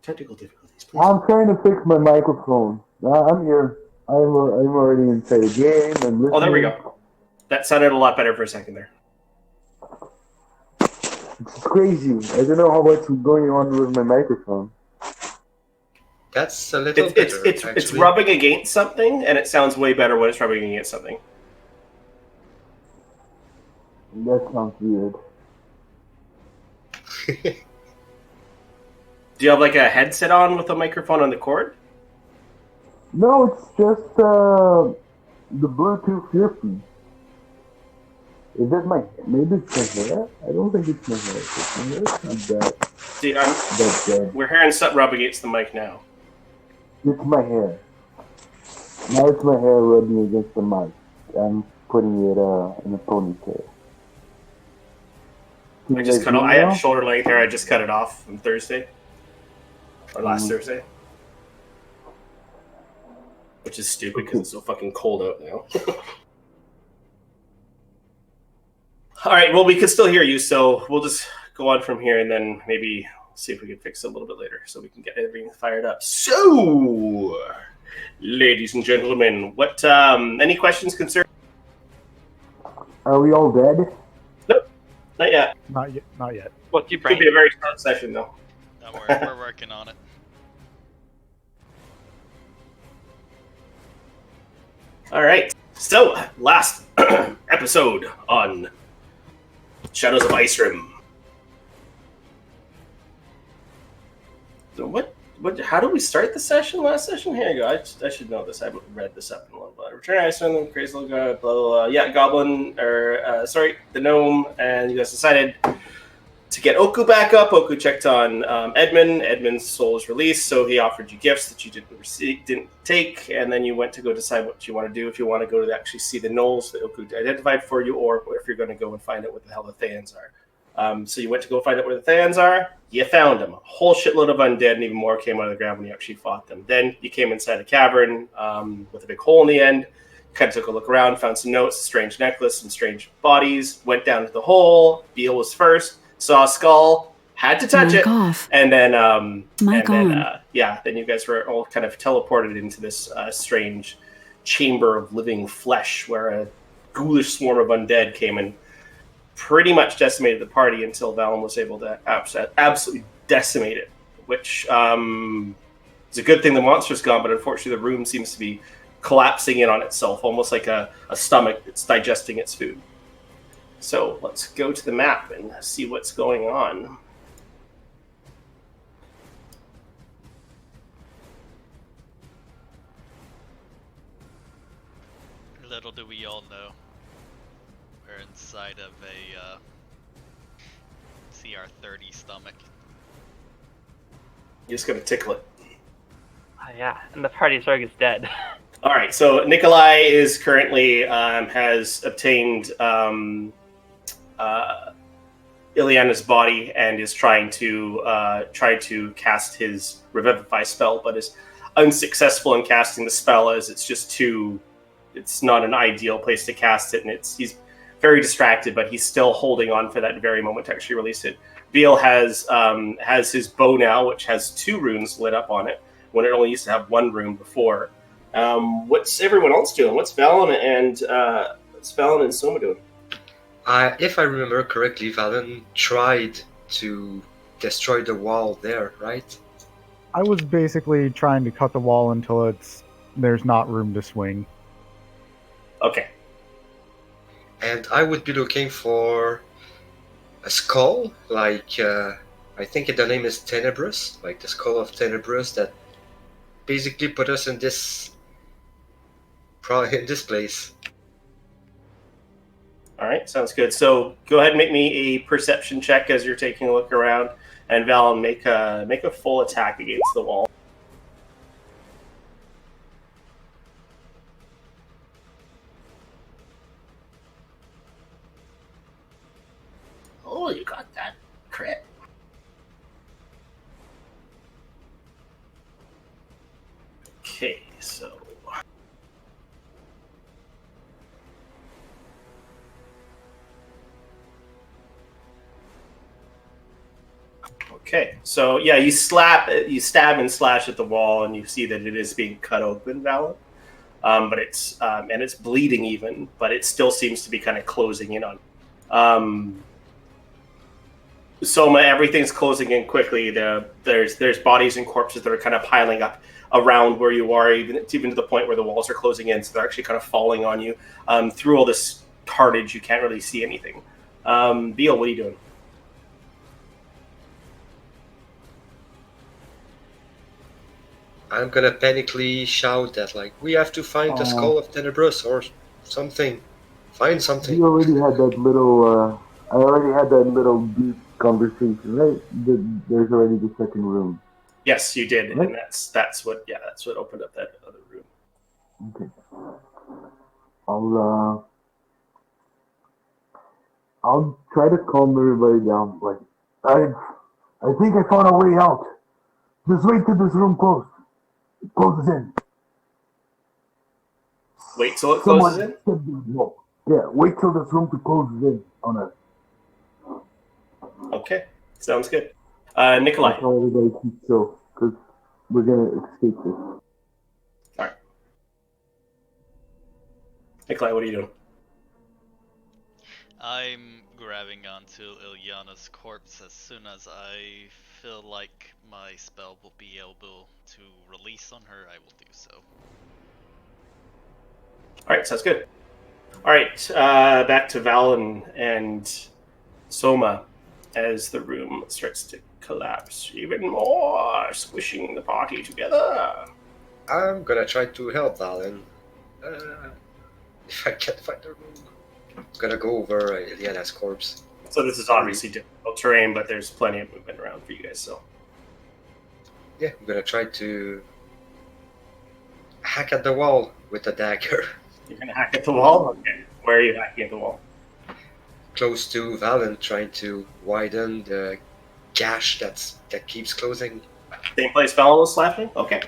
Technical difficulties, please. I'm trying to fix my microphone. I'm here. I'm already inside the game. I'm Oh, there we listening. go. That sounded a lot better for a second there. It's crazy. I don't know how what's going on with my microphone. That's a little It's better, it's it's actually. rubbing against something, and it sounds way better when it's rubbing against something. That sounds weird. Do you have like a headset on with a microphone on the cord? No, it's just the Bluetooth earpiece. Is that my? Maybe it's my hair. I don't think it's my hair. My hair's not that See, bad. we're hearing something rub against the mic now. It's my hair. Now it's my hair rubbing against the mic. I'm putting it in a ponytail. I just cut off. I have shoulder length hair. I just cut it off on Thursday or last Thursday, which is stupid because it's so fucking cold out now. All right. Well, we can still hear you, so we'll just go on from here, and then maybe see if we can fix it a little bit later, so we can get everything fired up. So, ladies and gentlemen, what? Any questions, concerns? Are we all dead? Nope, not yet. Not yet. Not yet. Well, keep Could be a very short session, though. Don't worry, we're working on it. All right. So, last episode on Shadows of Icerim. So what? How did we start the session last session? Here you go. I should know this. I read this up in a little bit. Return Icerim, crazy little guy, blah, blah, blah. Yeah, Goblin, the gnome, and you guys decided to get Oku back up. Oku checked on Edmund. Edmund's soul was released, so he offered you gifts that you didn't take, and then you went to go decide what you want to do. If you want to go to actually see the gnolls that Oku identified for you, or if you're going to go and find out what the hell the Thans are. So you went to go find out where the Thans are. You found them. A whole shitload of undead, and even more came out of the ground when you actually fought them. Then you came inside a cavern with a big hole in the end. Kind of took a look around, found some notes, a strange necklace, some strange bodies. Went down to the hole. Beal was first. Saw a skull. Had to touch it. Off. And then, On. then you guys were all kind of teleported into this strange chamber of living flesh, where a ghoulish swarm of undead came and pretty much decimated the party until Valen was able to absolutely decimate it, which is a good thing the monster's gone, but unfortunately the room seems to be collapsing in on itself, almost like a stomach that's digesting its food. So let's go to the map and see what's going on. Little do we all know, we're inside of a CR30 stomach. You're just going to tickle it. Yeah, and the party's rug is dead. All right, so Nikolai is currently has obtained Ileana's body and is trying to cast his Revivify spell, but is unsuccessful in casting the spell as it's not an ideal place to cast it, and he's very distracted, but he's still holding on for that very moment to actually release it. Beal has his bow now, which has 2 runes lit up on it, when it only used to have 1 rune before. What's everyone else doing? What's Valen and Soma doing? If I remember correctly, Valen tried to destroy the wall there, right? I was basically trying to cut the wall until there's not room to swing. Okay. And I would be looking for a skull, like I think the name is Tenebrous, like the skull of Tenebrous that basically put us in this place. All right, sounds good. So go ahead and make me a perception check as you're taking a look around, and Valen, make a full attack against the wall. Oh, you got that crit. Okay, so Okay, so yeah, you stab and slash at the wall, and you see that it is being cut open, Valen. But it's and it's bleeding even, but it still seems to be kind of closing in on. Soma, everything's closing in quickly. There's bodies and corpses that are kind of piling up around where you are, even to the point where the walls are closing in. So they're actually kind of falling on you. Through all this carnage, you can't really see anything. Beal, what are you doing? I'm gonna panically shout that, like, we have to find the skull of Tenebrous or something. Find something. You already had that little. I already had that little deep conversation, right? There's already the second room. Yes, you did, Right? and that's what opened up that other room. Okay. I'll try to calm everybody down. Like, I think I found a way out. Just wait till this room closes in. Wait till it closes in? No. Yeah, wait till this room closes in on us. Okay, sounds good. Nikolai. I'll tell everybody to keep chill, because we're gonna escape this. All right. Nikolai, what are you doing? I'm grabbing onto Ilyana's corpse as soon as I feel like my spell will be able to release on her, I will do so. All right, sounds good. All right, back to Valen and Soma as the room starts to collapse even more, squishing the party together. I'm gonna try to help Valen. If I can't find the room, I'm gonna go over Ilyana's corpse. So this is obviously difficult terrain, but there's plenty of movement around for you guys. So Yeah, I'm gonna try to hack at the wall with a dagger. you're gonna hack at the wall. Okay, where are you hacking at the wall? Close to Valen, trying to widen the gash that keeps closing. Same place Valen was slapping. Okay.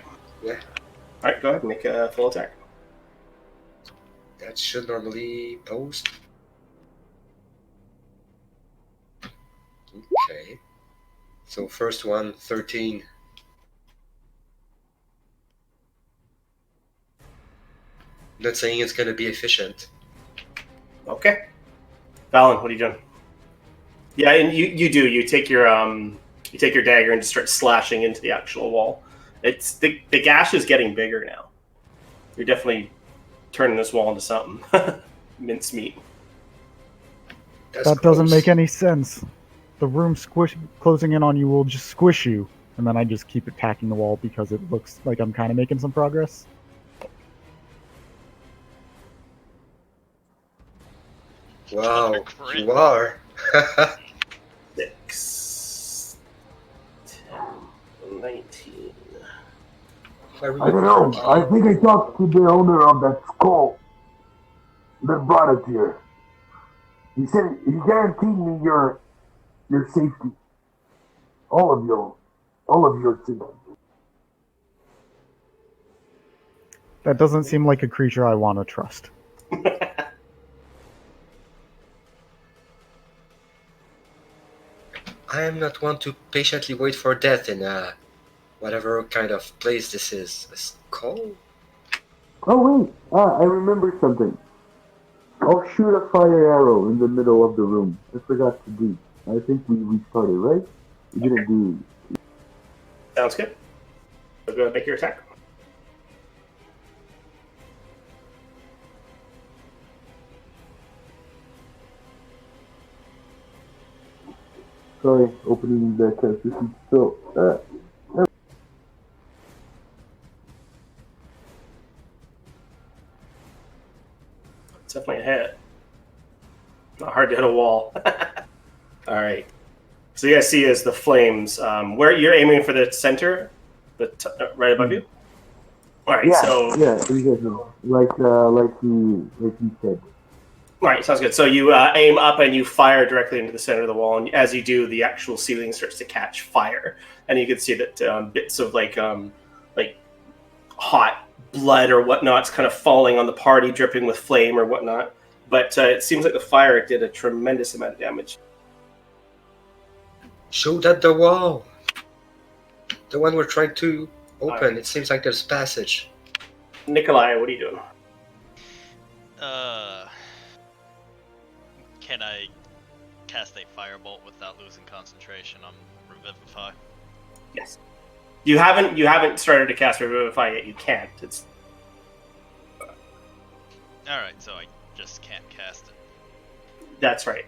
Yeah. All right, go ahead and make a full attack. That should normally post. Okay. So first one, 13. Not saying it's gonna be efficient. Okay. Valen, what are you doing? Yeah, and you do. You take your dagger and just start slashing into the actual wall. It's the gash is getting bigger now. You're definitely turning this wall into something. Mincemeat. That's That doesn't close. make any sense. The room closing in on you will just squish you, and then I just keep attacking the wall because it looks like I'm kind of making some progress. Wow, Crit. you are. 6, 10, 19. I don't know. I think I talked to the owner of that skull that brought it here. He said he guaranteed me your safety. All of your safety. That doesn't seem like a creature I want to trust. I am not one to patiently wait for death in whatever kind of place this is. A skull? Oh wait, I remember something. I'll shoot a fire arrow in the middle of the room. I forgot to do. I think we started, right? We didn't do. Sounds good. So go ahead and make your attack. Sorry, opening the system. So, It's definitely a hit. Not hard to hit a wall. All right. So you guys see as the flames, where you're aiming for the center, right above you. All right. yeah, So yeah, you guys know, like he said. all right, sounds good. So you aim up and you fire directly into the center of the wall, and as you do, the actual ceiling starts to catch fire, and you can see that bits of like hot blood or whatnot's kind of falling on the party, dripping with flame or whatnot. But it seems like the fire did a tremendous amount of damage. Shoot at the wall! The one we're trying to open. Alright. It seems like there's a passage. Nikolai, what are you doing? Can I cast a firebolt without losing concentration on Revivify? Yes. You haven't started to cast Revivify yet. You can't. It's Alright, so I just can't cast it. That's right.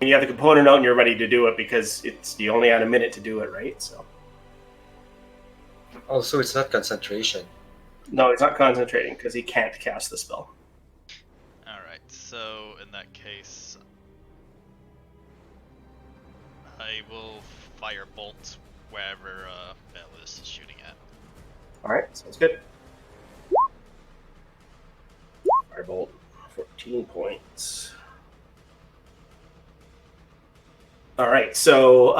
And you have the component out and you're ready to do it because you only had a minute to do it, right? So Also, it's not concentration. no, he's not concentrating because he can't cast the spell. Alright, so in that case, I will firebolt wherever Bellis is shooting at. Alright, sounds good. Firebolt, 14 points. Alright, so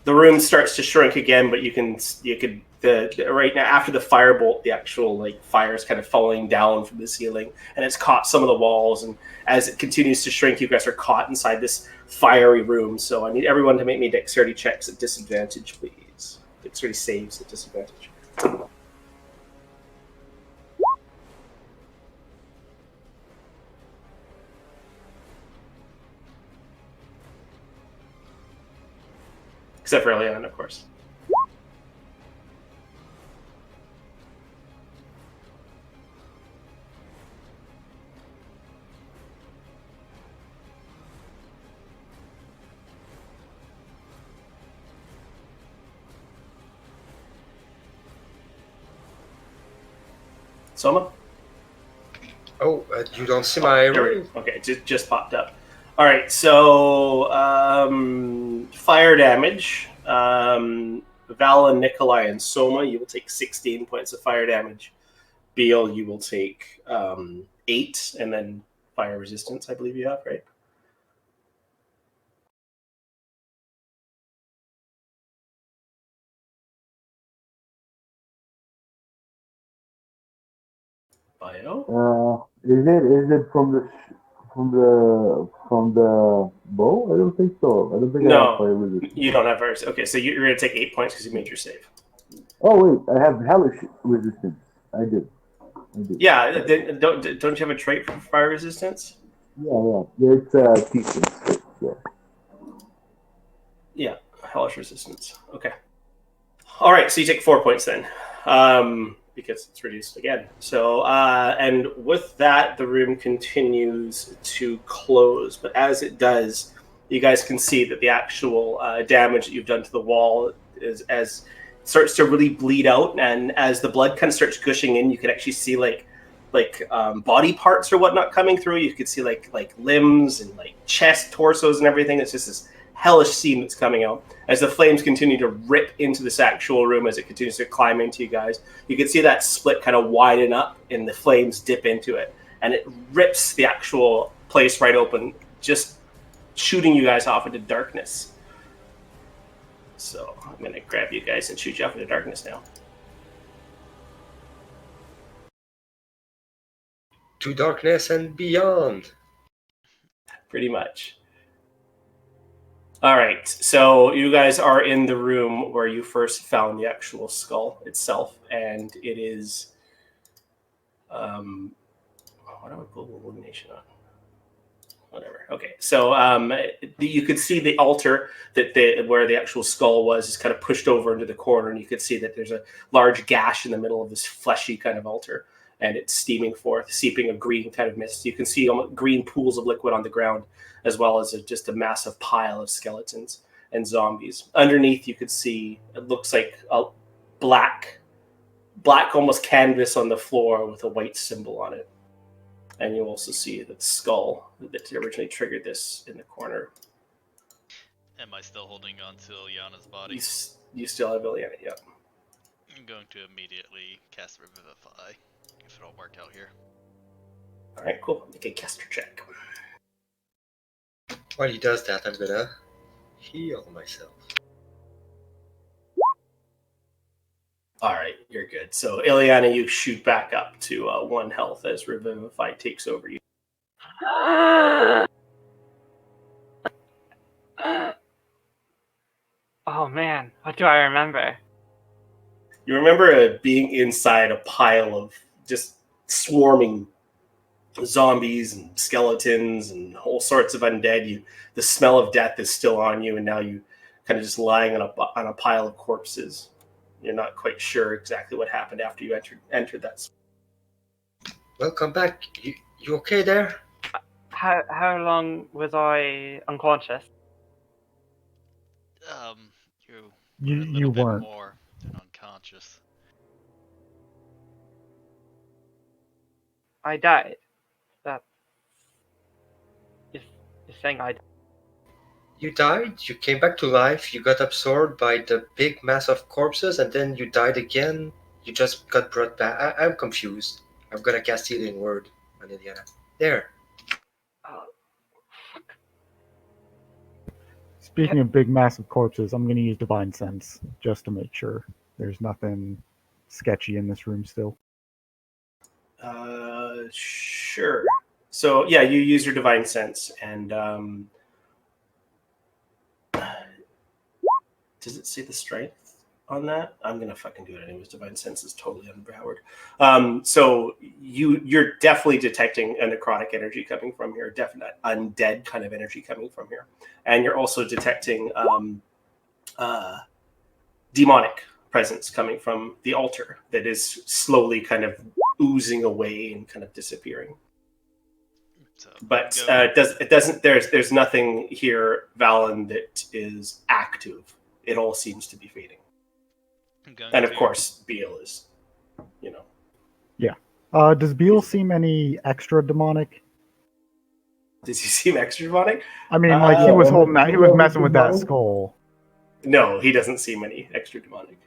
the room starts to shrink again, but you could right now after the firebolt, the actual fire is kind of falling down from the ceiling, and it's caught some of the walls. And as it continues to shrink, you guys are caught inside this fiery room. So I need everyone to make me dexterity checks at disadvantage, please. Dexterity saves at disadvantage. Except for Eliana, of course. Soma? Oh, you don't see my room? Okay, just popped up. All right, so fire damage. Val and Nikolai and Soma, you will take 16 points of fire damage. Beal, you will take 8, and then fire resistance, I believe you have, right? Bio? Is it from the bow? I don't think so. I don't think I have fire resistance. You don't have fire. Okay, so you're going to take 8 points because you made your save. Oh wait, I have hellish resistance. I did. Yeah, don't you have a trait for fire resistance? Yeah. It's teaching. Yeah, hellish resistance. Okay. All right, so you take 4 points then, because it's reduced again. So, and with that, the room continues to close. But as it does, you guys can see that the actual damage that you've done to the wall is as it starts to really bleed out, and as the blood kind of starts gushing in, you can actually see like body parts or whatnot coming through. You could see like limbs and like chest, torsos, and everything. It's just this hellish scene that's coming out as the flames continue to rip into this actual room. As it continues to climb into you guys, you can see that split kind of widen up and the flames dip into it, and it rips the actual place right open, just shooting you guys off into darkness. So I'm gonna grab you guys and shoot you off into darkness now. To darkness and beyond. Pretty much. All right, so you guys are in the room where you first found the actual skull itself, and it is. What do I pull illumination on? Whatever. Okay, so you could see the altar where the actual skull was is kind of pushed over into the corner, and you could see that there's a large gash in the middle of this fleshy kind of altar, and it's steaming forth, seeping a green kind of mist. You can see green pools of liquid on the ground, as well as just a massive pile of skeletons and zombies. Underneath, you could see it looks like a black almost canvas on the floor with a white symbol on it. And you also see the skull that originally triggered this in the corner. Am I still holding on to Ilyana's body? You still have Ilyana, yeah. I'm going to immediately cast Revivify, if it all worked out here. Alright, cool. Make a caster check. While he does that, I'm gonna heal myself. Alright, you're good. So, Ilyana, you shoot back up to 1 health as Revivify takes over you. Oh man, what do I remember? You remember being inside a pile of just swarming zombies and skeletons and all sorts of undead. The smell of death is still on you, and now you kind of just lying on a pile of corpses. You're not quite sure exactly what happened after you entered that. Welcome back. You okay there? How long was I unconscious? You You were a you little bit weren't. more than unconscious. I died. That is saying I died. You died, you came back to life, you got absorbed by the big mass of corpses, and then you died again. You just got brought back. I'm confused. I've got a Castilian word on Indiana. There. Oh, Speaking of big, massive corpses, I'm going to use Divine Sense just to make sure there's nothing sketchy in this room still. Sure. So yeah, you use your divine sense, and does it say the strength on that? I'm gonna fucking do it anyways. Divine sense is totally underpowered. So you're definitely detecting a necrotic energy coming from here, definite undead kind of energy coming from here, and you're also detecting demonic presence coming from the altar that is slowly kind of oozing away and kind of disappearing. So But it doesn't. There's nothing here, Valen, that is active. It all seems to be fading. And of course, Beal is, Yeah. Does Beal seem any extra demonic? Does he seem extra demonic? I mean, like he was holding that. He was messing with that demonic? skull. No, he doesn't seem any extra demonic.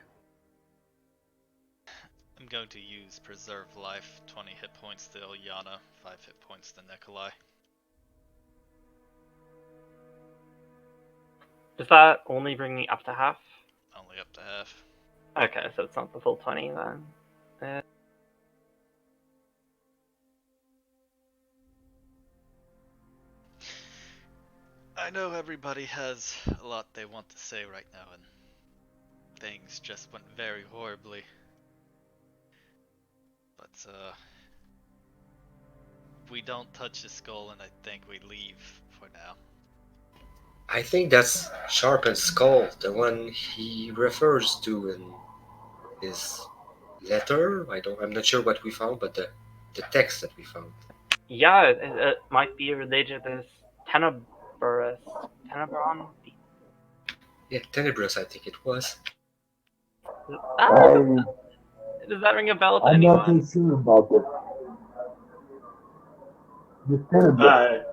I'm going to use Preserve Life, 20 hit points to Ilyana, 5 hit points to Nikolai. does that only bring me up to half? Only up to half. Okay, so it's not the full 20 then. I know everybody has a lot they want to say right now, and things just went very horribly. But, we don't touch the skull, and I think we leave for now. I think that's Sharpen's skull, the one he refers to in his letter. I'm not sure what we found, but the text that we found. Yeah, it might be related to this Tenebris. Tenebron? Yeah, Tenebrous, I think it was. Does that ring a bell to I'm not anyone? too sure about this. The Tenebrous.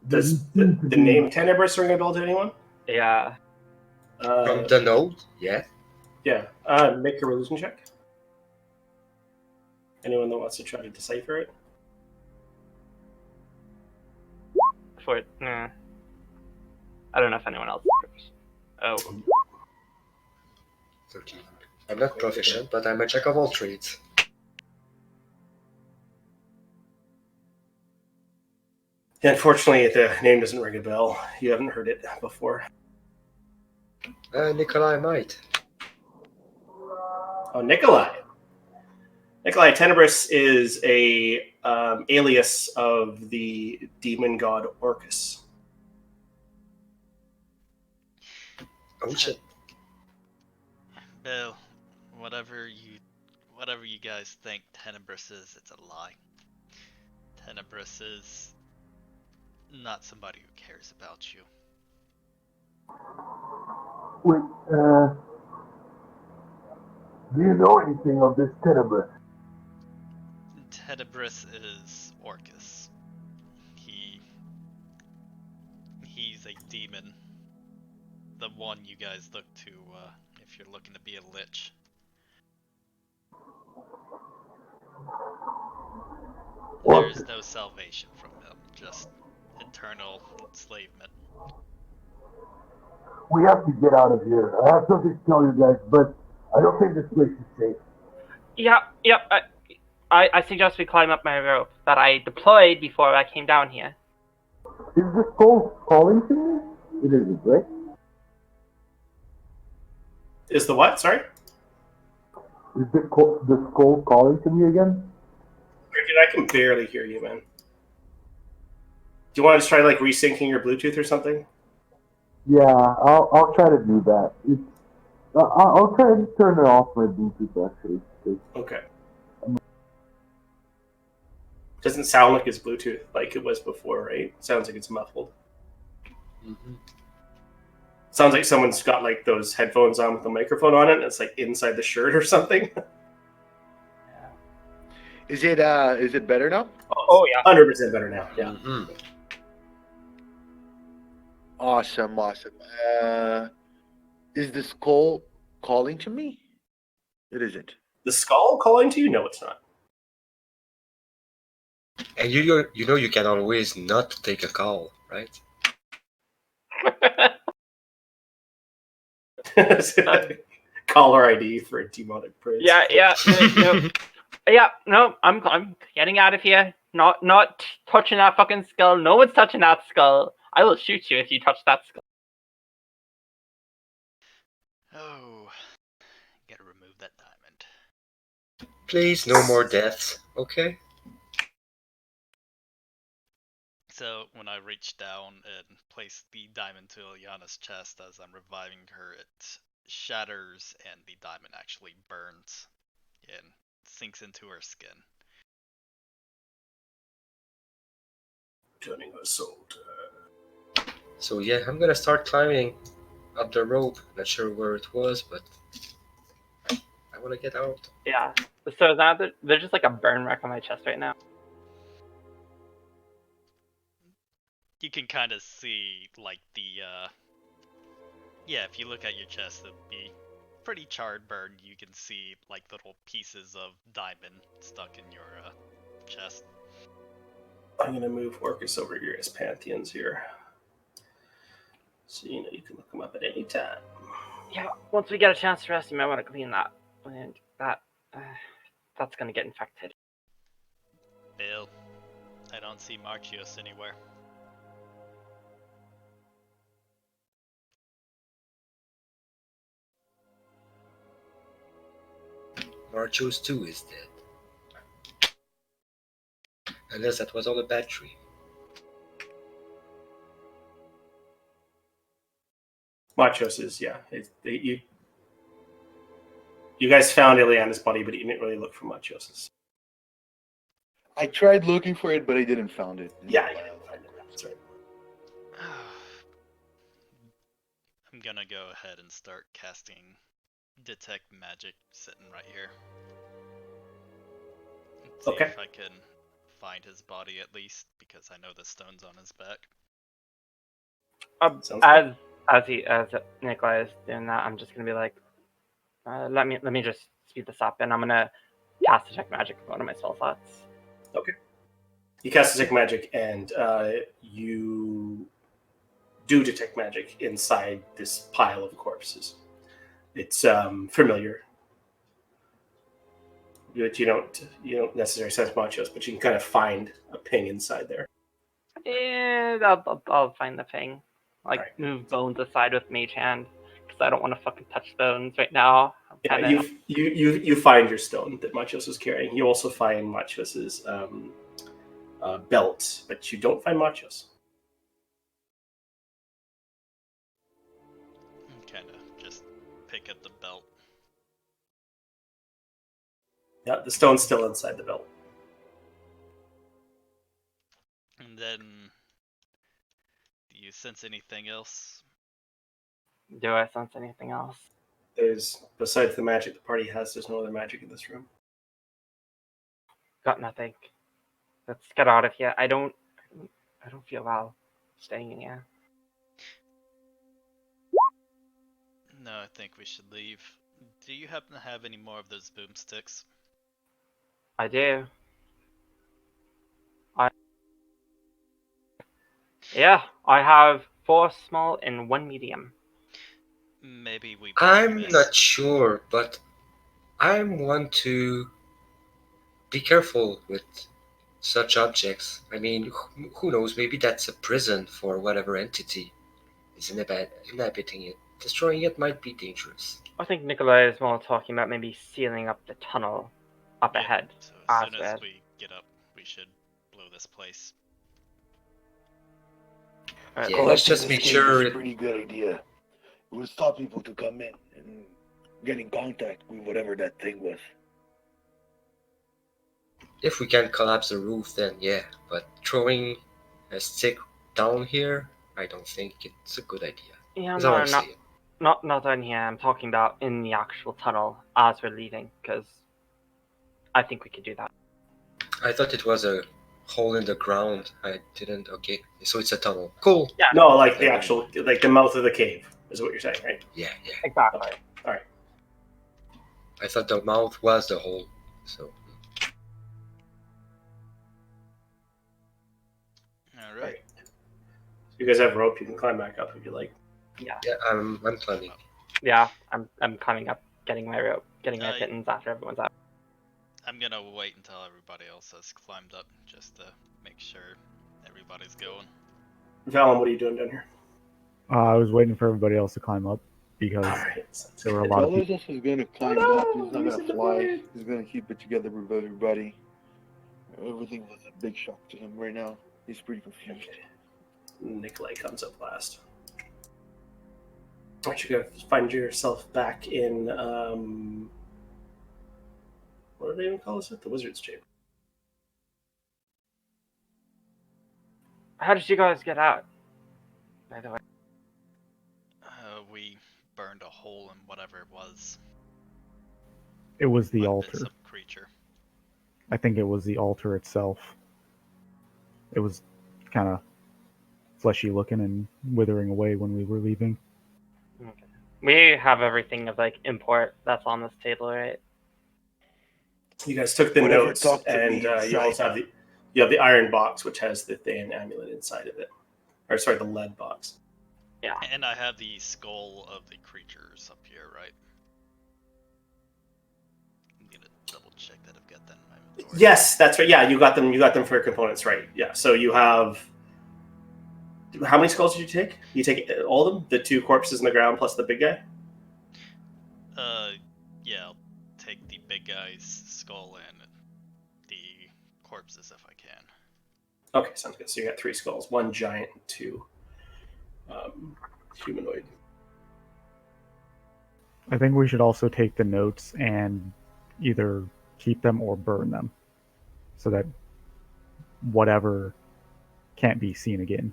Does the name Tenebris ring a bell to anyone? Yeah. From the note, yeah. Yeah. Make a religion check. Anyone that wants to try to decipher it. For it. Nah. I don't know if anyone else is. Oh. 13. I'm not proficient, but I'm a jack of all trades. Unfortunately, the name doesn't ring a bell. You haven't heard it before. Nikolai might. Oh, Nikolai. Nikolai, Tenebris is a alias of the demon god Orcus. Oh shit. Bill, whatever you guys think Tenebris is, it's a lie. Tenebris is not somebody who cares about you. Wait, do you know anything of this Tenebrous? Tenebris is Orcus. He's a demon. The one you guys look to if you're looking to be a lich. There's no salvation from him, just eternal enslavement. We have to get out of here. I have something to tell you guys, but I don't think this place is safe. Yeah, I suggest we climb up my rope that I deployed before I came down here. Is this skull calling to me? It isn't, right? Is the what? Sorry? Is the skull calling to me again? Cricket, I can barely hear you, man. Do you want to try like resyncing your Bluetooth or something? Yeah, I'll try to do that. I'll try to turn it off my Bluetooth actually. Okay. Doesn't sound like it's Bluetooth like it was before, right? Sounds like it's muffled. Mm-hmm. Sounds like someone's got like those headphones on with a microphone on it, and it's like inside the shirt or something. Is it better now? Oh yeah. 100% better now. Yeah. Mm-hmm. Awesome. Is the skull calling to me? It isn't. The skull calling to you? No, it's not. And you can always not take a call, right? Caller ID for a demonic prince. Yeah. No, I'm getting out of here. Not touching that fucking skull. No one's touching that skull. I will shoot you if you touch that skull. Oh, gotta remove that diamond. Please, no more deaths, okay? So when I reach down and place the diamond to Ilyana's chest as I'm reviving her, it shatters and the diamond actually burns and sinks into her skin. Turning her soul to her. So yeah, I'm gonna start climbing up the rope. Not sure where it was, but I wanna get out. Yeah. So now there's just like a burn mark on my chest right now. You can kind of see like the if you look at your chest, it'll be pretty charred burn. You can see like little pieces of diamond stuck in your chest. I'm gonna move Orcus over here as Pantheons here, so you can look them up at any time. Yeah. Once we get a chance to rest, you might want to clean that, and that's gonna get infected. Bill, I don't see Marchios anywhere. Marchos 2 is dead. Unless that was all a bad dream. Machos is, yeah. You guys found Ileana's body, but you didn't really look for Machos. I tried looking for it, but I didn't find it. Yeah, you didn't find it. That's right. I'm gonna go ahead and start casting Detect Magic sitting right here. See Okay. if I can find his body at least, because I know the stone's on his back. As Nikolai is doing that, I'm just gonna be like, let me just speed this up, and I'm gonna cast Detect Magic with one of my spell slots. Okay. You cast Detect Magic, and you do detect magic inside this pile of corpses. It's familiar. You don't necessarily sense Machos, but you can kind of find a ping inside there. And I'll find the thing. Like, Right. move bones aside with Mage Hand, because I don't want to fucking touch bones right now. Yeah, you find your stone that Machos is carrying. You also find Machos's belt, but you don't find Machos. Kind of just pick up the belt. Yeah, the stone's still inside the belt. And then, do you sense anything else? Do I sense anything else? Besides the magic the party has, there's no other magic in this room. Got nothing. Let's get out of here. I don't feel well staying in here. No, I think we should leave. Do you happen to have any more of those boomsticks? I do. I have 4 small and 1 medium. Maybe we. I'm not sure, but I'm one to be careful with such objects. I mean, who knows? Maybe that's a prison for whatever entity is inhabiting it. Destroying it might be dangerous. I think Nikolai is more talking about maybe sealing up the tunnel up Yeah, ahead. So as as soon as well. we get up, we should blow this place. Alright, Yeah, cool. let's Collecting just this make cave sure is a it- pretty good idea. It would stop people to come in and get in contact with whatever that thing was. If we can collapse the roof, then yeah. But throwing a stick down here, I don't think it's a good idea. Yeah, That's all no, I'm saying. not down here. I'm talking about in the actual tunnel as we're leaving, because I think we could do that. I thought it was a hole in the ground. I didn't. Okay, so it's a tunnel. Cool. Yeah, No, like the actual, like the mouth of the cave is what you're saying, right? Yeah. exactly. All right. I thought the mouth was the hole. So All right. You guys have rope. You can climb back up if you like. yeah, I'm climbing. Yeah, I'm climbing up, getting my rope, getting my Uh, pittance after everyone's out. I'm gonna wait until everybody else has climbed up just to make sure everybody's going. Valen, what are you doing down here? I was waiting for everybody else to climb up because All right. there were a lot of people. Carlos is gonna climb Oh, up. no, He's not he's gonna in the fly. void. He's gonna keep it together with everybody. Everything was a big shock to him right now. He's pretty confused. Okay. Nikolai comes up last. Aren't you gonna find yourself back in what do they even call this? The Wizard's Chamber. How did you guys get out? By the way, We burned a hole in whatever it was. It was the Might have been altar. Some creature. I think it was the altar itself. It was kind of fleshy looking and withering away when we were leaving. we have everything of like import that's on this table, right? You guys took the Whatever notes, talked to and me you inside. also have the iron box, which has the Thayan amulet inside of it. Or sorry, the lead box. Yeah. And I have the skull of the creatures up here, right? I'm gonna double check that I've got that in my inventory. Yes, that's right. Yeah, you got them. You got them for components, right? Yeah. So you have. How many skulls did you take? You take all of them? The 2 corpses in the ground plus the big guy? Yeah, I'll take the big guy's skull and the corpses if I can. Okay, sounds good. So you got 3 skulls, 1 giant, 2 humanoid. I think we should also take the notes and either keep them or burn them so that whatever can't be seen again.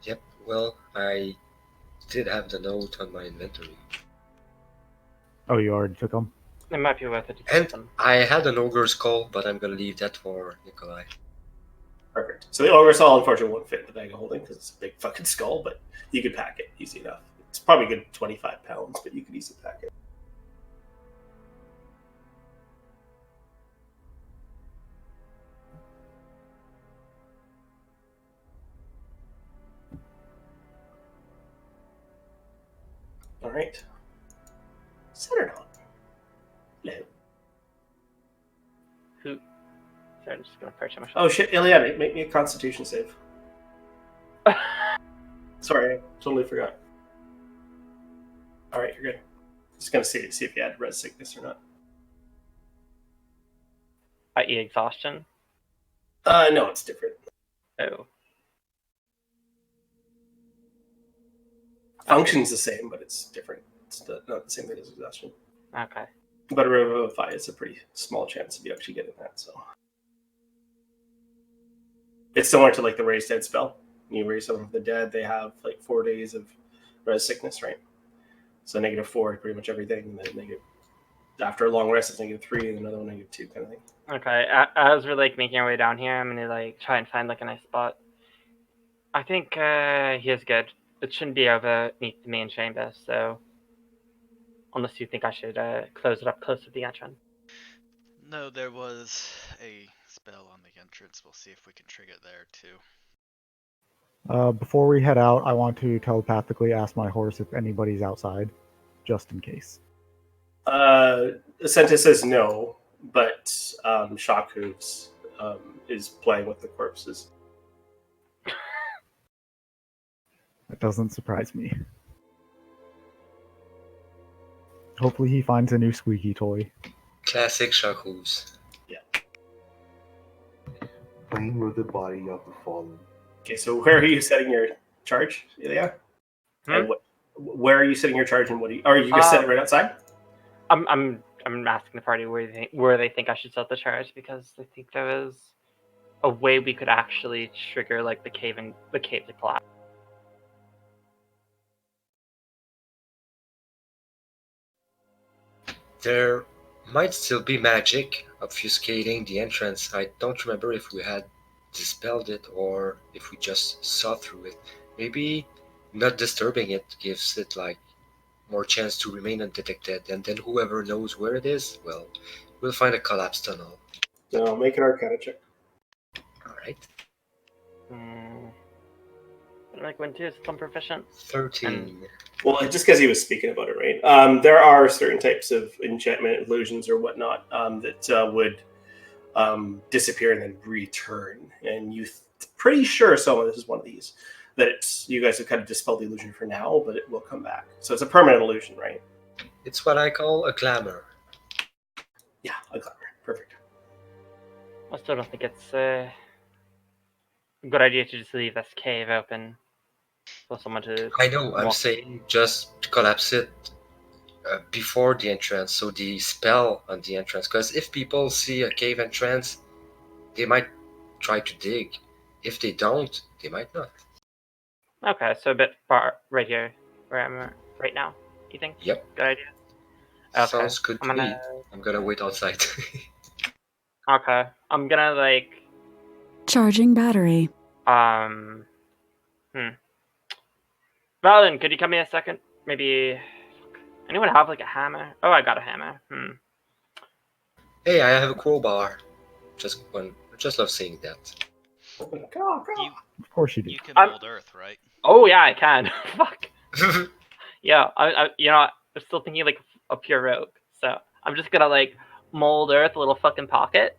Yep. Well, I did have the note on my inventory, Oh, you already took them? It might be worth it to keep and them. I had an ogre skull, but I'm gonna leave that for Nikolai. Perfect. So the ogre skull, unfortunately, won't fit in the bag of holding because it's a big fucking skull, but you could pack it easy enough. It's probably a good 25 pounds, but you could easily pack it. All right. Set it on. Hello. Who? Sorry, I'm just gonna perch on my Oh shit, Ilya, make me a Constitution save. Sorry, I totally forgot. All right, you're good. Just gonna see if you had red sickness or not. i.e. exhaustion. No, it's different. Oh. Function's the same, but it's different. It's not the same thing as exhaustion. Okay. But a revivify is a pretty small chance of you actually getting that. So it's similar to like the raise dead spell. When you raise someone from the dead, they have like 4 days of res sickness, right? So -4 pretty much everything, and then negative. After a long rest, it's -3, and another one -2 kind of thing. Okay. As we're like making our way down here, I'm gonna like try and find like a nice spot. I think here's good. It shouldn't be overneath the main chamber, so unless you think I should close it up close to the entrance. No, there was a spell on the entrance. We'll see if we can trigger it there too. Before we head out, I want to telepathically ask my horse if anybody's outside, just in case. Senta says no, but Shockhooves is playing with the corpses. That doesn't surprise me. Hopefully he finds a new squeaky toy. Classic Shakus. Playing with the body of the fallen. Okay, so where are you setting your charge, Ilya? And where are you setting your charge, and what are you gonna set it right outside? I'm asking the party where they think I should set the charge, because I think there is a way we could actually trigger like the cave to collapse. There might still be magic obfuscating the entrance. I don't remember if we had dispelled it or if we just saw through it. Maybe not disturbing it gives it like more chance to remain undetected, and then whoever knows where it is, well, we'll find a collapsed tunnel. No, make an Arcana check. Alright. Like when too, some proficient. 13. Well, just because he was speaking about it, right? There are certain types of enchantment, illusions, or whatnot that would disappear and then return. And you're pretty sure some of this is one of these. That you guys have kind of dispelled the illusion for now, but it will come back. So it's a permanent illusion, right? It's what I call a glamour. Yeah, a glamour. Perfect. I still don't think it's a good idea to just leave this cave open for someone to. I know, I'm saying just collapse it before the entrance, so the spell on the entrance. Because if people see a cave entrance, they might try to dig. If they don't, they might not. Okay, so a bit far right here, where I'm right now. You think? Yep. Good idea. Okay. Sounds good to me. I'm gonna wait outside. Okay, I'm gonna like. Charging battery. Valen, could you come in a second? Maybe. Anyone have like a hammer? Oh, I got a hammer. Hey, I have a crowbar. Just love seeing that. Of course you do. You can mold earth, right? Oh yeah, I can. Fuck. Yeah, I I'm still thinking like a pure rogue. So I'm just gonna like mold earth a little fucking pocket,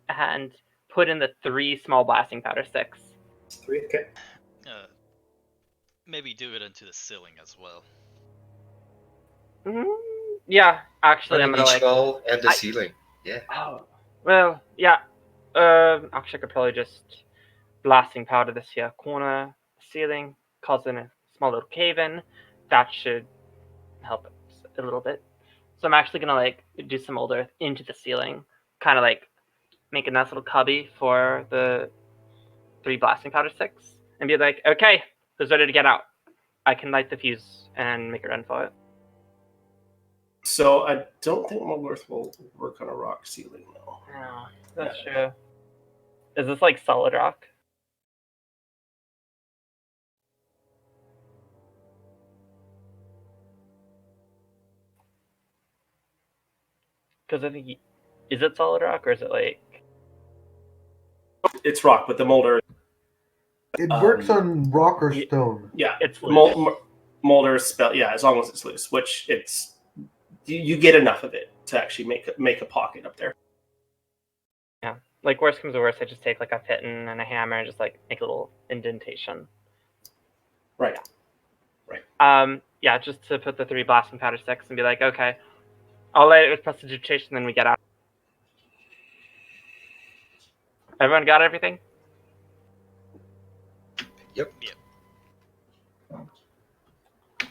and put in the 3 small blasting powder sticks. 3, okay. Maybe do it into the ceiling as well. Yeah, actually, I'm gonna each like wall and the ceiling. Yeah. Oh, well, yeah. Actually, I could probably just blasting powder this here corner ceiling, causing a small little cave in. That should help a little bit. So I'm actually gonna like do some old earth into the ceiling, kind of like make a nice little cubby for the 3 blasting powder sticks, and be like, okay, who's ready to get out? I can light the fuse and make a run for it. So I don't think Moldorth will work on a rock ceiling, though. No, that's true. Is this like solid rock? Because I think is it solid rock or is it like? It's rock, but the molder. It works on rock or stone. Yeah, it's loose. Molder spell. Yeah, as long as it's loose, which it's you get enough of it to actually make a pocket up there. Yeah, like worst comes to worst, I just take like a piton and a hammer and just like make a little indentation. Right. Right. Yeah, just to put the 3 blasting powder sticks and be like, okay, I'll light it with prestidigitation, then we get out. Everyone got everything? Yep.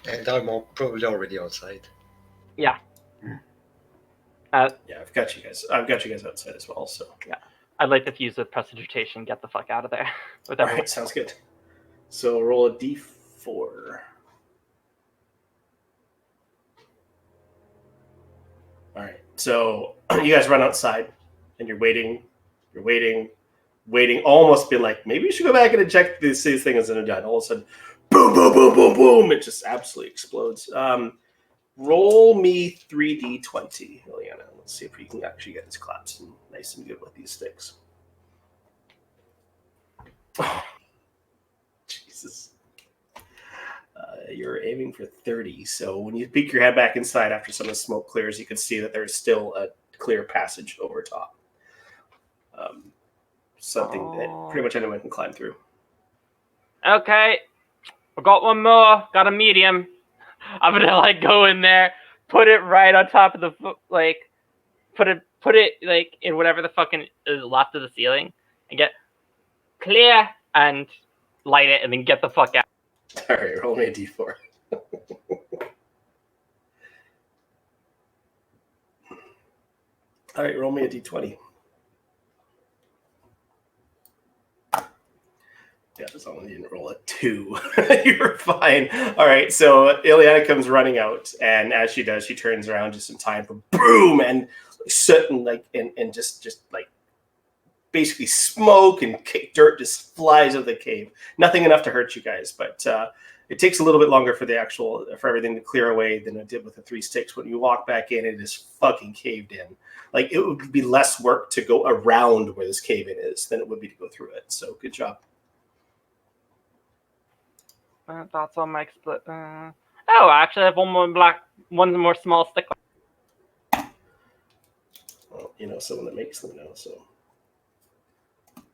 And I'm probably already outside. Yeah. Yeah, I've got you guys outside as well. So yeah, I'd like to fuse with prestidigitation. Get the fuck out of there. All right, sounds good. So roll a d4. All right. So you guys run outside, and you're waiting, almost being like, maybe you should go back and check this thing isn't done. All of a sudden, boom, boom, boom, boom, boom! It just absolutely explodes. Roll me 3d20, Ileana. Let's see if you can actually get this collapsing nice and good with these sticks. Oh, Jesus. You're aiming for 30, so when you peek your head back inside after some of the smoke clears, you can see that there's still a clear passage over top. Something that pretty much anyone can climb through. Okay. I got one more. Got a medium. I'm gonna like go in there, put it right on top of the like, put it like in whatever the fucking is left of the ceiling, and get clear and light it, and then get the fuck out. All right, roll me a d4. All right, roll me a d20. Yeah, as long as you didn't roll a 2, you're fine. All right, so Ileana comes running out, and as she does, she turns around just in time for boom, and sudden and just like basically smoke and dirt just flies out of the cave. Nothing enough to hurt you guys, but it takes a little bit longer for everything to clear away than it did with the 3 sticks. When you walk back in, it is fucking caved in. Like it would be less work to go around where this cave in is than it would be to go through it. So good job. That's on my split. Oh, actually, I have one more small stick. Well, someone that makes them now. So, all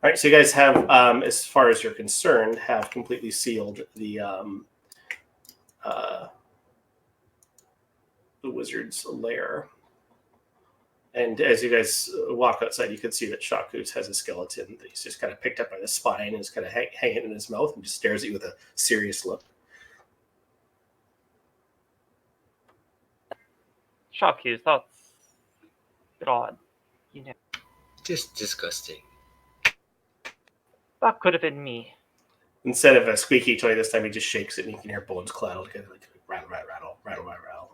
right. So you guys have, as far as you're concerned, have completely sealed the wizard's lair. And as you guys walk outside, you can see that Shakus has a skeleton that he's just kind of picked up by the spine and is kind of hanging in his mouth and just stares at you with a serious look. Shakus, that's a bit odd. Just disgusting. That could have been me. Instead of a squeaky toy this time, he just shakes it and you can hear bones clatter together, like rattle, rattle, rattle, rattle, rattle, rattle.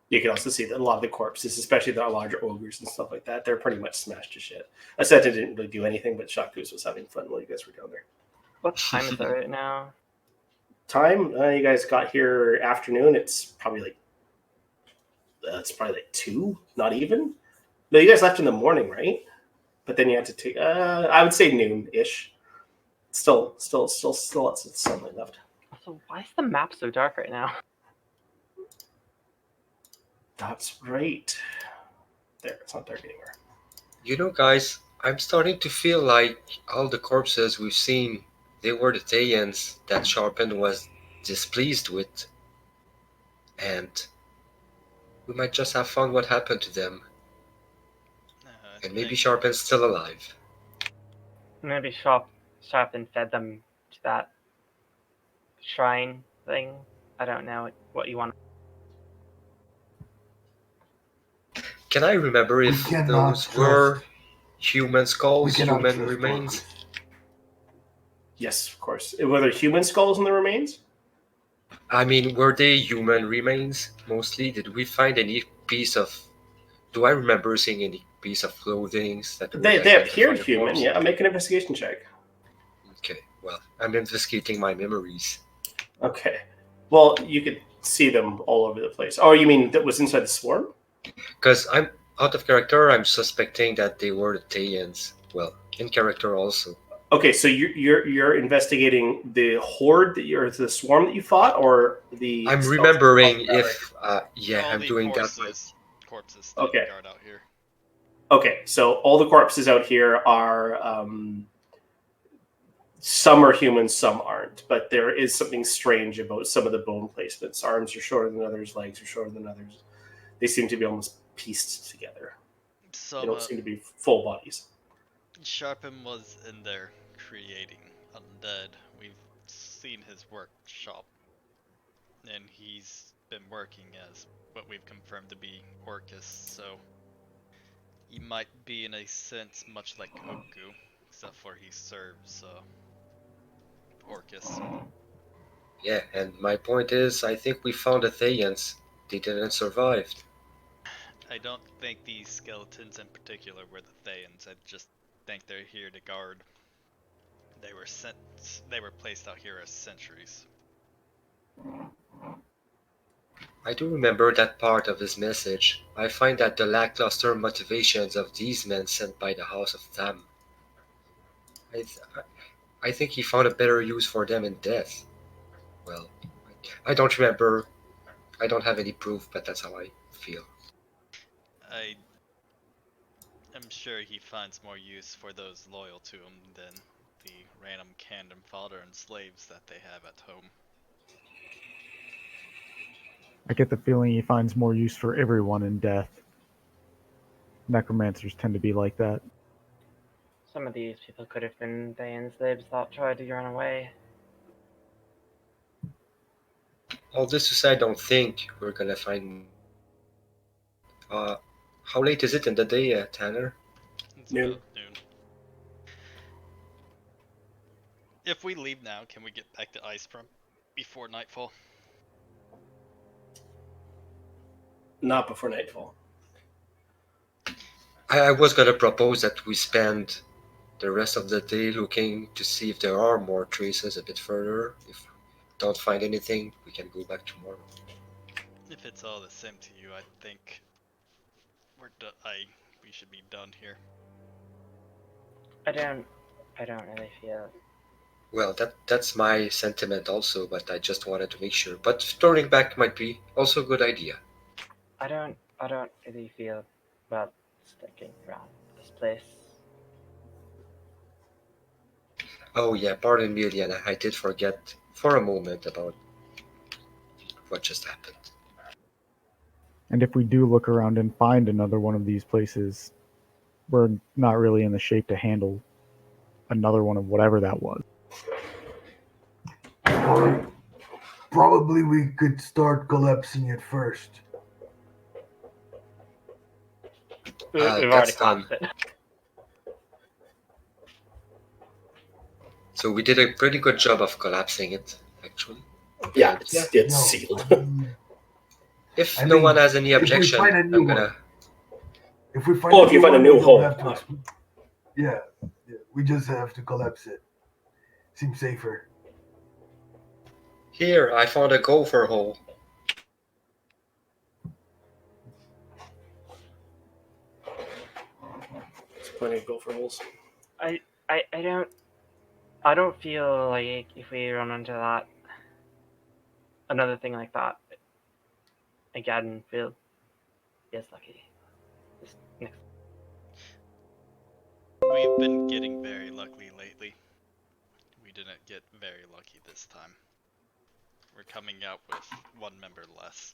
You can also see that a lot of the corpses, especially the larger ogres and stuff like that, they're pretty much smashed to shit. Aseta didn't really do anything, but Shakus was having fun while you guys were down there. What time is it right now? Time? You guys got here afternoon. It's probably like 2, not even. No, you guys left in the morning, right? But then you had to take. I would say noon-ish. Still lots of sunlight left. So why is the map so dark right now? That's right. There, it's not dark anywhere. Guys, I'm starting to feel like all the corpses we've seen, they were the Thayans that Sharpen was displeased with. And we might just have found what happened to them. And maybe Sharpen's still alive. Maybe Sharpen fed them to that shrine thing. I don't know what you want. Can I remember if those were human skulls, human remains? Yes, of course. Were there human skulls in the remains? I mean, were they human remains mostly? Did we find any piece of... Do I remember seeing any piece of clothing that they appeared human? Yeah, make an investigation check. Okay, well, I'm investigating my memories. Okay. Well, you could see them all over the place. Oh, you mean that was inside the swarm? Because I'm out of character, I'm suspecting that they were the Thayans. Well, in character also. Okay, so you're investigating the horde or the swarm that you fought, or the... I'm remembering if... I'm doing corpses, that. Corpses okay. Guard out here. Okay, so all the corpses out here are... some are human, some aren't. But there is something strange about some of the bone placements. Arms are shorter than others, legs are shorter than others. They seem to be almost pieced together. They don't seem to be full bodies. Sharpen was in there creating undead. We've seen his workshop. And he's been working as what we've confirmed to be Orcus, so he might be in a sense much like Oku, except for he serves Orcus. Yeah, and my point is, I think we found the Thayans. They didn't survive. I don't think these skeletons in particular were the Thayans. I just think they're here to guard. They were placed out here as sentries. I do remember that part of his message. I find that the lackluster motivations of these men sent by the House of Tham. I think he found a better use for them in death. Well, I don't remember. I don't have any proof, but that's how I feel. I'm sure he finds more use for those loyal to him than the random cannon fodder and slaves that they have at home. I get the feeling he finds more use for everyone in death. Necromancers tend to be like that. Some of these people could have been Dane's slaves that tried to run away. All this aside, I don't think we're gonna find. How late is it in the day, Tanner? It's Noon. about noon. If we leave now, can we get back to Icerim before nightfall? Not before nightfall. I was gonna propose that we spend the rest of the day looking to see if there are more traces a bit further. If we don't find anything, we can go back tomorrow. If it's all the same to you, I think we should be done here. I don't really feel. Well, that's my sentiment also, but I just wanted to make sure. But turning back might be also a good idea. I don't really feel about sticking around this place. Oh yeah, pardon me, Eliana. I did forget for a moment about what just happened. And if we do look around and find another one of these places, we're not really in the shape to handle another one of whatever that was. Or probably we could start collapsing it first. We've already That's done. collapsed it. So we did a pretty good job of collapsing it, actually. Yeah, And it's No, sealed. if I no mean, one has any if we objection, find a new I'm gonna. If we find Oh, a if you new find a one, new we don't hole. have to yeah, we just have to collapse it. Seems safer. Here, I found a gopher hole. There's plenty of gopher holes. I don't feel like if we run into that another thing like that again, feel yes lucky. This next We've been getting very lucky lately. We didn't get very lucky this time. We're coming out with one member less.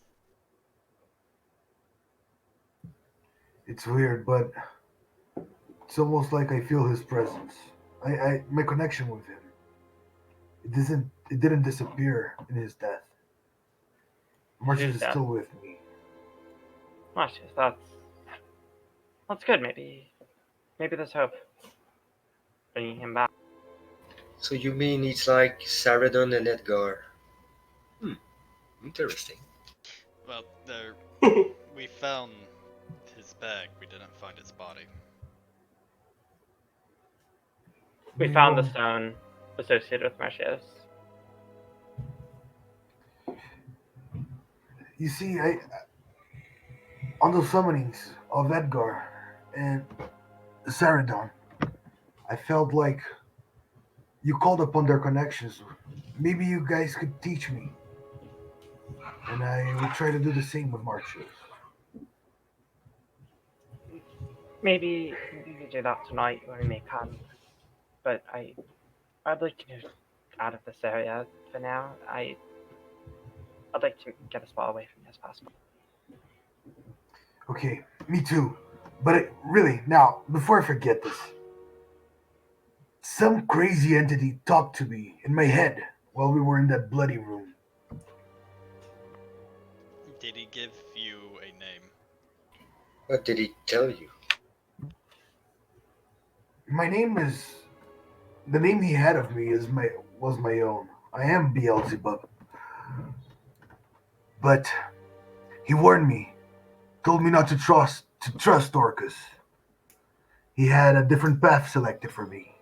It's weird, but it's almost like I feel his presence. My connection with him. It didn't disappear in his death. Martius Who's is that? still with me. Martius, that's good. Maybe there's hope. Bringing him back. So you mean it's like Saradon and Edgar? Interesting. Well, we found his bag. We didn't find his body. We found the stone associated with Martius. You see, on those summonings of Edgar and Saradon, I felt like you called upon their connections. Maybe you guys could teach me. And I would try to do the same with Martius. Maybe we do that tonight when we make camp. But I'd like to get out of this area for now. I'd like to get as far away from you as possible. Okay, me too. But really, now, before I forget this, some crazy entity talked to me in my head while we were in that bloody room. Did he give you a name? What did he tell you? My name is the name he had of me was my own. I am Beelzebub. But he warned me, told me not to trust Orcus. He had a different path selected for me.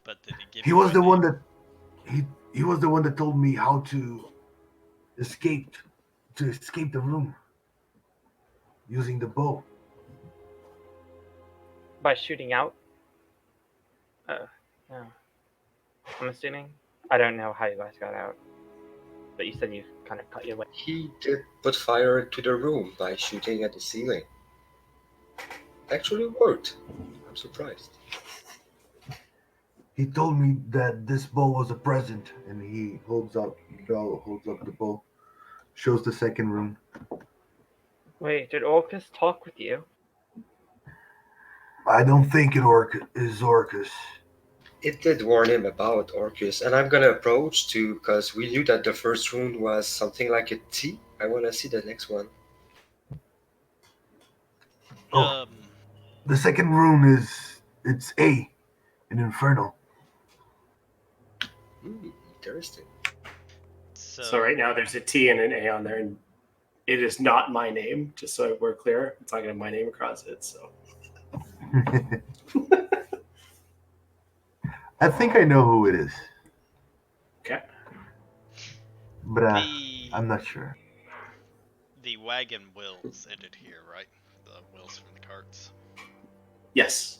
But did he give He you was a the name? one that he was the one that told me how to escape the room using the bow. By shooting out? Oh, no. I'm assuming. I don't know how you guys got out. But you said you kind of cut your way. He did put fire to the room by shooting at the ceiling. actually worked. I'm surprised. He told me that this bowl was a present, and he holds up. Bell holds up the bowl, shows the second room. Wait, did Orcus talk with you? I don't think is Orcus. It did warn him about Orcus, and I'm gonna approach too, because we knew that the first rune was something like a T. I wanna see the next one. Oh, Um, the second room it's A, an infernal. Interesting. So so right now there's a T and an A on there, and it is not my name. Just so we're clear, it's not gonna have my name across it. So I think I know who it is, okay, but the I'm not sure. the wagon wheels ended here, right? The wheels from the carts. yes,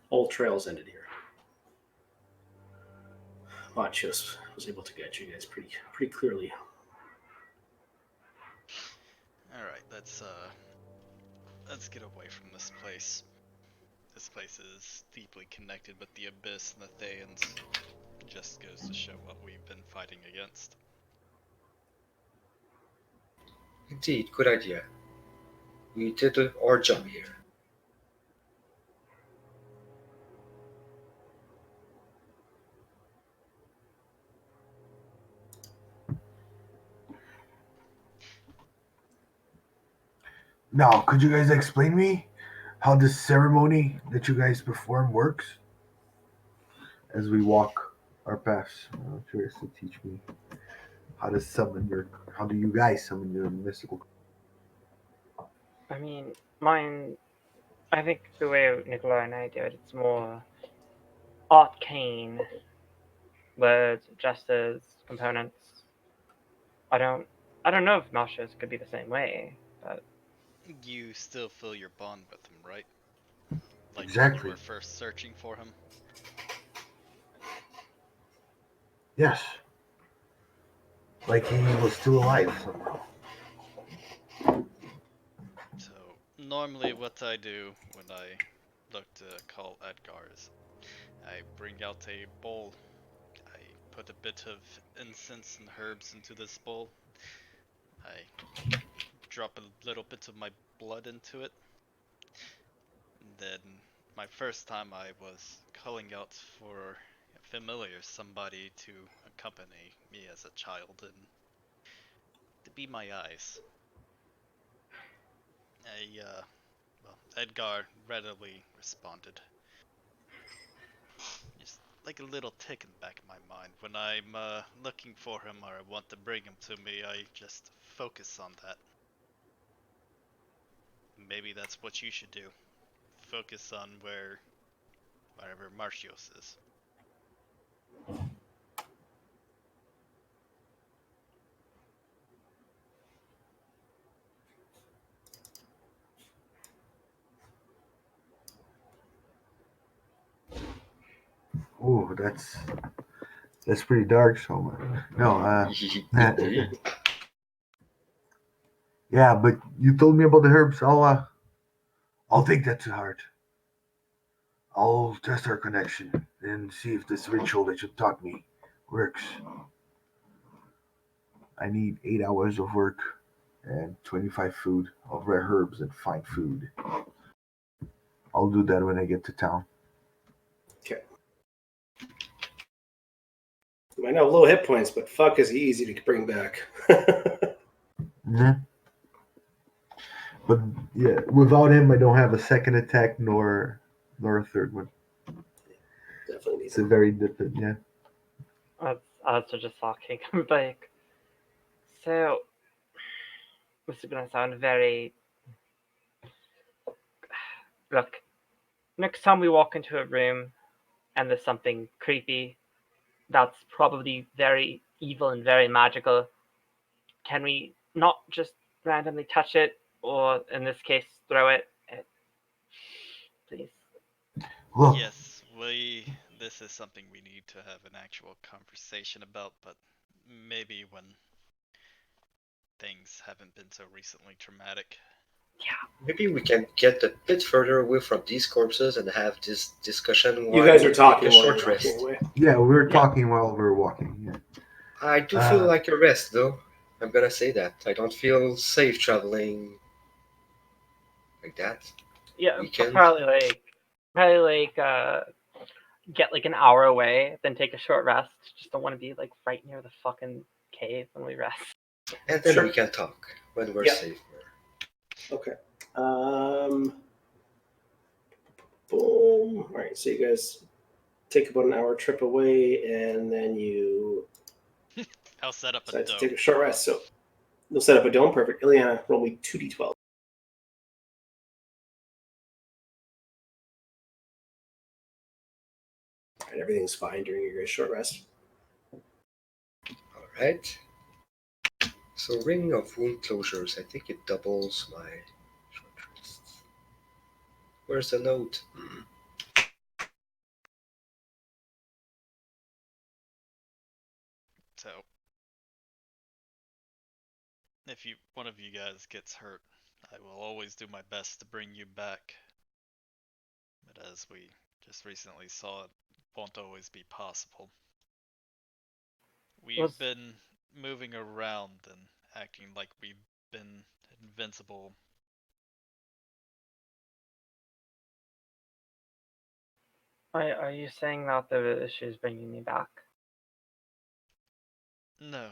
all trails ended here. Watch, was able to get you guys pretty clearly. All right, let's get away from this place. This place is deeply connected with the Abyss and the Thayans. Just goes to show what we've been fighting against. Indeed, good idea. We did our job here. Now, could you guys explain me how this ceremony that you guys perform works? As we walk our paths, I'm curious to teach me how to summon your. How do you guys summon your mystical? I mean, mine. I think the way Nikolai and I do it, it's more arcane words, gestures, components. I don't. I don't know if Masha's could be the same way, but You still feel your bond with him, right? Like when you Exactly. were first searching for him? Yes. Like he was still alive somehow. So, normally what I do when I look to call Edgar is I bring out a bowl. I put a bit of incense and herbs into this bowl. I drop a little bit of my blood into it. And then, my first time I was calling out for a familiar, somebody to accompany me as a child and to be my eyes. Well, Edgar readily responded. Just like a little tick in the back of my mind. When I'm looking for him or I want to bring him to me, I just focus on that. Maybe that's what you should do. Focus on wherever Martios is. Ooh, that's pretty dark. So no, Indeed. yeah, but you told me about the herbs. I'll take that to heart. I'll test our connection and see if this ritual that you taught me works. I need 8 hours of work and 25 food of rare herbs and fine food. I'll do that when I get to town. Okay. I know low hit points, but fuck is he easy to bring back. Mhm. But yeah, without him, I don't have a second attack nor a third one. Definitely needs It's a very different, yeah. I was just talking. Like, so this is gonna sound very. Look, next time we walk into a room and there's something creepy, that's probably very evil and very magical. Can we not just randomly touch it, or in this case, throw it? Please. Look, Yes, this is something we need to have an actual conversation about, but maybe when things haven't been so recently traumatic. Maybe we can get a bit further away from these corpses and have this discussion You while guys we are take talking a while short you're walking rest. away. Yeah, we were talking while we were walking. Yeah. I do feel Uh, like a rest, though. I'm gonna say that. I don't feel safe traveling like that. Yeah, Weekend. probably get like an hour away, then take a short rest. Just don't want to be like right near the fucking cave when we rest. And then Sure. we can talk when we're Yeah. safe. Okay. Boom. All right. So you guys take about an hour trip away, and then you I'll set up a decide to dome. take a short rest. So you'll set up a dome. Perfect. Ileana, roll me 2d12. All right, everything's fine during your guys' short rest. Alright. So, Ring of Wound Closures, I think it doubles my short rests. Where's the note? So, if one of you guys gets hurt, I will always do my best to bring you back. But as we just recently saw, it won't always be possible. We've been moving around and acting like we've been invincible. Are you saying that the issue is bringing me back? No.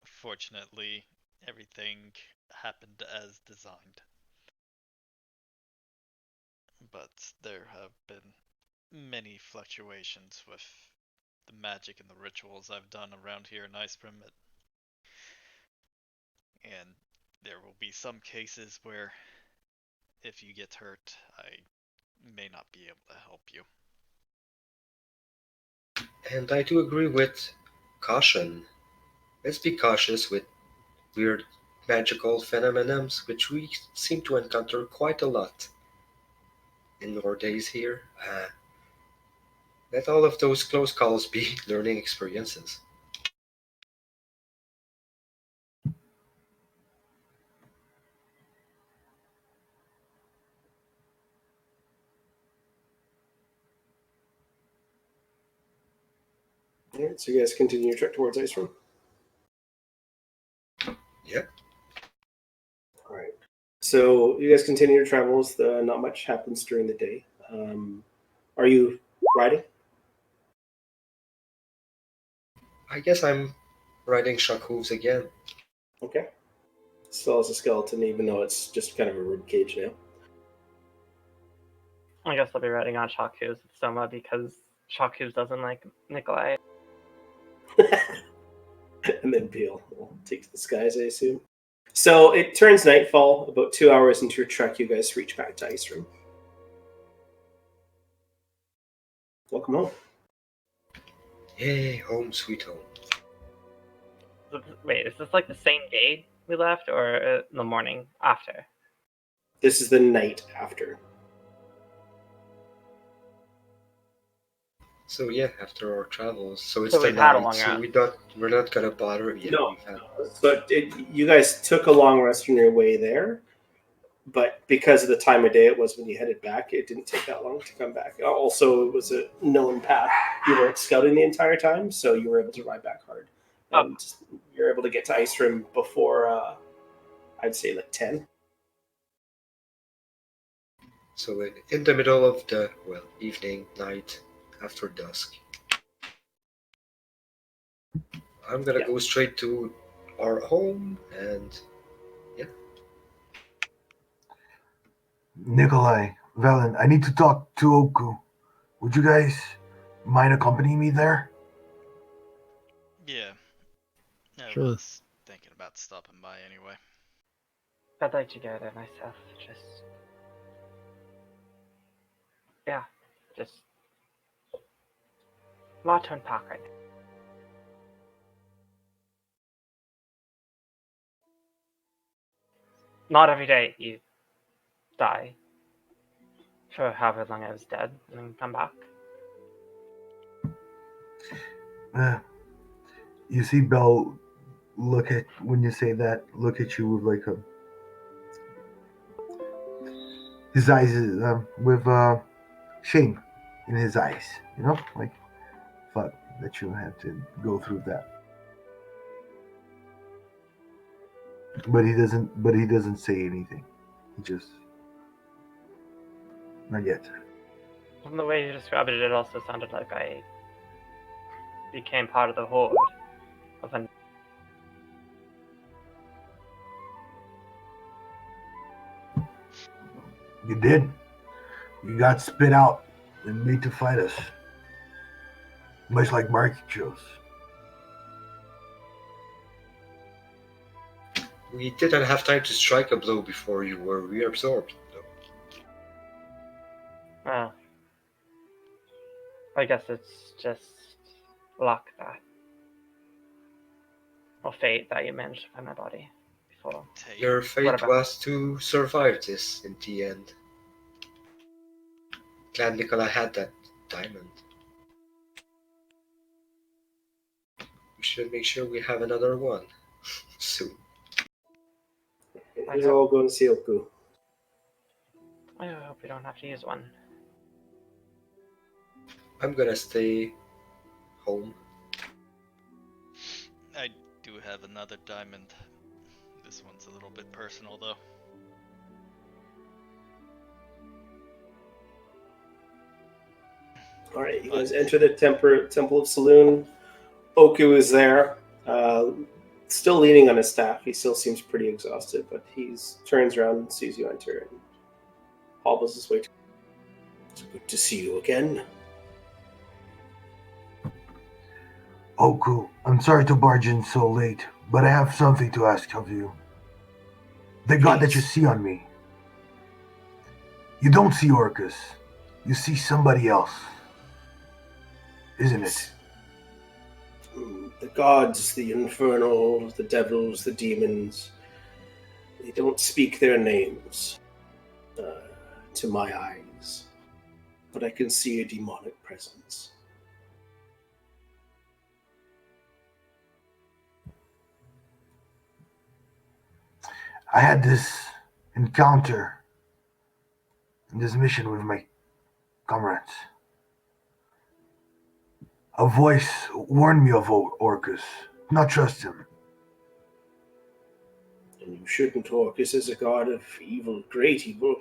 Fortunately, everything happened as designed. But there have been many fluctuations with the magic and the rituals I've done around here in Icerim. And there will be some cases where if you get hurt, I may not be able to help you. And I do agree with caution. Let's be cautious with weird magical phenomenons, which we seem to encounter quite a lot in our days here. Let all of those close calls be learning experiences. All right. So you guys continue your trek towards Icerim. Yep. All right. So you guys continue your travels. Not much happens during the day. Are you riding? I guess I'm riding shock hooves again. Okay. Still has a skeleton, even though it's just kind of a rib cage now. I guess I'll be riding on Shaku's with Soma because Shaku's doesn't like Nikolai. And then Peel will take the skies, I assume. So it turns nightfall. About 2 hours into your trek, you guys reach back to Icerim. Welcome home. Yay, home sweet home. Wait, is this like the same day we left or the morning after? This is the night after. So yeah, after our travels, so it's So the we've had a night. long So rest. we're not gonna bother. Yeah, No, we've had. but you guys took a long rest on your way there. But because of the time of day it was when you headed back, it didn't take that long to come back. Also, it was a known path. You weren't scouting the entire time, so you were able to ride back hard. And you're able to get to Icerim before, I'd say, like 10. So in the middle of the evening, night, after dusk, I'm gonna go straight to our home and Nikolai, Valen, I need to talk to Oku. Would you guys mind accompanying me there? Yeah. I Sure. was thinking about stopping by anyway. I'd like to go there myself. Just a lot to unpack right now. Not every day you die for however long I was dead and then come back. You see Belle look at when you say that, look at you with like his eyes with shame in his eyes. You know, like fuck that you had to go through that. But he doesn't. But he doesn't say anything. He just not yet. From the way you described it, it also sounded like I became part of the horde of an. You did. You got spit out and made to fight us, much like Marky chose. We didn't have time to strike a blow before you were reabsorbed, though. Well, I guess it's just luck that, or fate that you managed to find my body before. Hey, Your fate Whatever. was to survive this in the end. Glad Nicola had that diamond. We should make sure we have another one soon. Who's all going to see Oku? I hope we don't have to use one. I'm gonna stay home. I do have another diamond. This one's a little bit personal, though. All right, you guys enter the Temple of Saloon. Oku is there, still leaning on his staff. He still seems pretty exhausted, but he turns around and sees you enter and hobbles his way. It's good to see you again. Oku, I'm sorry to barge in so late, but I have something to ask of you. The god that you see on me. You don't see Orcus. You see somebody else. Isn't it? The gods, the infernal, the devils, the demons, they don't speak their names to my eyes, but I can see a demonic presence. I had this encounter, this mission with my comrades. A voice warned me of Orcus. Not trust him. And you shouldn't. Orcus is a god of evil, great evil.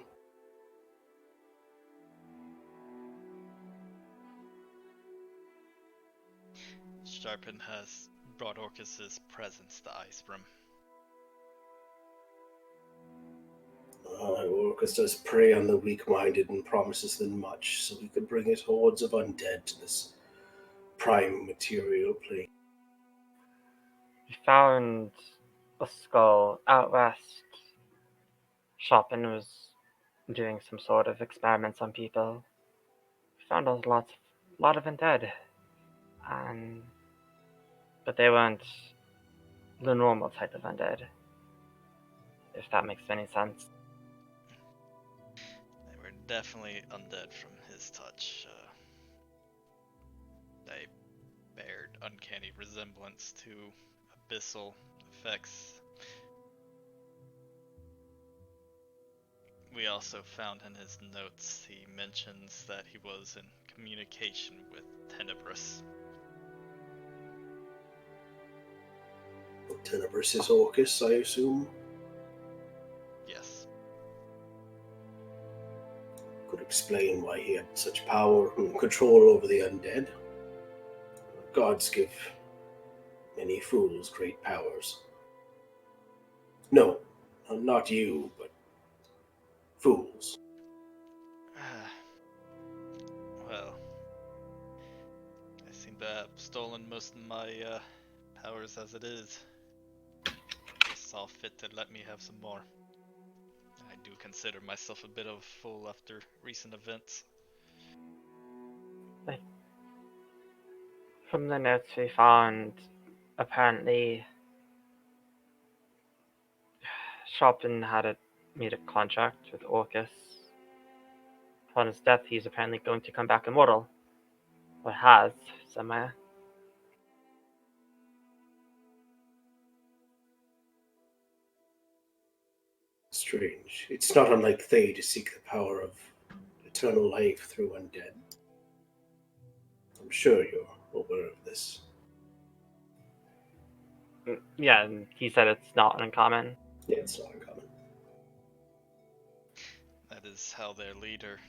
Sharpen has brought Orcus's presence to Icerim. Orcus does prey on the weak-minded and promises them much, so we could bring his hordes of undead to this prime material plane. We found a skull out west. Chopin was doing some sort of experiments on people. We found a lot of undead, but they weren't the normal type of undead. If that makes any sense. They were definitely undead from his touch. They bared uncanny resemblance to abyssal effects. We also found in his notes he mentions that he was in communication with Tenebris. Tenebris is Orcus, I assume? Yes. Could explain why he had such power and control over the undead. Gods give many fools great powers. No, not you, but fools. Well, I seem to have stolen most of my powers as it is. They saw fit to let me have some more. I do consider myself a bit of a fool after recent events. From the notes we found, apparently Chopin had made a contract with Orcus. Upon his death, he's apparently going to come back immortal. Or has, somewhere. It's Strange. It's not unlike they to seek the power of eternal life through undead. I'm sure you're aware of this. Yeah, and he said it's not uncommon. Yeah, it's not uncommon. That is how their leader,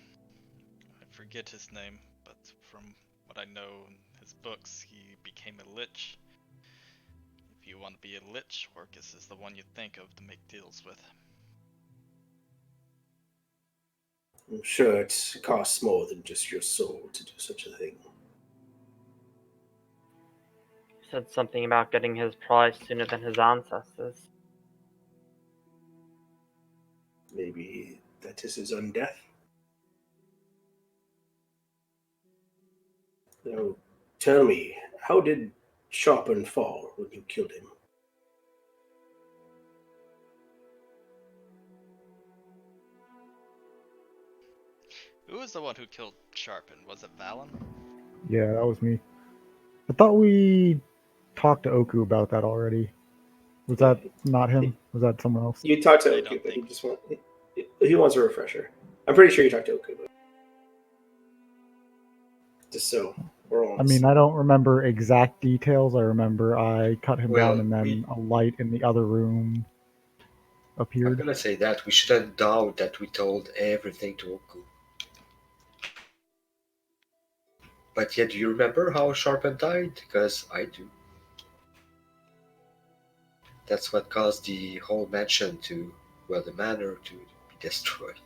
I forget his name, but from what I know in his books, he became a lich. If you want to be a lich, Orcus is the one you think of to make deals with. I'm sure it costs more than just your soul to do such a thing. He said something about getting his prize sooner than his ancestors. Maybe that is his undeath? Now, tell me, how did Sharpen fall when you killed him? Who was the one who killed Sharpen? Was it Valen? Yeah, that was me. I thought we talked to Oku about that already. Was that not him? Was that someone else? You talked to I Oku, don't but he think- just he wants a refresher. I'm pretty sure you talked to Oku, but just so we're on. I mean, I don't remember exact details. I remember I cut him Well, down and then a light in the other room I'm appeared. gonna say that we shouldn't doubt that we told everything to Oku. But yet, do you remember how Sharpen died? Because I do. That's what caused the whole mansion to, well, the manor to be destroyed.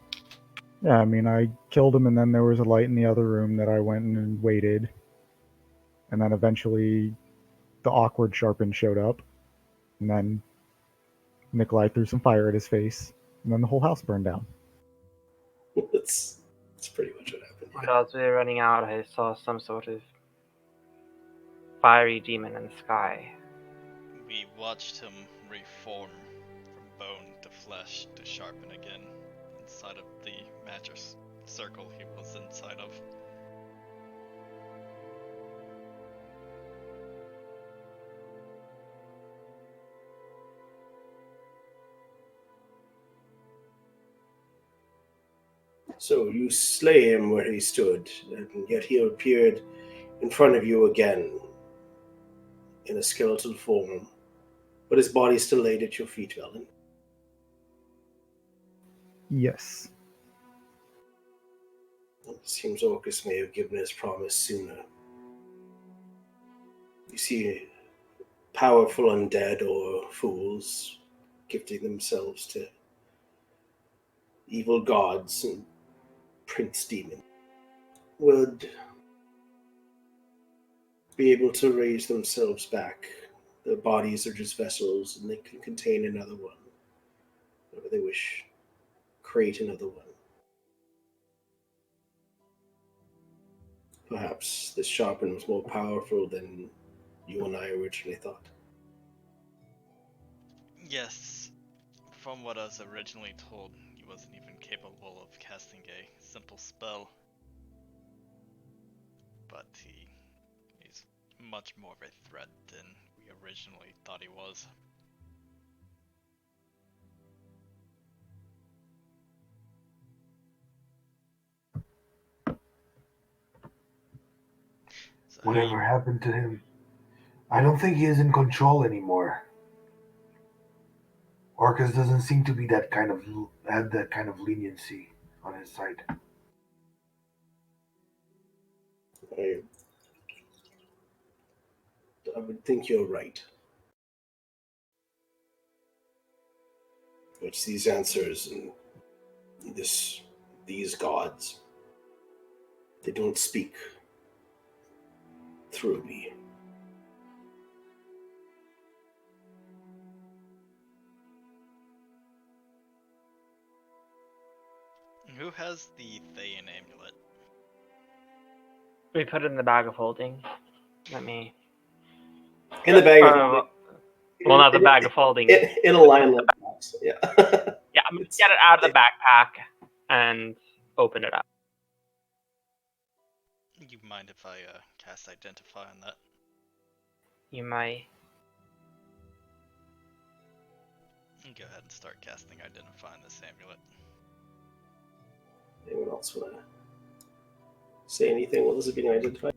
Yeah, I mean, I killed him and then there was a light in the other room that I went and waited. And then eventually the awkward Sharpen showed up. And then Nikolai threw some fire at his face. And then the whole house burned down. That's pretty much what happened. But Yeah. as we were running out, I saw some sort of fiery demon in the sky. We watched him reform from bone to flesh to sharpen again inside of the magic circle he was inside of. So you slay him where he stood, and yet he appeared in front of you again in a skeletal form, but his body still laid at your feet, Velen. Yes. It seems Orcus may have given his promise sooner. You see powerful undead or fools gifting themselves to evil gods and prince demons would be able to raise themselves back. Their bodies are just vessels and they can contain another one. Whenever they wish, create another one. Perhaps this Sharpen was more powerful than you and I originally thought. Yes, from what I was originally told, he wasn't even capable of casting a simple spell. But he's much more of a threat than we originally thought he was. So Whatever happened to him? I don't think he is in control anymore. Orcus doesn't seem to be have that kind of leniency on his side. I would think you're right. It's these answers and these gods. They don't speak through me. who has the Thayan amulet? We put it in the bag of holding. Let me. In the bag of Well, not the bag of holding. in a line-up box. Yeah. Yeah, I'm gonna get it out of the backpack and open it up. You mind if I cast Identify on that? You might. Go ahead and start casting Identify on this amulet. Anyone else want to say anything while this is being identified?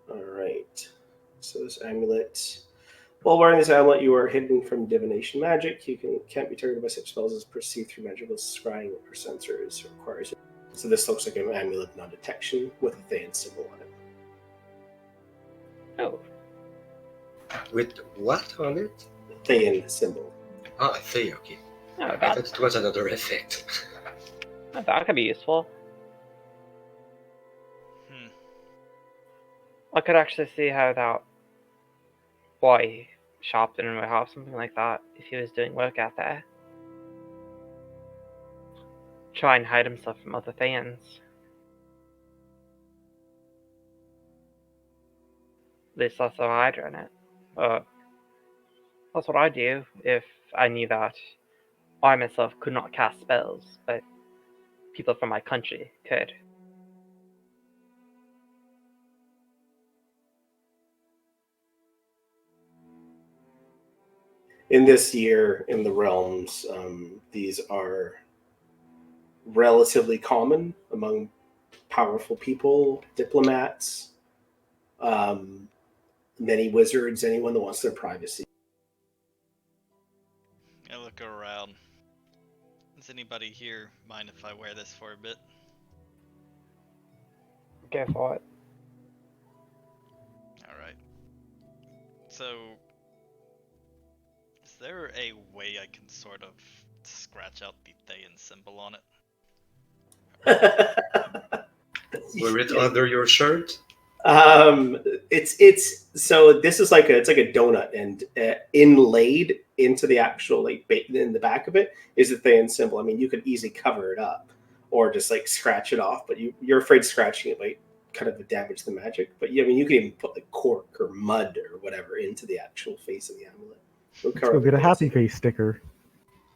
All right. So this amulet. While wearing this amulet, you are hidden from divination magic. Can't be targeted by such spells as perceived through magical scrying or sensors. Requires it. So this looks like an amulet non-detection with a Thayan symbol on it. Oh, With what on it? Thayan symbol. Ah, Thay, okay. no, I that, thought it was another effect. that could be useful. I could actually see how that boy Sharpton would have something like that if he was doing work out there. Try and hide himself from other Thayans. At least that's how I'd run it. That's what I'd do if I knew that I myself could not cast spells, but people from my country could. In this year, in the realms, these are relatively common among powerful people, diplomats, many wizards, anyone that wants their privacy. I look around. Does anybody here mind if I wear this for a bit? Go for it. Alright. So, is there a way I can sort of scratch out the Thayan symbol on it? Wear it under your shirt? It's so this is it's like a donut, and inlaid into the actual in the back of it is a Thayan symbol. I mean, you could easily cover it up or just scratch it off, but you're afraid scratching it might kind of damage the magic. But yeah, I mean, you could even put cork or mud or whatever into the actual face of the amulet. Let's go get a happy face sticker.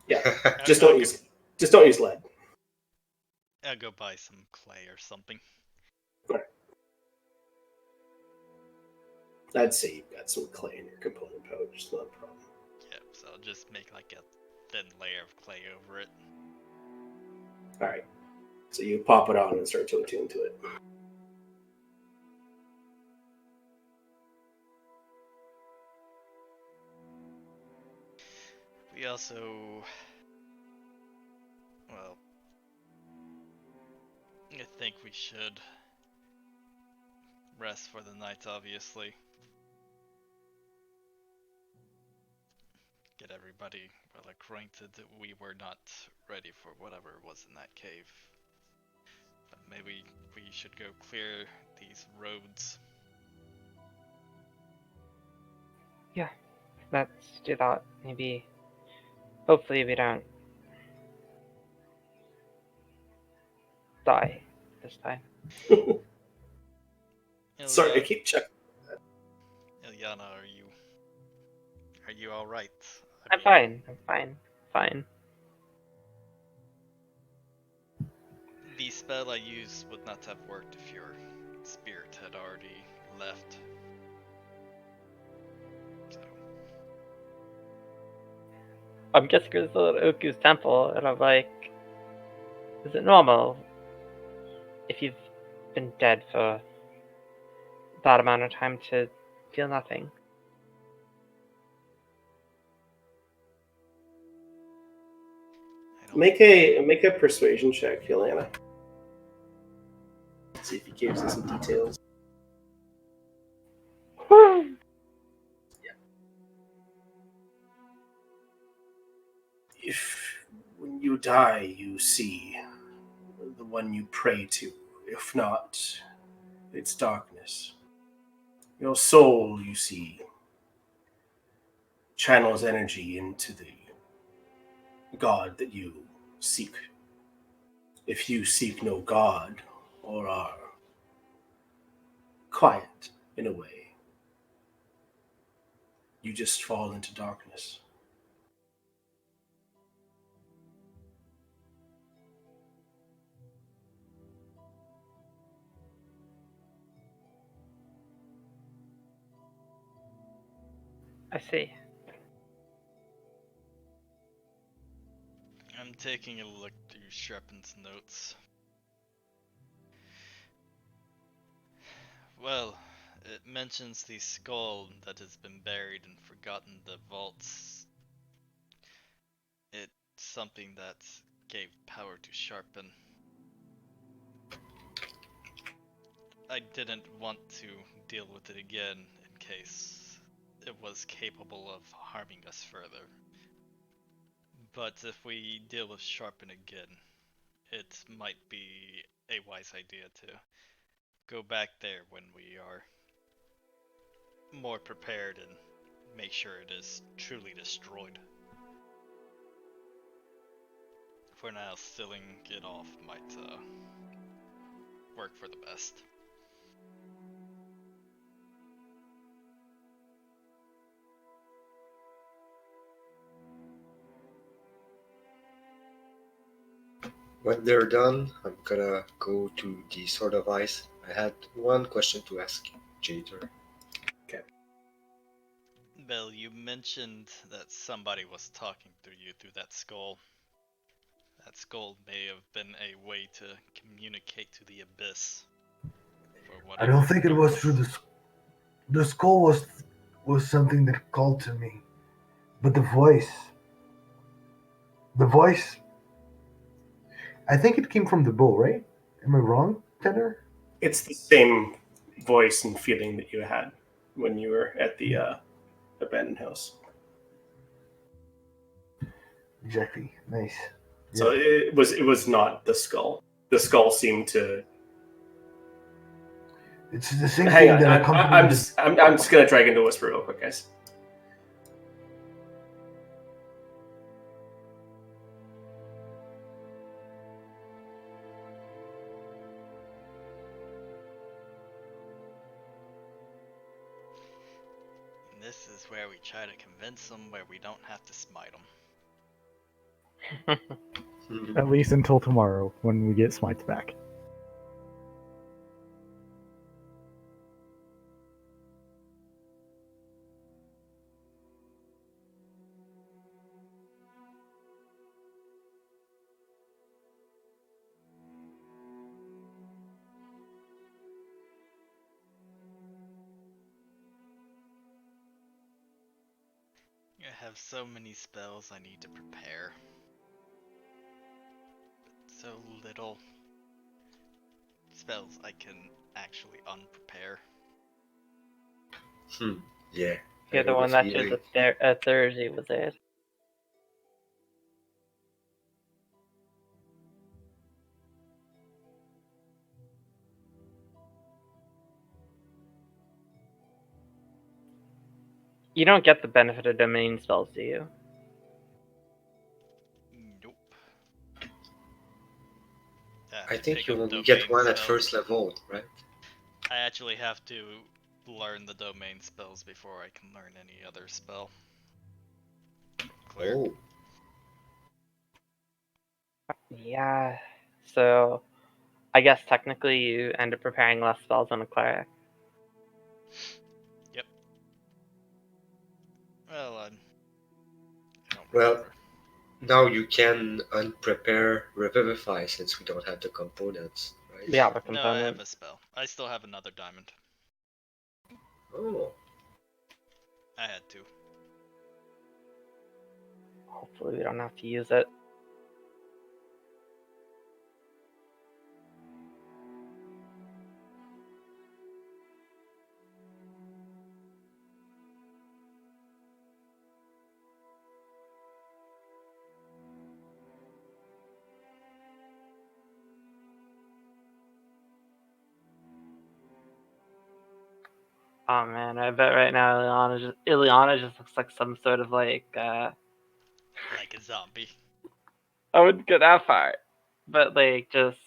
Yeah, just don't use lead. I'll go buy some clay or something. I'd say you've got some clay in your component pouch. It's not a problem. Yeah, so I'll just make a thin layer of clay over it. All right. So you pop it on and start to attune to it. We also... Well... I think we should rest for the night, obviously. Get everybody well acquainted. We were not ready for whatever was in that cave. But maybe we should go clear these roads. Yeah, let's do that. Maybe. Hopefully, we don't die this time. Sorry, I keep checking. Ilyana, are you all right? I'm fine. Fine. The spell I used would not have worked if your spirit had already left. So. I'm just going to Oku's temple, and I'm like, is it normal if you've been dead for that amount of time to feel nothing? Make a persuasion check, Yelena. See if he gives us some details. If when you die, you see the one you pray to. If not, it's darkness. Your soul, you see, channels energy into the God that you seek. If you seek no God, or are quiet in a way, you just fall into darkness. I see. I'm taking a look through Sharpen's notes. Well, it mentions the skull that has been buried and forgotten the vaults. It's something that gave power to Sharpen. I didn't want to deal with it again in case it was capable of harming us further. But if we deal with Sharpen again, it might be a wise idea to go back there when we are more prepared and make sure it is truly destroyed. For now, sealing it off might work for the best. When they're done, I'm gonna go to the Sword of Ice. I had one question to ask Jader. Bill, you mentioned that somebody was talking through you through that skull. That skull may have been a way to communicate to the abyss. For I whatever don't think it was purpose. through the skull was something that called to me, but the voice. I think it came from the bull, right? Am I wrong, Tenor? It's the same voice and feeling that you had when you were at the abandoned house. Exactly. Nice. So it was not the skull. The skull seemed to. It's the same Hang thing on, that I'm accompanied just gonna drag into whisper real quick, guys. This is where we try to convince them where we don't have to smite them. At least until tomorrow when we get smites back. I have so many spells I need to prepare. So little spells I can actually unprepare. Yeah. You're I the know one the that chose feeling. a Thursday, was it? You don't get the benefit of domain spells, do you? Nope. I think pick you up only domain get one at spells. first level, right? I actually have to learn the domain spells before I can learn any other spell. Cleric. Oh. Yeah. So, I guess technically you end up preparing less spells on a cleric. Yep. Well, I don't Well, remember. now you can unprepare Revivify since we don't have the components, right? Yeah, the No, I have component. a spell. I still have another diamond. Oh. I had to. Hopefully we don't have to use it. Oh man, I bet right now Ileana just looks like some sort of like Like a zombie. I wouldn't go that far. But like just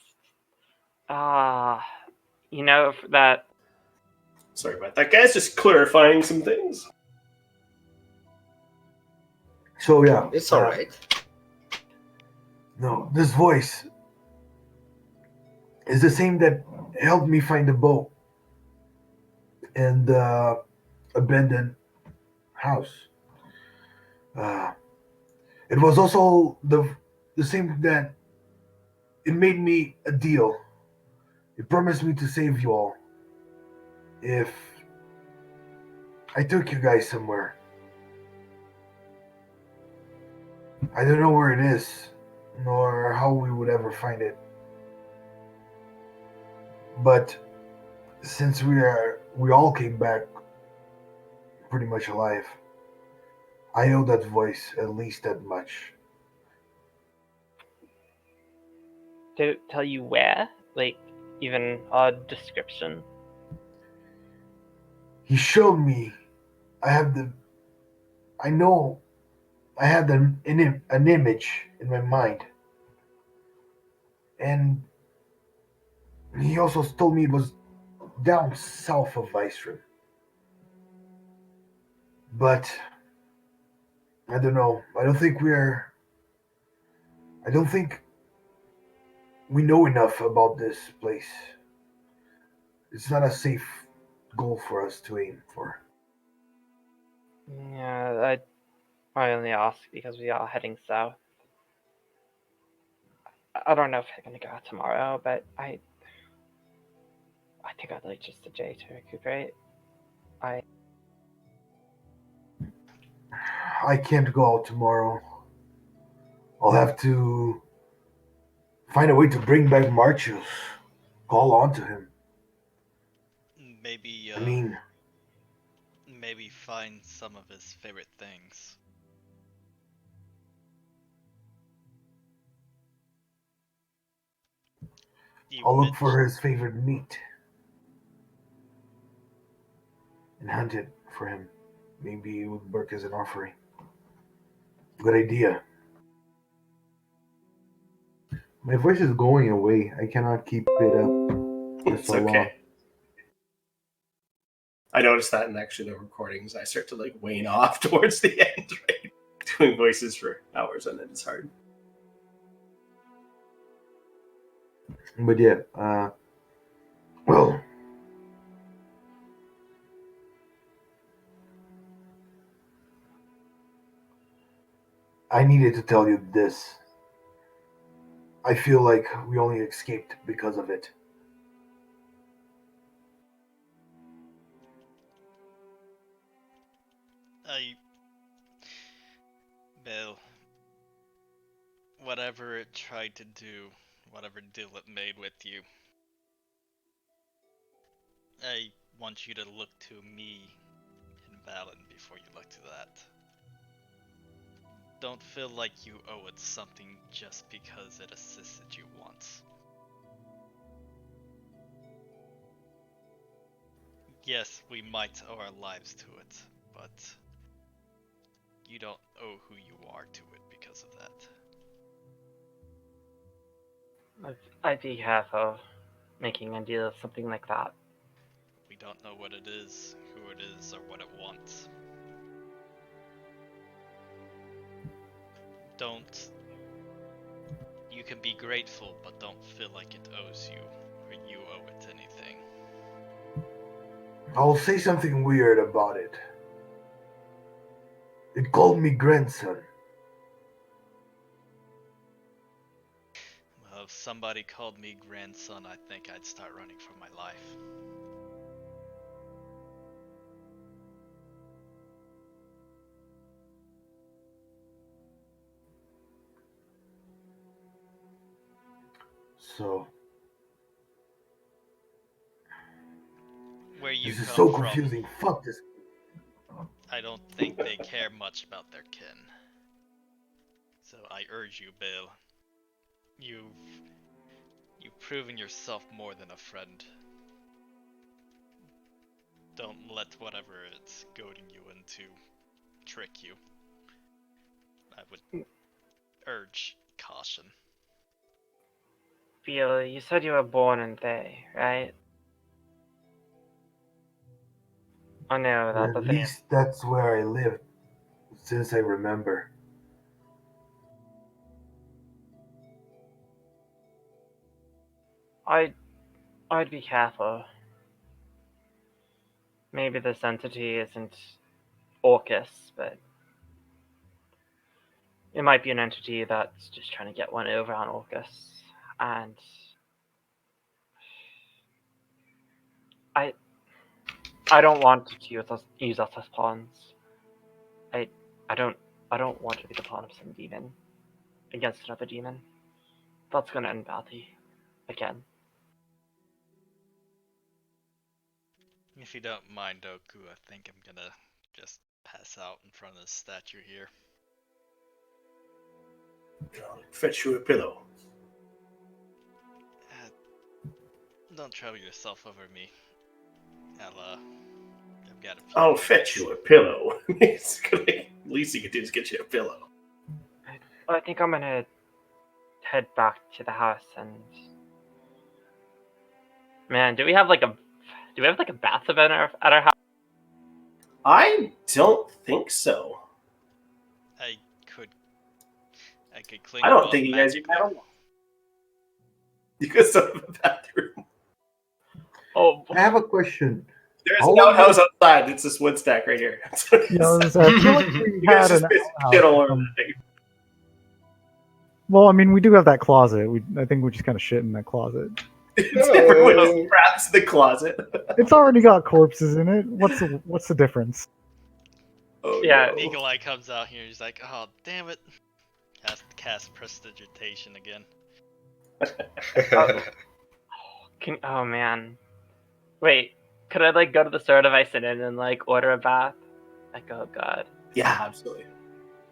you know that Sorry about that, guys. Just clarifying some things. So yeah, It's alright. no, this voice is the same that helped me find the boat and abandoned house. Uh, it was also the same that it made me a deal. It promised me to save you all if I took you guys somewhere. I don't know where it is, nor how we would ever find it. But since we all came back pretty much alive, I owe that voice at least that much. To tell you where? Like, even a description? He showed me. I have the. I know. I had an image in my mind, and he also told me it was down south of Icerim. But I don't know. I don't think we know enough about this place. It's not a safe goal for us to aim for. Yeah, I only ask because we are heading south. I don't know if I'm gonna go out tomorrow, but I think I'd like just a day to recuperate. I can't go out tomorrow. I'll have to find a way to bring back Marchius. Call on to him. Maybe, I mean, maybe find some of his favorite things. You I'll look mentioned, for his favorite meat and hunt it for him. Maybe it would work as an offering. Good idea. My voice is going away. I cannot keep it up for It's so long. okay. I noticed that in actually the recordings. I start to like wane off towards the end, right? Doing voices for hours on it is hard. But yeah, well, I needed to tell you this. I feel like we only escaped because of it. Bill, whatever it tried to do, whatever deal it made with you, I want you to look to me and Valen before you look to that. Don't feel like you owe it something just because it assisted you once. Yes, we might owe our lives to it, but you don't owe who you are to it because of that. I'd be careful making a deal with something like that. We don't know what it is, who it is, or what it wants. Don't. You can be grateful, but don't feel like it owes you, or you owe it anything. I'll say something weird about it. It called me grandson. Well, if somebody called me grandson, I think I'd start running for my life. So, Where you this is come so from, confusing. Fuck this. I don't think they care much about their kin. So I urge you, Bill. You've proven yourself more than a friend. Don't let whatever it's goading you into trick you. I would urge caution. Bill, you said you were born in Thay, right? I know that, At but they, least that's where I lived since I remember. I'd be careful. Maybe this entity isn't Orcus, but it might be an entity that's just trying to get one over on Orcus. And I don't want to use us as pawns. I don't want to be the pawn of some demon against another demon. That's gonna end badly again. If you don't mind, Doku, I think I'm gonna just pass out in front of the statue here. I'll fetch you a pillow. Don't trouble yourself over me. I've got a few I'll minutes. fetch you a pillow. It's gonna, least you can do is get you a pillow. I think I'm gonna head back to the house and. Man, do we have like a bathtub at our house? I don't think so. I could clean I you don't up think you guys even magically. have a. You guys don't have a bathroom. Oh, I have a question. There's How an long outhouse outside. It's this wood stack right here. That's what it Yeah, I is. was gonna say, I feel like we You guys had just an piss outhouse shit all or over something. the thing. Well, I mean, we do have that closet. I think we just kind of shit in that closet. Everyone just crabs in the closet. It's already got corpses in it. What's the difference? Oh, Yeah, no. Nikolai comes out here. He's like, "Oh, damn it!" Has to cast prestidigitation again. oh man. Wait, could I like go to the Sword of Ice and like order a bath? Like, oh god. Yeah, absolutely.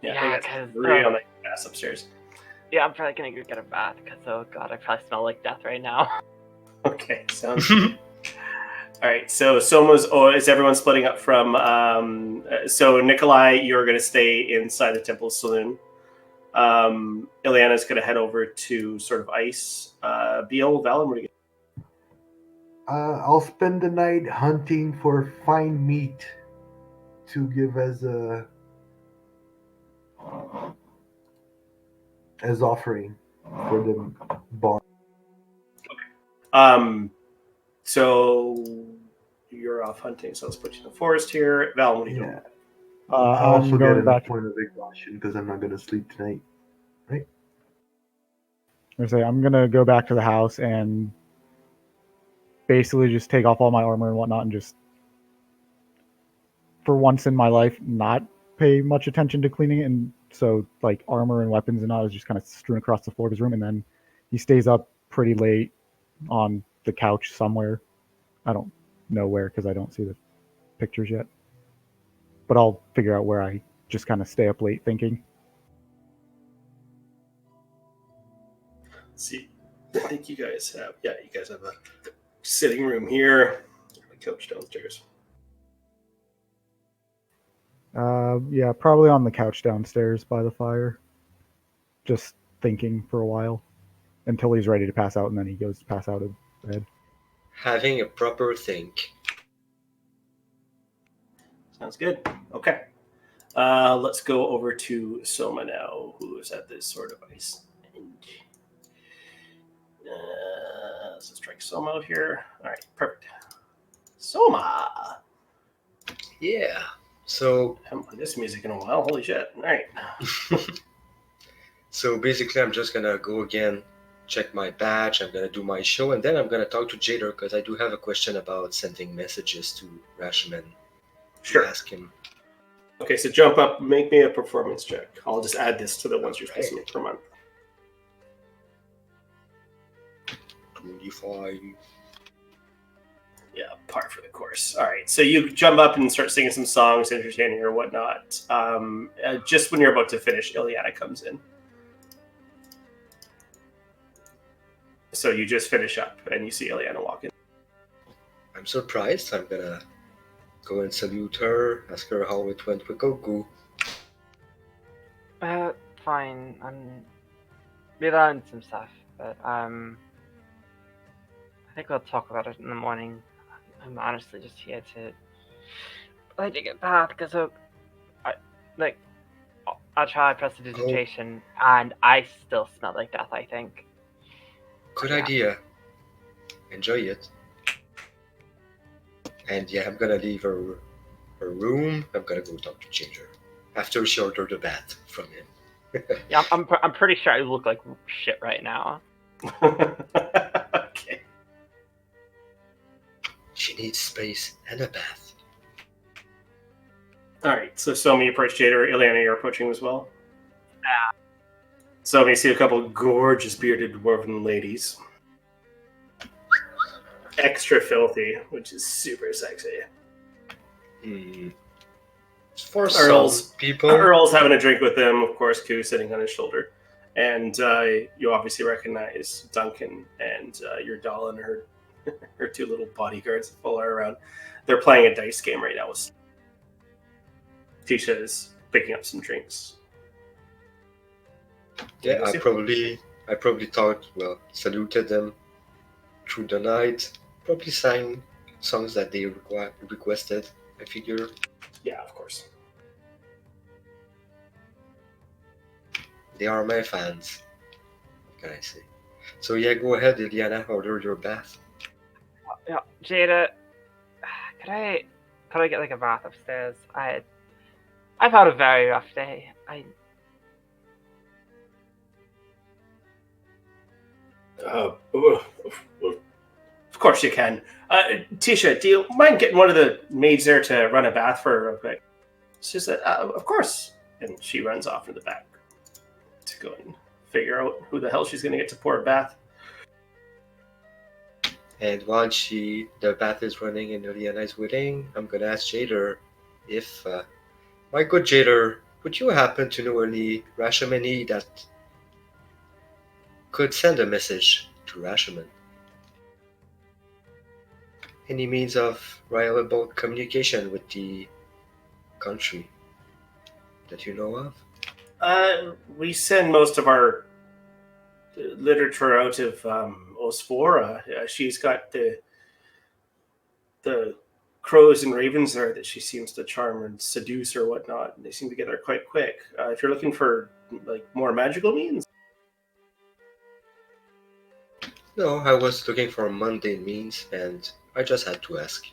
Yeah, I got 'cause, three on the ass upstairs. Yeah, I'm probably gonna go get a bath because oh god, I probably smell like death right now. Okay, sounds good. All right, so Soma's. Oh, is everyone splitting up from? So Nikolai, you're going to stay inside the temple saloon. Ileana's going to head over to sort of ice. Beal, Valen, what do you? I'll spend the night hunting for fine meat to give as offering for the barn. So you're off hunting. So let's put you in the forest here. Valen, what are you doing? Yeah. I also I'm get going an back. point of exhaustion because I'm not going to sleep tonight. I'm gonna go back to the house and basically just take off all my armor and whatnot, and just, for once in my life, not pay much attention to cleaning it. And so, like, armor and weapons and all is just kind of strewn across the floor of his room. And then he stays up pretty late on the couch somewhere. I don't know where because I don't see the pictures yet. But I'll figure out where I just kind of stay up late thinking. Let's see, I think you guys have. Yeah, you guys have a sitting room here. A couch downstairs. Yeah, probably on the couch downstairs by the fire. Just thinking for a while until he's ready to pass out, and then he goes to pass out of bed. Having a proper think. Sounds good. Okay. Let's go over to Soma now, who is at this sort of ice. Let's just strike Soma out here. All right, perfect. Soma. Yeah. So I haven't played this music in a while. Holy shit. All right. So basically, I'm just gonna go again, check my badge. I'm gonna do my show, and then I'm gonna talk to Jader because I do have a question about sending messages to Rashman. Sure. Ask him. Okay, so jump up, make me a performance check. I'll just add this to the ones you're supposed to make per month. 25. Yeah, par for the course. All right, so you jump up and start singing some songs, entertaining or whatnot. Just when you're about to finish, Ileana comes in. So you just finish up, and you see Ileana walk in. I'm surprised. I'm gonna go and salute her, ask her how it went with Goku. Fine. We learned some stuff, but I think we'll talk about it in the morning. I'm honestly just here to get bath because I tried prestidigitation and I still smell like death. I think. Good Yeah. idea. Enjoy it. And yeah, I'm gonna leave her her room. I'm gonna go talk to Ginger after she ordered a bath from him. Yeah, I'm pretty sure I look like shit right now. Okay. She needs space and a bath. All right. So Somi approached Jada. Ileana, you're approaching as well. Yeah. Somi, you see a couple of gorgeous bearded dwarven ladies. Extra filthy, which is super sexy. For Earl's some people, Earl's having a drink with them, of course. Koo sitting on his shoulder, and you obviously recognize Duncan and your doll and her her two little bodyguards that follow her around. They're playing a dice game right now. Tisha is picking up some drinks. yeah, I probably saluted them through the night. Probably sang songs that they requested. I figure. Yeah, of course. They are my fans. What can I say? So yeah, go ahead, Iliana, order your bath. Yeah, Jada, could I get like a bath upstairs? I've had a very rough day. Of course you can. Tisha, do you mind getting one of the maids there to run a bath for her real quick? She said, of course. And she runs off to the back to go and figure out who the hell she's going to get to pour a bath. And while the bath is running and Iliana is waiting, I'm gonna ask Jader if, my good Jader, would you happen to know any Rashomani that could send a message to Rashomon? Any means of reliable communication with the country that you know of? We send most of our literature out of Osphora. She's got the crows and ravens there that she seems to charm and seduce or whatnot. They seem to get there quite quick. If you're looking for like more magical means, No, I was looking for mundane means, and I just had to ask.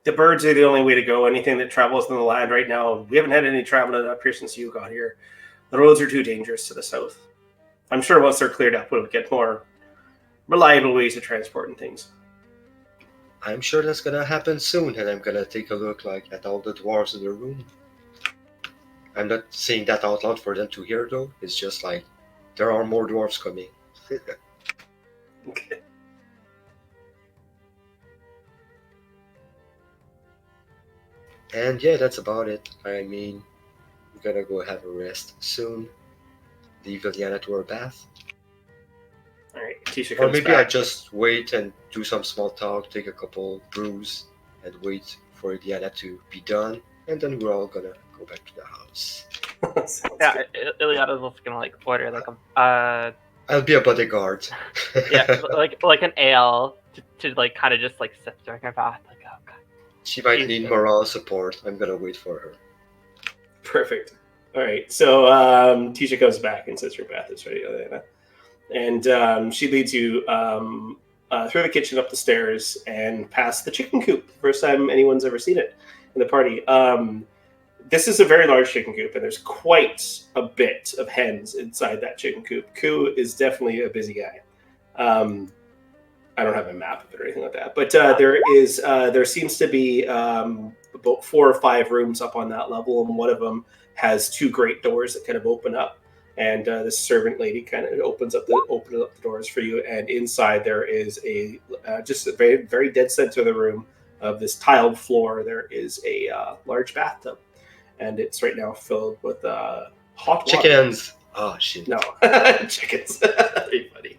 the birds are the only way to go. Anything that travels in the land right now, we haven't had any traveling up here since you got here. The roads are too dangerous to the south. I'm sure once they're cleared up, we'll get more reliable ways of transporting things. I'm sure that's gonna happen soon, and I'm gonna take a look at all the dwarves in the room. I'm not saying that out loud for them to hear, though. It's just like there are more dwarves coming. Okay. And yeah, that's about it. I mean, we're gonna go have a rest soon. Leave Iliana to her bath. All right, Tisha Or comes maybe back. I just wait and do some small talk, take a couple brews, and wait for Iliana to be done, and then we're all gonna go back to the house. Yeah, Iliada's also gonna like order like a I'll be a bodyguard. yeah, like an ale to like kind of just like sip during her bath. Like, oh god. She might need moral support. I'm gonna wait for her. Perfect. All right, so Tisha comes back and says your bath is ready, Elena. And she leads you through the kitchen, up the stairs, and past the chicken coop. First time anyone's ever seen it in the party. This is a very large chicken coop, and there's quite a bit of hens inside that chicken coop. Koo is definitely a busy guy. I don't have a map of it or anything like that, but there seems to be about 4 or 5 rooms up on that level, and one of them has 2 great doors that kind of open up. And this servant lady kind of opens up the doors for you, and inside there is a just a very very dead center of the room of this tiled floor. There is a large bathtub, and it's right now filled with hot water. Chickens. Oh shit. No, chickens. Very funny.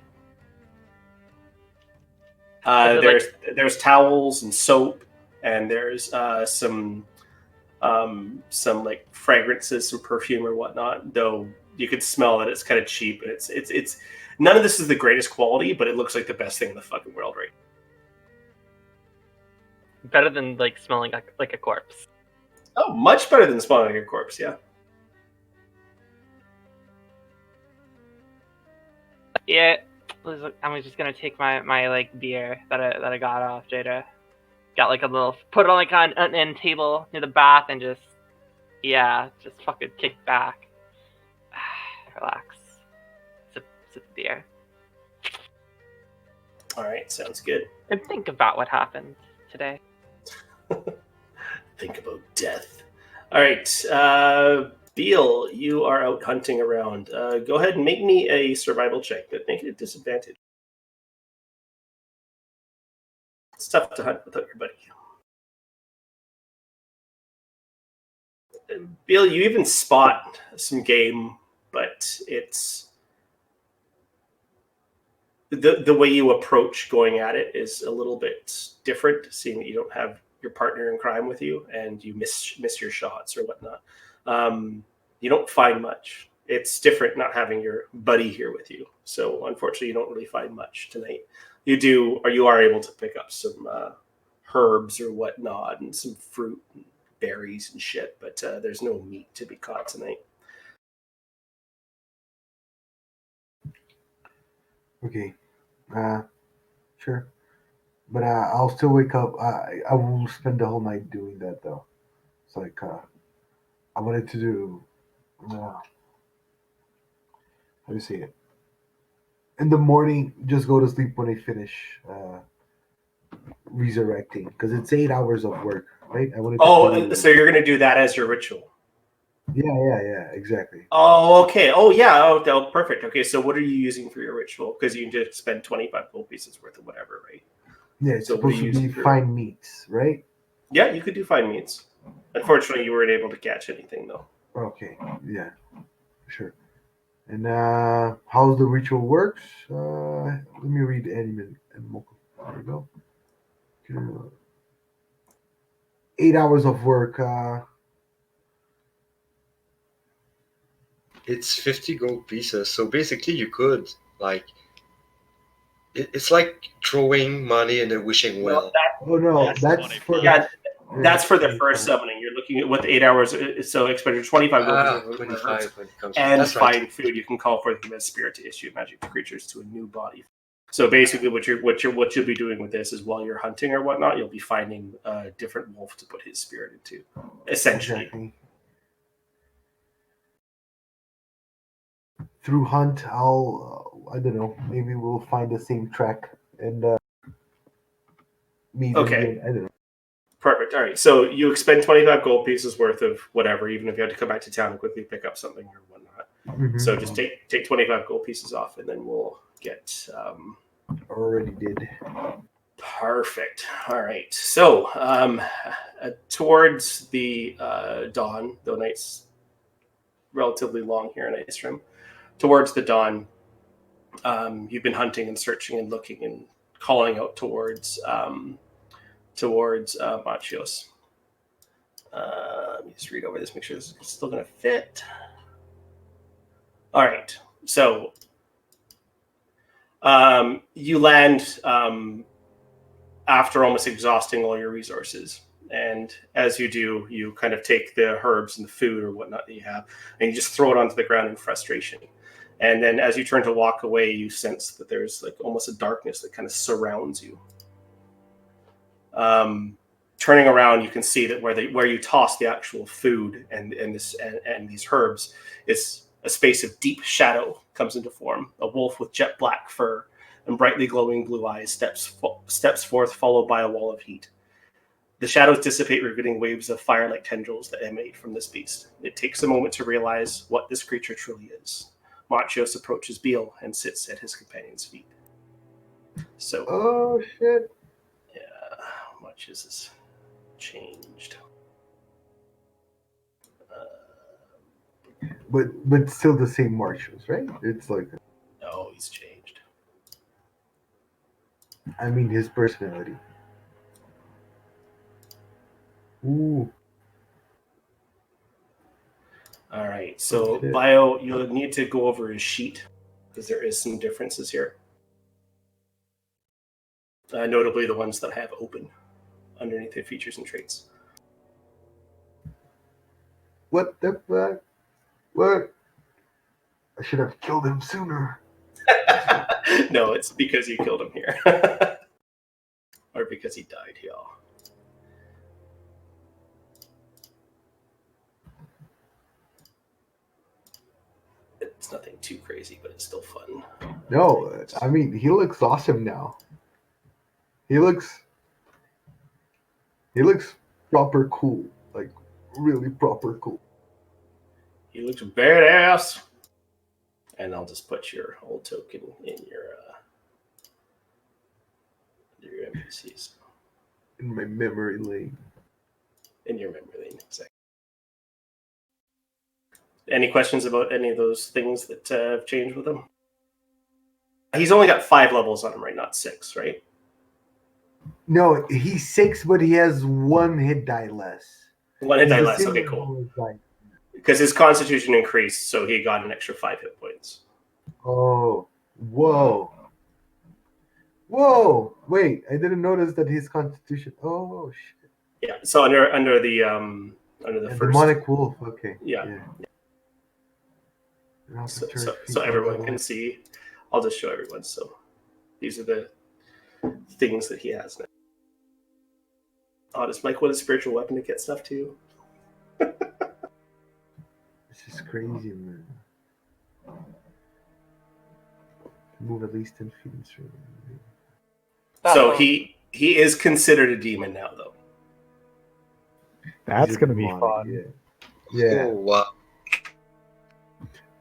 There's towels and soap, and there's some like fragrances, some perfume or whatnot. Though you could smell that it's kind of cheap, and it's none of this is the greatest quality, but it looks like the best thing in the fucking world, right? Better than like smelling like a corpse. Oh, much better than smelling like a corpse, yeah. Yeah, I'm just gonna take my like beer that I got off Jada. Got like a little, put it on like on an end table near the bath and just fucking kick back. Relax. Sip the beer. All right, sounds good. And think about what happened today. Think about death. All right, Beal, you are out hunting around. Go ahead and make me a survival check, but make it a disadvantage. It's tough to hunt without your buddy. Beal, you even spot some game, but it's the way you approach going at it is a little bit different, seeing that you don't have your partner in crime with you and you miss your shots or whatnot. You don't find much. It's different not having your buddy here with you. So unfortunately, you don't really find much tonight. You are able to pick up some herbs or whatnot and some fruit and berries and shit, but there's no meat to be caught tonight. Okay. Sure. But I'll still wake up. I will spend the whole night doing that though. It's like I wanted to do. How do you say it? In the morning, just go to sleep when I finish resurrecting, because it's 8 hours of work, right? I wanted to do. So you're going to do that as your ritual? Yeah, exactly. Oh, okay. Oh, yeah. Oh, perfect. Okay, so what are you using for your ritual? Because you just spend 25 gold pieces worth of whatever, right? Yeah, it's So what are supposed you to be using for- fine meats, right? Yeah, you could do fine meats. Unfortunately, you weren't able to catch anything, though. Okay, yeah, sure. And how the ritual works? Let me read Anime and Moko. There we go. 8 hours of work. It's 50 gold pieces. So basically, you could like it's like throwing money and then wishing well. Oh no, That's that's 25. for Yeah, the, that's for the first summoning. You're looking at what the 8 hours. So expenditure 25 gold pieces of 25 when it comes. and That's right. find food. You can call for the human spirit to issue magic to creatures to a new body. So basically, what you'll be doing with this is while you're hunting or whatnot, you'll be finding a different wolf to put his spirit into, essentially. Exactly. Through hunt, I don't know. Maybe we'll find the same track and meet Okay. again. I don't know. Perfect. All right. So you expend 25 gold pieces worth of whatever, even if you had to come back to town and quickly pick up something or whatnot. Mhm. So just take 25 gold pieces off, and then we'll get. Already did. Perfect. All right. So towards the dawn, though night's relatively long here in Icerim, towards the dawn, you've been hunting and searching and looking and calling out towards Machios. Let me just read over this, make sure this is still going to fit. All right. So you land after almost exhausting all your resources. And as you do, you kind of take the herbs and the food or whatnot that you have, and you just throw it onto the ground in frustration. And then as you turn to walk away, you sense that there's like almost a darkness that kind of surrounds you. Turning around, you can see that where you toss the actual food and these herbs is a space of deep shadow comes into form. A wolf with jet black fur and brightly glowing blue eyes steps forth, followed by a wall of heat. The shadows dissipate, revealing waves of fire-like tendrils that emanate from this beast. It takes a moment to realize what this creature truly is. Machios approaches Beal and sits at his companion's feet. So, Oh shit! yeah, Machios is changed. But still the same marshals, right? It's like, No, he's changed. I mean, his personality. Ooh. All right, so Shit. Bio, you'll need to go over his sheet because there is some differences here. Notably the ones that I have open underneath the features and traits. What the fuck? What? I should have killed him sooner. No, it's because you killed him here. Or because he died, y'all. It's nothing too crazy, but it's still fun. No, I mean he looks awesome now. He looks proper cool, like really proper cool. He looks badass. And I'll just put your old token in your NPCs. In my memory lane. In your memory lane, exactly. Any questions about any of those things that have changed with him? He's only got 5 levels on him, right? Not 6, right? No, he's 6, but he has 1 hit die less. 1 hit He's die the less. same Okay, level cool. as Dice. Because his constitution increased, so he got an extra 5 hit points. Oh, whoa. Whoa! Wait, I didn't notice that his constitution. Oh shit! Yeah. So under the first demonic wolf. Okay. Yeah. So everyone can see. I'll just show everyone. So these are the things that he has now. Oh, does Mike want a spiritual weapon to get stuff too? This is crazy, man. Move at least 10 feet. So he is considered a demon now, though. That's gonna be fun. Yeah. Oh, wow.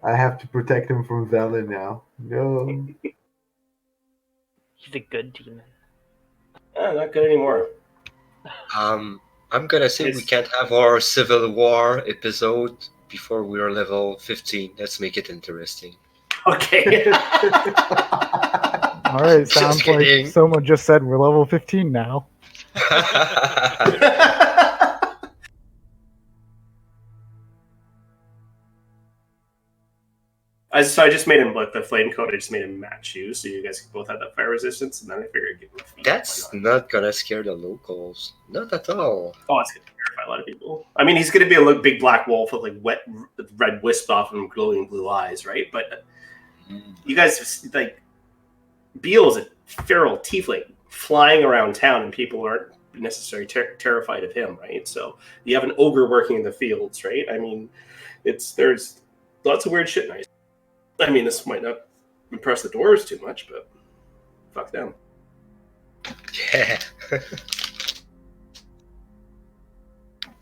I have to protect him from Velen now. No. He's a good demon. Not good anymore. I'm gonna say we can't have our Civil War episode before we are level 15. Let's make it interesting. Okay. All right, Just sounds kidding. like someone just said we're level 15 now. So I just made him the flame coat. I just made him match you, so you guys both have that fire resistance. And then I figured I'd give him a feat. That's not gonna scare the locals. Not at all. Oh, it's gonna terrify a lot of people. I mean, he's gonna be a big black wolf with like wet red wisp off him, glowing blue eyes, right? But you guys like Beal is a feral tiefling flying around town, and people aren't necessarily terrified of him, right? So you have an ogre working in the fields, right? I mean, there's lots of weird shit. Nice. I mean, this might not impress the dwarves too much, but fuck them. Yeah.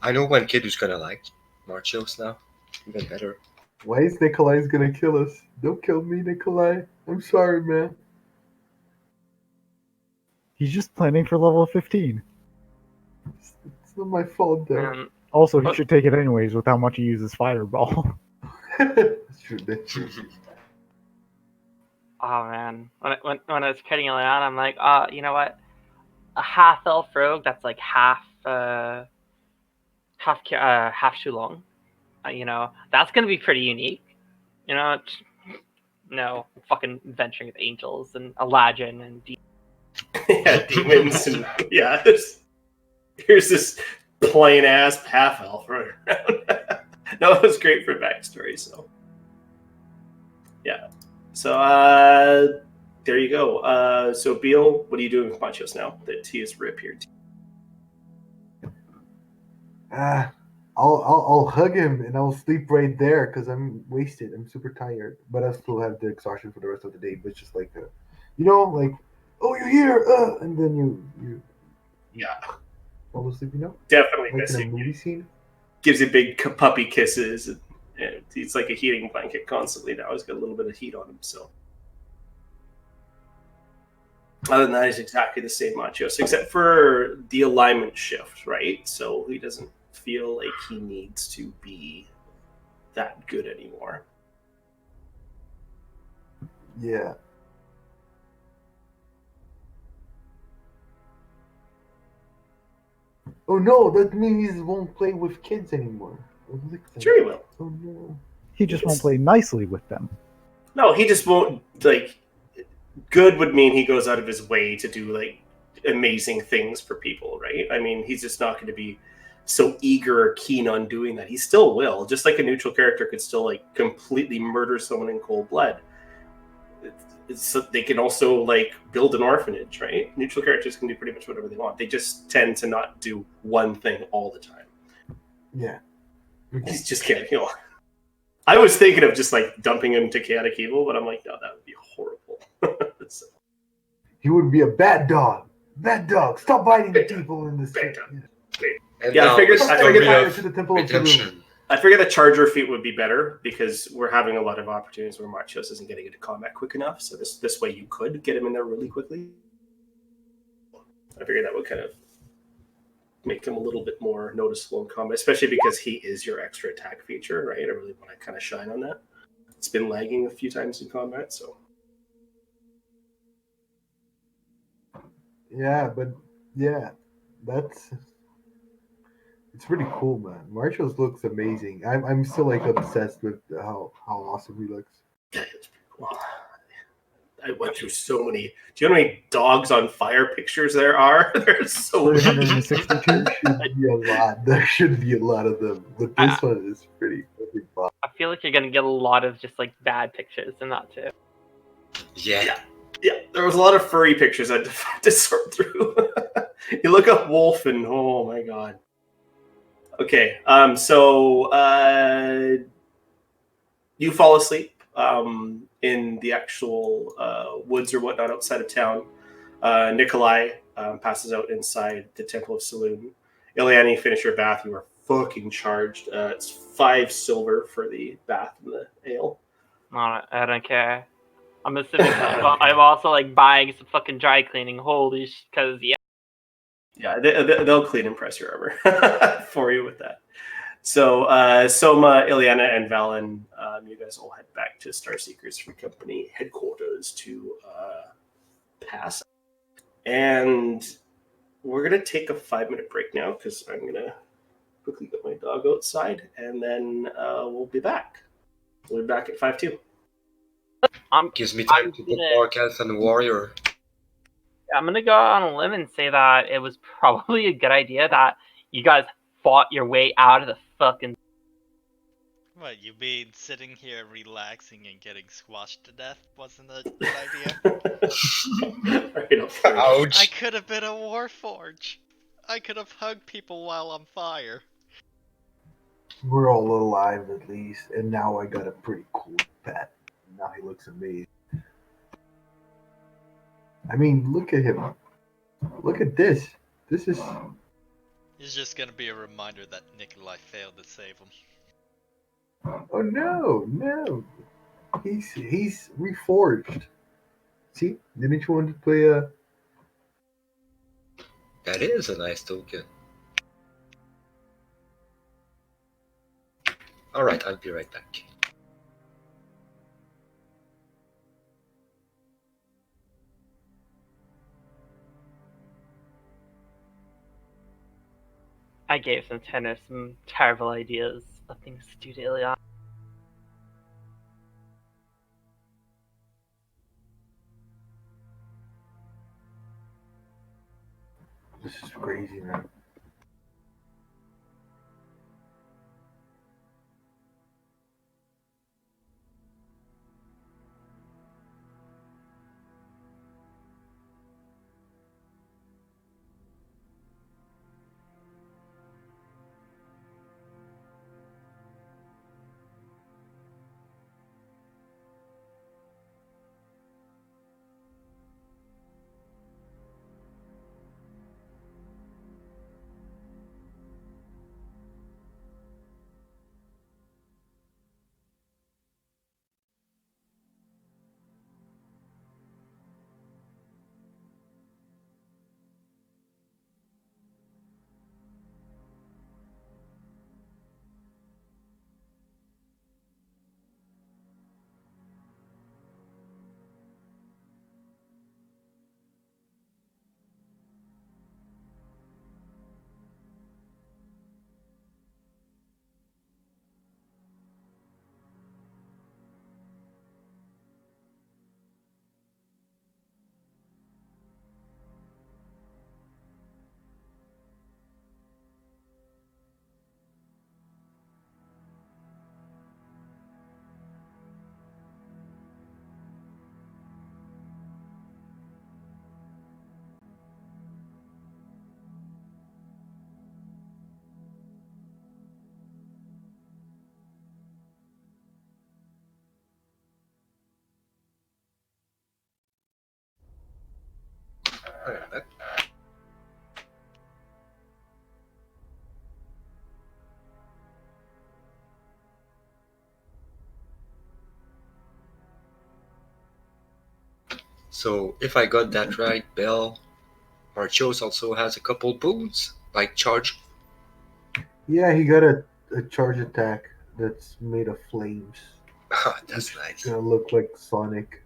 I know one kid who's gonna like Marchios now. Even better. Why is Nikolai's gonna kill us? Don't kill me, Nikolai. I'm sorry, man. He's just planning for level 15. It's not my fault, though. Also, he should take it anyways with how much he uses fireball. That's true. That's true. Oh man, when I was kidding early on, I'm like, you know what? A half elf rogue that's like half Shulong. You know, that's gonna be pretty unique. You know, no fucking venturing with angels and Aladdin and Yeah, demons and yeah. Here's this plain ass half elf running around. No, it was great for backstory. So yeah. So there you go. So Beal, what are you doing with Ponchos now that he is rip here? I'll hug him and I'll sleep right there because I'm wasted. I'm super tired, but I still have the exhaustion for the rest of the day. But it's just like, like, oh, you're here, and then you fall asleep. Definitely like missing in a movie scene. Gives you big puppy kisses. And it's like a heating blanket constantly now. He's got a little bit of heat on him. So other than that, he's exactly the same Machos, except for the alignment shift, right? So he doesn't feel like he needs to be that good anymore. Yeah. Oh no, that means he won't play with kids anymore. Sure he will. Oh no. He just won't play nicely with them. No, he just won't, like, good would mean he goes out of his way to do, like, amazing things for people, right? I mean, he's just not going to be so eager or keen on doing that. He still will, just like a neutral character could still, like, completely murder someone in cold blood. They can also, like, build an orphanage, right? Neutral characters can do pretty much whatever they want. They just tend to not do one thing all the time. Yeah. He's just kidding. I was thinking of just like dumping him to chaotic evil, but I'm like, no, that would be horrible. So, He would be a bad dog. Bad dog. Stop biting the Bad dog. people in this. Bad dog. And Yeah, I now figured- the I story figured fire of to the Temple of redemption. I figure the Charger feat would be better because we're having a lot of opportunities where Marchios isn't getting into combat quick enough. So this way you could get him in there really quickly. I figured that would kind of make him a little bit more noticeable in combat, especially because he is your extra attack feature, right? I really want to kind of shine on that. It's been lagging a few times in combat, so Yeah, but yeah, that's it's pretty cool, man. Marshalls looks amazing. I'm still like obsessed with how awesome he looks. yeah, it's pretty cool. I went through so many. Do you know how many dogs on fire pictures there are? There's so many. 362. Should be a lot. There should be a lot of them, but this one is pretty fucking fun. I feel like you're gonna get a lot of just like bad pictures in that too. Yeah. Yeah, there was a lot of furry pictures I had to sort through. You look up wolf and oh my god. Okay, so you fall asleep in the actual woods or whatnot outside of town. Nikolai passes out inside the Temple of Saloon. Ileana, you finish your bath. You are fucking charged. It's 5 silver for the bath and the ale. I don't care. I'm assuming I'm also like buying some fucking dry cleaning. Holy because yeah. Yeah, they'll clean and press your armor for you with that. So Soma, Ileana, and Valen, you guys all head back to Starseekers Free Company headquarters to pass. And we're going to take a 5-minute break now because I'm going to quickly get my dog outside, and then we'll be back. We'll be back at 5-2. Gives me time to bookmark Elf and Warrior. I'm gonna go out on a limb and say that it was probably a good idea that you guys fought your way out of the fucking. What, you mean sitting here relaxing and getting squashed to death wasn't a good idea? Right up front. I Ouch! could have been a warforge. I could have hugged people while on fire. We're all alive at least, and now I got a pretty cool pet. Now he looks amazing. I mean, look at him. Look at this. This is It's just gonna be a reminder that Nikolai failed to save him. oh no. He's reforged. See, didn't you want to play a? That is a nice token. Alright, I'll be right back. I gave some tenor some terrible ideas of things to do to Ileana. This is crazy, man. I got that. So if I got that right, Bell, Marchos also has a couple boons, like charge. Yeah, he got a charge attack that's made of flames, That's which nice. gonna look like Sonic,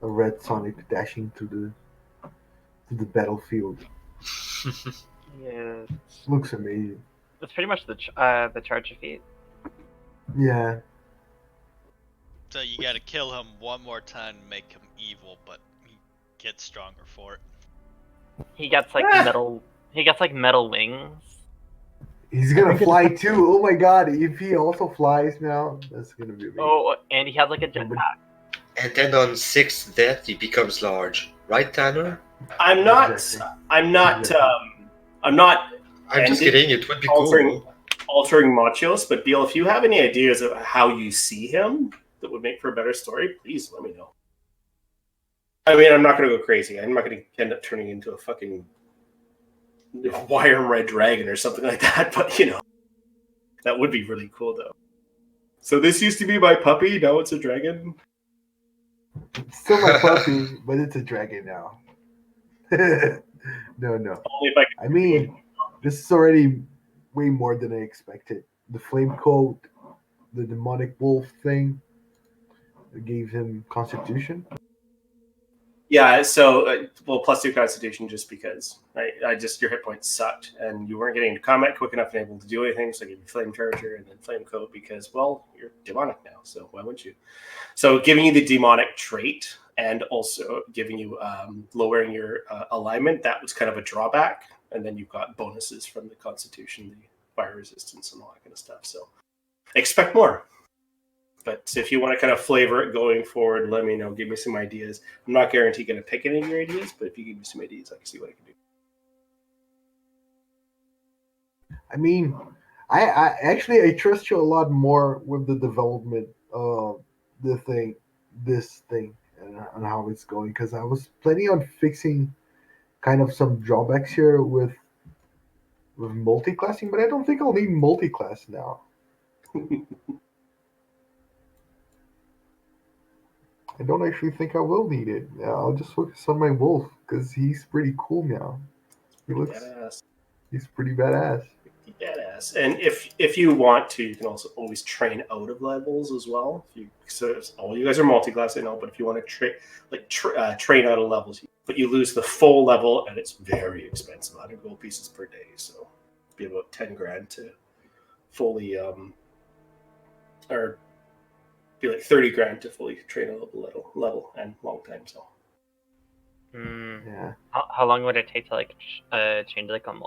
a red Sonic dashing to the battlefield. Yeah, Looks amazing. it's pretty much the charge defeat. Yeah, So you gotta kill him one more time to make him evil, but he gets stronger for it. He gets like Ah! metal. He gets like metal wings. he's I gonna think it fly too. Oh my god! If he also flies now, that's gonna be amazing. Oh, and he has like a No, but- jetpack. And then on sixth death, he becomes large, right, Tanner? I'm not. Exactly. I'm not. Exactly. I'm not I'm just Ended kidding. It would be altering cool. altering Machios, but Beal, if you have any ideas of how you see him that would make for a better story, please let me know. I mean, I'm not going to go crazy. I'm not going to end up turning into a fucking wire red dragon or something like that. But that would be really cool, though. So this used to be my puppy. Now it's a dragon. It's still my puppy, but it's a dragon now. No. Only if I I mean, this is already way more than I expected. The flame coat, the demonic wolf thing, it gave him constitution. Yeah, so well, +2 Constitution just because I just your hit points sucked and you weren't getting into combat quick enough and able to do anything. So I gave you Flame Charger and then Flame Coat because you're demonic now, so why wouldn't you? So giving you the demonic trait and also giving you lowering your alignment, that was kind of a drawback. And then you've got bonuses from the Constitution, the fire resistance, and all that kind of stuff. So expect more. But if you want to kind of flavor it going forward, let me know. Give me some ideas. I'm not guaranteed going to pick any of your ideas, but if you give me some ideas, I can see what I can do. I mean, I actually I trust you a lot more with the development of this thing, and how it's going because I was planning on fixing kind of some drawbacks here with multi-classing, but I don't think I'll need multi-class now. I don't actually think I will need it. Yeah, I'll just focus on my wolf because he's pretty cool now. He looks, Badass. he's pretty badass. Badass. And if you want to, you can also always train out of levels as well. So all you guys are multi-class, I know, but if you want to train out of levels, but you lose the full level, and it's very expensive, 100 gold pieces per day. So it'd be about 10 grand to fully or be like 30 grand to fully train a level and long time. So Yeah. How long would it take to like change like an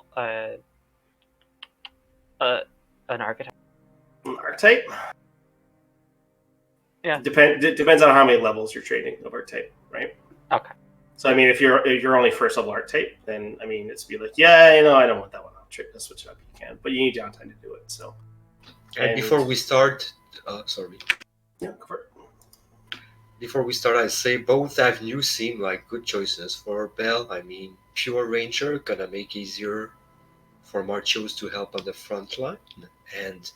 archetype? archetype. Yeah. Depends on how many levels you're training of archetype, right? Okay. So I mean, if you're only first level archetype, then I mean it's be like, yeah, I don't want that one. I'll switch it up. You can, but you need downtime to do it. So. And before we start, sorry. Yeah, go for it. Before we start, I say both avenues seem like good choices for Bell. I mean, pure ranger gonna make easier for Marchos to help on the front line, and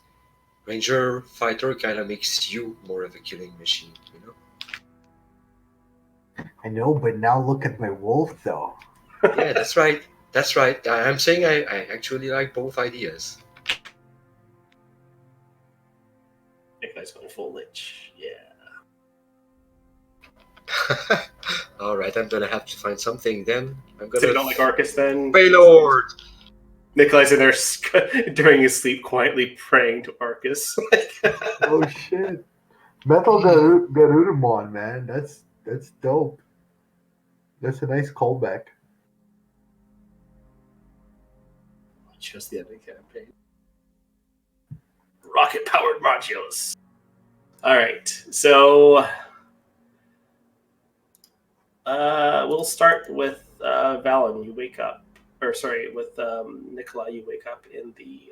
ranger fighter kind of makes you more of a killing machine, I know, but now look at my wolf though. Yeah, that's right. That's right. I'm saying I actually like both ideas. That guy's going full lich. Yeah. All right, I'm gonna have to find something then. I'm So gonna. you don't like Arcus then? Waylord! Nikolai's in there during his sleep, quietly praying to Arcus. Oh shit! Metal Garurumon, man, that's dope. That's a nice callback. Just the end of the campaign. Rocket powered Machios. All right, so we'll start with Valen. You wake up, or sorry, with Nikolai. You wake up in the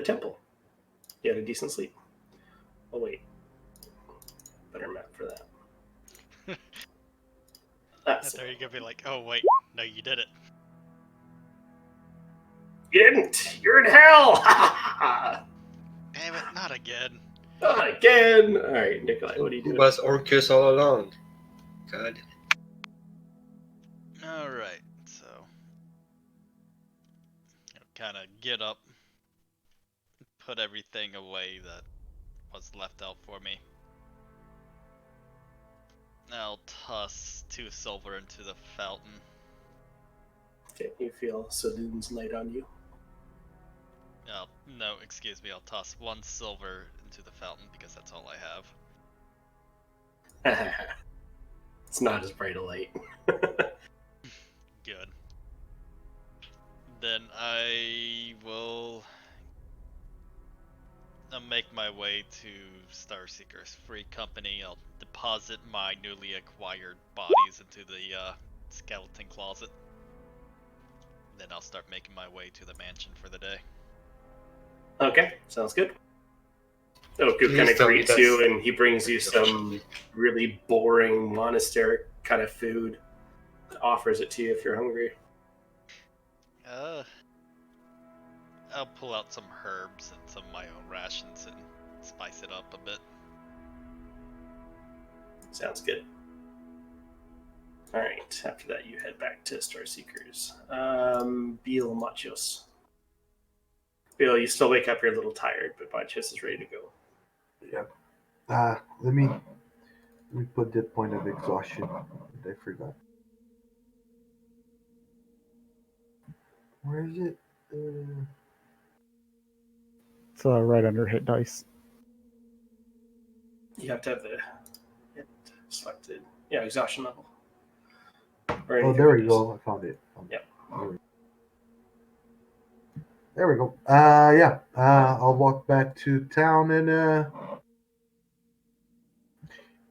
temple. You had a decent sleep. Oh wait, better map for that. That's And there you're gonna be like, oh wait, no, you did it. You didn't. You're in hell. Damn it, not again. Not again. All right, Nikolai, what are you It doing? was Orcus all along. God. All right, so kind of get up, put everything away that was left out for me. I'll toss 2 silver into the fountain. Okay, you feel Saloon's light on you. No, excuse me, I'll toss 1 silver into the fountain because that's all I have. It's not as bright a light. Good. Then I will make my way to Starseeker's Free Company. I'll deposit my newly acquired bodies into the skeleton closet. Then I'll start making my way to the mansion for the day. Okay, sounds good. Oku Please kind of tell me greets that's you, and he brings you some officially. really boring monastery kind of food. Offers it to you if you're hungry. I'll pull out some herbs and some of my own rations and spice it up a bit. Sounds good. All right. After that, you head back to Star Seekers. Beal Machos. Beal, you still wake up. You're a little tired, but Machos is ready to go. Yep. Let me put that point of exhaustion. I forgot. Where is it? It's right under hit dice. You have to have the it selected. Yeah, exhaustion level. Or Oh, anything there we it is. go. I found it. Yep. There we go. Yeah. I'll walk back to town and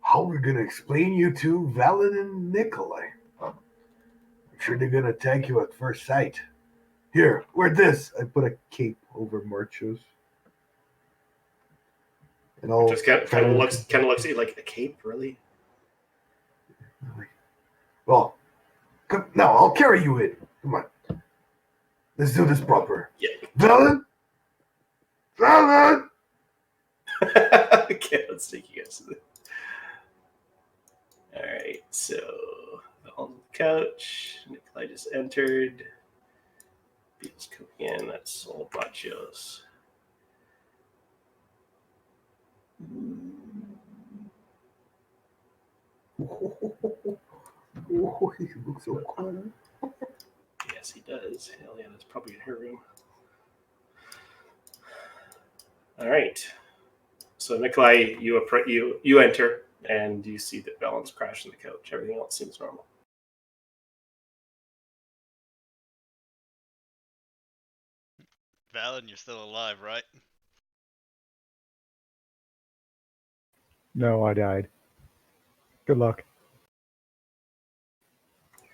how we're gonna explain you to Valen and Nikolai. I'm sure they're gonna thank you at first sight. Here, wear this. I put a cape over Marcho's. And I'll Just kind of looks at you like a cape, really. Well, come now. I'll carry you in. Come on. Let's do this proper. Yeah. Valen. Valen. Okay, let's take you guys to the. All right, so on the couch, Nikolai just entered. Beal's coming in. That's all Bachos. Oh, he looks so cool. Yes, he does. Hell yeah, that's probably in her room. All right. So Nikolai, you enter and you see that Valen's crashed on the couch. Everything else seems normal. Valen, you're still alive, right? No, I died. Good luck.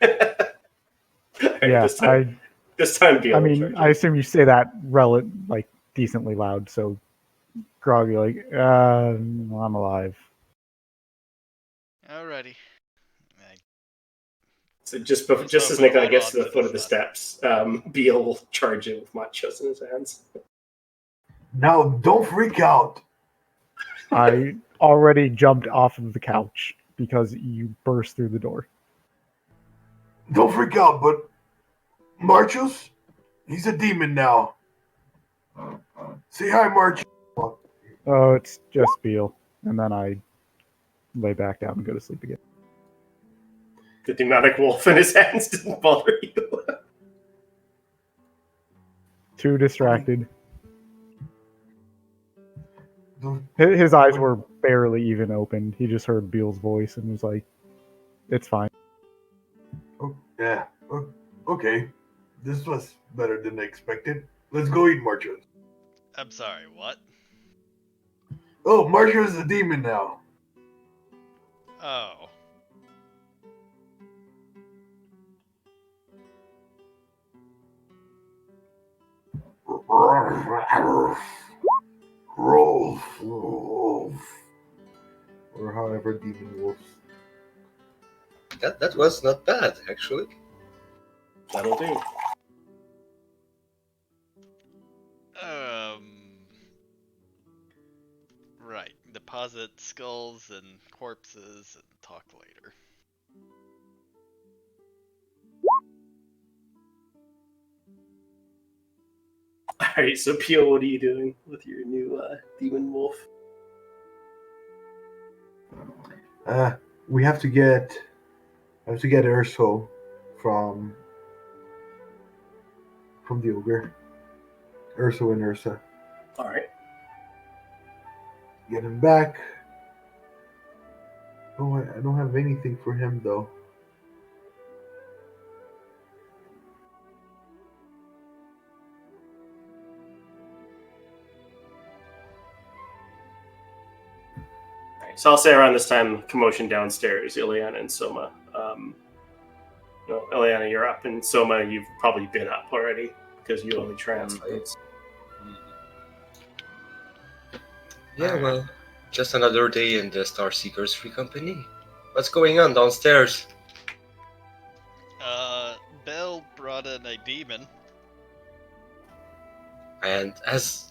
Right, Yeah, this time Beal. I mean, I assume you say that like decently loud, so Grog, you're like, I'm alive. Alrighty. So just as Nikolai gets to the foot of the steps, Beal will charge in with machos in his hands. Now, don't freak out. I already jumped off of the couch because you burst through the door. Don't freak out, but Marchus, he's a demon now. Say hi, Marchus. Oh, it's just Beal. And then I lay back down and go to sleep again. The demonic wolf in his hands didn't bother you. Too distracted. His eyes were barely even opened. He just heard Beal's voice and was like, it's fine. Oh, yeah. Okay. This was better than I expected. Let's go eat Marchus. I'm sorry, what? Oh, Marchus is a demon now. Oh. Rolf. Or however demon wolves That was not bad, actually. That'll do. Right. Deposit skulls and corpses and talk later. Alright, so Pio, what are you doing with your new demon wolf? We have to get Urso from the ogre. Urso and Ursa. Alright. Get him back. Oh, I don't have anything for him though. So I'll say around this time, commotion downstairs, Ileana and Soma. No, Ileana, you're up, and Soma, you've probably been up already because you only translates. Yeah, well, just another day in the Star Seekers Free Company. What's going on downstairs? Bell brought in a demon. And as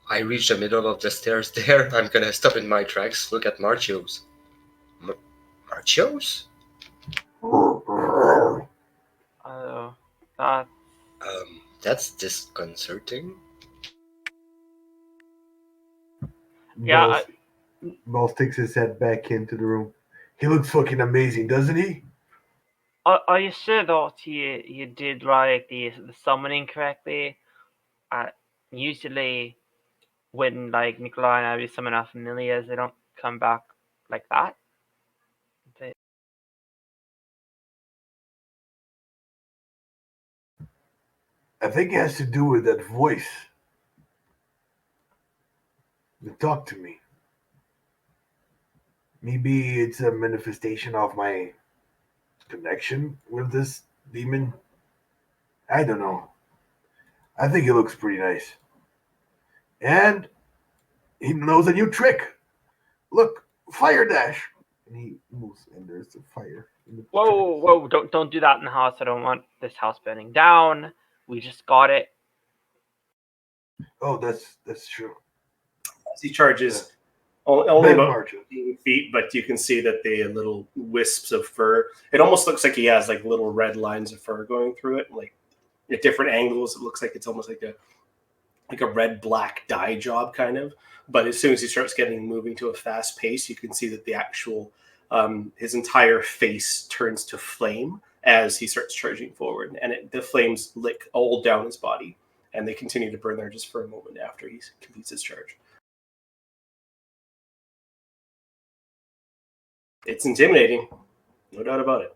I reach the middle of the stairs there, I'm gonna stop in my tracks, look at Marchio's. Marchio's? Oh, that. That's disconcerting. Yeah. Balls takes his head back into the room. He looks fucking amazing, doesn't he? Are you sure that you did like the summoning correctly? Usually, when like Nikolai and I summon our familiars, they don't come back like that. I think it has to do with that voice. That talk to me. Maybe it's a manifestation of my connection with this demon. I don't know. I think he looks pretty nice. And he knows a new trick. Look, fire dash. And he moves, and there's a fire. Whoa! Don't do that in the house. I don't want this house burning down. We just got it. Oh, that's true. As he charges, only Big about margin. 15 feet, but you can see that the little wisps of fur. It almost looks like he has like little red lines of fur going through it, like at different angles. It looks like it's almost like a red black dye job kind of. But as soon as he starts getting moving to a fast pace, you can see that the actual his entire face turns to flame as he starts charging forward, and the flames lick all down his body, and they continue to burn there just for a moment after he completes his charge. It's intimidating, no doubt about it.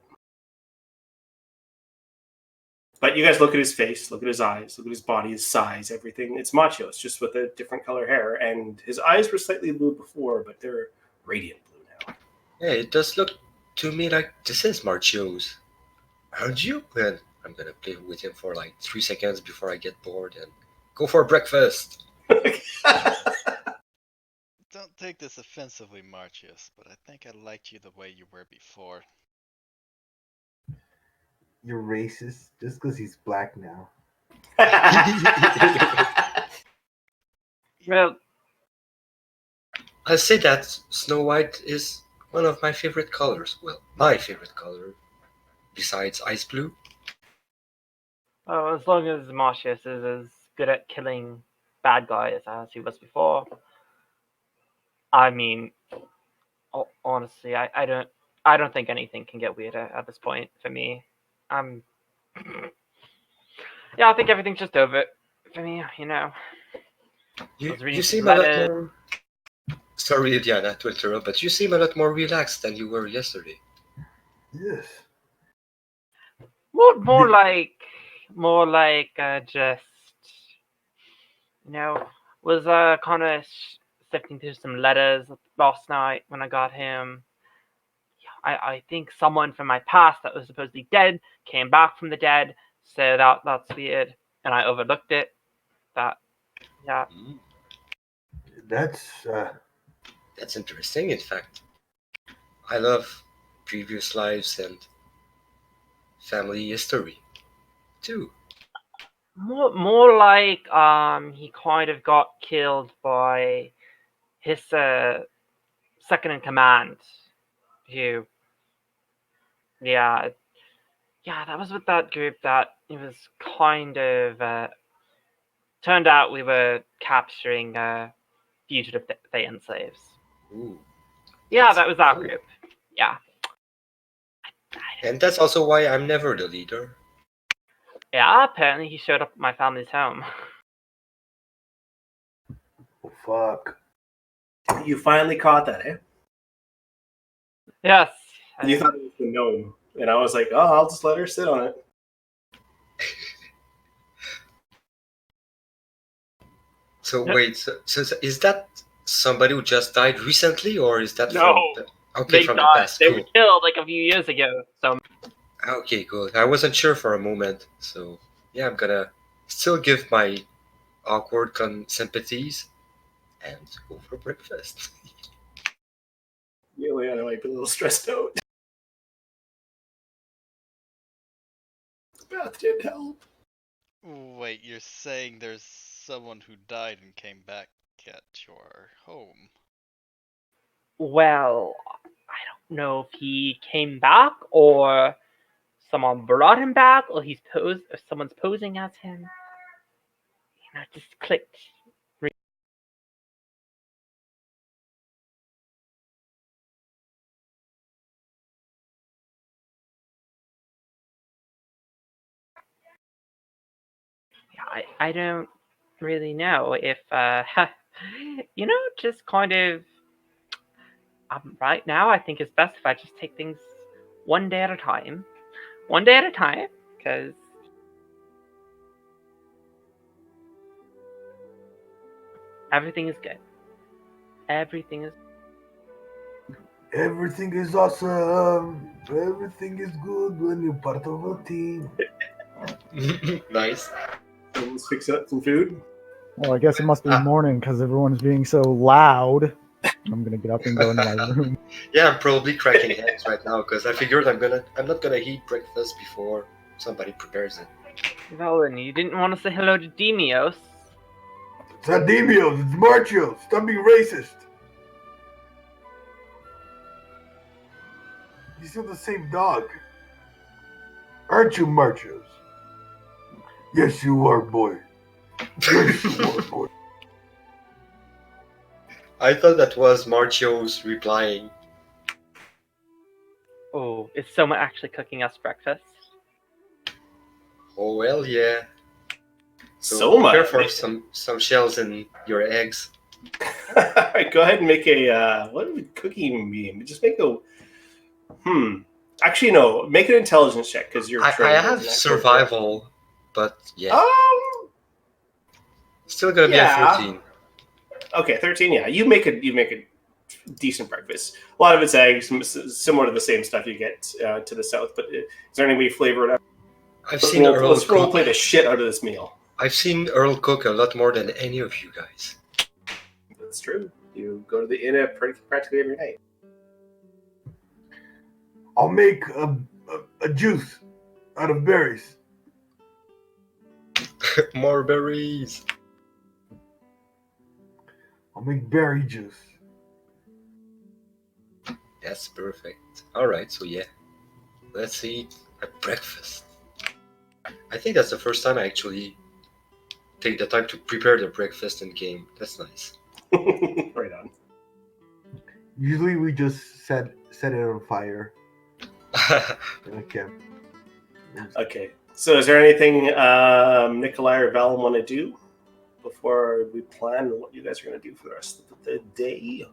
But you guys look at his face, look at his eyes, look at his body, his size, everything. It's macho. It's just with a different color hair. And his eyes were slightly blue before, but they're radiant blue now. Yeah, it does look to me like this is Marchio's. Aren't you? And I'm gonna play with him for like 3 seconds before I get bored and go for breakfast. Don't take this offensively, Marchius, but I think I liked you the way you were before. You're racist just because he's black now. Well, I'll say that Snow White is one of my favorite colors. Well, my favorite color, besides ice blue. as long as Marcius is as good at killing bad guys as he was before, I mean, honestly, I don't think anything can get weirder at this point for me. Yeah, I think everything's just over for me. You know. You seem a lot more. Sorry, Diana, to interrupt, but you seem a lot more relaxed than you were yesterday. Yes. More like just was kind of sifting through some letters last night when I got him. I think someone from my past that was supposedly dead came back from the dead, so that's weird, and I overlooked it. Yeah. That's interesting. In fact, I love previous lives and family history, too. More like he kind of got killed by his second in command, who yeah that was with that group that it was kind of turned out we were capturing fugitive Thayan slaves. Ooh, Yeah, that's that was that cool. group. Yeah. And that's also why I'm never the leader. Yeah, apparently he showed up at my family's home. Oh, fuck. You finally caught that, eh? Yes. You thought it was the gnome, and I was like, oh, I'll just let her sit on it. So Yep. wait, so is that somebody who just died recently, or is that No, from okay, from the past? they were Cool. killed like a few years ago. So Okay, good. I wasn't sure for a moment, so yeah, I'm gonna still give my awkward sympathies and go for breakfast. Juliana might be a little stressed out. The bath didn't help. Wait, you're saying there's someone who died and came back at your home? well, I don't know if he came back or someone brought him back or someone's posing as him. It just clicked. I don't really know if just kind of right now I think it's best if I just take things one day at a time. One day at a time, because everything is good. Everything is Everything is awesome. Everything is good when you're part of a team. Nice. Let's fix up some food. Well, I guess it must be morning because everyone's being so loud. I'm gonna get up and go into my room. Yeah, I'm probably cracking heads right now because I figured I'm not gonna eat breakfast before somebody prepares it. Velen, you didn't want to say hello to Demios. It's not Demios, it's Marchios. Stop being racist. You're still the same dog. Aren't you, Marchios? Yes, you are, boy. Yes, you are, boy. I thought that was Marchio's replying. Oh, is someone actually cooking us breakfast? Oh well, yeah. So prepare much. for some shells in your eggs. Go ahead and make a what would cooking mean? Just make a Actually, no. Make an intelligence check because you're I trained. have isn't that survival, but yeah, correct? still gonna be at Yeah. 13. Okay, 13. Yeah, you make a decent breakfast. A lot of it's eggs, similar to the same stuff you get to the south. But is there any way you flavor it up? Let's role play the shit out of this meal. I've seen Earl cook a lot more than any of you guys. That's true. You go to the inn practically every night. I'll make a juice out of berries. More berries. I'll make berry juice. That's perfect. Alright, so yeah. Let's eat a breakfast. I think that's the first time I actually take the time to prepare the breakfast in game. That's nice. Right on. Usually we just set it on fire. Okay. Okay. So is there anything Nikolai or Val want to do before we plan what you guys are going to do for the rest of the day?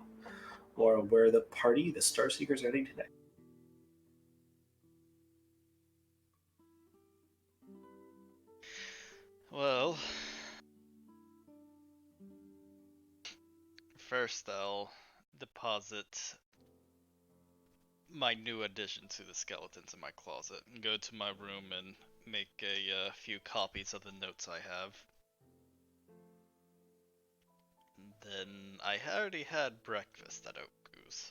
Or where the party, the Star Seekers, are heading tonight? Well, first I'll deposit my new addition to the skeletons in my closet and go to my room and make a few copies of the notes I have. Then I already had breakfast at Oak Goose.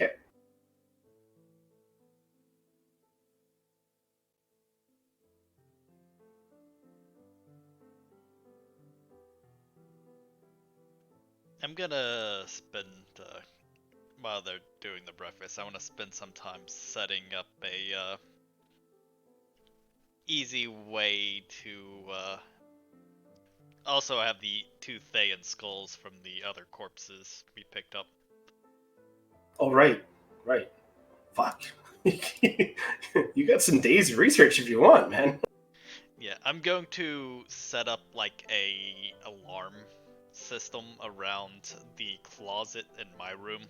Okay. I'm gonna spend while they're doing the breakfast. I want to spend some time setting up a easy way to also have the two Thayan skulls from the other corpses we picked up. Oh, right. Fuck. You got some days of research if you want, man. Yeah, I'm going to set up like a alarm system around the closet in my room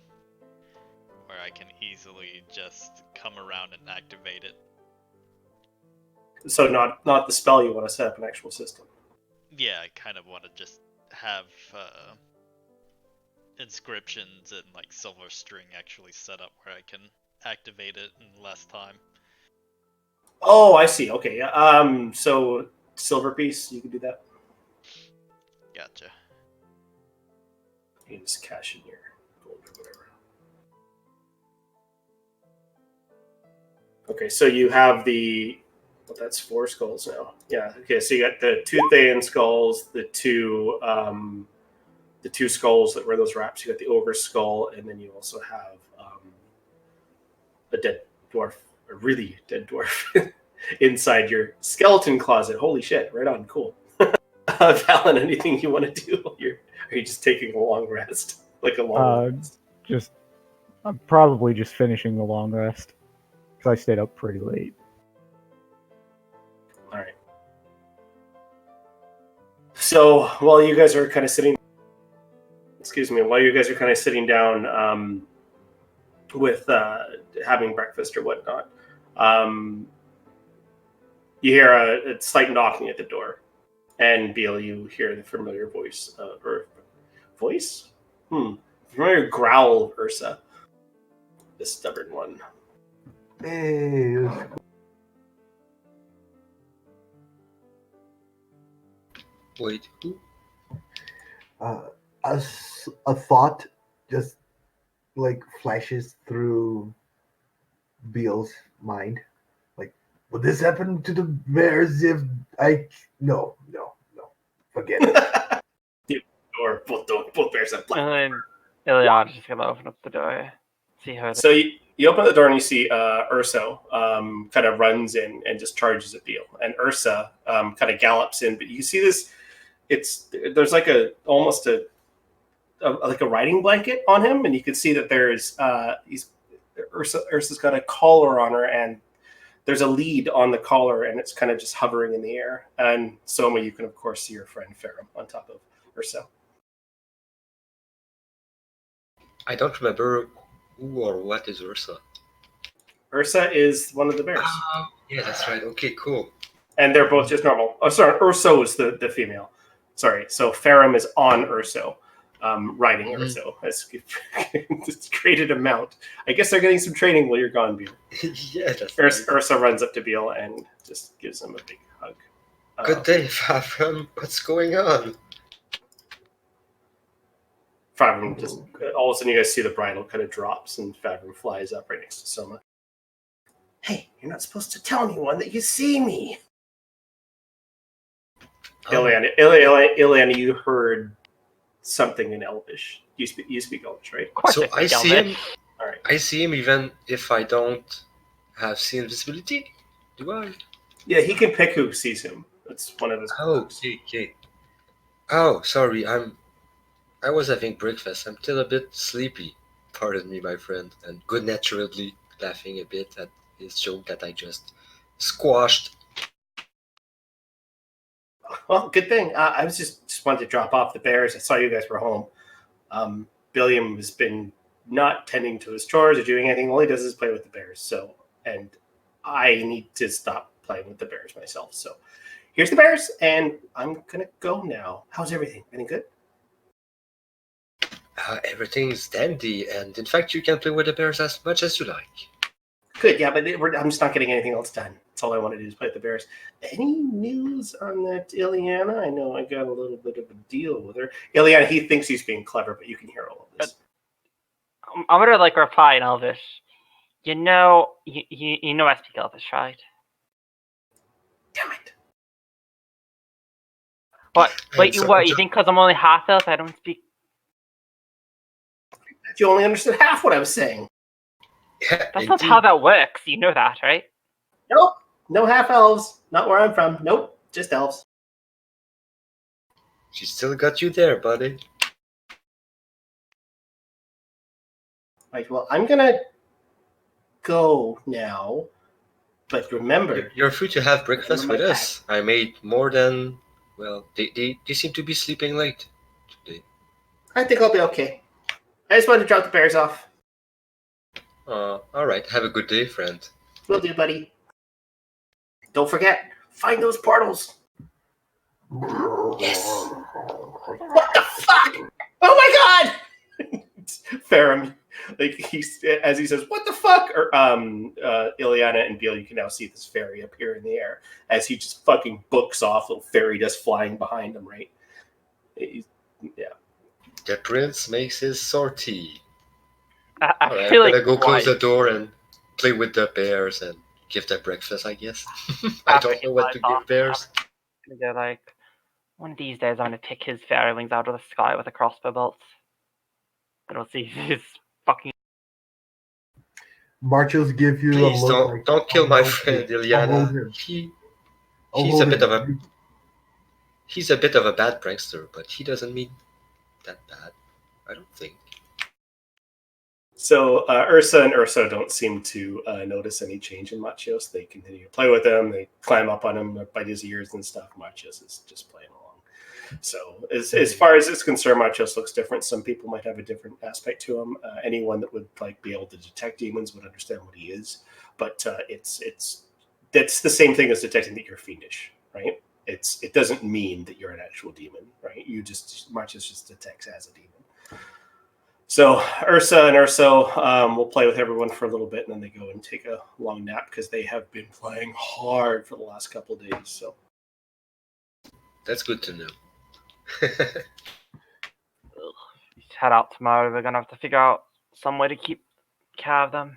where I can easily just come around and activate it. So not the spell, you want to set up an actual system. Yeah, I kind of want to just have inscriptions and like silver string actually set up where I can activate it in less time. Oh, I see. Okay, yeah. So silver piece, you can do that. Gotcha. You can just cash in your gold or whatever. Okay, so you have well, that's 4 skulls now. Yeah. Okay, so you got the 2 Thayan skulls, the two skulls that were those wraps. You got the ogre skull, and then you also have a dead dwarf, a really dead dwarf, inside your skeleton closet. Holy shit! Right on. Cool. Valen, anything you want to do? Are you just taking a long rest, like a long rest? I'm probably just finishing the long rest because I stayed up pretty late. All right. So while you guys are kind of sitting, while you guys are kind of sitting down with having breakfast or whatnot, you hear a slight knocking at the door, and Beal, you hear the familiar voice or voice, familiar growl of Ursa, the stubborn one. Hey, Wait, who? as a thought just like flashes through Beal's mind. Like, would this happen to the bears if I? No. Forget it. Both bears have black. And then Iliad's just gonna open up the door, see how it is. So you open the door and you see Urso kind of runs in and just charges at Beal, and Ursa kind of gallops in. But you see this, there's like almost a riding blanket on him, and you can see that there's Ursa's got a collar on her, and there's a lead on the collar, and it's kind of just hovering in the air. And Soma, you can of course see your friend Ferrum on top of Ursa. I don't remember who or what is Ursa. Ursa is one of the bears. Yeah, that's right. Okay, cool. And they're both just normal. Oh, sorry, Urso is the female. Sorry, so Ferrum is on Urso, riding Urso. It's created a mount. I guess they're getting some training while you're gone, Beal. Yeah, that's Ursa runs up to Beal and just gives him a big hug. Good day, Favram. What's going on? Favrum just all of a sudden you guys see the bridle kind of drops and Favrum flies up right next to Soma. Hey, you're not supposed to tell anyone that you see me. Ileana, you heard something in Elvish. You speak Elvish, right? Of course So I see him. All right. I see him even if I don't have see invisibility. Do I? Yeah, he can pick who sees him. That's one of his. Oh, okay. Oh, sorry. I was having breakfast. I'm still a bit sleepy. Pardon me, my friend, and good naturedly laughing a bit at his joke that I just squashed. Well, good thing. I was just wanted to drop off the bears. I saw you guys were home. Billiam has been not tending to his chores or doing anything. All he does is play with the bears. So, and I need to stop playing with the bears myself. So, here's the bears, and I'm gonna go now. How's everything? Anything good? Everything's dandy, and in fact, you can play with the bears as much as you like. Good, yeah, but I'm just not getting anything else done. That's all I want to do is play with the bears. Any news on that Ileana? I know I got a little bit of a deal with her. Ileana, he thinks he's being clever, but you can hear all of this. I'm gonna like reply in Elvish. You know I speak Elvish, right? Damn it. What? Wait, so- what? You think because I'm only half elf, I don't speak? You only understood half what I was saying. Yeah, That's not how indeed. that works. You know that, right? Nope. No half elves. Not where I'm from. Nope. Just elves. She still got you there, buddy. Right. Well, I'm gonna go now. But remember, You're free to have breakfast Remember with my us. I made more than. Well, they seem to be sleeping late today. I think I'll be okay. I just wanted to drop the bears off. Alright, have a good day, friend. Will do, buddy. Don't forget, find those portals. Yes. What the fuck? Oh my god! Ferrum, like as he says, "What the fuck?" Or Ileana and Beal, you can now see this fairy appear in the air as he just fucking books off. Little fairy dust flying behind him. Right? Yeah. The prince makes his sortie. I Alright, feel I'm like gonna go close why? the door and play with the bears and give them breakfast, I guess. I After don't he know what to flies off, give bears. they're like, one of these days I'm gonna pick his fairy wings out of the sky with a crossbow bolt. And we'll see his fucking. Marchos give you Please a look like, don't kill oh, my no, friend I'll hold Ilyana. him. I'll He's hold a bit him. of a he's a bit of a bad prankster, but he doesn't mean that bad. I don't think. So Ursa and Urso don't seem to notice any change in Machios. They continue to play with him. They climb up on him, bite his ears and stuff. Machios is just playing along. So as far as it's concerned, Machios looks different. Some people might have a different aspect to him. Anyone that would like be able to detect demons would understand what he is. But it's that's the same thing as detecting that you're fiendish, right? It doesn't mean that you're an actual demon, right? Machios just detects as a demon. So Ursa and Urso will play with everyone for a little bit, and then they go and take a long nap because they have been playing hard for the last couple of days. So That's good to know. Head out tomorrow. We're gonna have to figure out some way to keep care of them.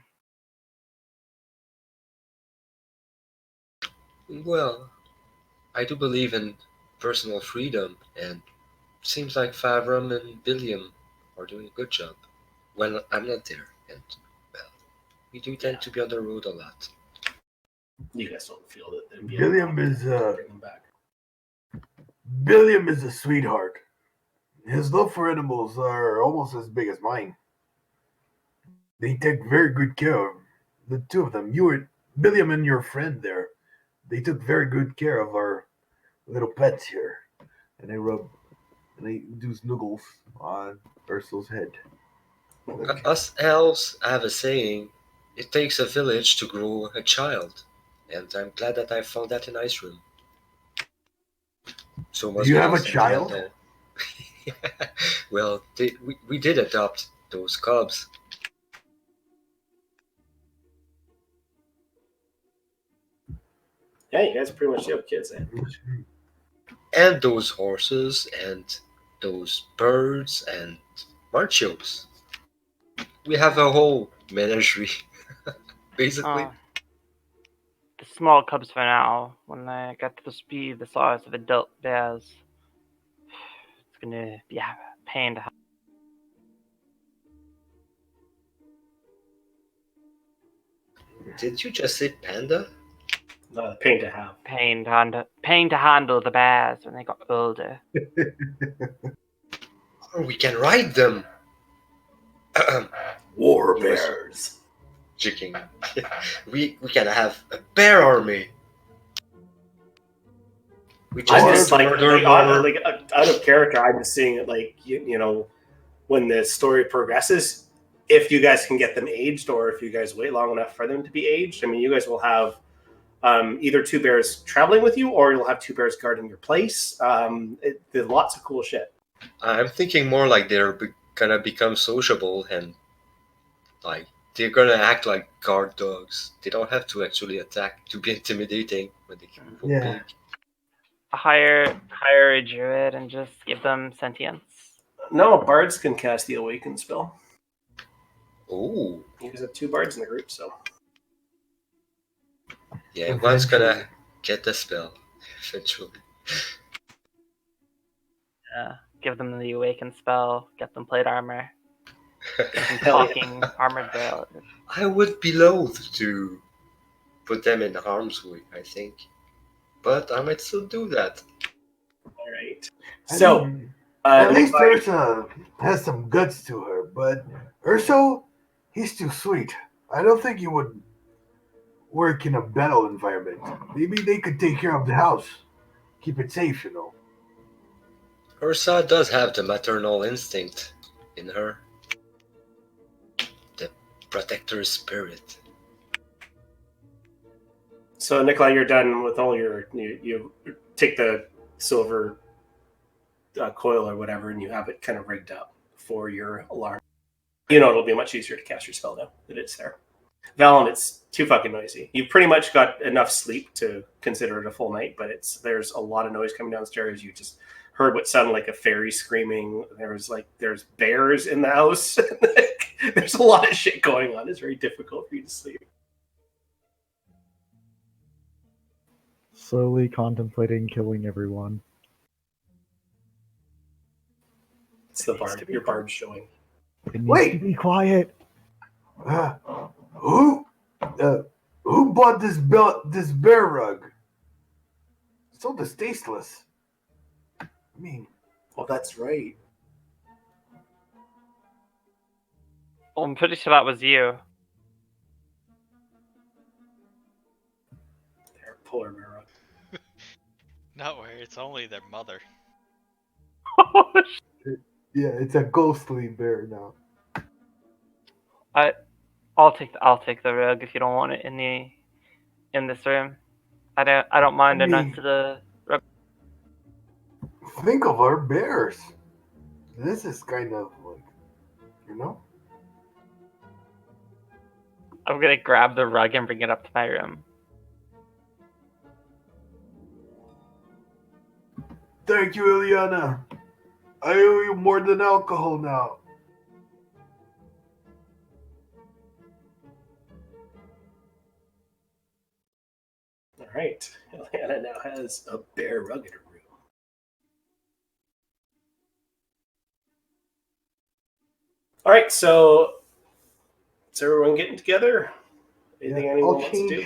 Well, I do believe in personal freedom, and seems like Favrum and Billiam are doing a good job. When I'm not there, and well, we do tend to be on the road a lot. you guys don't feel that there'd be Billiam any is to bring them back. Billiam is a sweetheart. His love for animals are almost as big as mine. They take very good care of the two of them. Billiam and your friend there. They took very good care of our little pets here. And they do snuggles on Ursul's head. Us elves have a saying: "It takes a village to grow a child," and I'm glad that I found that in Icerim. So Do must you be have a those child? sentimental. Well, we did adopt those cubs. Yeah, you guys pretty much have kids. Eh? And those horses, and those birds, and marchos. We have a whole menagerie, basically. The small cubs for now. When they get to the speed the size of adult bears, it's gonna be a pain to have. Did you just say panda? Pain to have. Pain to handle the bears when they got older. Or we can ride them. War bears. Jigging. we can have a bear army. We just I'm need just to like, murder more. out of character. I'm just seeing it like you know when the story progresses. If you guys can get them aged, or if you guys wait long enough for them to be aged, I mean, you guys will have either two bears traveling with you, or you'll have two bears guarding your place. There's lots of cool shit. I'm thinking more like they're gonna become sociable and like they're gonna act like guard dogs. They don't have to actually attack to be intimidating when they grow Yeah. big. Hire a druid and just give them sentience. No, bards can cast the awaken spell. Ooh. You guys have 2 bards in the group, so. Yeah, one's gonna Eventually. get the spell. Eventually. Give them the awaken spell. Get them plate armor. Get some Hell yeah. talking armored barrel. I would be loath to put them in harm's way, I think. But I might still do that. All right. I So, mean, at least Nikolai, Ursa has some guts to her, but Urso, he's too sweet. I don't think he would work in a battle environment. Maybe they could take care of the house, keep it safe, you know. Ursa does have the maternal instinct in her. The protector spirit. so Nikolai, you're done with all your. You take the silver coil or whatever, and you have it kind of rigged up for your alarm. You know it'll be much easier to cast your spell now that it's there. Valen, it's too fucking noisy. You've pretty much got enough sleep to consider it a full night, but there's a lot of noise coming downstairs. You just heard what sounded like a fairy screaming. There's bears in the house. There's a lot of shit going on. It's very difficult for you to sleep. Slowly contemplating killing everyone. It's the bard. Your bard showing. It needs Wait! to be quiet. Uh, who bought this bear rug? So tasteless. I mean, Oh, that's right. Well, I'm pretty sure that was you. There, polar bear rug. Not worry, it's only their mother. yeah, it's a ghostly bear now. I'll take the rug if you don't want it in this room. I don't mind I enough mean- to the rug. Think of our bears. This is kind of like, you know? I'm gonna grab the rug and bring it up to my room. Thank you, Ileana. I owe you more than alcohol now. All right. Atlanta now has a bear rug in her room. All right, so is everyone getting together? Anything anyone wants to do?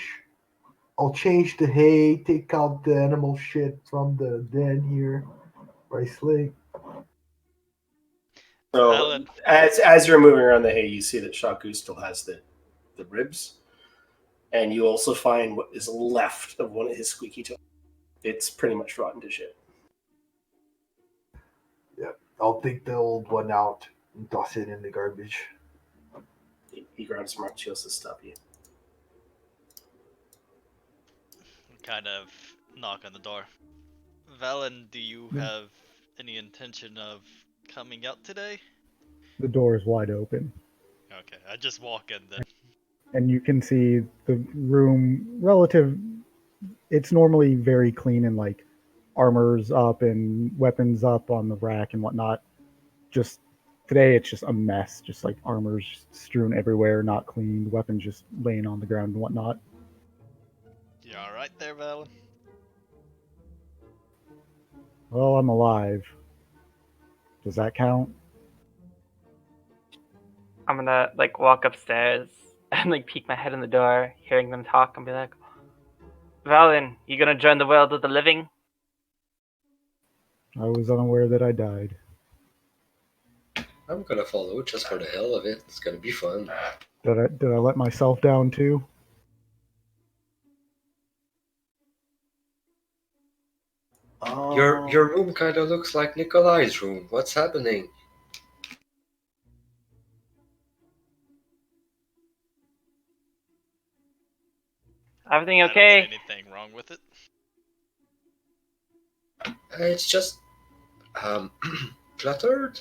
I'll change the hay, take out the animal shit from the den here. Rice Lake. So Alan. as you're moving around the hay, you see that Shaku still has the ribs, and you also find what is left of one of his squeaky toes. It's pretty much rotten to shit. Yeah, I'll take the old one out and toss it in the garbage. He grabs Mark Chios to stop you. Kind of knock on the door. Valen, do you have any intention of coming out today? The door is wide open. Okay, I just walk in then. And you can see the room it's normally very clean and like armor's up and weapons up on the rack and whatnot. Just today it's just a mess, just like armor's strewn everywhere, not cleaned, weapons just laying on the ground and whatnot. You alright there, Valen? Well, I'm alive. Does that count? I'm gonna like walk upstairs and like peek my head in the door, hearing them talk, and be like, "Valen, you gonna join the world of the living?" I was unaware that I died. I'm gonna follow just for the hell of it. It's gonna be fun. Did I let myself down too? Your room kind of looks like Nikolai's room. What's happening? Everything I don't okay? see anything wrong with it. It's just cluttered.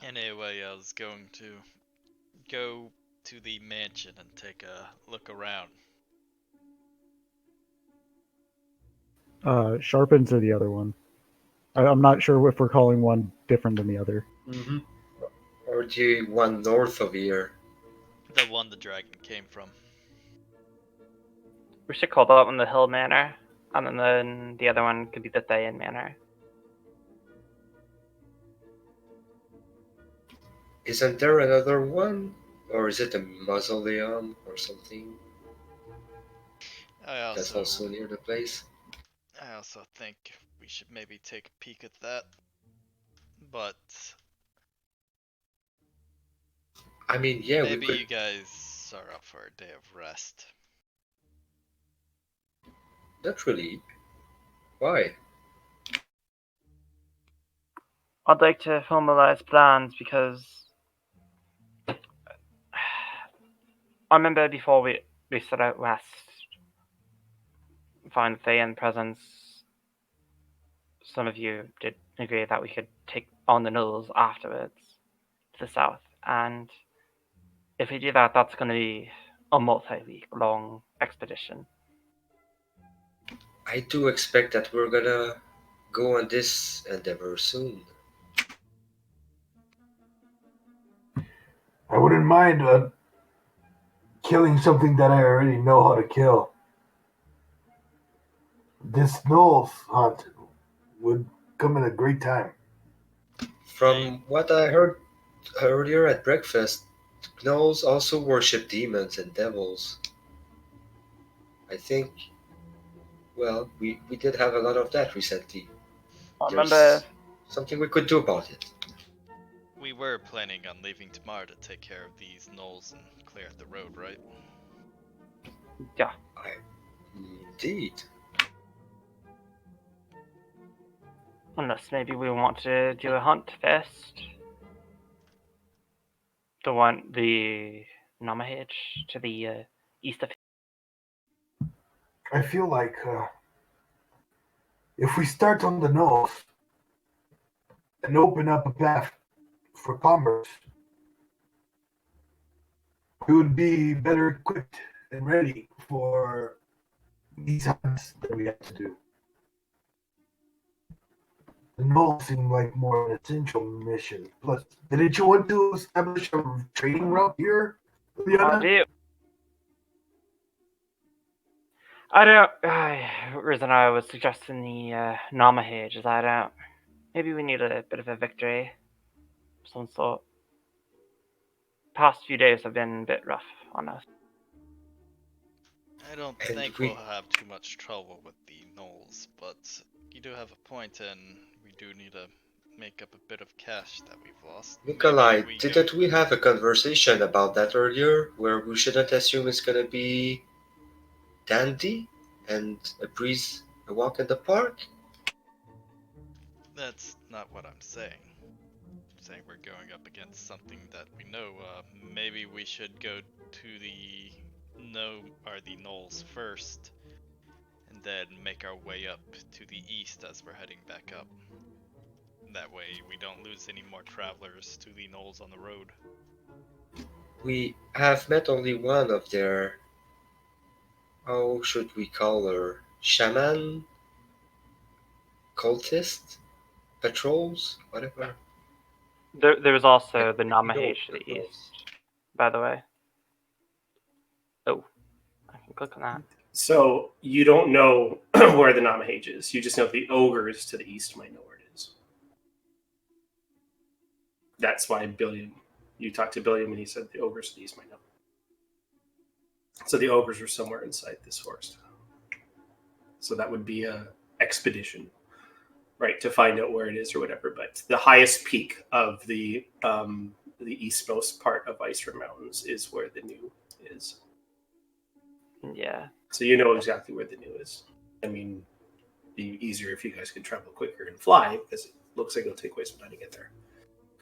Anyway, I was going to go to the mansion and take a look around. Sharpens are the other one. I'm not sure if we're calling one different than the other. Mm-hmm. Or the one north of here. The one the dragon came from. We should call that one the Hill Manor, and then the other one could be the Thayan Manor. Isn't there another one? Or is it a mausoleum or something? That's also near the place. I also think we should maybe take a peek at that. But I mean, yeah, maybe we could. you guys are up for a day of rest. Not really. Why? I'd like to formalize plans because I remember before we set out west, find Thayan presence, some of you did agree that we could take on the Knolls afterwards to the south, and if we do that, that's going to be a multi-week long expedition. I do expect that we're gonna go on this endeavor soon. I wouldn't mind killing something that I already know how to kill. This Knowles hunt would come at a great time. From what I heard earlier at breakfast, gnolls also worship demons and devils. I think, well, we did have a lot of that recently. I There's remember something we could do about it. We were planning on leaving tomorrow to take care of these gnolls and clear out the road, right? yeah. Indeed. Unless maybe we want to do a hunt first. The Namahage to the east of. I feel like if we start on the nose and open up a path for commerce, we would be better equipped and ready for these hunts that we have to do. The Knolls seem like more an essential mission. Plus, didn't you want to establish a trading route here, Liana? I don't. Reason I was suggesting the Namahage is I don't. Maybe we need a bit of a victory, of some sort. Past few days have been a bit rough on us. I don't And think we- we'll have too much trouble with the gnolls, but you do have a point, and we do need to make up a bit of cash that we've lost. Nikolai, Maybe didn't we have a conversation about that earlier, where we shouldn't assume it's gonna be dandy and a walk in the park? That's not what I'm saying. I'm saying we're going up against something that we know. Maybe we should go to the gnolls first, and then make our way up to the east as we're heading back up. That way we don't lose any more travelers to the gnolls on the road. We have met only one of their, how should we call her, shaman? Cultist? Patrols? Whatever. There was also the No, Namahage to the patrols. east, by the way. Oh, I can click on that. So you don't know where the Namahage is. You just know the ogres to the east might know where it is. That's why Billiam. You talked to Billiam and he said the ogres to the east might know. So the ogres are somewhere inside this forest. So that would be a expedition, right, to find out where it is or whatever. But the highest peak of the eastmost part of Icerim Mountains is where the new is. Yeah. So you know exactly where the new is. I mean, it'd be easier if you guys could travel quicker and fly, because it looks like it'll take way some time to get there.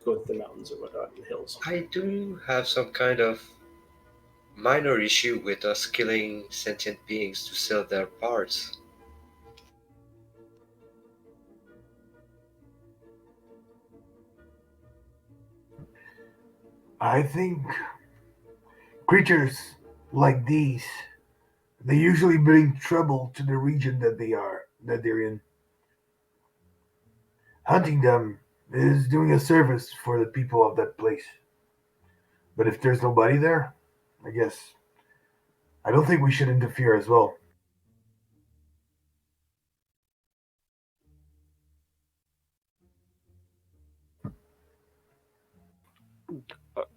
Go to the mountains or whatnot and the hills. I do have some kind of minor issue with us killing sentient beings to sell their parts. I think creatures like these, they usually bring trouble to the region that they're in. Hunting them is doing a service for the people of that place. But if there's nobody there, I guess I don't think we should interfere as well.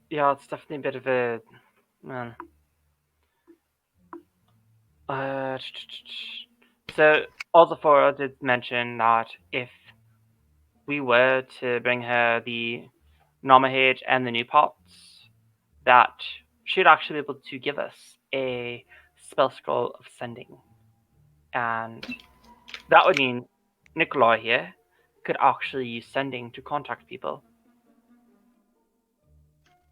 Yeah, it's definitely a bit of a man. Uh, so Ozafora did mention that if we were to bring her the Nomahage and the new pots, that she'd actually be able to give us a spell scroll of sending. And that would mean Nikolai here could actually use sending to contact people.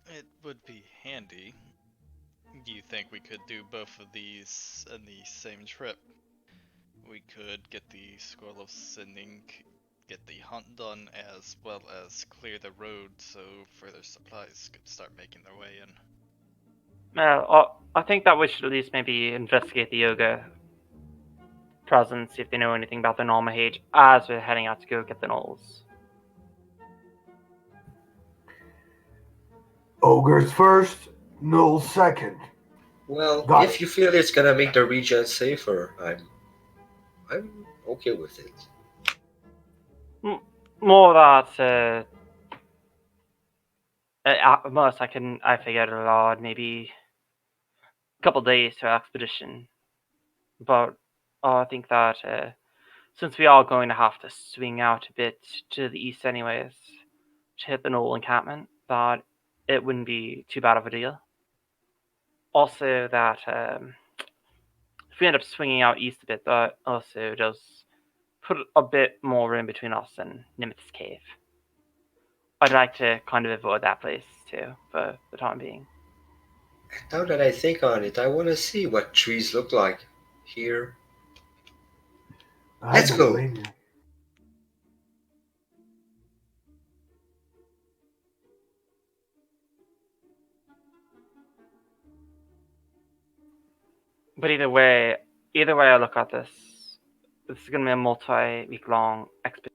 It would be handy. Do you think we could do both of these in the same trip? We could get the Scroll of Sending, get the hunt done, as well as clear the road so further supplies could start making their way in. I think that we should at least maybe investigate the yoga presence, see if they know anything about the Nomahage as we're heading out to go get the Knolls. Ogres first, gnolls second. Well, Got if it. you feel it's gonna make the region safer, I'm okay with it. More that at most I figured a lot, maybe a couple days to expedition. But I think that since we are going to have to swing out a bit to the east anyways, to hit the Knoll encampment, that it wouldn't be too bad of a deal. Also, that if we end up swinging out east a bit, that also does put a bit more room between us and Nimitz Cave. I'd like to kind of avoid that place too for the time being. Now that I think on it, I want to see what trees look like here. I Let's don't go. blame you. But either way I look at this, this is going to be a multi-week long expedition.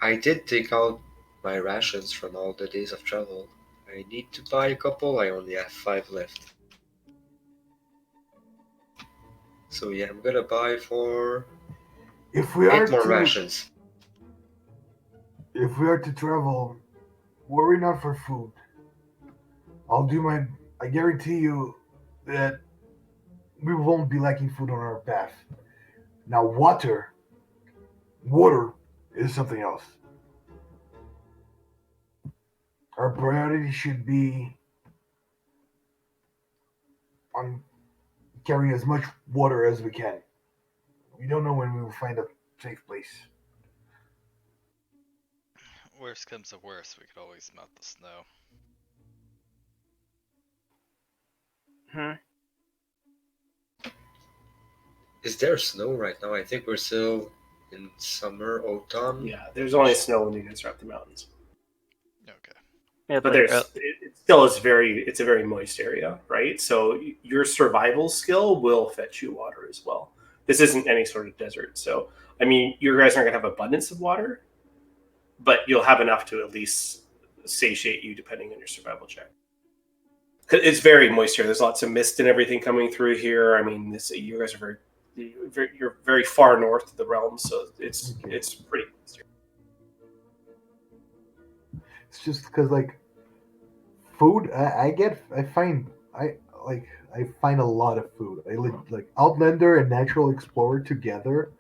I did take out my rations from all the days of travel. I need to buy a couple, I only have 5 left. So yeah, I'm gonna buy for If we 8 are more to rations. if we are to travel, worry not for food. I'll do my. I guarantee you that we won't be lacking food on our path. Now, water is something else. Our priority should be on carrying as much water as we can. We don't know when we will find a safe place. Worst comes to worst, we could always melt the snow. Hmm. Is there snow right now? I think we're still in summer, autumn. Yeah, there's only snow when you guys are up the mountains. Okay. Yeah, But it still is it's a very moist area, right? So your survival skill will fetch you water as well. This isn't any sort of desert, so I mean, you guys aren't gonna have abundance of water, but you'll have enough to at least satiate you, depending on your survival check. 'Cause it's very moist here. There's lots of mist and everything coming through here. I mean, you guys are you're very far north of the realm, so it's pretty moist here. It's just because like food, I like I find a lot of food. Like Outlander and Natural Explorer together.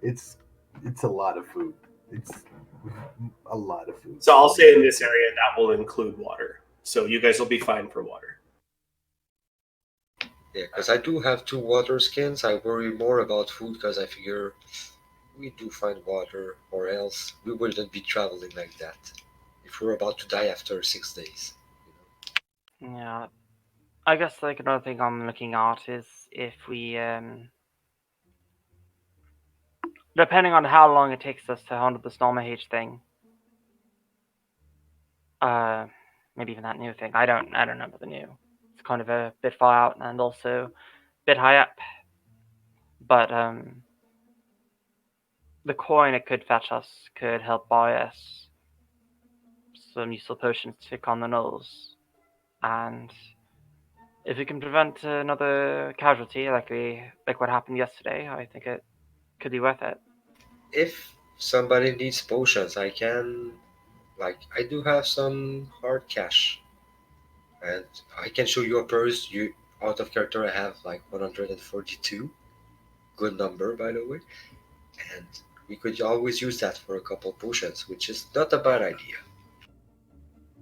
It's it's a lot of food. It's a lot of food. So I'll say in this area that will include water. So you guys will be fine for water. Yeah, because I do have 2 water skins. I worry more about food because I figure we do find water, or else we wouldn't be traveling like that if we're about to die after 6 days. yeah. I guess like another thing I'm looking at is if we depending on how long it takes us to handle the Snormahage thing. Uh, maybe even that new thing. I don't know about the new. It's kind of a bit far out and also a bit high up. But the coin it could fetch us could help buy us some useful potions to take on the nulls. And if we can prevent another casualty like what happened yesterday, I think it could be worth it. If somebody needs potions, I can. Like, I do have some hard cash, and I can show you a purse. You out of character, I have like 142. Good number, by the way. And we could always use that for a couple potions, which is not a bad idea.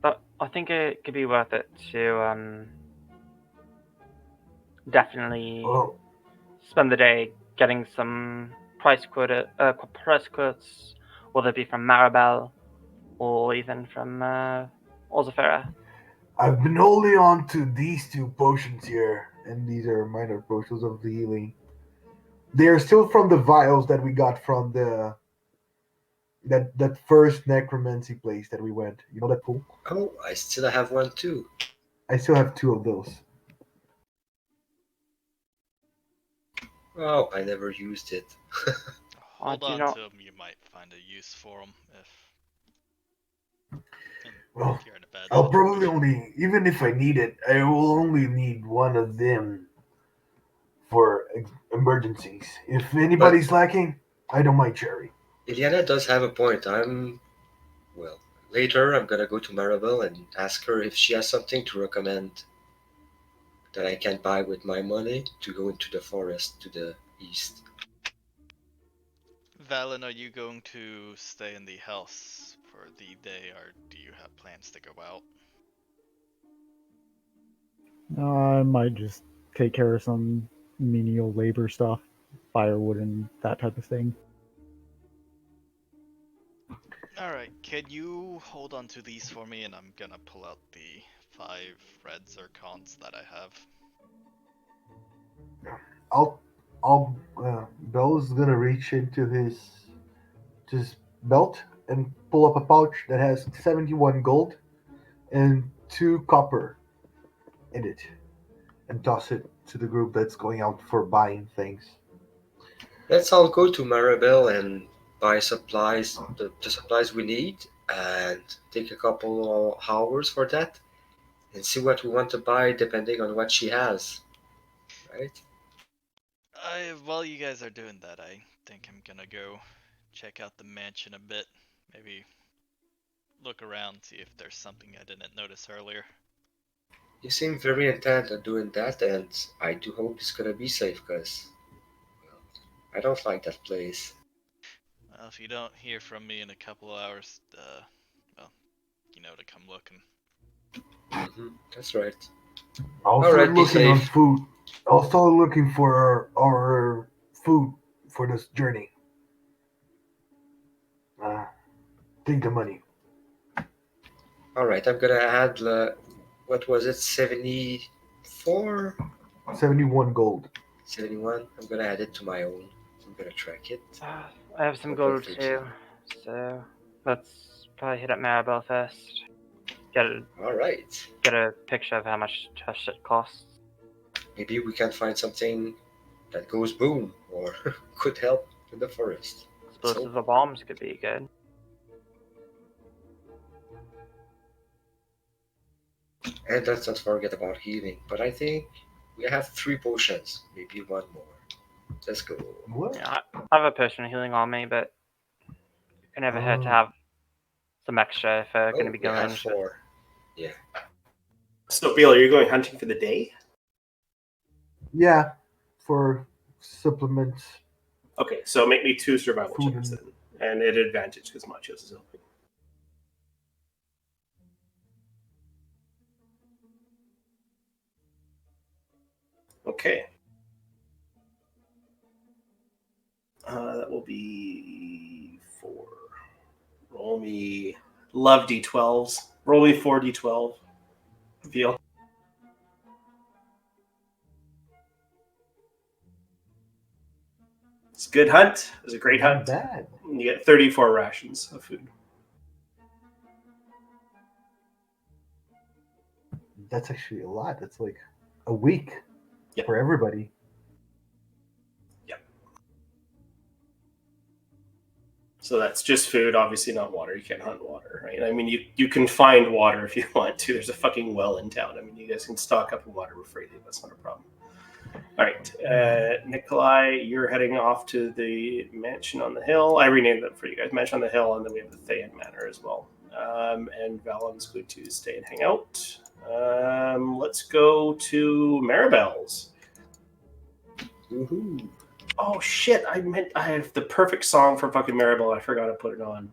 But I think it could be worth it to definitely Well, spend the day getting some price quotes, whether it be from Maribel or even from Ozafera. I've been holding on to these two potions here, and these are minor potions of healing. They are still from the vials that we got from that first necromancy place that we went. You know that pool? Oh, I still have one too. I still have two of those. Oh, I never used it. Hold do on not- to them. You might find a use for them Well, if you're in a bad I'll probably situation. only, even if I need it, I will only need one of them for emergencies. If anybody's lacking, I don't mind sharing. Iliana does have a point. Well, later I'm gonna go to Maribel and ask her if she has something to recommend that I can buy with my money to go into the forest to the east. Valen, are you going to stay in the house for the day, or do you have plans to go out? I might just take care of some menial labor stuff, firewood and that type of thing. Alright, can you hold on to these for me, and I'm gonna pull out the 5 red zircons that I have. Bell's gonna reach into his belt and pull up a pouch that has 71 gold and 2 copper in it, and toss it to the group that's going out for buying things. Let's all go to Maribel and buy supplies, the supplies we need, and take a couple of hours for that, and see what we want to buy depending on what she has. Right? While you guys are doing that, I think I'm gonna go check out the mansion a bit. Maybe look around, see if there's something I didn't notice earlier. You seem very intent on doing that, and I do hope it's gonna be safe, because well, I don't like that place. Well, if you don't hear from me in a couple of hours, well, you know to come looking. That's right. I'll All start right, be looking on safe. food. I'll start looking for our food for this journey. Take the money. All right, I'm gonna add what was it, 74, 71 gold. 71. I'm gonna add it to my own. I'm gonna track it. I have some gold too, so let's probably hit up Maribel first. All right. Get a picture of how much it costs. Maybe we can find something that goes boom or could help in the forest. Explosive or bombs could be good. And let's not forget about healing. But I think we have 3 potions, maybe one more. Let's go. What? Yeah, I have a potion of healing on me, but it can never hurt to have some extra if going to be we going have into 4. Yeah. So, Beal, are you going hunting for the day? Yeah, for supplements. Okay, so make me 2 survival Food checks and- then, and at advantage because Machios is helping. Okay. That will be 4. Roll me. Love d12s. Roll me 4 d12. Veal. It's a good hunt. It was a great Not hunt. bad. You get 34 rations of food. That's actually a lot. That's like a week Yep. for everybody. Yep. So that's just food, obviously not water. You can't hunt water, right? I mean, you can find water if you want to. There's a fucking well in town. I mean, you guys can stock up on water freely. That's not a problem. All right, Nikolai, you're heading off to the mansion on the hill. I renamed it for you guys. Mansion on the hill, and then we have the Thayan Manor as well. And Valen's going to stay and hang out. Let's go to Maribel's. Woohoo. Oh shit! I have the perfect song for fucking Maribel. I forgot to put it on.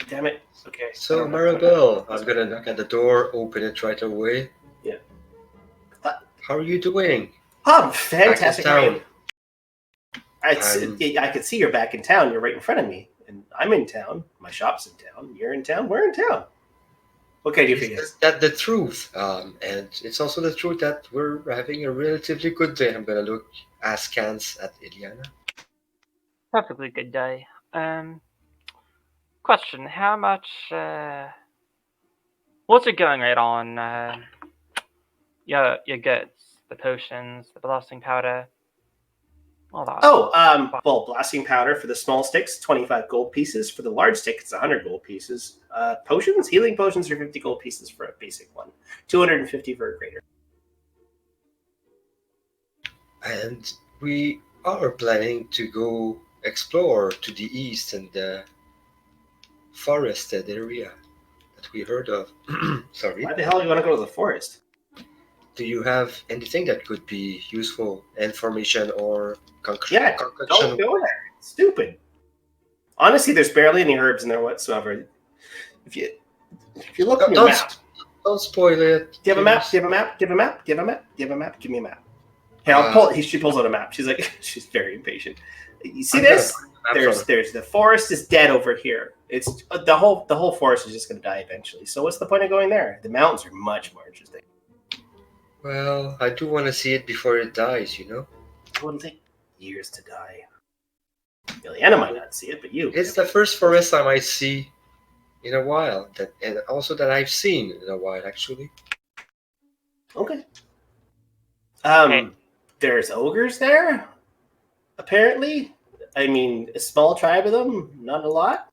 Damn it. Okay. So, Maribel, I'm gonna knock at the door, open it right away. Yeah. How are you doing? I'm fantastic. Back in town. I could see you're back in town. You're right in front of me. And I'm in town. My shop's in town. You're in town. We're in town. What can I do for you guys? That's the truth. And it's also the truth that we're having a relatively good day. I'm gonna look askance at Iliana. Perfectly good day. Question: how much? What's your going rate on your goods? The potions, the blasting powder, all that. Oh, well, blasting powder for the small sticks, 25 gold pieces. For the large stick, it's 100 gold pieces. Potions, healing potions are 50 gold pieces for a basic one, 250 for a greater. And we are planning to go explore to the east in the forested area that we heard of. Sorry. Why the hell do you want to go to the forest? Do you have anything that could be useful information or Yeah, concoction? don't go there. It's stupid. Honestly, there's barely any herbs in there whatsoever. If you look at your map, don't spoil it. Do you have a map? Do you have a map? Do you have a map? Do you have a map? Do you have a map? Give me a map. Here, I'll pull. She pulls out a map. She's like, she's very impatient. You see this? There's the forest is dead over here. It's the whole forest is just going to die eventually. So what's the point of going there? The mountains are much more interesting. Well, I do want to see it before it dies, you know? It wouldn't take years to die. Ileana might not see it, but you. It's the first forest I might see in a while, and also that I've seen in a while, actually. Okay. There's ogres there, apparently. I mean, a small tribe of them, not a lot.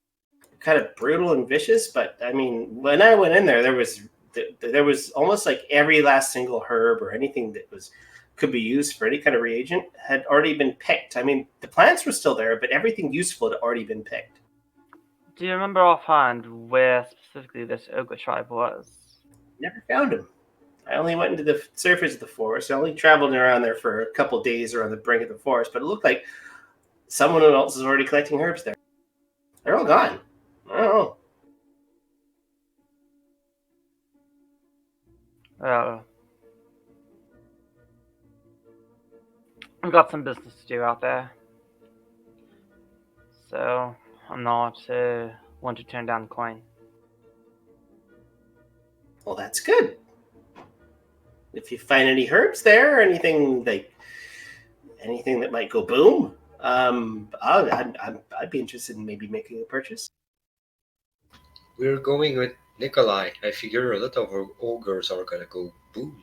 Kind of brutal and vicious, but I mean, when I went in there, there was almost like every last single herb or anything that could be used for any kind of reagent had already been picked. I mean, the plants were still there, but everything useful had already been picked. Do you remember offhand where specifically this ogre tribe was? Never found him. I only went into the surface of the forest. I only traveled around there for a couple days around the brink of the forest, but it looked like someone else is already collecting herbs there. They're all gone. I don't know. Well, I've got some business to do out there, so I'm not one to turn down coin. Well, that's good. If you find any herbs there or anything that might go boom, I'd be interested in maybe making a purchase. We're going with Nikolai. I figure a lot of our ogres are gonna go boom.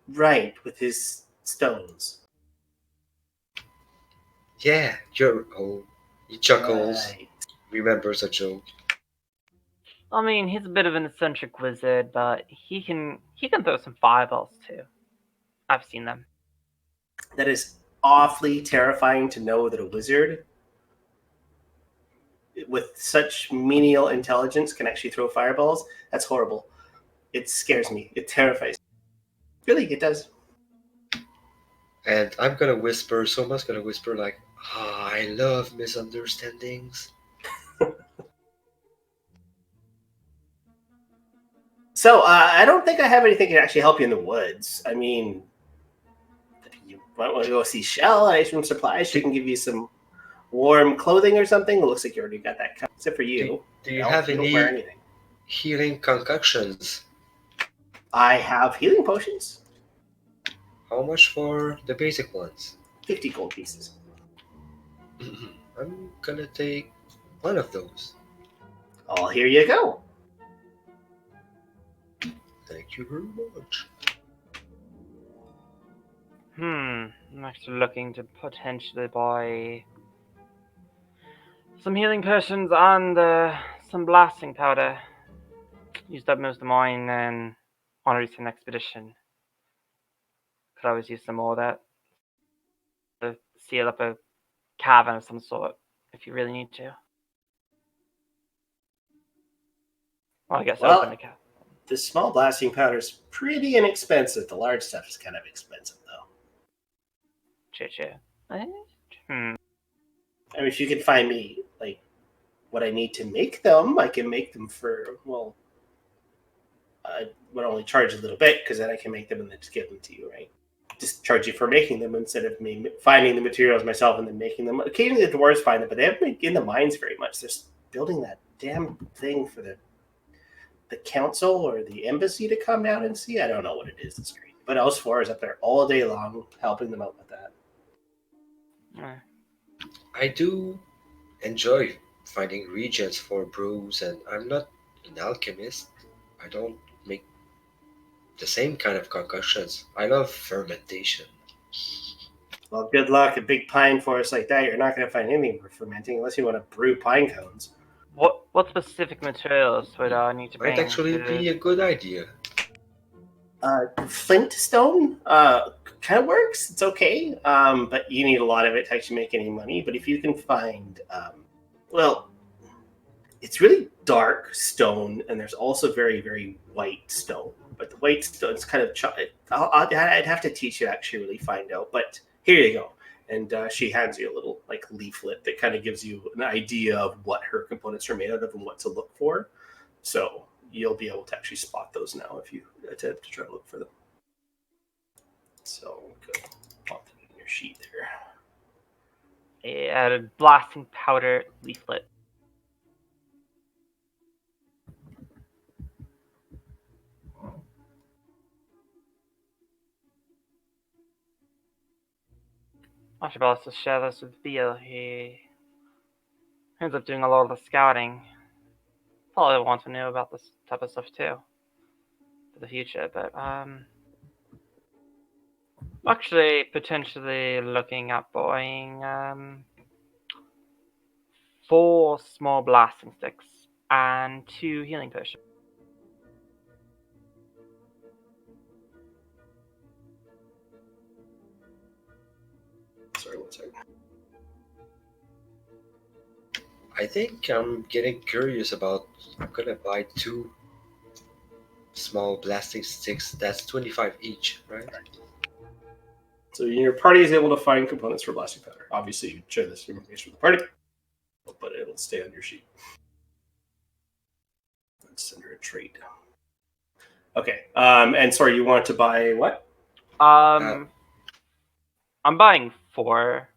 Right, with his stones. Yeah, he chuckles, Right. remembers a joke. I mean, he's a bit of an eccentric wizard, but he can throw some fireballs too. I've seen them. That is awfully terrifying to know that a wizard with such menial intelligence can actually throw fireballs. That's horrible. It scares me. It terrifies me. Really, it does. And I'm gonna whisper, Soma's gonna whisper like, I love misunderstandings. So, I don't think I have anything that can actually help you in the woods. I mean, you might want to go see Shell at Icerim Supplies. She can give you some warm clothing or something. It looks like you already got that covered, except for you. Do you have don't any wear anything. healing concoctions? I have healing potions. How much for the basic ones? 50 gold pieces. I'm gonna take one of those. Oh, here you go. Thank you very much. I'm actually looking to potentially buy some healing potions and some blasting powder. Used up most of mine on a recent expedition. Could always use some more of that. To seal up a cavern of some sort if you really need to. Well, I guess Well, open the cavern. The small blasting powder is pretty inexpensive. The large stuff is kind of expensive, though. Choo-choo. I mean, if you can find me, like, what I need to make them, I can make them for, well, I would only charge a little bit, because then I can make them and then just give them to you, right? Just charge you for making them instead of me finding the materials myself and then making them. Occasionally the dwarves find them, but they haven't been in the mines very much. They're building that damn thing for the council or the embassy to come down and see. I don't know what it is. It's great. But Elsewhere is up there all day long helping them out with that. I do enjoy finding reagents for brews, and I'm not an alchemist. I don't make the same kind of concoctions. I love fermentation. Well, good luck. A big pine forest like that, you're not going to find anything for fermenting unless you want to brew pine cones. What specific materials would I need to bring? Might actually be a good idea. Flintstone kind of works. It's okay, but you need a lot of it to actually make any money. But if you can find, well, it's really dark stone, and there's also very, very white stone. But the white stone is kind of I'd have to teach you to actually really find out. But here you go. And she hands you a little like leaflet that kind of gives you an idea of what her components are made out of and what to look for. So you'll be able to actually spot those now if you attempt to try to look for them. So good. Pop it in your sheet there. A blasting powder leaflet. I should also share this with Beal. He ends up doing a lot of the scouting. Probably want to know about this type of stuff too for the future, but actually potentially looking at buying 4 small blasting sticks and 2 healing potions. Sorry, one second. I think I'm getting curious about. I'm gonna buy 2 small blasting sticks. That's 25 each, right? So your party is able to find components for blasting powder. Obviously, you share this information with the party, but it'll stay on your sheet. Let's send her a trait. Okay. And sorry, you want to buy what? I'm buying 4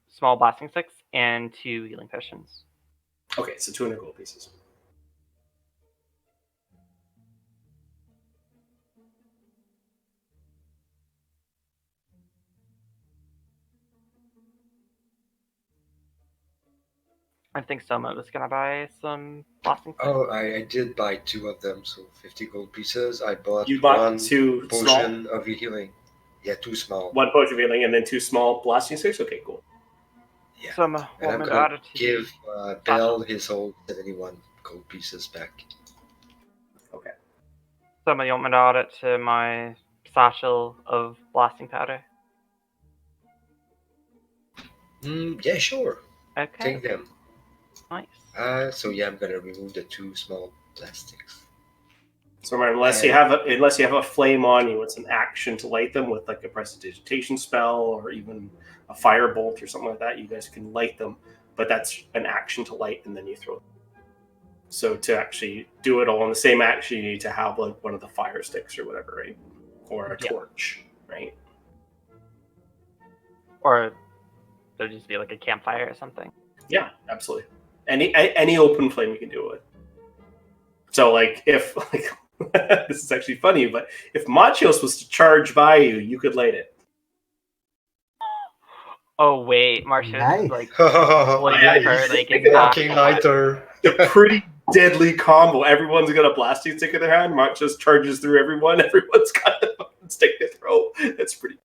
small blasting sticks and 2 healing potions. Okay, so 200 gold pieces. I think Soma was gonna buy some blasting sticks. Oh, I did buy 2 of them, so 50 gold pieces. I bought You bought 1 2 potion small, of healing. Yeah, 2 small. 1 potion of healing, and then 2 small blasting sticks. Okay, cool. Yeah. Soma, And I'm want me to add gonna it to give Bell his whole 71 gold pieces back. Okay. Soma, you want me to add it to my satchel of blasting powder? Yeah, sure. Okay. Take them. Nice. So yeah, I'm gonna remove the 2 small plastics. So remember, unless you have a flame on you, it's an action to light them with like a prestidigitation spell or even a firebolt or something like that. You guys can light them, but that's an action to light, and then you throw them. So to actually do it all in the same action, you need to have like one of the fire sticks or whatever, right? Or a torch, right? Or there'd just be like a campfire or something. Yeah, absolutely. Any open flame you can do it with. So like if like this is actually funny, but if Machios was to charge by you, you could light it. Oh wait, Marcia's Nice. like Yeah, her like a walking lighter. A pretty deadly combo. Everyone's got a blasting stick in their hand. Machios charges through everyone. Everyone's got a stick to throw. That's pretty.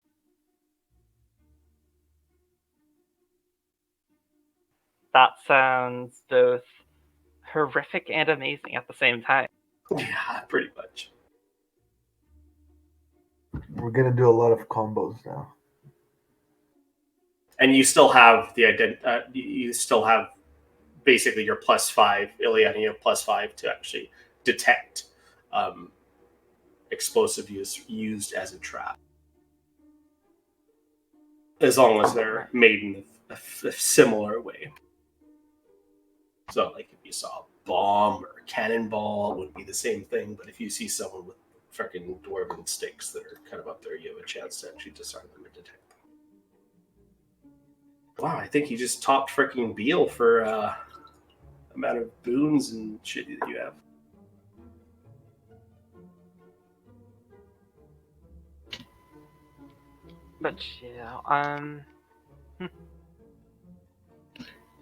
That sounds both horrific and amazing at the same time. Yeah, pretty much. We're gonna do a lot of combos now. And you still have the you still have basically your +5 Ileana, you have +5 to actually detect explosive use used as a trap, as long as they're made in a similar way. So, like if you saw a bomb or a cannonball, it wouldn't be the same thing. But if you see someone with freaking dwarven sticks that are kind of up there, you have a chance to actually disarm them and detect them. Wow, I think you just topped freaking Beal for amount of boons and shit that you have. But yeah,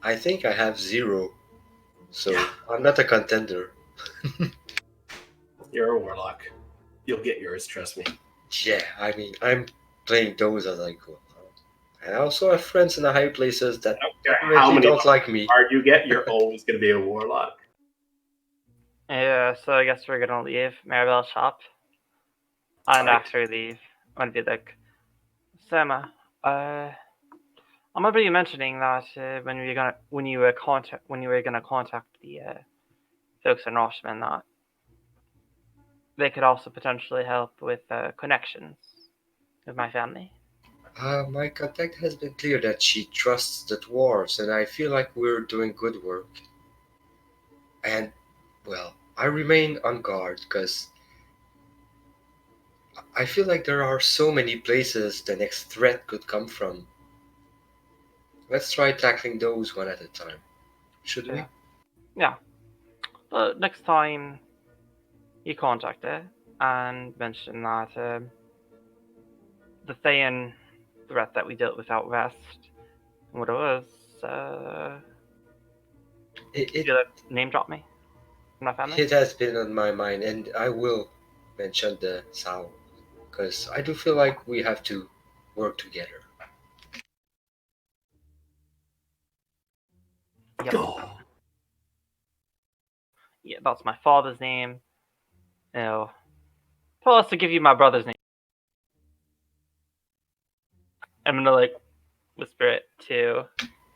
I think I have 0, so I'm not a contender. You're a warlock. You'll get yours, trust me. Yeah, I mean, I'm playing those as I go. And I also have friends in the high places that I don't care how apparently many don't like me. card you get, you're always going to be a warlock. yeah. So I guess we're gonna leave Maribel's shop, and Right. after we leave, I'm gonna be like, Sama, I remember you mentioning that when you were gonna contact the folks in Roshman, that they could also potentially help with connections with my family. My contact has been clear that she trusts the dwarves, and I feel like we're doing good work. And, well, I remain on guard because I feel like there are so many places the next threat could come from. Let's try tackling those one at a time. Should we? Yeah. But next time you contact her and mention that the Thayan threat that we dealt with out west, what it was, It, you name drop me from my family. it has been on my mind, and I will mention the Sao because I do feel like we have to work together. Yep. Oh. Yeah, that's my father's name. No. Tell us to give you my brother's name. I'm gonna like whisper it to.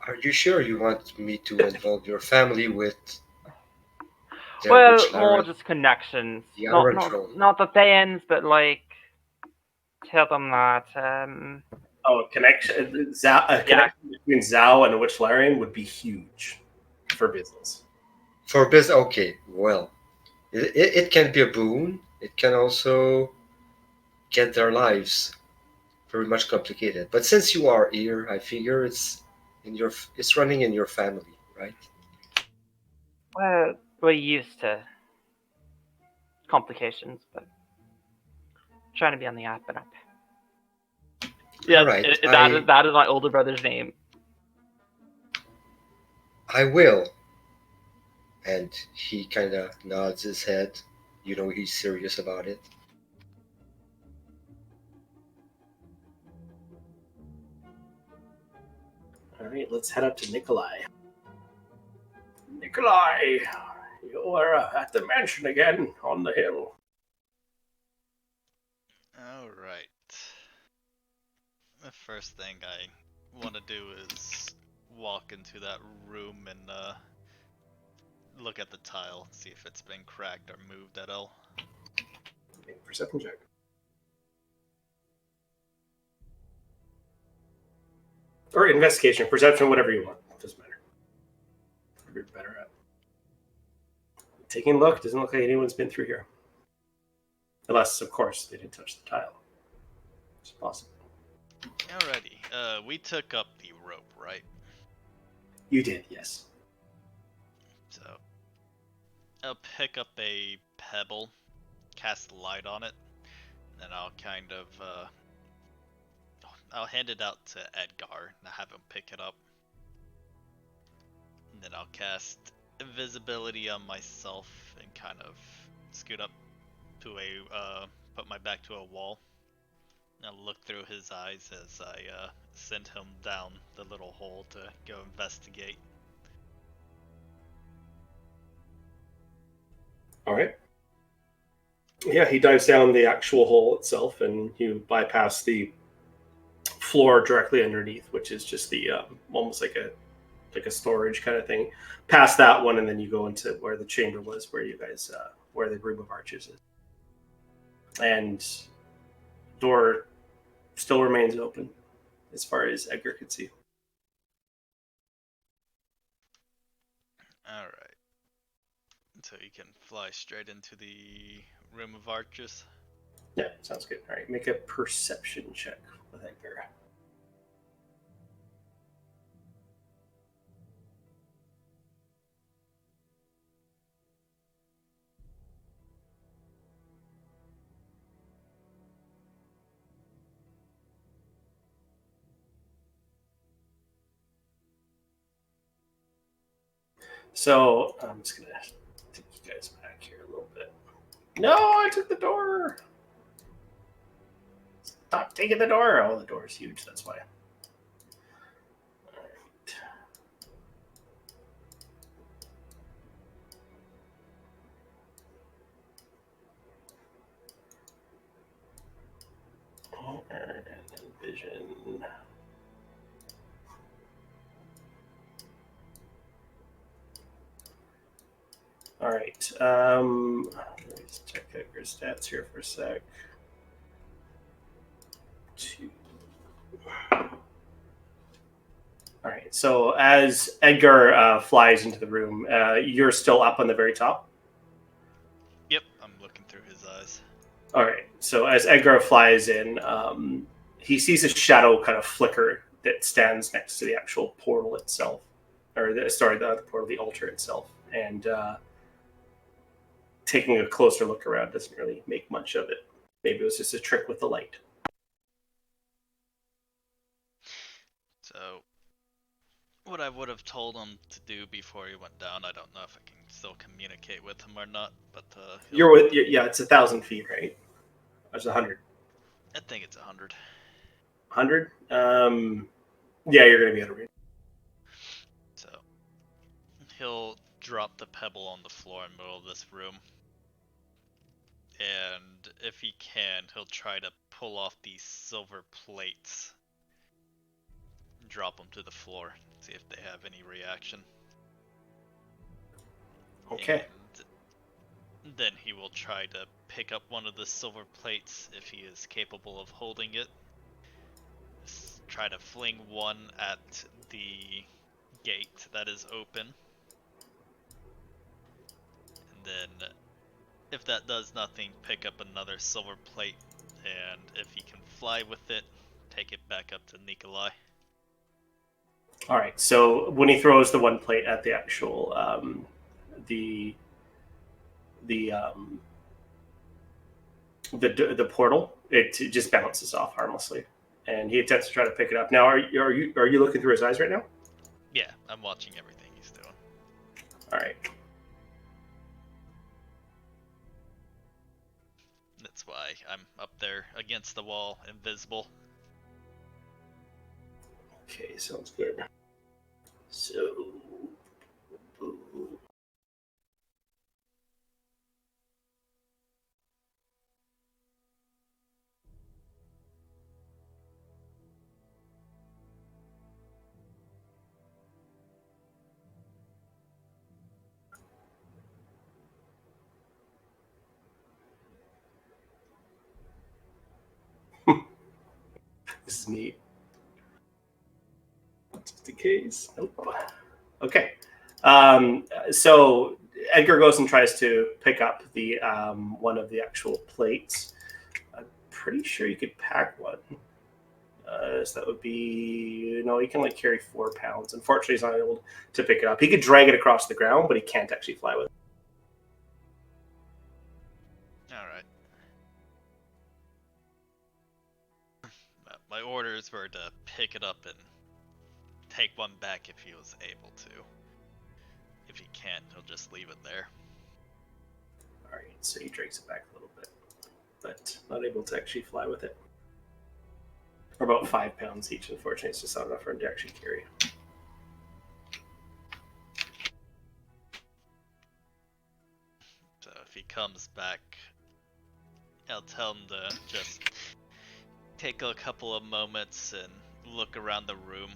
Are you sure you want me to involve your family with the Well, Witch more Lara, just connections. the Not Iron not Throne? not the Thayans, but like tell them that Oh, a connection between Zhao and a Witchlarian would be huge for business. For business, okay, well, it can be a boon. It can also get their lives very much complicated. But since you are here, I figure it's running in your family, right? well, we're used to complications, but trying to be on the up and up. Yeah, All right, that is my older brother's name. I will. And he kind of nods his head. You know he's serious about it. All right, let's head up to Nikolai. Nikolai, you are at the mansion again on the hill. Alright. The first thing I want to do is walk into that room and look at the tile, see if it's been cracked or moved at all. Make a perception check. Or investigation, perception, whatever you want. Doesn't matter. Whatever you're better at. Taking a look, doesn't look like anyone's been through here. Unless, of course, they didn't touch the tile. It's possible. Alrighty, we took up the rope, right? You did, yes. So, I'll pick up a pebble, cast light on it, and then I'll kind of, I'll hand it out to Edgar and have him pick it up. And then I'll cast invisibility on myself and kind of scoot up to put my back to a wall. And I'll look through his eyes as I send him down the little hole to go investigate. All right. Yeah, he dives down the actual hole itself, and you bypass the floor directly underneath, which is just the almost like a storage kind of thing. Past that one, and then you go into where the chamber was, where you guys where the room of arches is, and door still remains open as far as Edgar could see. All right. So you can fly straight into the room of arches. Yeah, sounds good. All right, make a perception check with Edgar. So I'm just gonna take you guys back here a little bit. No, I took the door. Stop taking the door. Oh, the door is huge. That's why. All right. And vision. All right. Let me just check Edgar's stats here for a sec. 2. All right. So as Edgar flies into the room, you're still up on the very top. Yep, I'm looking through his eyes. All right. So as Edgar flies in, he sees a shadow kind of flicker that stands next to the actual portal itself, or the portal, the altar itself, and taking a closer look around doesn't really make much of it. Maybe it was just a trick with the light. So, what I would have told him to do before he went down, I don't know if I can still communicate with him or not, but Yeah, it's 1,000 feet, right? That's 100. I think it's 100. 100? Yeah, you're gonna be able to read. So, he'll drop the pebble on the floor in the middle of this room. And if he can, he'll try to pull off these silver plates. Drop them to the floor. See if they have any reaction. Okay. And then he will try to pick up one of the silver plates if he is capable of holding it. Try to fling one at the gate that is open. And then, if that does nothing, pick up another silver plate. And if he can fly with it, take it back up to Nikolai. All right. So when he throws the one plate at the actual the the portal, it just bounces off harmlessly, and he attempts to try to pick it up. Now, are you looking through his eyes right now? Yeah, I'm watching everything he's doing. All right. That's why I'm up there against the wall, invisible. Okay, sounds good. So. This is neat. Just in case. Nope. Okay. So Edgar goes and tries to pick up the one of the actual plates. I'm pretty sure you could pack one. So that would be he can like carry 4 pounds. Unfortunately, he's not able to pick it up. He could drag it across the ground, but he can't actually fly with it. Alright. My orders were to pick it up and take one back if he was able to. If he can't, he'll just leave it there. Alright, so he drags it back a little bit, but not able to actually fly with it. Or about 5 pounds each, unfortunately. It's just not enough for him to actually carry. So if he comes back, I'll tell him to just take a couple of moments and look around the room.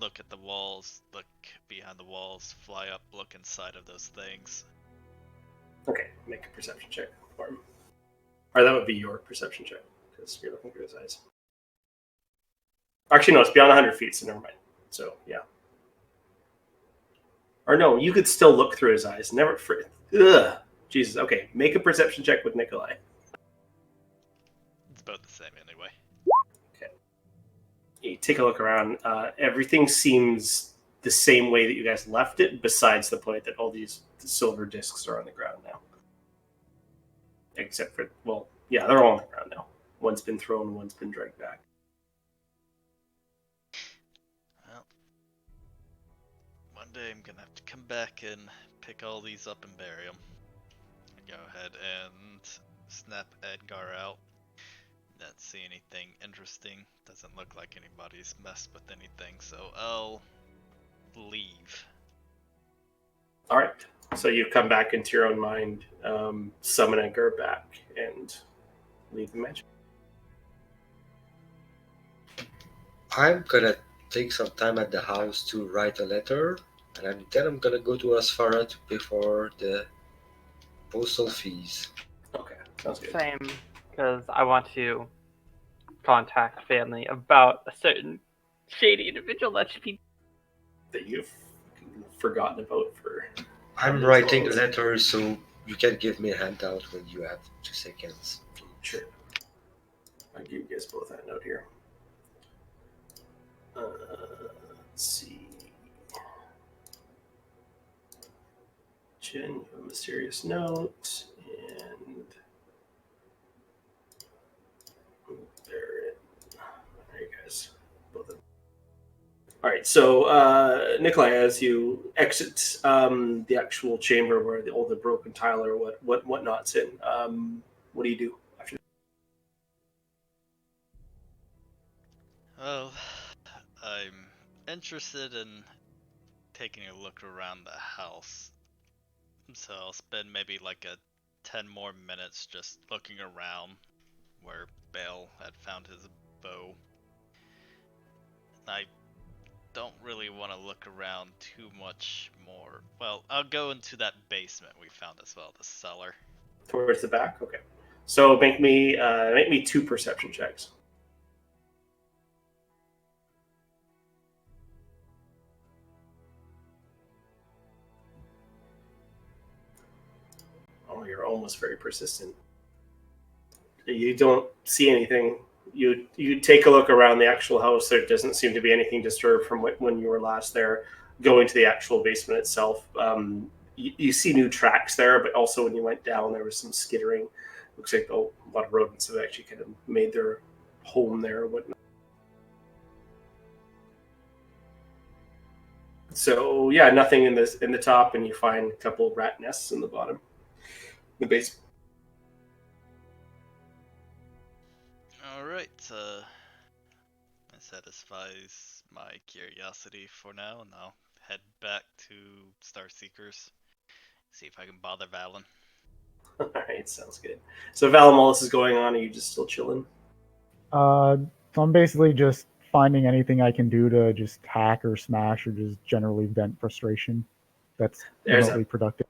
Look at the walls, look behind the walls, fly up, look inside of those things. Okay, make a perception check for him. Or that would be your perception check, because you're looking through his eyes. Actually, no, it's beyond 100 feet, so never mind. So, yeah. Or no, you could still look through his eyes. Never. Ugh. Jesus. Okay, make a perception check with Nikolai. It's about the same anyway. Okay. You take a look around. Everything seems the same way that you guys left it, besides the point that all these silver discs are on the ground now. Except for, well, yeah, they're all on the ground now. One's been thrown, one's been dragged back. Well, one day I'm gonna have to come back and pick all these up and bury them. Go ahead and snap Edgar out. Not see anything interesting. Doesn't look like anybody's messed with anything, so I'll leave. All right. So you come back into your own mind, summon Edgar back, and leave the mansion. I'm gonna take some time at the house to write a letter, and then I'm gonna go to Asfara to pay for the postal fees. Okay, sounds good. Same, because I want to contact family about a certain shady individual that should be. That you've forgotten about for. I'm writing a letter, so you can give me a handout when you have 2 seconds. Sure. I'll give you guys both a note here. Let's see. Jen, you have a mysterious note, and there you guys. Both of them. All right, so Nikolai, as you exit the actual chamber where the broken tile or whatnot's in, what do you do after? Well, I'm interested in taking a look around the house. So I'll spend maybe like 10 more minutes just looking around where Bale had found his bow. I don't really want to look around too much more. Well, I'll go into that basement we found as well, the cellar. Towards the back? Okay. So make me 2 perception checks. Oh, you're almost very persistent. You don't see anything. You take a look around the actual house. There doesn't seem to be anything disturbed from when you were last there. Going to the actual basement itself, you see new tracks there, but also when you went down, there was some skittering. Looks like a lot of rodents have actually kind of made their home there or whatnot. So yeah, nothing in the top, and you find a couple of rat nests in the bottom, the basement. All right. That satisfies my curiosity for now, and I'll head back to Star Seekers. See if I can bother Valen. All right, sounds good. So Valem, while this is going on, are you just still chilling? So I'm basically just finding anything I can do to just hack or smash or just generally vent frustration. That's There's remotely productive.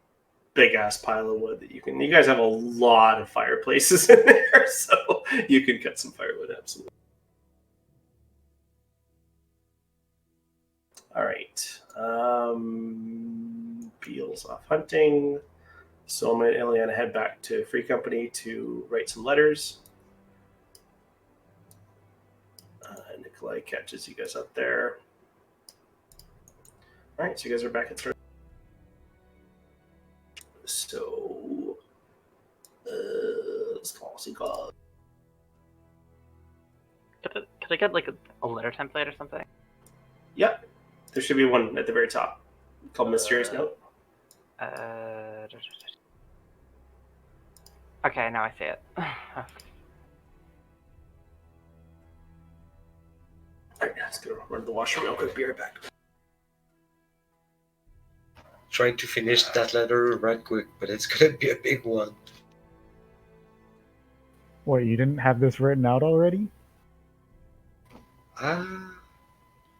Big ass pile of wood that you can. You guys have a lot of fireplaces in there, so you can cut some firewood. Absolutely. All right. Peel's off hunting. Soma and Ileana head back to Free Company to write some letters. Nikolai catches you guys up there. All right, so you guys are back at third. So, let's call. Could I get like a letter template or something? Yep, there should be one at the very top called Mysterious Note. Okay, now I see it. All right, let's go run to the washroom real quick. Be right back. trying to finish that letter right quick, but it's gonna be a big one. What, you didn't have this written out already?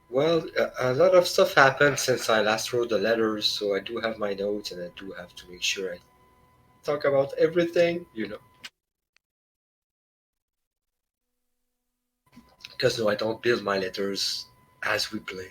Well, a lot of stuff happened since I last wrote the letters, so I do have my notes, and I do have to make sure I talk about everything, Because no, I don't build my letters as we play.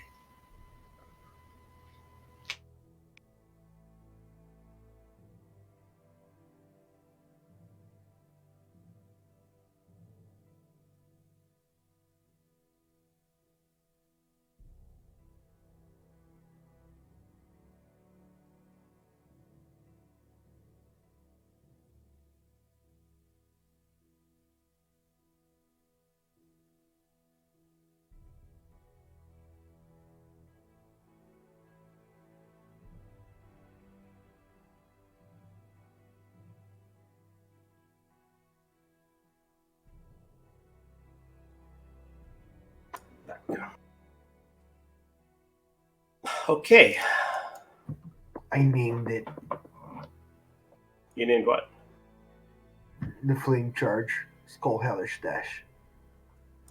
Okay. I named it You named what? the Flame Charge. It's called Hellish Dash.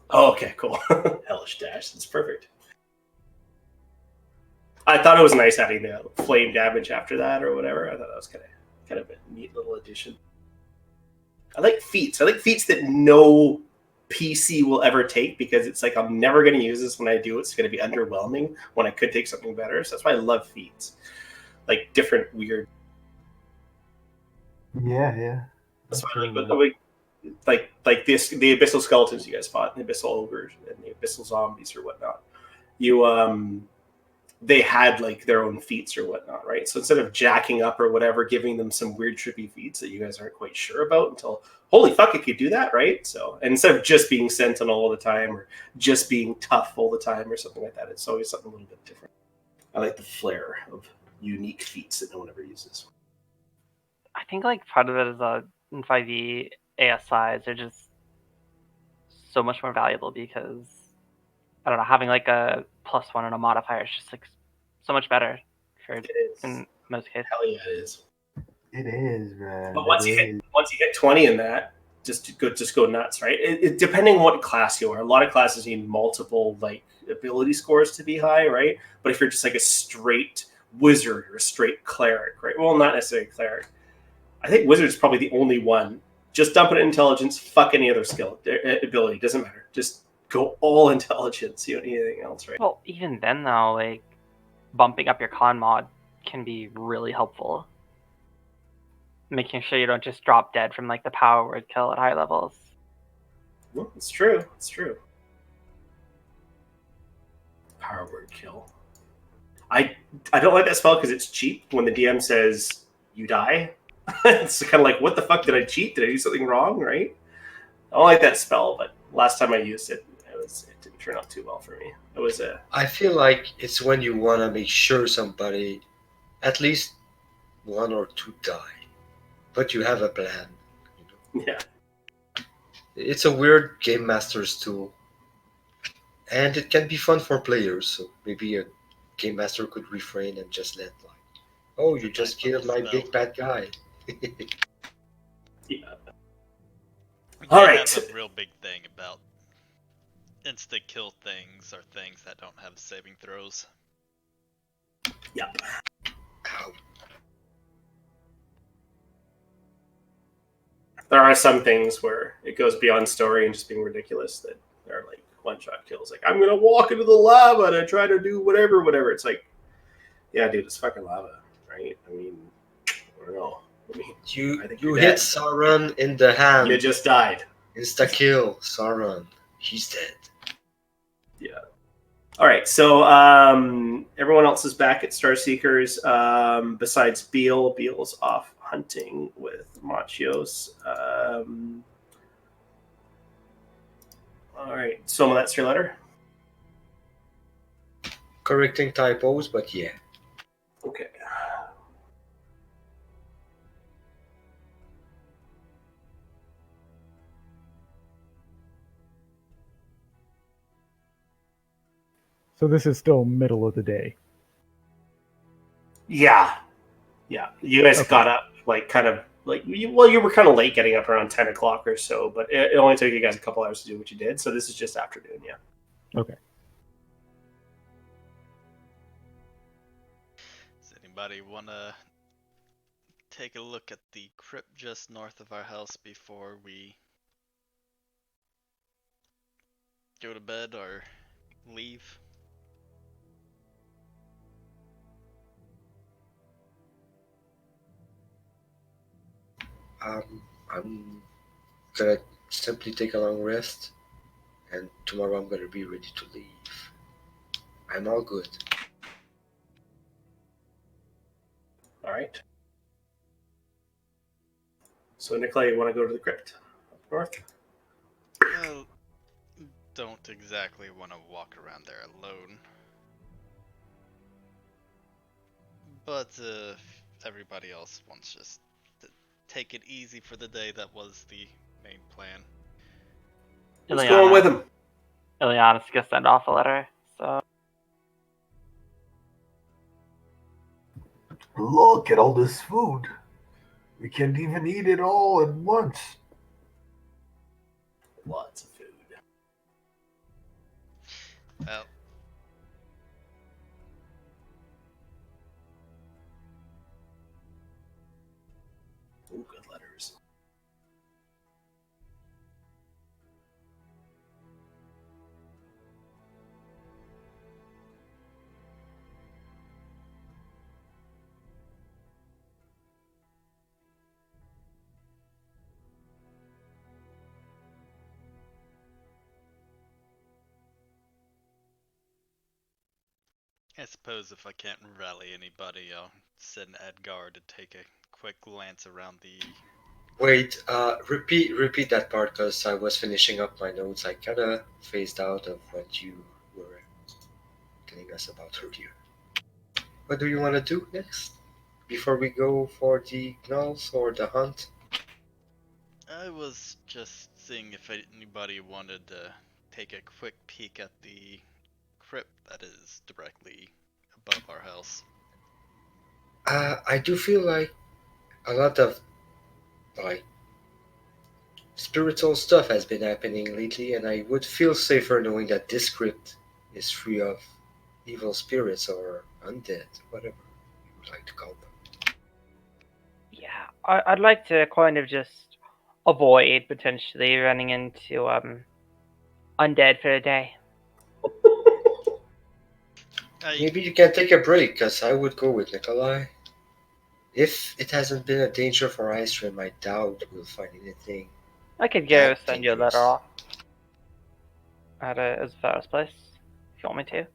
Oh, okay, cool. Hellish Dash. That's perfect. I thought it was nice having the flame damage after that or whatever. I thought that was kind of a neat little addition. I like feats. I like feats that no PC will ever take because it's like I'm never going to use this. When I do, it's going to be underwhelming when I could take something better. So that's why I love feats, like different weird. Yeah. That's why like this the abyssal skeletons you guys fought, the abyssal ogres and the abyssal zombies or whatnot. They had like their own feats or whatnot, right? So instead of jacking up or whatever, giving them some weird trippy feats that you guys aren't quite sure about until holy fuck, it could do that, right? So and instead of just being sentinel all the time or just being tough all the time or something like that, it's always something a little bit different. I like the flair of unique feats that no one ever uses. I think like part of it is in 5e ASIs are just so much more valuable because I don't know, having like a +1 and a modifier is just like so much better in most cases. Hell yeah, it is. It is, man. But once you hit 20 in that, just go nuts, right? Depending on what class you are, a lot of classes need multiple like ability scores to be high, right? But if you're just like a straight wizard or a straight cleric, right? Well, not necessarily cleric. I think wizard's probably the only one. Just dump it in intelligence. Fuck any other skill ability. Doesn't matter. Just go all intelligence. You don't need anything else, right? Well, even then though, like bumping up your con mod can be really helpful. Making sure you don't just drop dead from like the power word kill at high levels. Well, it's true. It's true. Power word kill. I don't like that spell because it's cheap. When the DM says you die, it's kind of like, what the fuck, did I cheat? Did I do something wrong? Right? I don't like that spell, but last time I used it, it didn't turn out too well for me. It was a. I feel like it's when you want to make sure somebody, at least one or two die, but you have a plan. Yeah. It's a weird game master's tool, and it can be fun for players. So maybe a game master could refrain and just let oh, you just killed my big bad guy. Yeah. All right. Have a real big thing about insta kill things or things that don't have saving throws. Yep. Ow. There are some things where it goes beyond story and just being ridiculous that are like one-shot kills. Like, I'm going to walk into the lava to try to do whatever. It's like, yeah, dude, it's fucking lava, right? I mean, I don't know. I mean, you hit Sauron in the hand. You just died. Insta kill Sauron. He's dead. Yeah. All right, so everyone else is back at Star Seekers besides Beal. Beal's off hunting with Machios. All right, Soma, that's your letter? Correcting typos, but yeah. Okay. So this is still middle of the day. Yeah, Yeah, you guys Okay. got up you were kind of late getting up around 10 o'clock or so, but it only took you guys a couple hours to do what you did. So this is just afternoon. Yeah. Okay. Does anybody want to take a look at the crypt just north of our house before we go to bed or leave? I'm gonna simply take a long rest, and tomorrow I'm gonna be ready to leave. I'm all good. All right. So Nikolai, you want to go to the crypt up north? Well, don't exactly want to walk around there alone. But if everybody else wants just to take it easy for the day, that was the main plan. Who's going with him? Ileana's gonna send off a letter. So Look at all this food. We can't even eat it all at once. Lots of food. Well, Ooh, good letters. I suppose if I can't rally anybody, I'll send Edgar to take a quick glance around the. Wait, repeat that part because I was finishing up my notes. I kind of phased out of what you were telling us about earlier. What do you want to do next? Before we go for the gnolls or the hunt? I was just seeing if anybody wanted to take a quick peek at the crypt that is directly above our house. I do feel like a lot of like spiritual stuff has been happening lately, and I would feel safer knowing that this crypt is free of evil spirits or undead, whatever you would like to call them. yeah, I'd like to kind of just avoid potentially running into undead for a day. Maybe you can take a break, because I would go with Nikolai. If it hasn't been a danger for Icerim, I doubt we'll find anything I could go that send you a letter dangerous. off at as a first place if you want me to.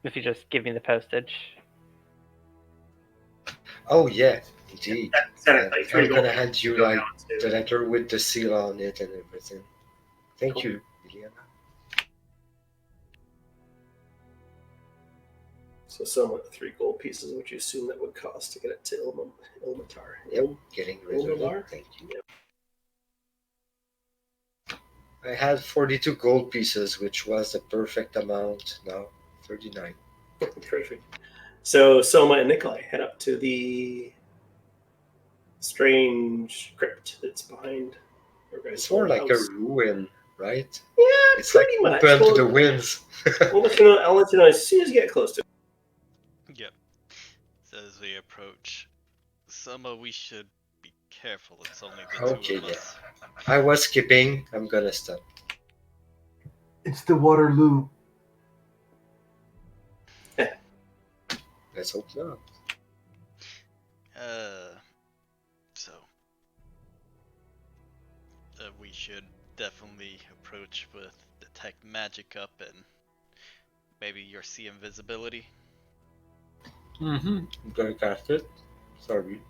If you just give me the postage. Oh yeah, indeed. Send And it like I'm 3 gonna gold hand pieces you to go like down to. the letter with the seal on it and everything. Thank Cool. you, Ileana. So somewhat 3 gold pieces, which you assume that would cost to get it to Ilmatar. Yep, getting rid of it. Ilmatar? Thank you. I had 42 gold pieces, which was the perfect amount. Now 39. Perfect. So Soma and Nikolai head up to the strange crypt that's behind your guys' It's more old like house. a ruin, right? Yeah, It's like pretty much. open to the winds. I'll let you know as soon as you get close to it. Yep. So as we approach Soma, we should be careful. It's only the Okay, two of us. I was skipping. I'm gonna stop. It's the Waterloo. Let's hope not. So we should definitely approach with detect magic up and maybe your see invisibility. Mm-hmm. I'm gonna cast it. Sorry.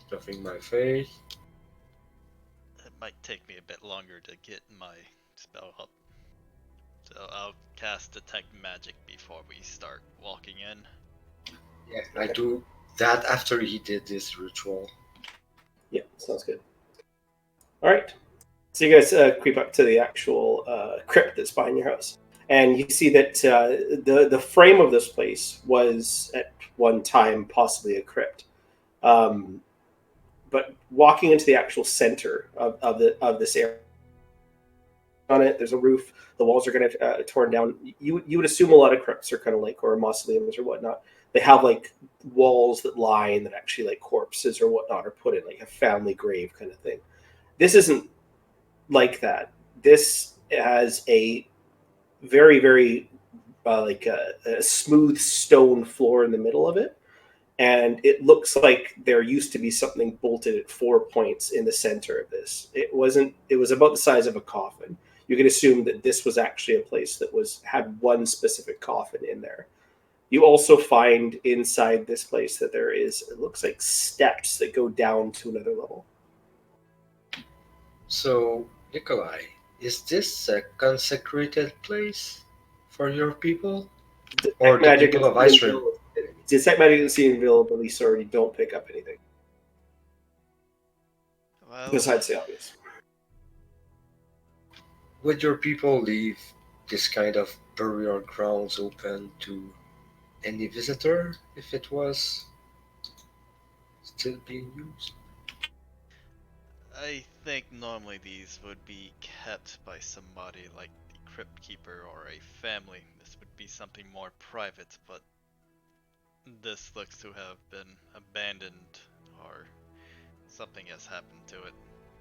Stuffing my face. It might take me a bit longer to get my spell up. So I'll cast detect magic before we start walking in. Yeah, I do that after he did this ritual. Yeah, sounds good. All right. So you guys creep up to the actual crypt that's behind your house. and you see that the frame of this place was at one time possibly a crypt. Um, but walking into the actual center of this area on it, there's a roof. The walls are kind of torn down. You would assume a lot of crypts are kind of like, or mausoleums or whatnot. They have like walls that line that actually like corpses or whatnot are put in, like a family grave kind of thing. This isn't like that. This has a very very like a smooth stone floor in the middle of it, and it looks like there used to be something bolted at 4 points in the center of this. It wasn't. It was about the size of a coffin. You can assume that this was actually a place that had one specific coffin in there. You also find inside this place that there is, it looks like steps that go down to another level. So, Nikolai, is this a consecrated place for your people? Or the Magic people and of Icerim? Detect magic and see invisibility, so you don't pick up anything Well, besides the obvious. Would your people leave this kind of burial grounds open to any visitor if it was still being used? I think normally these would be kept by somebody like the Crypt Keeper or a family. This would be something more private, but this looks to have been abandoned or something has happened to it.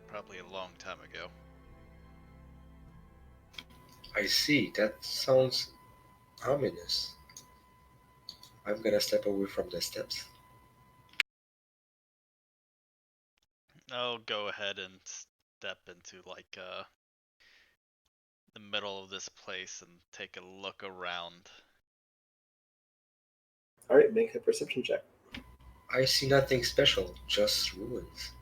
Probably a long time ago. I see, that sounds ominous. I'm gonna step away from the steps. I'll go ahead and step into like the middle of this place and take a look around. All right, make a perception check. I see nothing special, just ruins.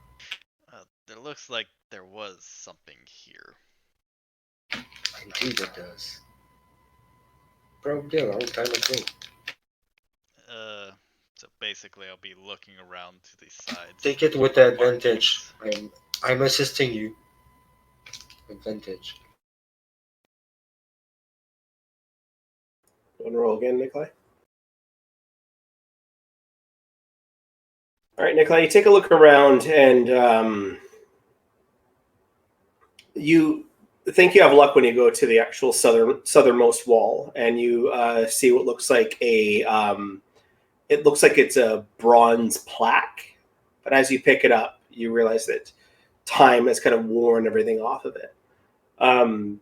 It looks like there was something here. Indeed it does. Probably a long time ago. So basically I'll be looking around to the sides. Take it with the advantage. I'm assisting you. Advantage. Want to roll again, Nikolai? All right, Nikolai, you take a look around, and you think you have luck when you go to the actual southernmost wall, and you see what looks like it looks like it's a bronze plaque, but as you pick it up, you realize that time has kind of worn everything off of it. So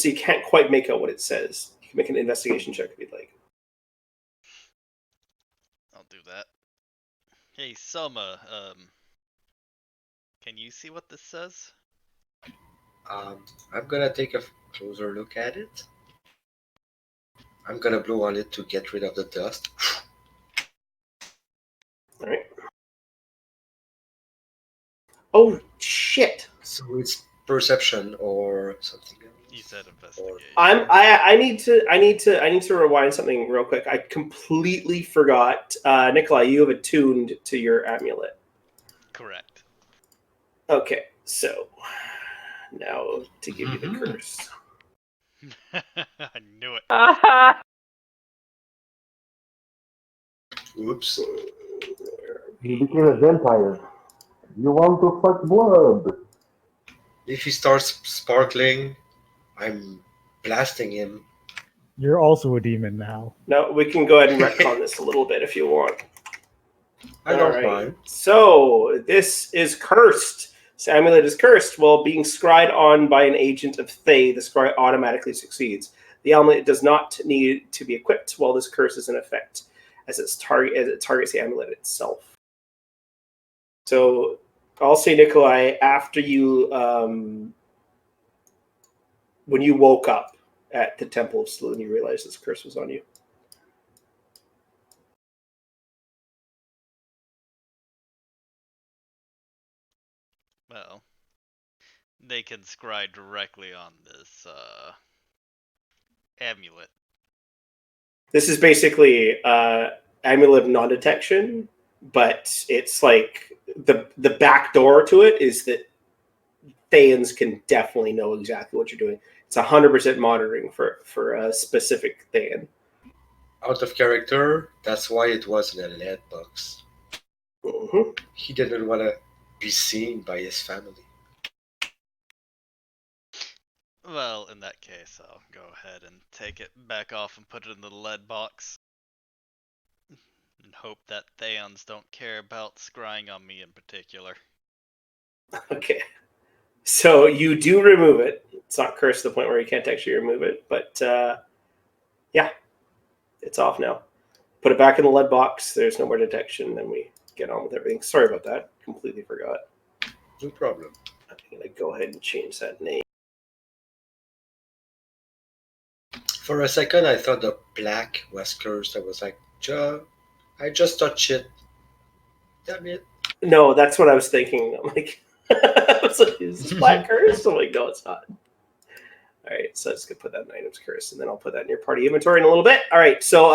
you can't quite make out what it says. You can make an investigation check if you'd like. I'll do that. Hey, Selma, can you see what this says? I'm gonna take a closer look at it. I'm gonna blow on it to get rid of the dust. All right. Oh shit! So it's perception or something else. You said investigation. I need to rewind something real quick. I completely forgot. Nikolai, you have attuned to your amulet. Correct. Okay, so now to give you the curse. I knew it. Oops. He became a vampire. You want to fuck blood? If he starts sparkling, I'm blasting him. You're also a demon now. No, we can go ahead and retcon this a little bit if you want. I don't mind. So this is cursed. This amulet is cursed. While being scryed on by an agent of Thay, the scry automatically succeeds. The amulet does not need to be equipped while this curse is in effect, as it targets the amulet itself. So I'll say, Nikolai, after you, when you woke up at the Temple of Saloon, you realized this curse was on you. Well, they can scry directly on this amulet. This is basically amulet of non-detection, but it's like the back door to it is that Thayans can definitely know exactly what you're doing. It's 100% monitoring for a specific thing. Out of character, that's why it was in a lead box. Mm-hmm. He didn't want to be seen by his family. Well, in that case, I'll go ahead and take it back off and put it in the lead box. And hope that Theons don't care about scrying on me in particular. Okay. So you do remove it. It's not cursed to the point where you can't actually remove it, but yeah, it's off now. Put it back in the lead box. There's no more detection. Then we get on with everything. Sorry about that. Completely forgot. No problem. I'm going to go ahead and change that name. For a second, I thought the black was cursed. I was like, I just touched it. Damn it. No, that's what I was thinking. I'm like, I was like, is this black curse? I'm like, no, it's not. All right, so I'm just gonna put that in items curse, and then I'll put that in your party inventory in a little bit. All right, so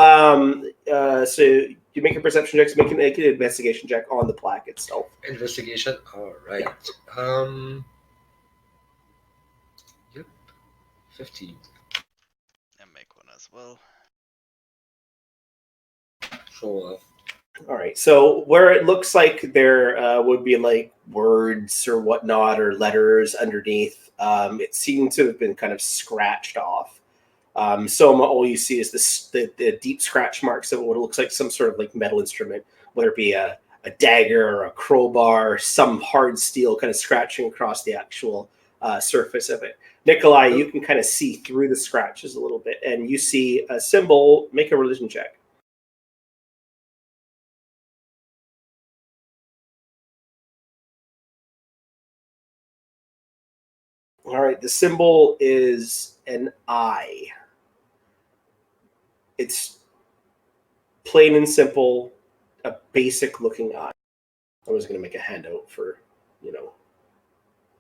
so you make a perception check, so make an investigation check on the plaque itself. Investigation. All right. Yep. 15. And make one as well. Show off. All right, so where it looks like there would be like words or whatnot or letters underneath, it seemed to have been kind of scratched off. So all you see is the deep scratch marks of what looks like some sort of like metal instrument, whether it be a dagger or a crowbar, some hard steel kind of scratching across the actual surface of it. Nikolai, you can kind of see through the scratches a little bit, and you see a symbol. Make a religion check. All right, the symbol is an eye. It's plain and simple, a basic looking eye. I was going to make a handout for,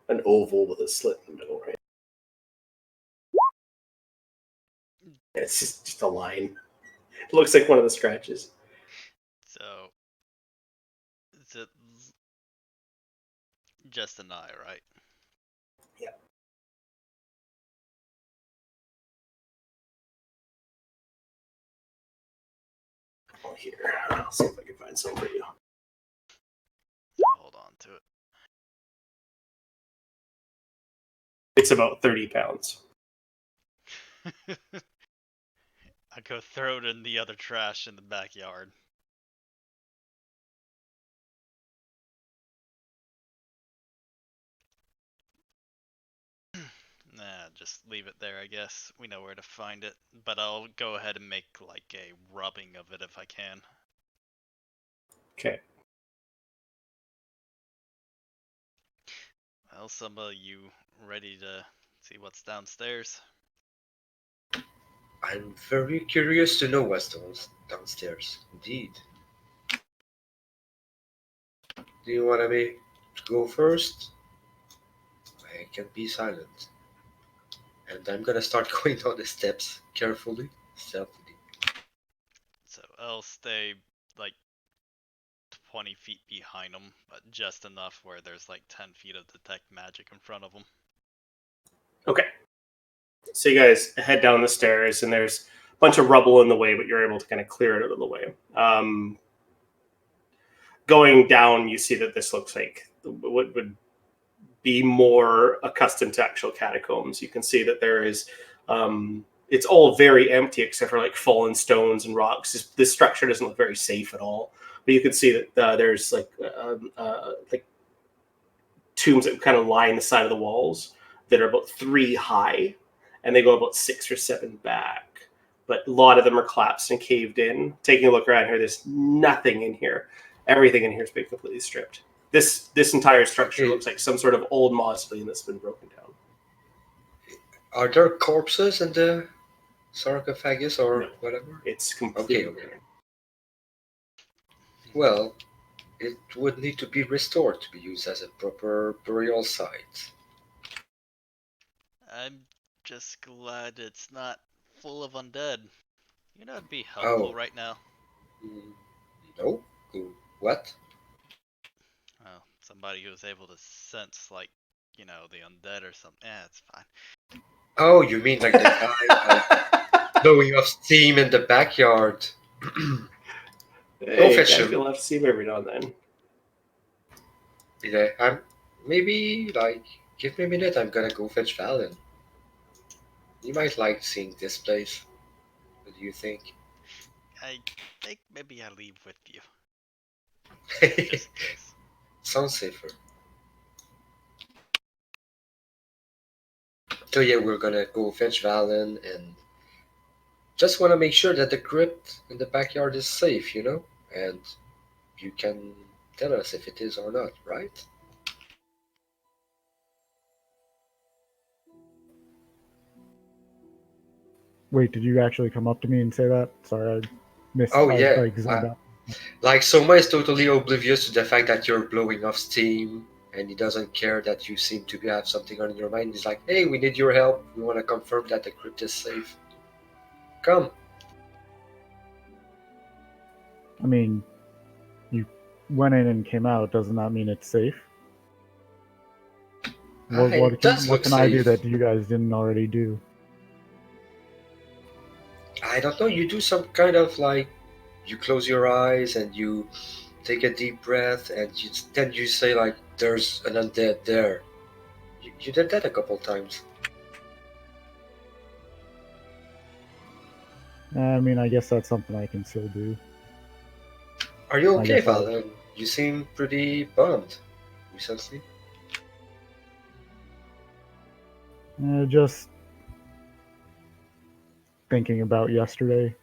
an oval with a slit in the middle, right? It's just a line. It looks like one of the scratches. So, is it just an eye, right? Yeah. Oh, here. I'll see if I can find some for you. Hold on to it. It's about 30 pounds. I go throw it in the other trash in the backyard. Nah, just leave it there, I guess. We know where to find it. But I'll go ahead and make like a rubbing of it if I can. Okay. Well, some of you ready to see what's downstairs? I'm very curious to know what's downstairs. Indeed. Do you want me to go first? I can be silent. And I'm gonna start going down the steps carefully, stealthily. So I'll stay like 20 feet behind them, but just enough where there's like 10 feet of detect magic in front of them. Okay. So you guys head down the stairs, and there's a bunch of rubble in the way, but you're able to kind of clear it out of the way. Going down, you see that this looks like what would be more accustomed to actual catacombs. You can see that there is, it's all very empty except for like fallen stones and rocks. This structure doesn't look very safe at all. But you can see that there's like tombs that kind of line the side of the walls that are about 3 high, and they go about 6 or 7 back. But a lot of them are collapsed and caved in. Taking a look around here, there's nothing in here. Everything in here has been completely stripped. This entire structure looks like some sort of old mausoleum that's been broken down. Are there corpses in the sarcophagus or whatever? It's completely okay. Well, it would need to be restored to be used as a proper burial site. I'm just glad it's not full of undead. You know, it'd be helpful right now. No? What? Well, somebody who's able to sense, like, the undead or something. Yeah, it's fine. Oh, you mean like the guy blowing off steam in the backyard? Go Hey, fetch guys him. can love steam every now and then. Yeah, I'm maybe like give me a minute. I'm gonna go fetch Valen. You might like seeing this place. What do you think? I think maybe I leave with you, just in case. Sounds safer. So yeah, we're gonna go fetch Valen and just want to make sure that the crypt in the backyard is safe, and you can tell us if it is or not, right? Wait, did you actually come up to me and say that? Sorry, I missed. Oh I yeah, like zoned out. like Soma is totally oblivious to the fact that you're blowing off steam, and he doesn't care that you seem to have something on your mind. He's like, "Hey, we need your help. We want to confirm that the crypt is safe. Come." I mean, you went in and came out. Doesn't that mean it's safe? It does What look can I do safe. that you guys didn't already do? I don't know. You do some kind of like, you close your eyes and you take a deep breath, and then you say like, "There's an undead there." You did that a couple times. I mean, I guess that's something I can still do. Are you I okay, guess I'll Valen? You seem pretty bummed recently. just thinking about yesterday,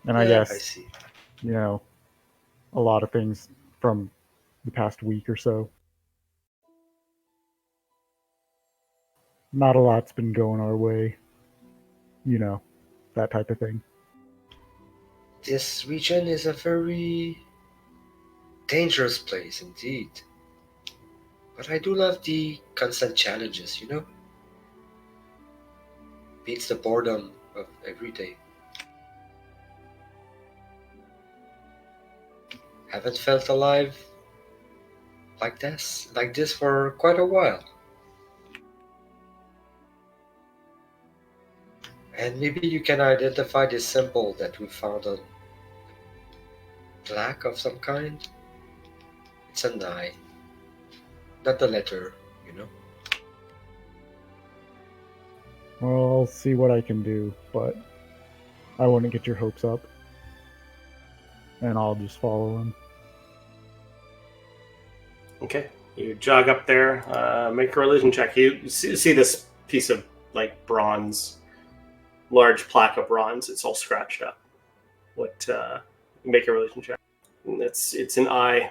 and I Yeah, I guess see. a lot of things from the past week or so. Not a lot's been going our way. That type of thing. This region is a very dangerous place indeed. But I do love the constant challenges. Beats the boredom of every day. Haven't felt alive like this for quite a while. And maybe you can identify this symbol that we found on black of some kind. It's an eye, not the letter. Well, I'll see what I can do, but I wouldn't get your hopes up, and I'll just follow him. Okay, you jog up there, make a religion check. You see this piece of like bronze, large plaque of bronze. It's all scratched up. What? Make a religion check. It's an eye.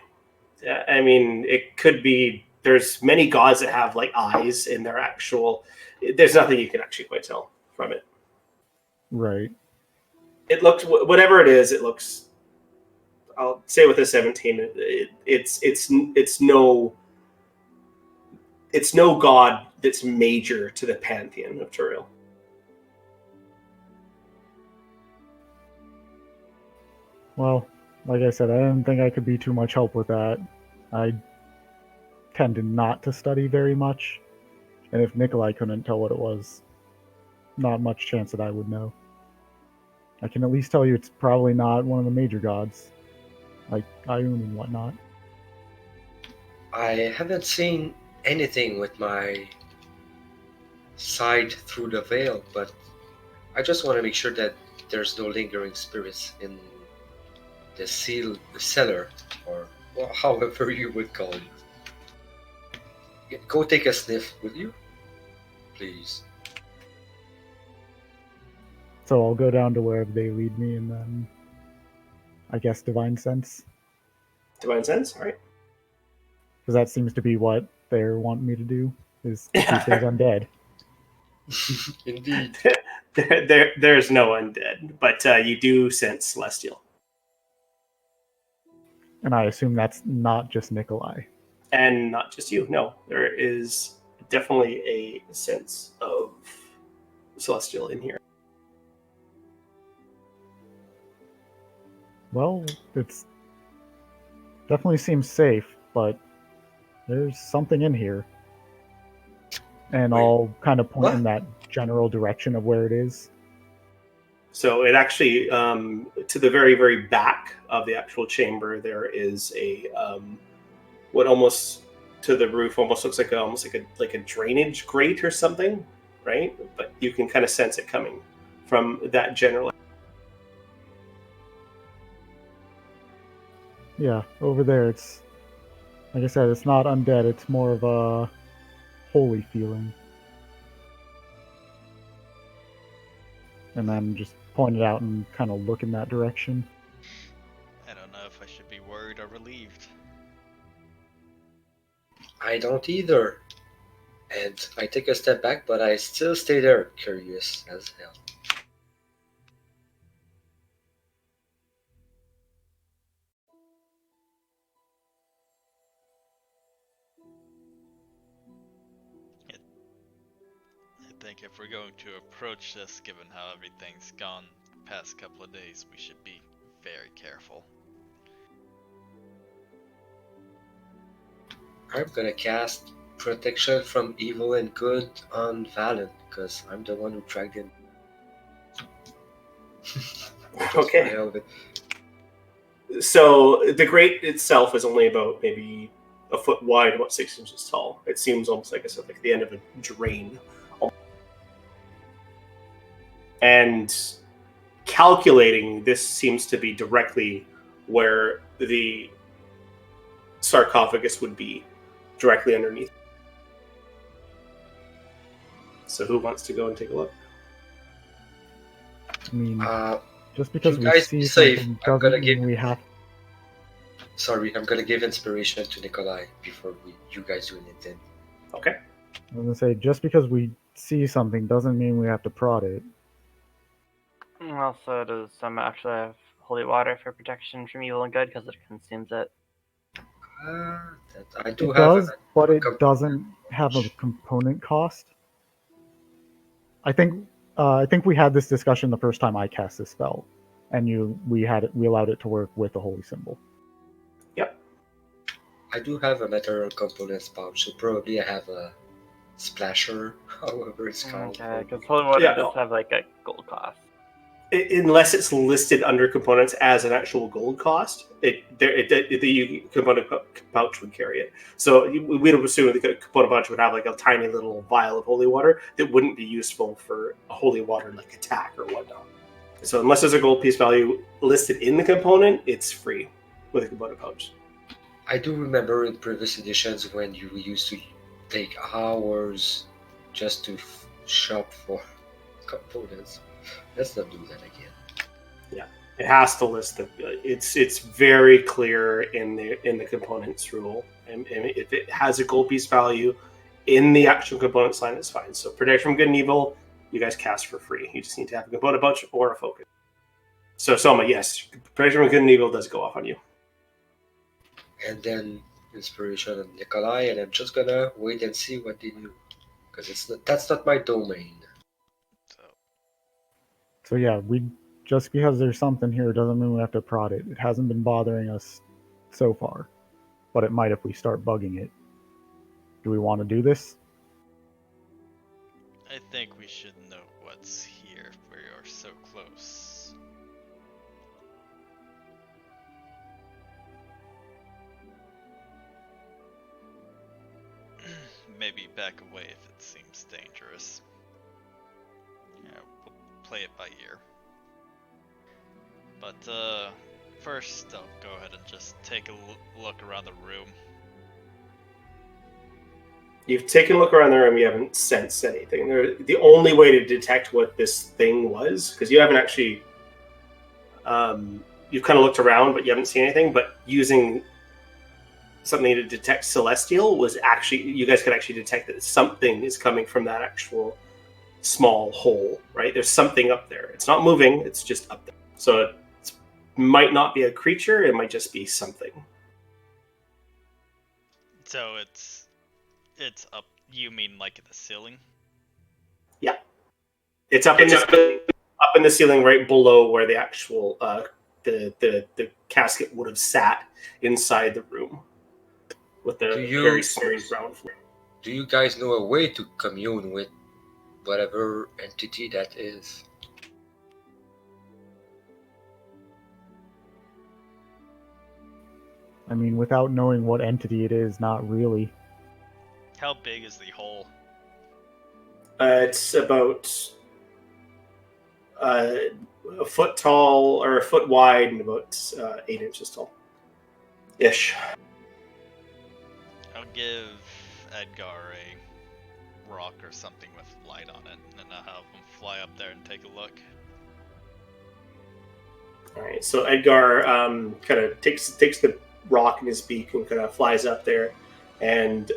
I mean, it could be. There's many gods that have like eyes in their actual. There's nothing you can actually quite tell from it. Right. It looks whatever it is. It looks. I'll say with a 17. It's no god that's major to the pantheon of Turiel. Well, like I said, I didn't think I could be too much help with that. I tended not to study very much, and if Nikolai couldn't tell what it was, not much chance that I would know. I can at least tell you it's probably not one of the major gods, like Ayun and whatnot. I haven't seen anything with my side through the veil, but I just want to make sure that there's no lingering spirits in the cellar, or however you would call it. Go take a sniff, will you? Please. So I'll go down to wherever they lead me, and then I guess divine sense, Divine sense, all right. because that seems to be what they're wanting me to do, is see if there's undead. Indeed. There's no undead, but you do sense celestial, And I assume that's not just Nikolai. and not just you. No, there is definitely a sense of celestial in here. Well, it's definitely seems safe, but there's something in here. and Wait, I'll kind of point what? in that general direction of where it is. So it actually, to the very, very back of the actual chamber, there is a what almost to the roof almost looks like like a drainage grate or something, right? But you can kind of sense it coming from that general. Yeah, over there, it's like I said, it's not undead. It's more of a holy feeling. And then just point it out and kind of look in that direction. I don't know if I should be worried or relieved. I don't either. And I take a step back, but I still stay there, curious as hell. I think if we're going to approach this, given how everything's gone the past couple of days, we should be very careful. I'm gonna cast Protection from Evil and Good on Valen, because I'm the one who dragged him. Okay. So the grate itself is only about maybe a foot wide, about 6 inches tall. It seems almost like I said, like the end of a drain. And calculating, this seems to be directly where the sarcophagus would be, directly underneath. So who wants to go and take a look? I mean, Uh, just because you we guys see be safe. something I'm gonna doesn't mean give- we have. Sorry, I'm gonna give inspiration to Nikolai before you guys do anything. Okay. I was gonna say, just because we see something doesn't mean we have to prod it. Also, does some actually have holy water for protection from evil and good because it consumes it? I do It have does, but it component. doesn't have a component cost. I think we had this discussion the first time I cast this spell, and we allowed it to work with the holy symbol. Yep. I do have a material components pouch, so probably I have a splasher, however it's called. Okay, because holy water Yeah, does no. have like a gold cost. Unless it's listed under components as an actual gold cost, the component pouch would carry it. So we'd assume the component pouch would have like a tiny little vial of holy water that wouldn't be useful for a holy water like attack or whatnot. So unless there's a gold piece value listed in the component, it's free with a component pouch. I do remember in previous editions when you used to take hours just to shop for components. Let's not do that again. Yeah, it has to list the. It's very clear in the components rule, and if it has a gold piece value in the actual components line, it's fine. So protection from good and evil, you guys cast for free. You just need to have a component pouch or a focus. So Soma, yes, protection from good and evil does go off on you. And then inspiration on Nikolai, and I'm just gonna wait and see what they do, because that's not my domain. So yeah, just because there's something here doesn't mean we have to prod it. It hasn't been bothering us so far, but it might if we start bugging it. Do we want to do this? I think we should know what's here if we are so close. Maybe back away if it seems dangerous. Yeah, we'll play it by ear. But first I'll go ahead and just take a look around the room. You've taken a look around the room. You haven't sensed anything. The only way to detect what this thing was, because you haven't actually, you've kind of looked around, but you haven't seen anything. But using something to detect celestial was actually, you guys could actually detect that something is coming from that actual small hole. Right? There's something up there. It's not moving. It's just up there. So it might not be a creature. It might just be something. So it's up. You mean like in the ceiling? Yeah, it's up in the ceiling, right below where the actual the casket would have sat inside the room with the very smooth ground floor. do you guys know a way to commune with whatever entity that is? I mean, without knowing what entity it is, not really. How big is the hole? It's about a foot tall or a foot wide and about 8 inches tall, ish. I'll give Edgar a rock or something with light on it, and I'll have him fly up there and take a look. All right, so Edgar kind of takes the rock in his beak and kind of flies up there, and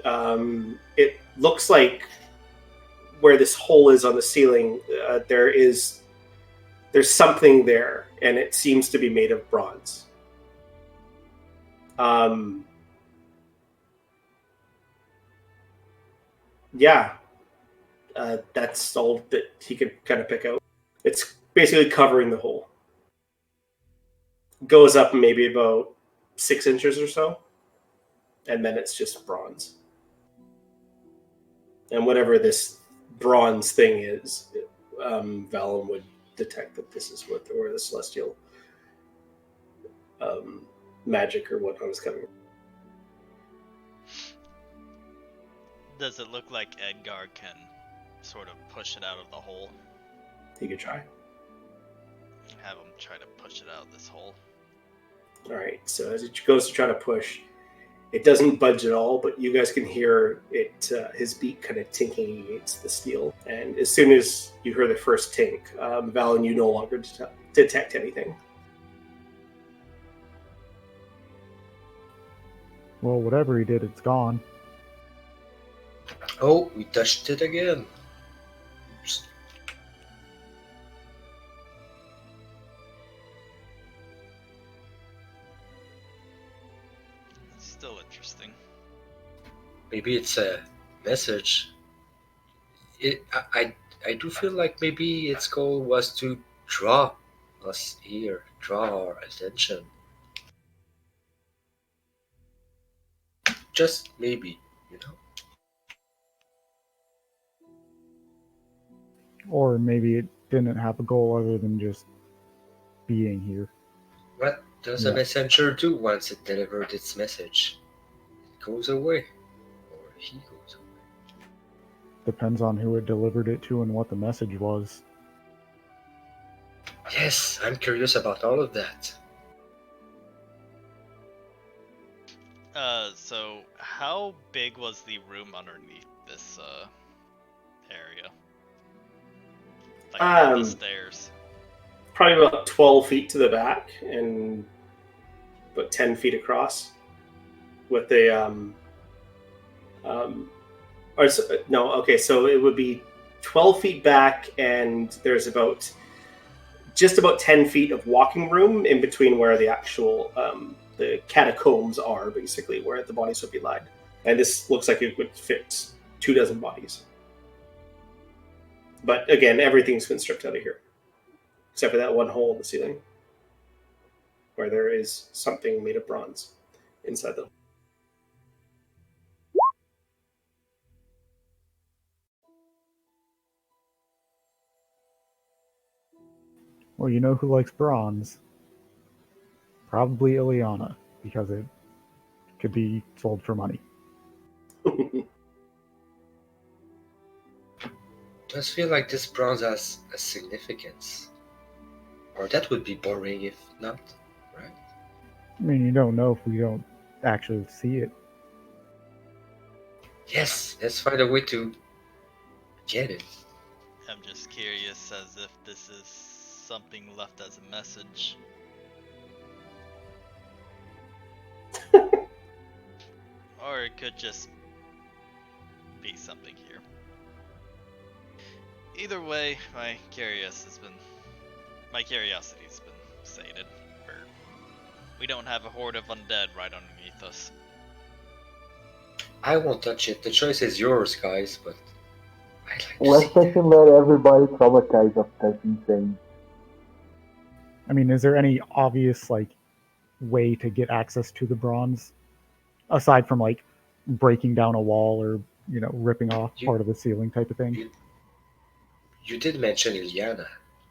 it looks like where this hole is on the ceiling, there's something there, and it seems to be made of bronze. Yeah, that's all that he could kind of pick out. It's basically covering the hole. Goes up maybe about 6 inches or so, and then it's just bronze. And whatever this bronze thing is, Valen would detect that this is where the celestial magic or whatnot is coming. Does it look like Edgar can sort of push it out of the hole? He could try. Have him try to push it out of this hole. All right. So as it goes to try to push, it doesn't budge at all, but you guys can hear it, his beak kind of tinking against the steel. And as soon as you hear the first tink, Valen, you no longer detect anything. Well, whatever he did, it's gone. Oh, we touched it again. Oops. It's still interesting. Maybe it's a message. I do feel like maybe its goal was to draw us here, draw our attention. Just maybe, you know. Or maybe it didn't have a goal other than just being here. What does a Yeah. messenger do once it delivered its message? It goes away, or he goes away. Depends on who it delivered it to and what the message was. Yes, I'm curious about all of that. So how big was the room underneath this area? Like the stairs. Probably about 12 feet to the back and about 10 feet across. With a so it would be 12 feet back, and there's just about 10 feet of walking room in between where the actual the catacombs are, basically, where the bodies would be laid. And this looks like it would fit 24 bodies. But again, everything's been stripped out of here, except for that one hole in the ceiling where there is something made of bronze inside the. Well, you know who likes bronze? Probably Ileana, because it could be sold for money. Does feel like this bronze has a significance. Or that would be boring if not, right? I mean, you don't know if we don't actually see it. Yes, let's find a way to get it. I'm just curious as if this is something left as a message. Or it could just be something here. Either way, my curiosity's been sated. We don't have a horde of undead right underneath us. I won't touch it. The choice is yours, guys, but I'd like to Last see it. session let everybody traumatize of that insane. I mean, is there any obvious way to get access to the bronze aside from breaking down a wall or ripping off part of the ceiling type of thing. You did mention Ilyana.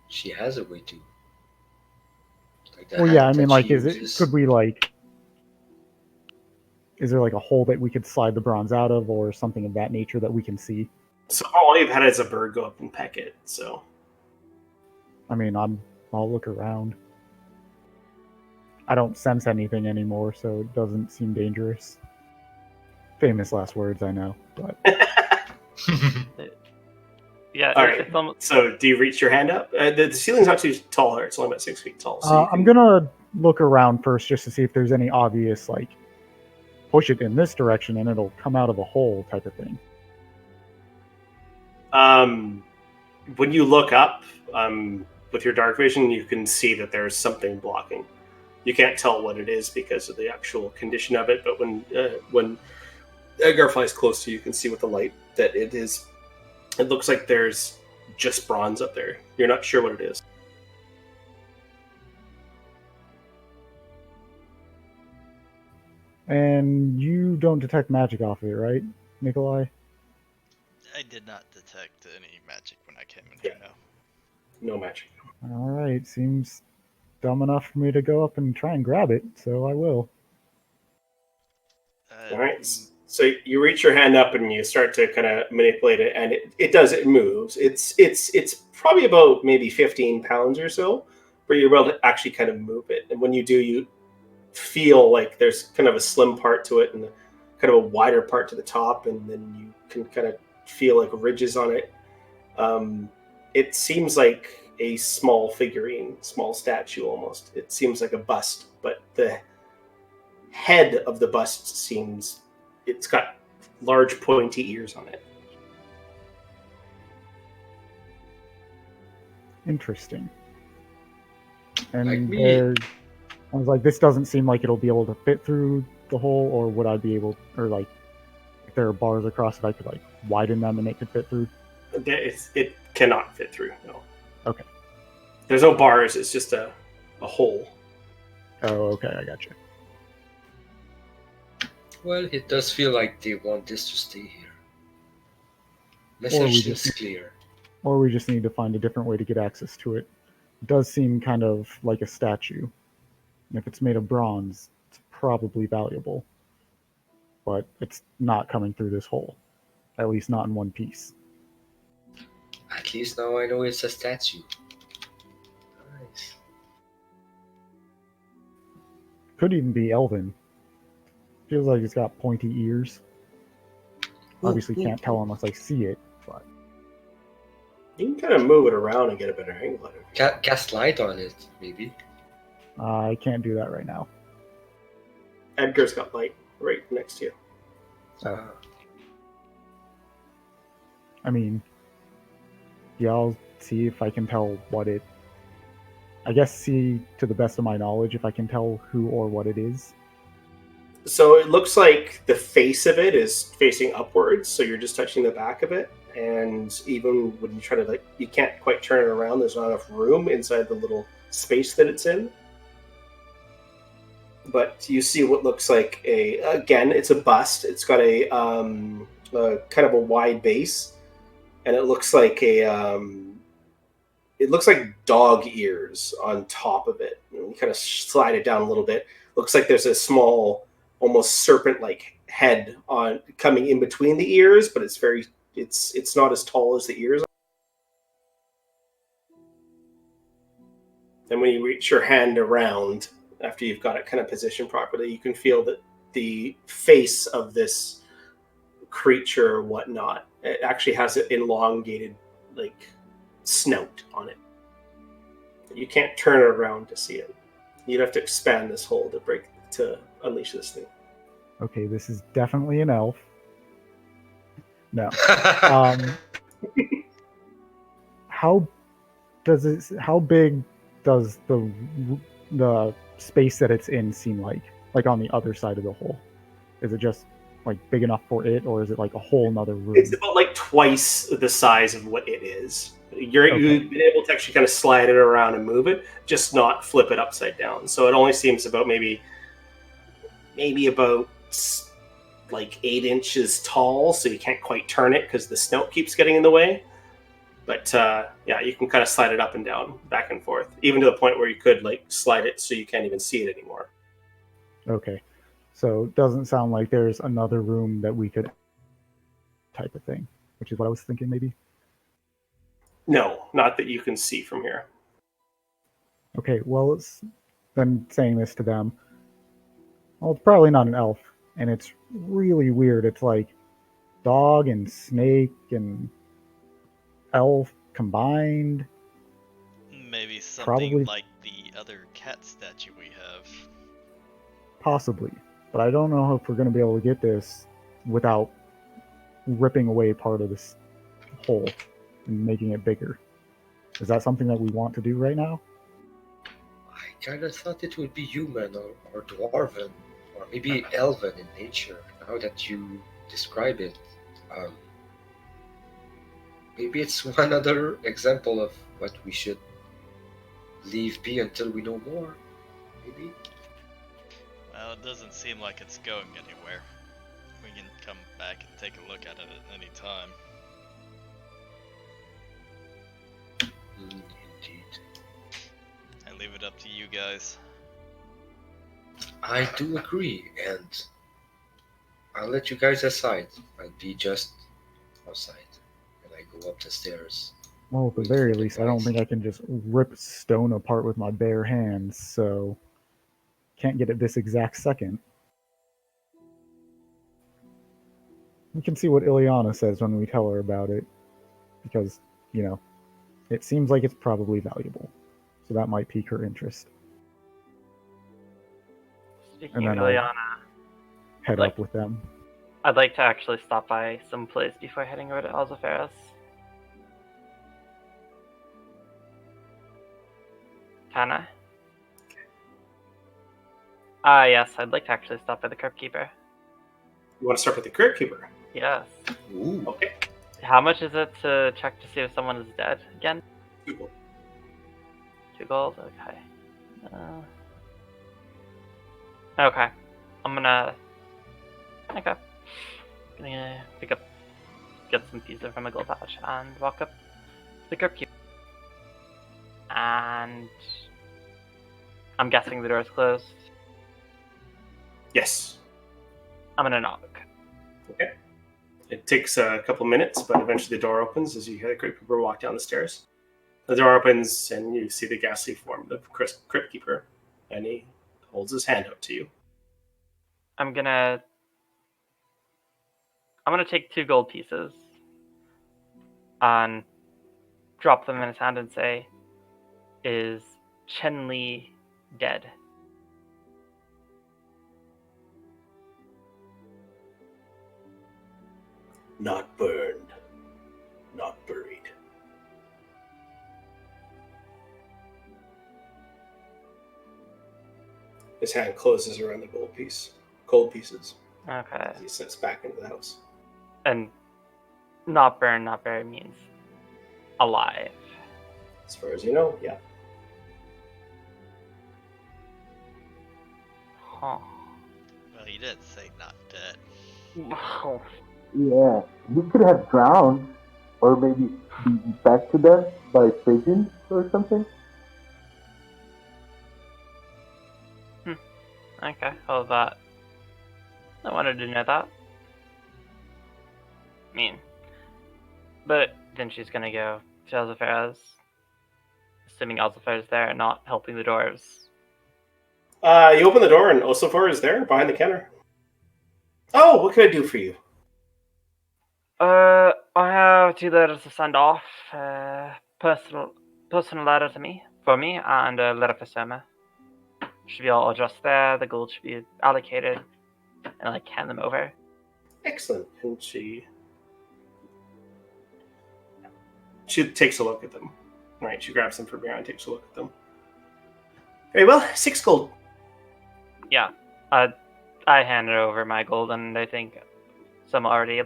She has a way to. Like the Well, yeah, hat I mean, that she like, uses. could we, like, is there, like, a hole that we could slide the bronze out of or something of that nature that we can see? So all you've had is a bird go up and peck it. So I mean, I'll look around. I don't sense anything anymore, so it doesn't seem dangerous. Famous last words, I know, but Yeah, all right. it's almost. So do you reach your hand up? The ceiling's not too tall here. It's only about 6 feet tall. So I'm gonna look around first just to see if there's any obvious, like, push it in this direction and it'll come out of a hole type of thing. When you look up with your dark vision, you can see that there's something blocking. You can't tell what it is because of the actual condition of it, but when Edgar flies close to you, you can see with the light that it is. It looks like there's just bronze up there. You're not sure what it is. And you don't detect magic off of it, right, Nikolai? I did not detect any magic when I came in here, no. No magic. All right, seems dumb enough for me to go up and try and grab it, so I will. All right. So you reach your hand up and you start to kind of manipulate it, and it moves. It's probably about maybe 15 pounds or so, where you're able to actually kind of move it. And when you do, you feel like there's kind of a slim part to it and kind of a wider part to the top, and then you can kind of feel like ridges on it. It seems like a small figurine, small statue almost. It seems like a bust, but the head of the bust seems it's got large pointy ears on it. Interesting. And Like me. I was like, this doesn't seem like it'll be able to fit through the hole, or would I be able, or like, if there are bars across it, I could like widen them and it could fit through? It cannot fit through, no. Okay. There's no bars, it's just a hole. Oh, okay, I gotcha. Well, it does feel like they want this to stay here. Message seems clear. Or we just need to find a different way to get access to it. It does seem kind of like a statue. And if it's made of bronze, it's probably valuable. But it's not coming through this hole. At least not in one piece. At least now I know it's a statue. Nice. Could even be elven. Feels like it's got pointy ears. Obviously can't tell unless I see it, but You can kind of move it around and get a better angle at it. Cast light on it, maybe. I can't do that right now. Edgar's got light right next to you. So, I mean, yeah, I'll see if I can tell what it... I guess see, to the best of my knowledge, if I can tell who or what it is. So it looks like the face of it is facing upwards, so you're just touching the back of it. And even when you try to, you can't quite turn it around. There's not enough room inside the little space that it's in. But you see what looks like again, it's a bust. It's got a kind of a wide base, and it looks like it looks like dog ears on top of it. You kind of slide it down a little bit. Looks like there's a small, almost serpent-like head on coming in between the ears, but it's not as tall as the ears. And when you reach your hand around, after you've got it kind of positioned properly, you can feel that the face of this creature or whatnot, it actually has an elongated, snout on it. You can't turn it around to see it. You'd have to expand this hole to unleash this thing. Okay, this is definitely an elf. No. How big does the space that it's in seem like on the other side of the hole? Is it just big enough for it, or is it like a whole nother room? It's about twice the size of what it is. You've been able to actually kind of slide it around and move it, just not flip it upside down. So it only seems about maybe about like 8 inches tall, so you can't quite turn it because the snout keeps getting in the way. But yeah, you can kind of slide it up and down, back and forth, even to the point where you could like slide it so you can't even see it anymore. Okay. So it doesn't sound like there's another room that we could type of thing, which is what I was thinking maybe. No, not that you can see from here. Okay, well, it's then saying this to them. Well, it's probably not an elf, and it's really weird. It's like dog and snake and elf combined. Maybe something Probably. like the other cat statue we have. Possibly, but I don't know if we're going to be able to get this without ripping away part of this hole and making it bigger. Is that something that we want to do right now? I kind of thought it would be human or dwarven or maybe elven in nature. Now that you describe it, maybe it's one other example of what we should leave be until we know more. Maybe. Well, it doesn't seem like it's going anywhere. We can come back and take a look at it at any time. Indeed. I leave it up to you guys. I do agree, and I'll let you guys aside. I'll be just outside when I go up the stairs. Well, at the very least, I don't think I can just rip stone apart with my bare hands, so can't get it this exact second. We can see what Ileana says when we tell her about it, because, you know, it seems like it's probably valuable, so that might pique her interest. Speaking And of then I'll Ileana, head up with them. I'd like to actually stop by some place before heading over to Alzaferus. Tana? Yes, I'd like to actually stop by the Crypt Keeper. You want to start with the Crypt Keeper? Yes. Ooh. Okay. How much is it to check to see if someone is dead again? 2 gold. 2 gold? Okay. Okay. I'm gonna get some pizza from a gold pouch and walk up to the Crypt Keeper. And I'm guessing the door's closed. Yes. I'm gonna knock. Okay. It takes a couple minutes, but eventually the door opens as you hear the Crypt Keeper walk down the stairs. The door opens and you see the ghastly form of the Crypt Keeper, and he holds his hand out to you. I'm gonna take 2 gold pieces and drop them in his hand and say, "Is Chen Li dead?" Not burned, not buried. His hand closes around the gold pieces. Okay. As he sits back into the house. And not burned, not buried means alive. As far as you know, yeah. Huh. Well, he did say not dead. Wow. Yeah, he could have drowned, or maybe be back to death by pigeons or something. Okay, all of that. I wanted to know that. But then she's gonna go to Alzafer's, assuming Alzafer's there and not helping the dwarves. You open the door and Osifar is there behind the counter. Oh, what can I do for you? I have 2 letters to send off. Personal letter for me, and a letter for Soma. Should be all addressed there. The gold should be allocated, and hand them over. Excellent. And she takes a look at them. All right, she grabs them from behind and takes a look at them. Very well, 6 gold. Yeah, I handed over my gold, and I think some already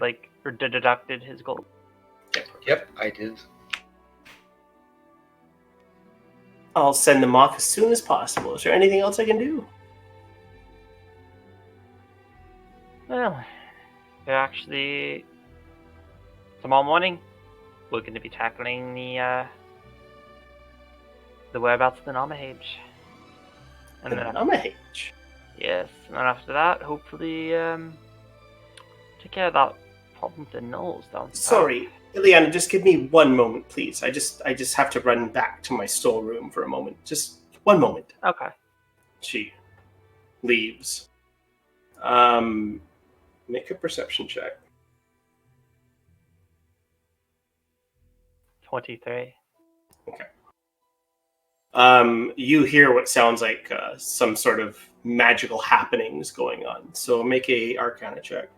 deducted his gold. Yep, I did. I'll send them off as soon as possible. Is there anything else I can do? Well, We're actually tomorrow morning. We're going to be tackling the whereabouts of the Namahage. The Namahage. Yes, and then after that, hopefully, take care of that problem with the gnolls down south. Sorry, Ileana, just give me one moment, please. I just have to run back to my storeroom for a moment. Just one moment. Okay. She leaves. Make a perception check. 23. You hear what sounds like some sort of magical happenings going on. So make a Arcana check.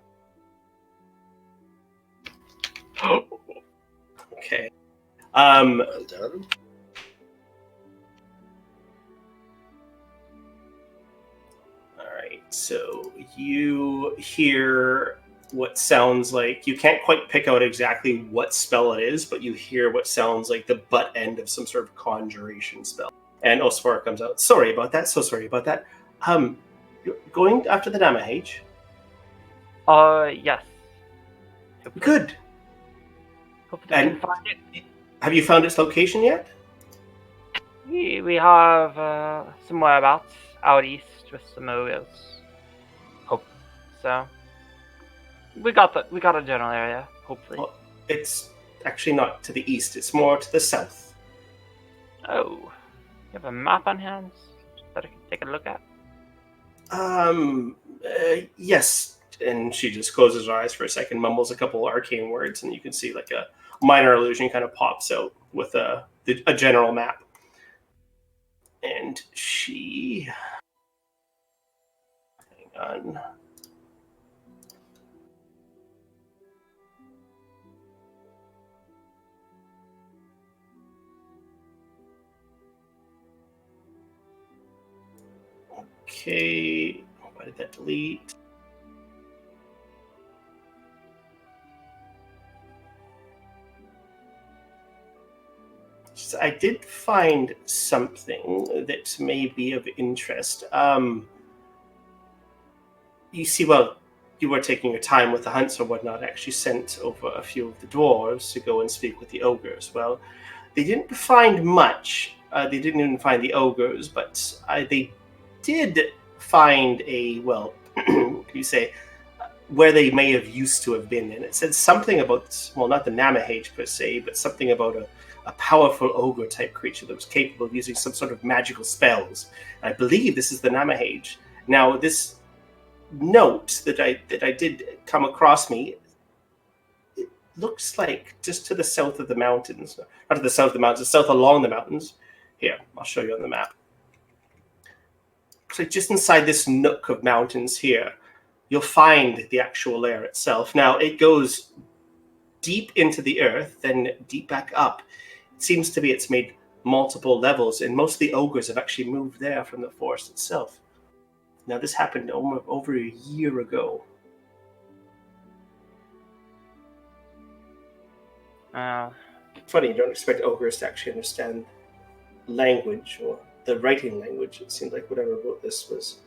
Okay. Well done. All right. So you hear what sounds like, you can't quite pick out exactly what spell it is, but you hear what sounds like the butt end of some sort of conjuration spell. And Osphora comes out. Sorry about that. So sorry about that. You're going after the Namahage? Yes. Hopefully, Good. hopefully we And can find it. have you found its location yet? We have some whereabouts out east with some ogres. Hope so. We got a general area. Hopefully. Well, it's actually not to the east. It's more to the south. Oh, you have a map on hand that I can take a look at? Yes. And she just closes her eyes for a second, mumbles a couple arcane words, and you can see like a minor illusion kind of pops out with a general map. And she... Hang on. Okay. Why did that delete? I did find something that may be of interest. You see, well, you were taking your time with the hunts or whatnot. I actually sent over a few of the dwarves to go and speak with the ogres. Well, they didn't find much. They didn't even find the ogres, but they did find a, well, you say, where they may have used to have been. And it said something about, well, not the Namahage per se, but something about a powerful ogre type creature that was capable of using some sort of magical spells. I believe this is the Namahage. Now, this note that I did come across me, it looks like just to the south of the mountains, not to the south of the mountains, south along the mountains. Here, I'll show you on the map. Looks like just inside this nook of mountains here, you'll find the actual lair itself. Now, it goes deep into the earth, then deep back up. It seems to be it's made multiple levels, and most of the ogres have actually moved there from the forest itself. Now, this happened over a year ago. Funny, you don't expect ogres to actually understand language or the writing language. It seemed like whoever wrote this was,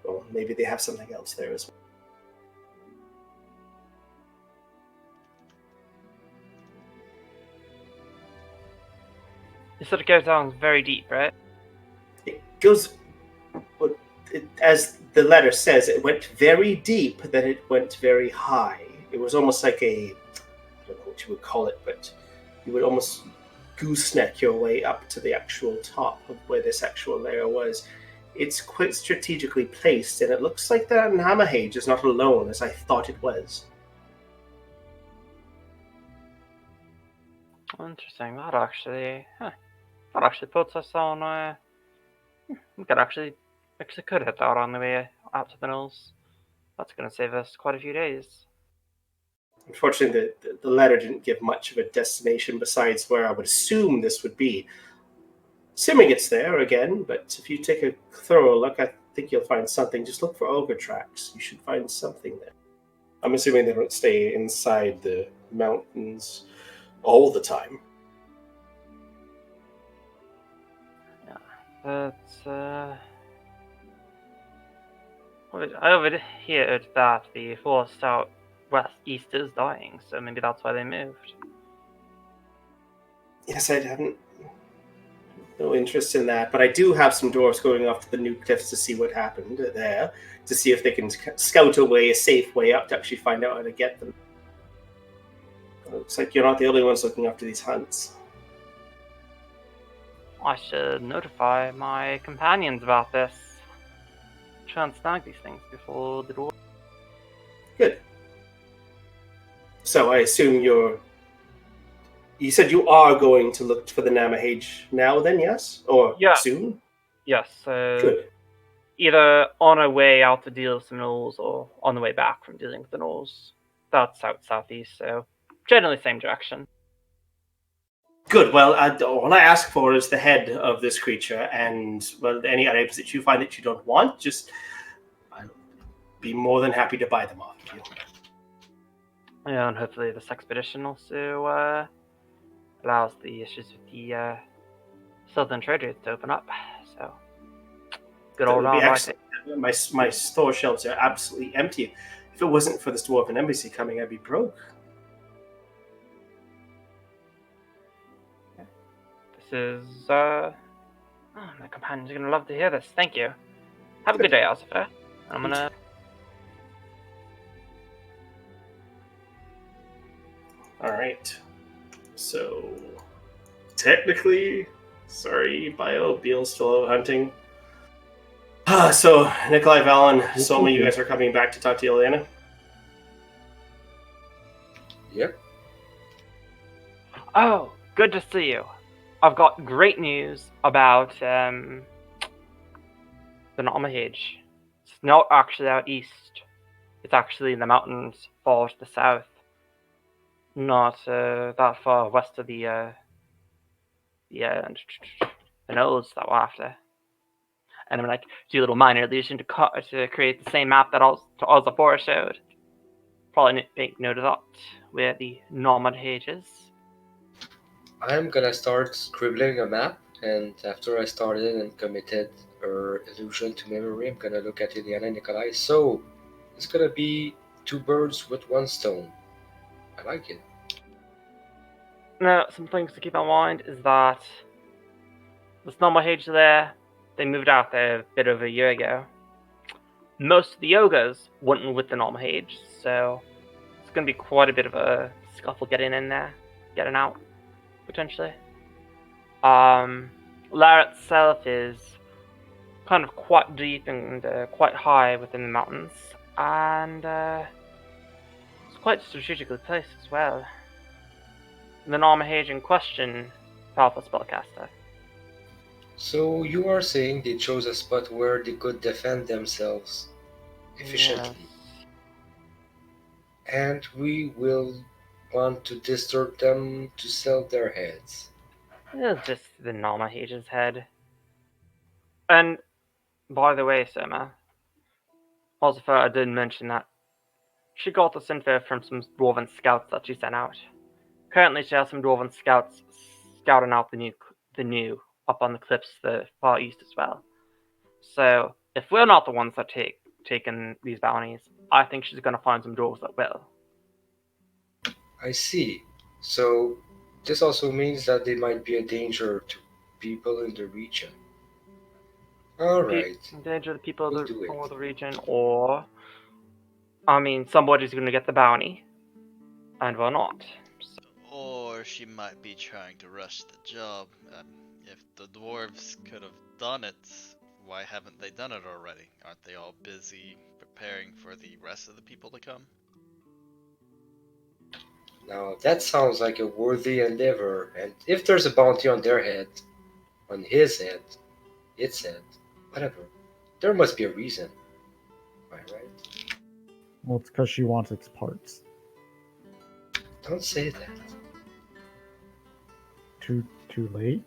well, maybe they have something else there as well. You said it goes down very deep, right? It goes, as the letter says, it went very deep, then it went very high. It was almost like a, I don't know what you would call it, but you would almost gooseneck your way up to the actual top of where this actual layer was. It's quite strategically placed, and it looks like the Namahage is not alone as I thought it was. Interesting. That actually puts us on. We could actually could hit that on the way out to the Knolls. That's gonna save us quite a few days. Unfortunately, the letter didn't give much of a destination besides where I would assume this would be. Assuming it's there again, but if you take a thorough look, I think you'll find something. Just look for ogre tracks. You should find something there. I'm assuming they don't stay inside the mountains all the time. Yeah, but I overheard that the forest out west east is dying, so maybe that's why they moved. Yes, I haven't no interest in that, but I do have some dwarves going off to the new cliffs to see what happened there, to see if they can scout a safe way up to actually find out how to get them. It looks like you're not the only ones looking after these hunts. I should notify my companions about this. Try and snag these things before the door. Good. So I assume you said you are going to look for the Namahage now then, yes? Or Yeah. soon? Yes, Good. either on our way out to deal with some gnolls or on the way back from dealing with the gnolls. That's south-southeast, so generally same direction. Good. Well, all I ask for is the head of this creature, and well, any items that you find that you don't want, just I'll be more than happy to buy them off of you. Yeah, and hopefully this expedition also allows the issues with the southern trade routes to open up. So, good all That would be around, I excellent. think. My store shelves are absolutely empty. If it wasn't for this dwarven embassy coming, I'd be broke. This is, my companions are going to love to hear this. Thank you. Have a good day, Alcifer. I'm going to... Alright. So, technically, sorry, Bio, Beal's still out hunting. So, Nikolai, Valen, Soma, you guys are coming back to talk to Yelena? Yep. Oh, good to see you. I've got great news about the Namahage. It's not actually out east. It's actually in the mountains far to the south. Not that far west of the nose that we're after. And I'm like, do a little minor illusion to create the same map that Ozafora showed. Probably make note of that, where the Namahage is. I'm gonna start scribbling a map, and after I started and committed her illusion to memory, I'm gonna look at Ileana and Nikolai. So, it's gonna be 2 birds with 1 stone. I like it. Now, some things to keep in mind is that the Namahage there, they moved out there a bit over a year ago. Most of the Yogas went with the Namahage, so it's going to be quite a bit of a scuffle getting in there, getting out, potentially. Lair itself is kind of quite deep and quite high within the mountains, and it's quite strategically placed as well. The Namahage in question, powerful spellcaster. So, you are saying they chose a spot where they could defend themselves efficiently. Yes. And we will want to disturb them to sell their heads. It's just the Namahage's head. And, by the way, Soma, Ozafar, I did mention that she got this info from some dwarven scouts that she sent out. Currently, she has some dwarven scouts scouting out the new up on the cliffs the far east as well. So, if we're not the ones that taking these bounties, I think she's going to find some dwarves that will. I see. So, this also means that they might be a danger to people in the region. Alright. Endanger the people We'll of do it. the region, or somebody's going to get the bounty, and we're not. Or she might be trying to rush the job. If the dwarves could have done it, why haven't they done it already? Aren't they all busy preparing for the rest of the people to come? Now, that sounds like a worthy endeavor, and if there's a bounty on their head, on his head, its head, whatever, there must be a reason. Am I right? Well, it's because she wants its parts. Don't say that. Too late?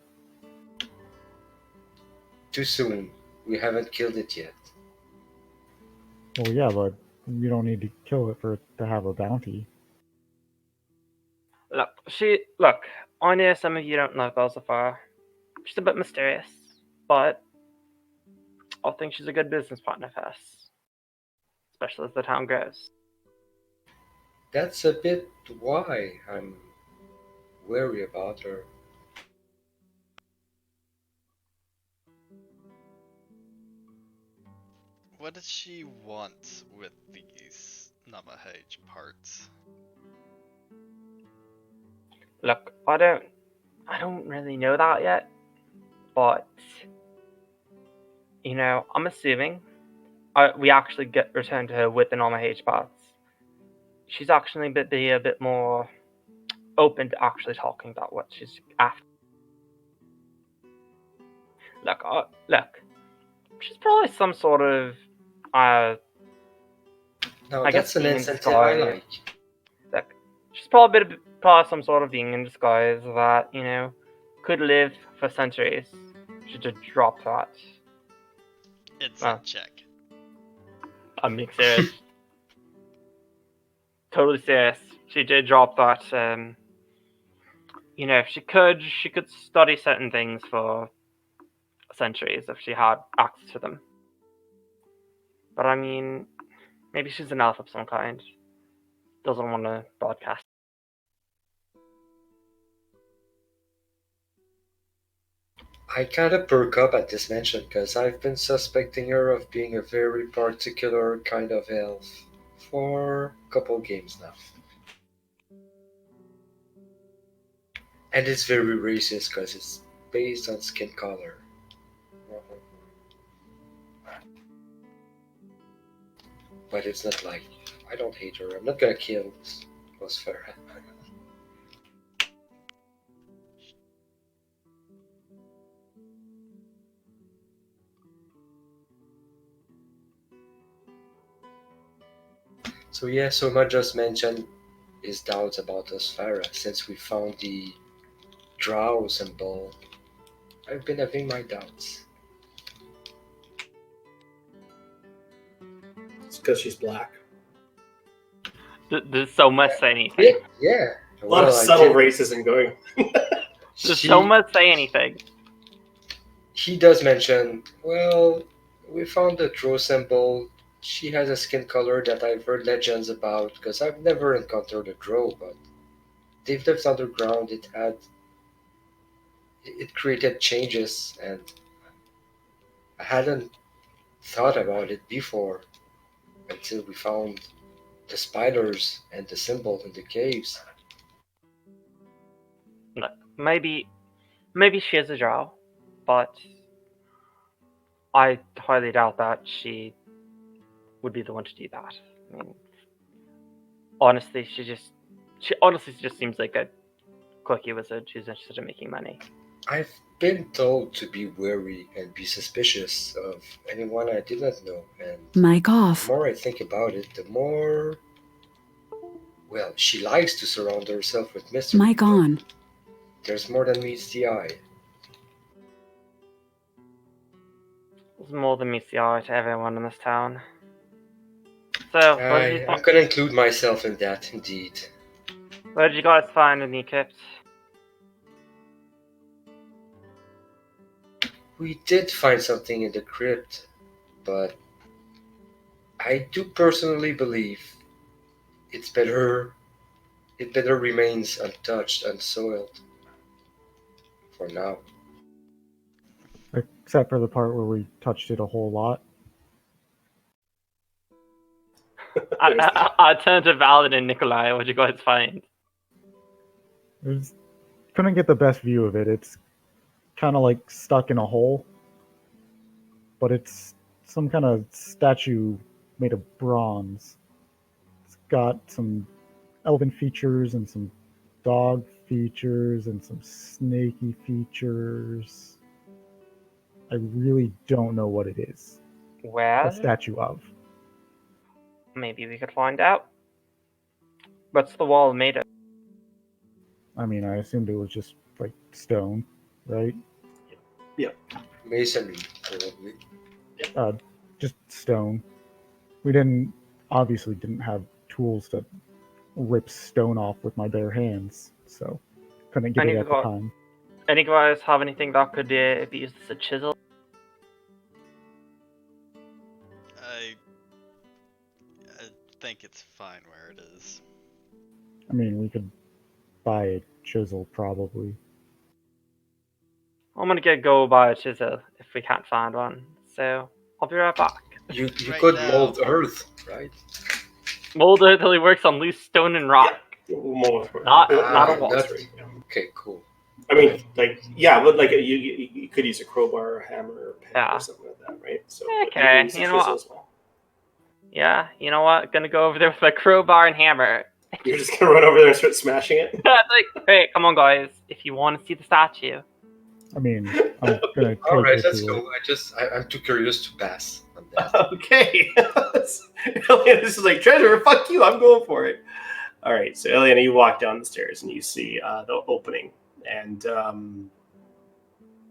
Too soon. We haven't killed it yet. Well, yeah, but you don't need to kill it for it to have a bounty. Look, I know some of you don't know Belzafar. She's a bit mysterious, but I think she's a good business partner for us, especially as the town grows. That's a bit why I'm wary about her. What does she want with these Namahage parts? Look, I don't really know that yet, but I'm assuming we actually get returned to her with the normal H parts. She's actually be a bit more open to actually talking about what she's after. Look, she's probably some sort of, Now I guess, that's an being in incentive I disguise. like. Look, she's probably some sort of being in disguise that could live for centuries. She just dropped that. Insight check. I'm being serious. Totally serious. She did drop that. If she could study certain things for centuries if she had access to them. But I mean, maybe she's an elf of some kind. Doesn't want to broadcast. I kind of perk up at this mention because I've been suspecting her of being a very particular kind of elf for a couple games now. And it's very racist because it's based on skin color. But it's not like I don't hate her. I'm not gonna kill this Farah. So yeah, Soma just mentioned his doubts about Farah since we found the drow symbol. I've been having my doubts. It's because she's black. Does so much say anything? Yeah. A lot of subtle racism going. Does so much say anything? He does mention, well, we found the drow symbol. She has a skin color that I've heard legends about because I've never encountered a drow, but they've lived underground. It created changes, and I hadn't thought about it before until we found the spiders and the symbol in the caves. Look, maybe she is a drow, but I highly doubt that she would be the one to do that. I mean, honestly, she honestly just seems like a quirky wizard who's interested in making money. I've been told to be wary and be suspicious of anyone I did not know, and Mic off. the more I think about it, the more, well, she likes to surround herself with mystery. Mic on. There's more than meets the eye. There's more than meets the eye to everyone in this town. So, I'm gonna include myself in that, indeed. What did you guys find in the crypt? We did find something in the crypt, but I do personally believe it's better it better remains untouched, unsoiled for now. Except for the part where we touched it a whole lot. I turned to Valid and Nikolai. What did you guys find? Couldn't get the best view of it. It's kind of like stuck in a hole, but it's some kind of statue made of bronze. It's got some elven features and some dog features and some snaky features. I really don't know what it is. Well, A statue of. maybe we could find out. What's the wall made of? I mean, I assumed it was just like stone, right? Masonry, probably. Just stone. We obviously didn't have tools to rip stone off with my bare hands, so couldn't get it at the time. Any guys have anything that could be used as a chisel? I think it's fine where it is. I mean, we could buy a chisel probably. I'm gonna go buy a chisel if we can't find one. So I'll be right back. You Right could now. mold earth, right? Molder until he works on loose stone and rock. Not a wall. That's okay. Cool. I mean, like, yeah, but like you could use a crowbar or a hammer or a pick Yeah. or something like that, right? So Okay, you can use a you know chisel what? as well. Yeah, you know what? Gonna go over there with my crowbar and hammer. You're just gonna run over there and start smashing it. Like, hey, come on, guys! If you want to see the statue, I mean, I'm gonna take All right, you let's to go. it. I'm too curious to pass on that. Okay. Ileana is like, treasure, fuck you, I'm going for it. All right, so Ileana, you walk down the stairs and you see the opening, and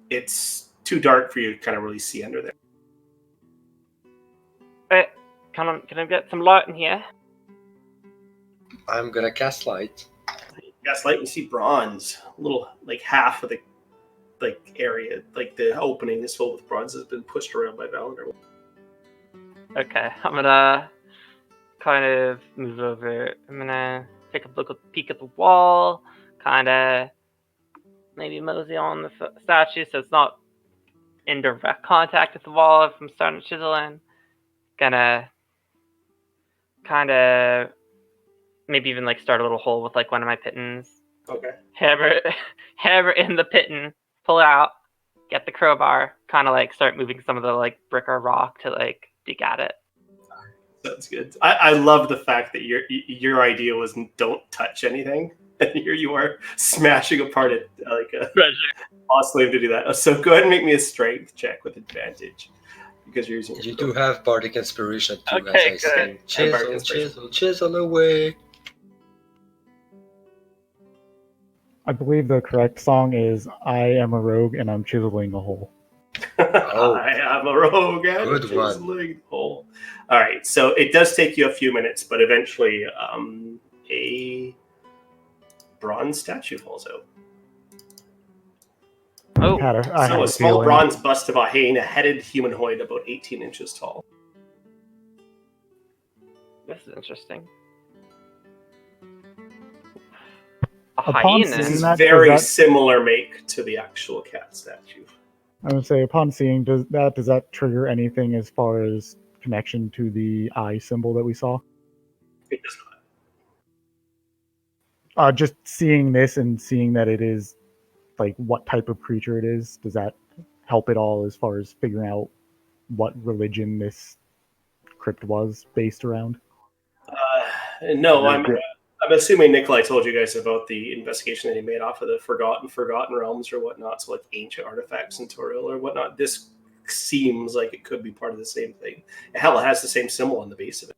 it's too dark for you to kind of really see under there. hey, can I get some light in here? I'm gonna cast light. Gaslight, you see bronze, a little like half of the area, like the opening is filled with bronze, has been pushed around by Valor. Okay, I'm gonna kind of move over. I'm gonna take a peek at the wall, kind of maybe mosey on the statue so it's not in direct contact with the wall if I'm starting to chisel in. Gonna kind of maybe even like start a little hole with like one of my pittons. Okay. Hammer in the pitton, pull it out, get the crowbar, kind of like start moving some of the like brick or rock to like dig at it. Sounds good. I love the fact that your idea was don't touch anything, and here you are smashing apart it like a boss slave to do that. So go ahead and make me a strength check with advantage because you're using. You do have bardic inspiration too, Okay, as I good. say. Bardic Chisel, inspiration. chisel, chisel away. I believe the correct song is "I am a rogue and I'm chiseling a hole." I am a rogue and Good one. chiseling the hole. All right, so it does take you a few minutes, but eventually a bronze statue falls out. Oh, I had So a a small feeling. bronze bust of a headed humanoid about 18 inches tall. this is interesting. A Upon hyena. This seeing is that, very does that- similar make to the actual cat statue. I would say upon seeing does that trigger anything as far as connection to the eye symbol that we saw? It does not. Just seeing this and seeing that it is like what type of creature it is, does that help at all as far as figuring out what religion this crypt was based around? No, I'm assuming Nikolai told you guys about the investigation that he made off of the forgotten realms or whatnot, so like ancient artifacts in Toril or whatnot. This seems like it could be part of the same thing. Hell, it has the same symbol on the base of it.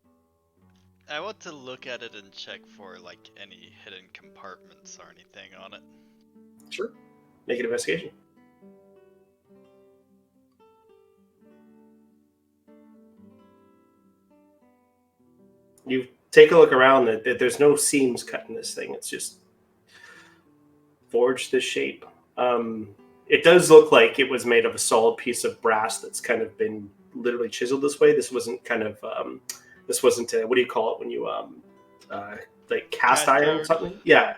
I want to look at it and check for like any hidden compartments or anything on it. Sure. Make an investigation. You take a look around. There's no seams cut in this thing. It's just forged this shape. It does look like it was made of a solid piece of brass that's kind of been literally chiseled this way. This wasn't kind of this wasn't what do you call it when you like cast iron or something? Yeah.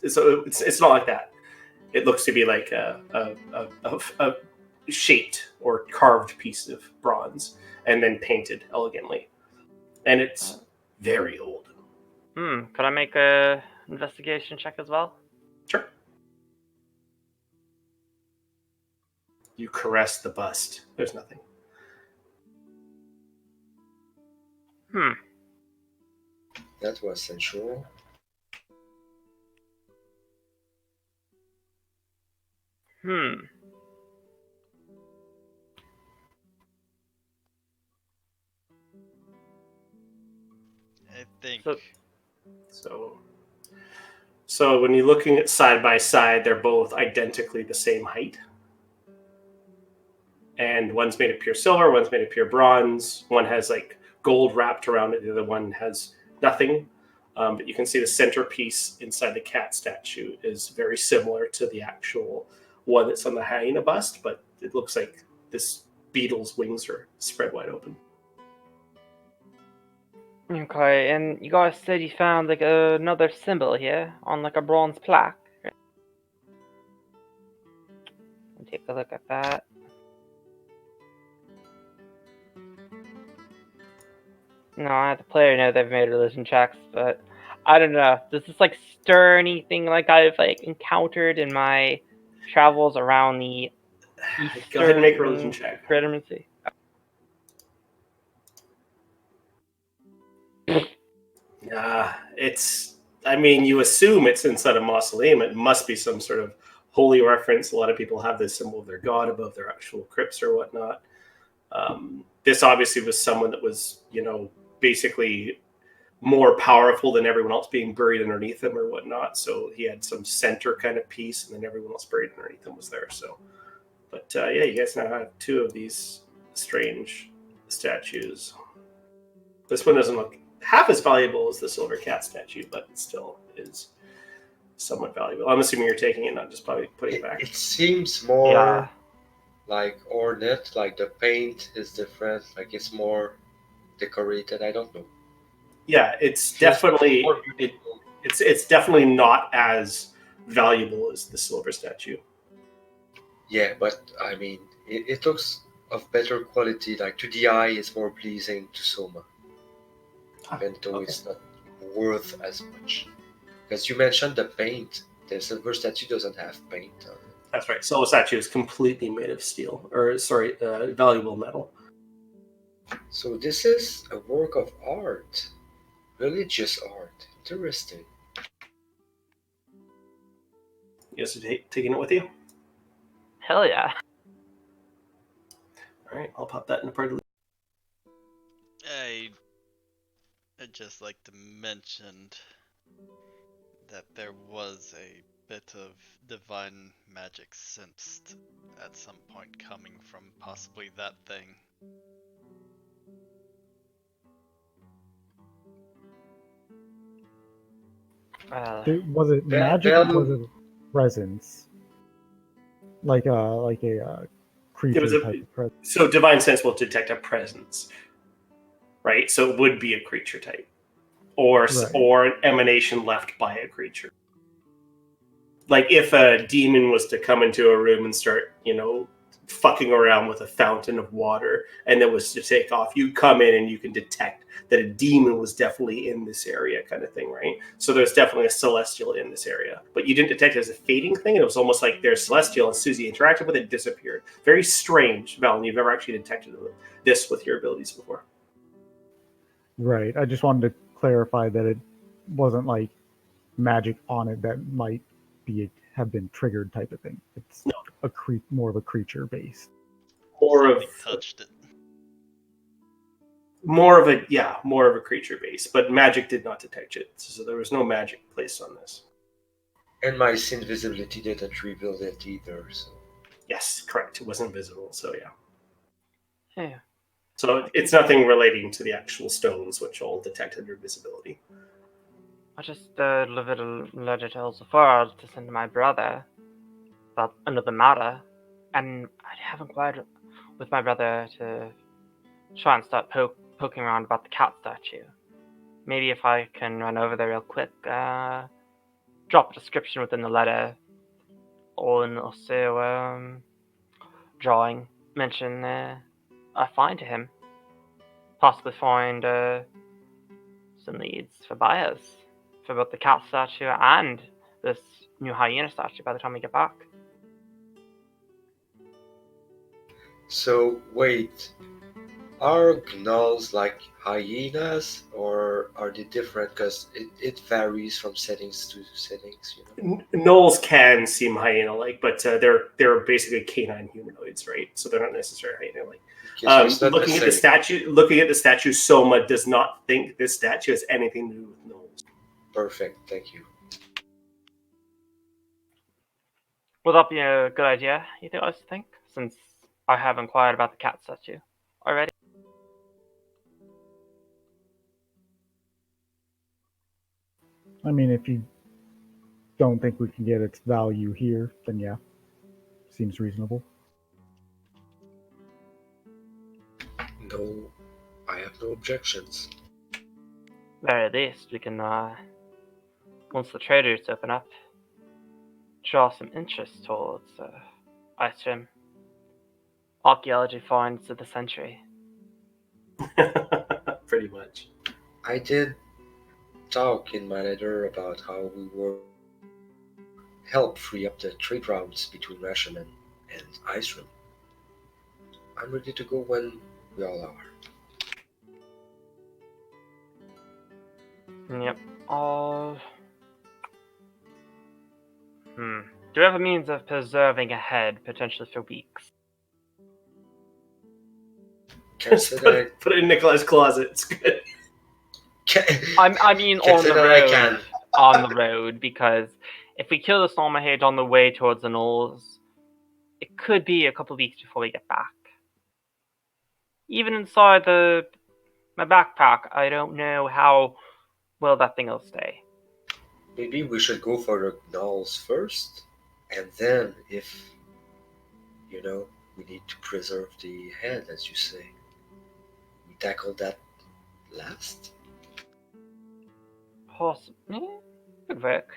So it's not like that. It looks to be like a shaped or carved piece of bronze and then painted elegantly, and it's very old. Could I make a investigation check as well? Sure. You caress the bust. There's nothing. That was sensual. I think. So when you're looking at side by side, they're both identically the same height. And one's made of pure silver, one's made of pure bronze. One has like gold wrapped around it. The other one has nothing. But you can see the centerpiece inside the cat statue is very similar to the actual one that's on the hyena bust, but it looks like this beetle's wings are spread wide open. Okay, and you guys said you found like another symbol here on like a bronze plaque. Let me take a look at that. No, I have the player know they've made religion checks, but I don't know. Does this like stir anything like I've like encountered in my travels around the eastern Go ahead and make a religion check. Presidency? It's. I mean, you assume it's inside a mausoleum. It must be some sort of holy reference. A lot of people have this symbol of their god above their actual crypts or whatnot. This obviously was someone that was, basically more powerful than everyone else being buried underneath him or whatnot. So he had some center kind of piece, and then everyone else buried underneath him was there. So, but yeah, you guys now have two of these strange statues. This one doesn't look half as valuable as the silver cat statue, but it still is somewhat valuable. I'm assuming you're taking it, not just probably putting it back. It seems more Yeah. like ornate, like the paint is different, like it's more decorated. I don't know. Yeah, it's Feels definitely more beautiful. it's definitely not as valuable as the silver statue. Yeah, but I mean, it looks of better quality. Like to the eye, it's more pleasing to Soma, even though okay. it's not worth as much. Because you mentioned the paint. The silver statue doesn't have paint on it. That's right. Silver statue is completely made of steel, or sorry, valuable metal. So this is a work of art, religious art. Interesting. You guys are taking it with you? Hell yeah. All right, I'll pop that in the party. I'd just like to mention that there was a bit of divine magic sensed at some point coming from possibly that thing. Was it magic or was it presence? Like a creature It was type of presence. So divine sense will detect a presence, right? So it would be a creature type, or an emanation left by a creature. Like if a demon was to come into a room and start, fucking around with a fountain of water, and it was to take off, you come in and you can detect that a demon was definitely in this area, kind of thing, right? So there's definitely a celestial in this area, but you didn't detect it as a fading thing. It was almost like there's celestial, and as soon as you interacted with it, it disappeared. Very strange, Valen. You've never actually detected this with your abilities before. Right. I just wanted to clarify that it wasn't like magic on it that might have been triggered type of thing. It's more of a creature based. More Something touched it. More of a creature base, but magic did not detect it, so there was no magic placed on this. And my invisibility didn't reveal it either. So. Yes, correct. It wasn't visible, so yeah. Yeah. So it's nothing relating to the actual stones, which all detected their visibility. I just delivered a letter to Elsafar to send to my brother about another matter, and I have inquired with my brother to try and start poking around about the cat statue. Maybe if I can run over there real quick, drop a description within the letter, or also drawing, mention I find him, possibly find some leads for buyers for both the cat statue and this new hyena statue by the time we get back. So wait, are gnolls like hyenas, or are they different? Because it varies from settings to settings. Gnolls can seem hyena-like, but they're basically canine humanoids, right? So they're not necessarily hyena-like. Okay, so looking at the statue, Soma does not think this statue has anything to do with gnolls. Perfect, thank you. Would that be a good idea, you guys think? Since I have inquired about the cat statue already. I mean, if you don't think we can get its value here, then yeah, seems reasonable. No, I have no objections. very least, we can, once the traders open up, draw some interest towards Icerim. Archaeology finds of the century. Pretty much. I did talk in my letter about how we were help free up the trade routes between Rashomon and Icerim. I'm ready to go when we all are. Yep. Do we have a means of preserving a head potentially for weeks? Can't Just say that put it in Nikolai's closet. It's good. I mean Can't on say the that I road. can. On the road, because if we kill the Stormahage on the way towards the Knolls, it could be a couple of weeks before we get back. Even inside my backpack, I don't know how well that thing will stay. Maybe we should go for the gnolls first, and then if we need to preserve the head, as you say, we tackle that last. Possibly. Could work,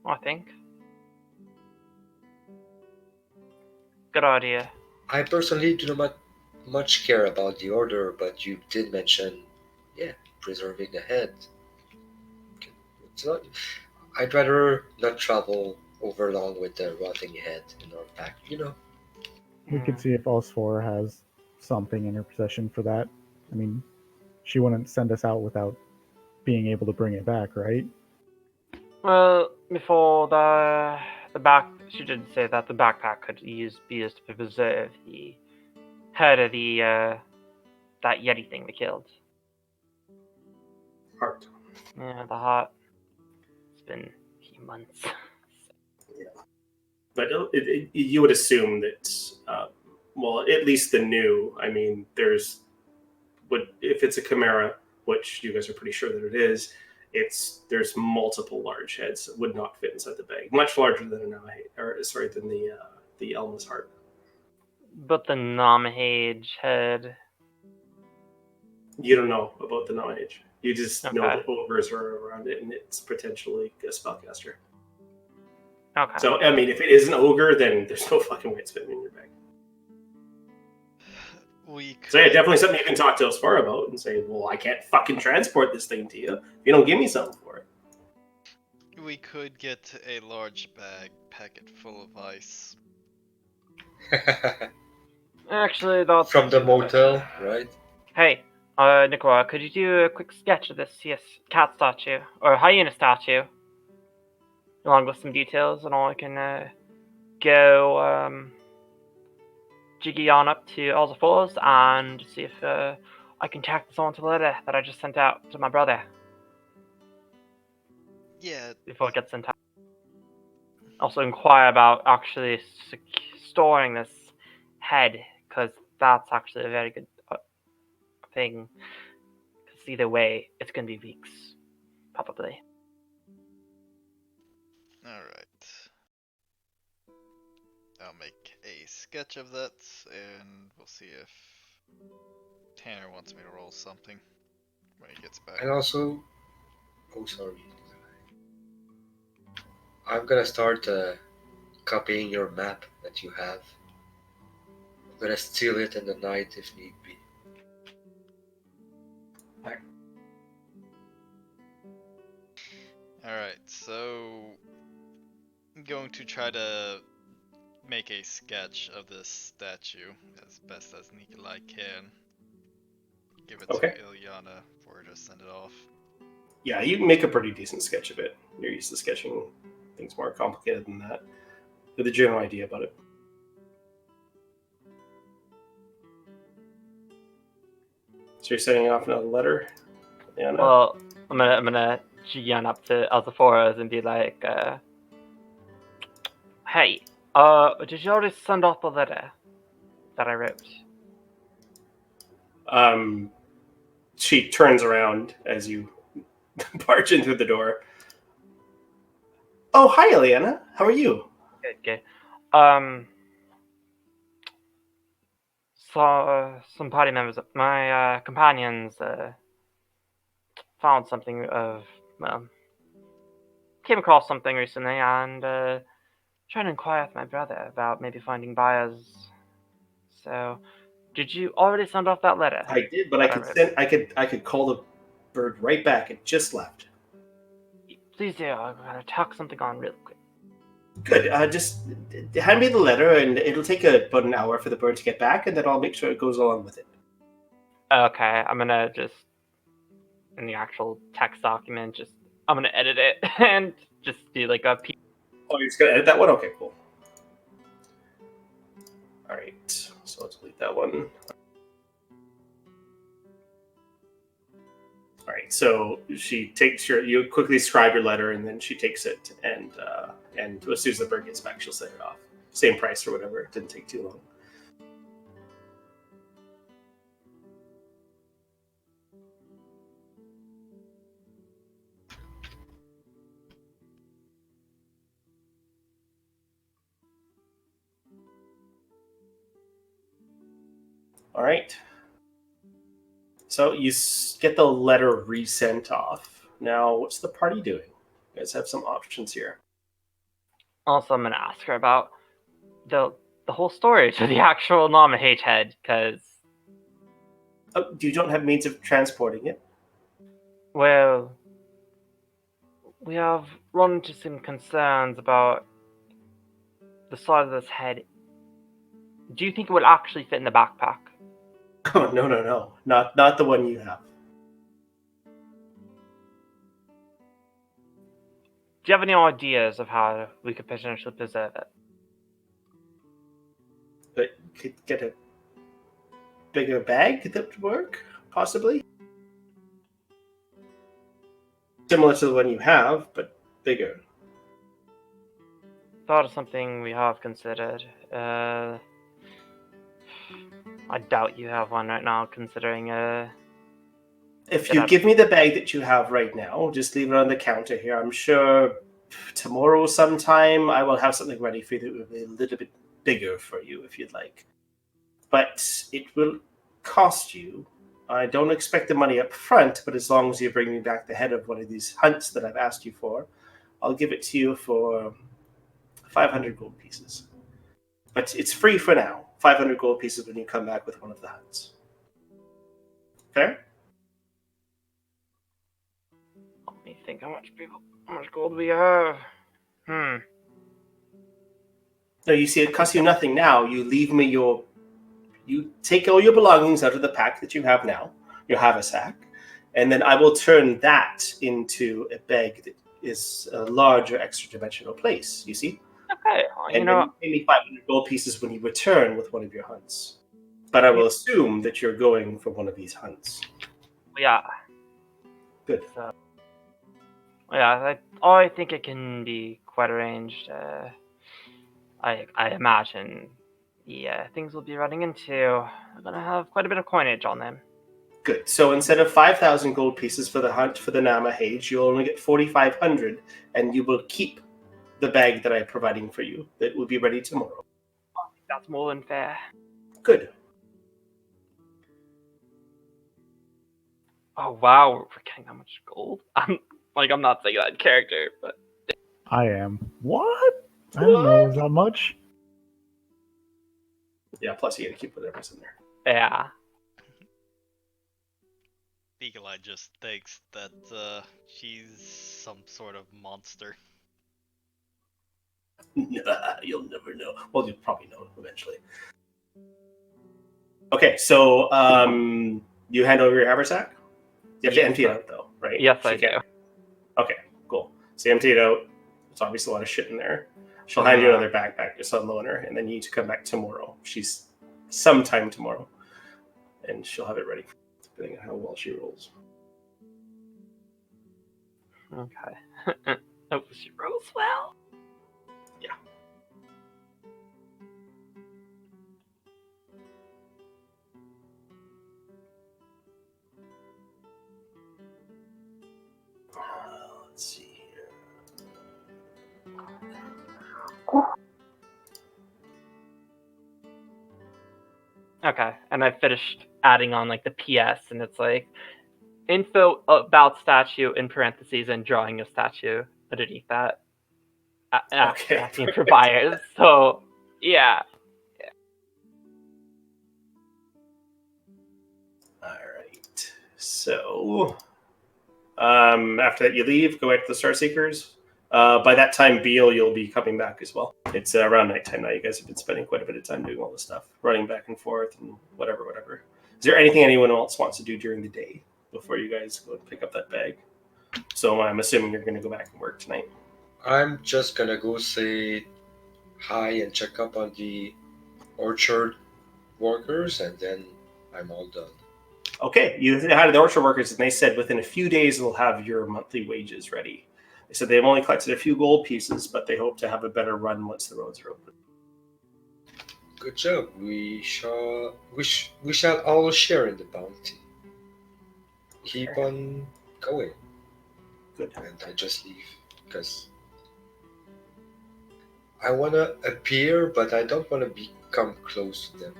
I think. Good idea. I personally do not much care about the order, but you did mention, preserving the head. It's not. I'd rather not travel over long with the rotting head in our pack. We could see if Osphora has something in her possession for that. I mean, she wouldn't send us out without being able to bring it back, right? Well, before she did say that the backpack could be used to preserve the head of that Yeti thing we killed. Heart. Yeah, the heart. It's been a few months. But you would assume that, well, at least the new. I mean, if it's a chimera, which you guys are pretty sure that it is, there's multiple large heads that would not fit inside the bag, much larger than than the Elma's heart. But the Namahage head. You don't know about the Namahage. You just know Okay. that ogres are around it, and it's potentially a spellcaster. Okay. So, I mean, if it is an ogre, then there's no fucking way it's fitting in your bag. So, yeah, definitely something you can talk to Osphora about and say, well, I can't fucking transport this thing to you if you don't give me something for it. We could get a large packet full of ice. Actually, that's... From the motel, right? Hey, Nicola, could you do a quick sketch of this cat statue, or hyena statue, along with some details, and I can go jiggy on up to Elza Falls and see if I can tack this onto the letter that I just sent out to my brother. Yeah. Before it gets sent out. Also inquire about actually storing this head, because that's actually a very good thing. Because either way, it's going to be weeks, probably. Alright. I'll make a sketch of that, and we'll see if Tanner wants me to roll something when he gets back. And also, sorry. I'm gonna start copying your map that you have. I'm gonna steal it in the night if need be. Alright, so I'm going to try to make a sketch of this statue as best as Nikolai can. Give it to Ilyana for her to send it off. Yeah, you can make a pretty decent sketch of it. You're used to sketching things more complicated than that. With a general idea about it. So you're sending off another letter? Yeah, no. Well, I'm gonna jiggy on up to Alzaphora's and be like, hey, did you already send off the letter that I wrote? She turns around as you barge in through the door. Oh, hi, Eliana. How are you? Good. So, some party members, my companions, found something of, well, came across something recently and trying to inquire with my brother about maybe finding buyers. So, did you already send off that letter? I did, but I could call the bird right back. It just left. Please do. I'm gonna tack something on real quick. Good. Just hand me the letter, and it'll take about an hour for the bird to get back, and then I'll make sure it goes along with it. Okay, I'm gonna just in the actual text document, I'm gonna edit it and just do like a Oh, you're just gonna edit that one? Okay, cool. All right, so let's delete that one. All right, so she takes you quickly scribe your letter, and then she takes it, and as soon as the bird gets back, she'll send it off. Same price or whatever. It didn't take too long. All right. So you get the letter resent off. Now, what's the party doing? You guys have some options here. Also, I'm gonna ask her about the whole story to the actual Nama H-head, because You don't have means of transporting it? well, we have run into some concerns about the size of this head. Do you think it would actually fit in the backpack? Oh, no. Not the one you have. Do you have any ideas of how we could potentially preserve it? But you could get a bigger bag that would work, possibly. Similar to the one you have, but bigger. Thought of something we have considered. I doubt you have one right now, considering If you give me the bag that you have right now, just leave it on the counter here. I'm sure tomorrow sometime I will have something ready for you that will be a little bit bigger for you if you'd like. But it will cost you. I don't expect the money up front, but as long as you bring me back the head of one of these hunts that I've asked you for, I'll give it to you for 500 gold pieces. But it's free for now. 500 gold pieces when you come back with one of the hunts. Fair? Let me think how much gold we have. No, you see, it costs you nothing now. You leave me you take all your belongings out of the pack that you have now, your haversack, and then I will turn that into a bag that is a larger extra dimensional place, you see? Okay, And then you pay me 500 gold pieces when you return with one of your hunts. But I will assume that you're going for one of these hunts. Yeah. Good. So, yeah, I think it can be quite arranged. I imagine things we'll be running into are gonna have quite a bit of coinage on them. Good. So instead of 5,000 gold pieces for the hunt for the Nama Hage, you'll only get 4,500, and you will keep the bag that I'm providing for you that will be ready tomorrow. That's more than fair. Good. Oh wow, we're getting that much gold. I'm not saying that in character, but I am. What? I didn't know it was that much. Yeah, plus you gotta keep whatever's in there. yeah. Eagle-Eye just thinks that she's some sort of monster. You'll never know. Well, you'll probably know eventually. Okay, so you hand over your haversack? You have to empty it out, though, right? Yes, I do. Okay, cool. So you empty it out. There's obviously a lot of shit in there. She'll hand you another backpack, just unload her, and then you need to come back tomorrow. She's sometime tomorrow, and she'll have it ready, depending on how well she rolls. Okay. Hope she rolls well. Yeah. Let's see here. Okay, and I finished adding on like the PS, and it's like info about statue in parentheses and drawing a statue underneath that. Okay. Asking for buyers. So, yeah. All right. So, after that, you leave, go back to the Star Seekers. By that time, Beal, you'll be coming back as well. It's around nighttime now. You guys have been spending quite a bit of time doing all this stuff, running back and forth and whatever. Is there anything anyone else wants to do during the day before you guys go and pick up that bag? So I'm assuming you're going to go back and work tonight. I'm just gonna go say hi and check up on the orchard workers, and then I'm all done. Okay, you had the orchard workers, and they said within a few days they'll have your monthly wages ready. They said they've only collected a few gold pieces, but they hope to have a better run once the roads are open. Good job. We shall all share in the bounty. Keep on going. Good. And I just leave because I wanna appear, but I don't wanna become close to them.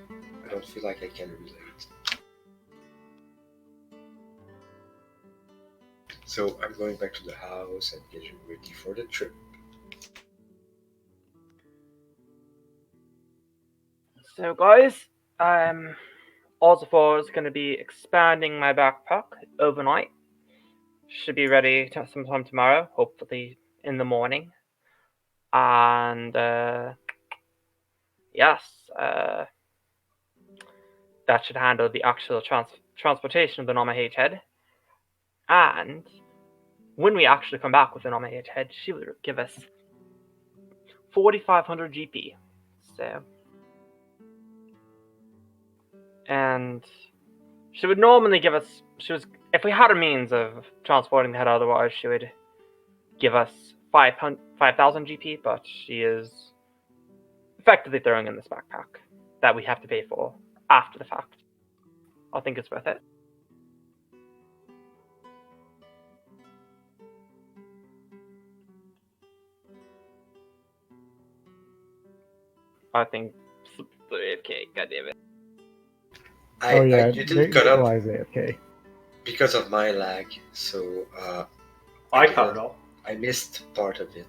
I don't feel like I can relate. So I'm going back to the house and getting ready for the trip. So, guys, Ozifor is going to be expanding my backpack overnight. Should be ready sometime tomorrow, hopefully in the morning. And, yes, that should handle the actual transportation of the Norma H head. And when we actually come back with the Norma H head, she will give us 4,500 GP. So, and she would normally give us. If we had a means of transporting the head, otherwise she would give us 5,000 GP. But she is effectively throwing in this backpack that we have to pay for after the fact. I think it's worth it. I think 3K. God damn it. I didn't cut up AFK. because of my lag, so I caught it all. I missed part of it.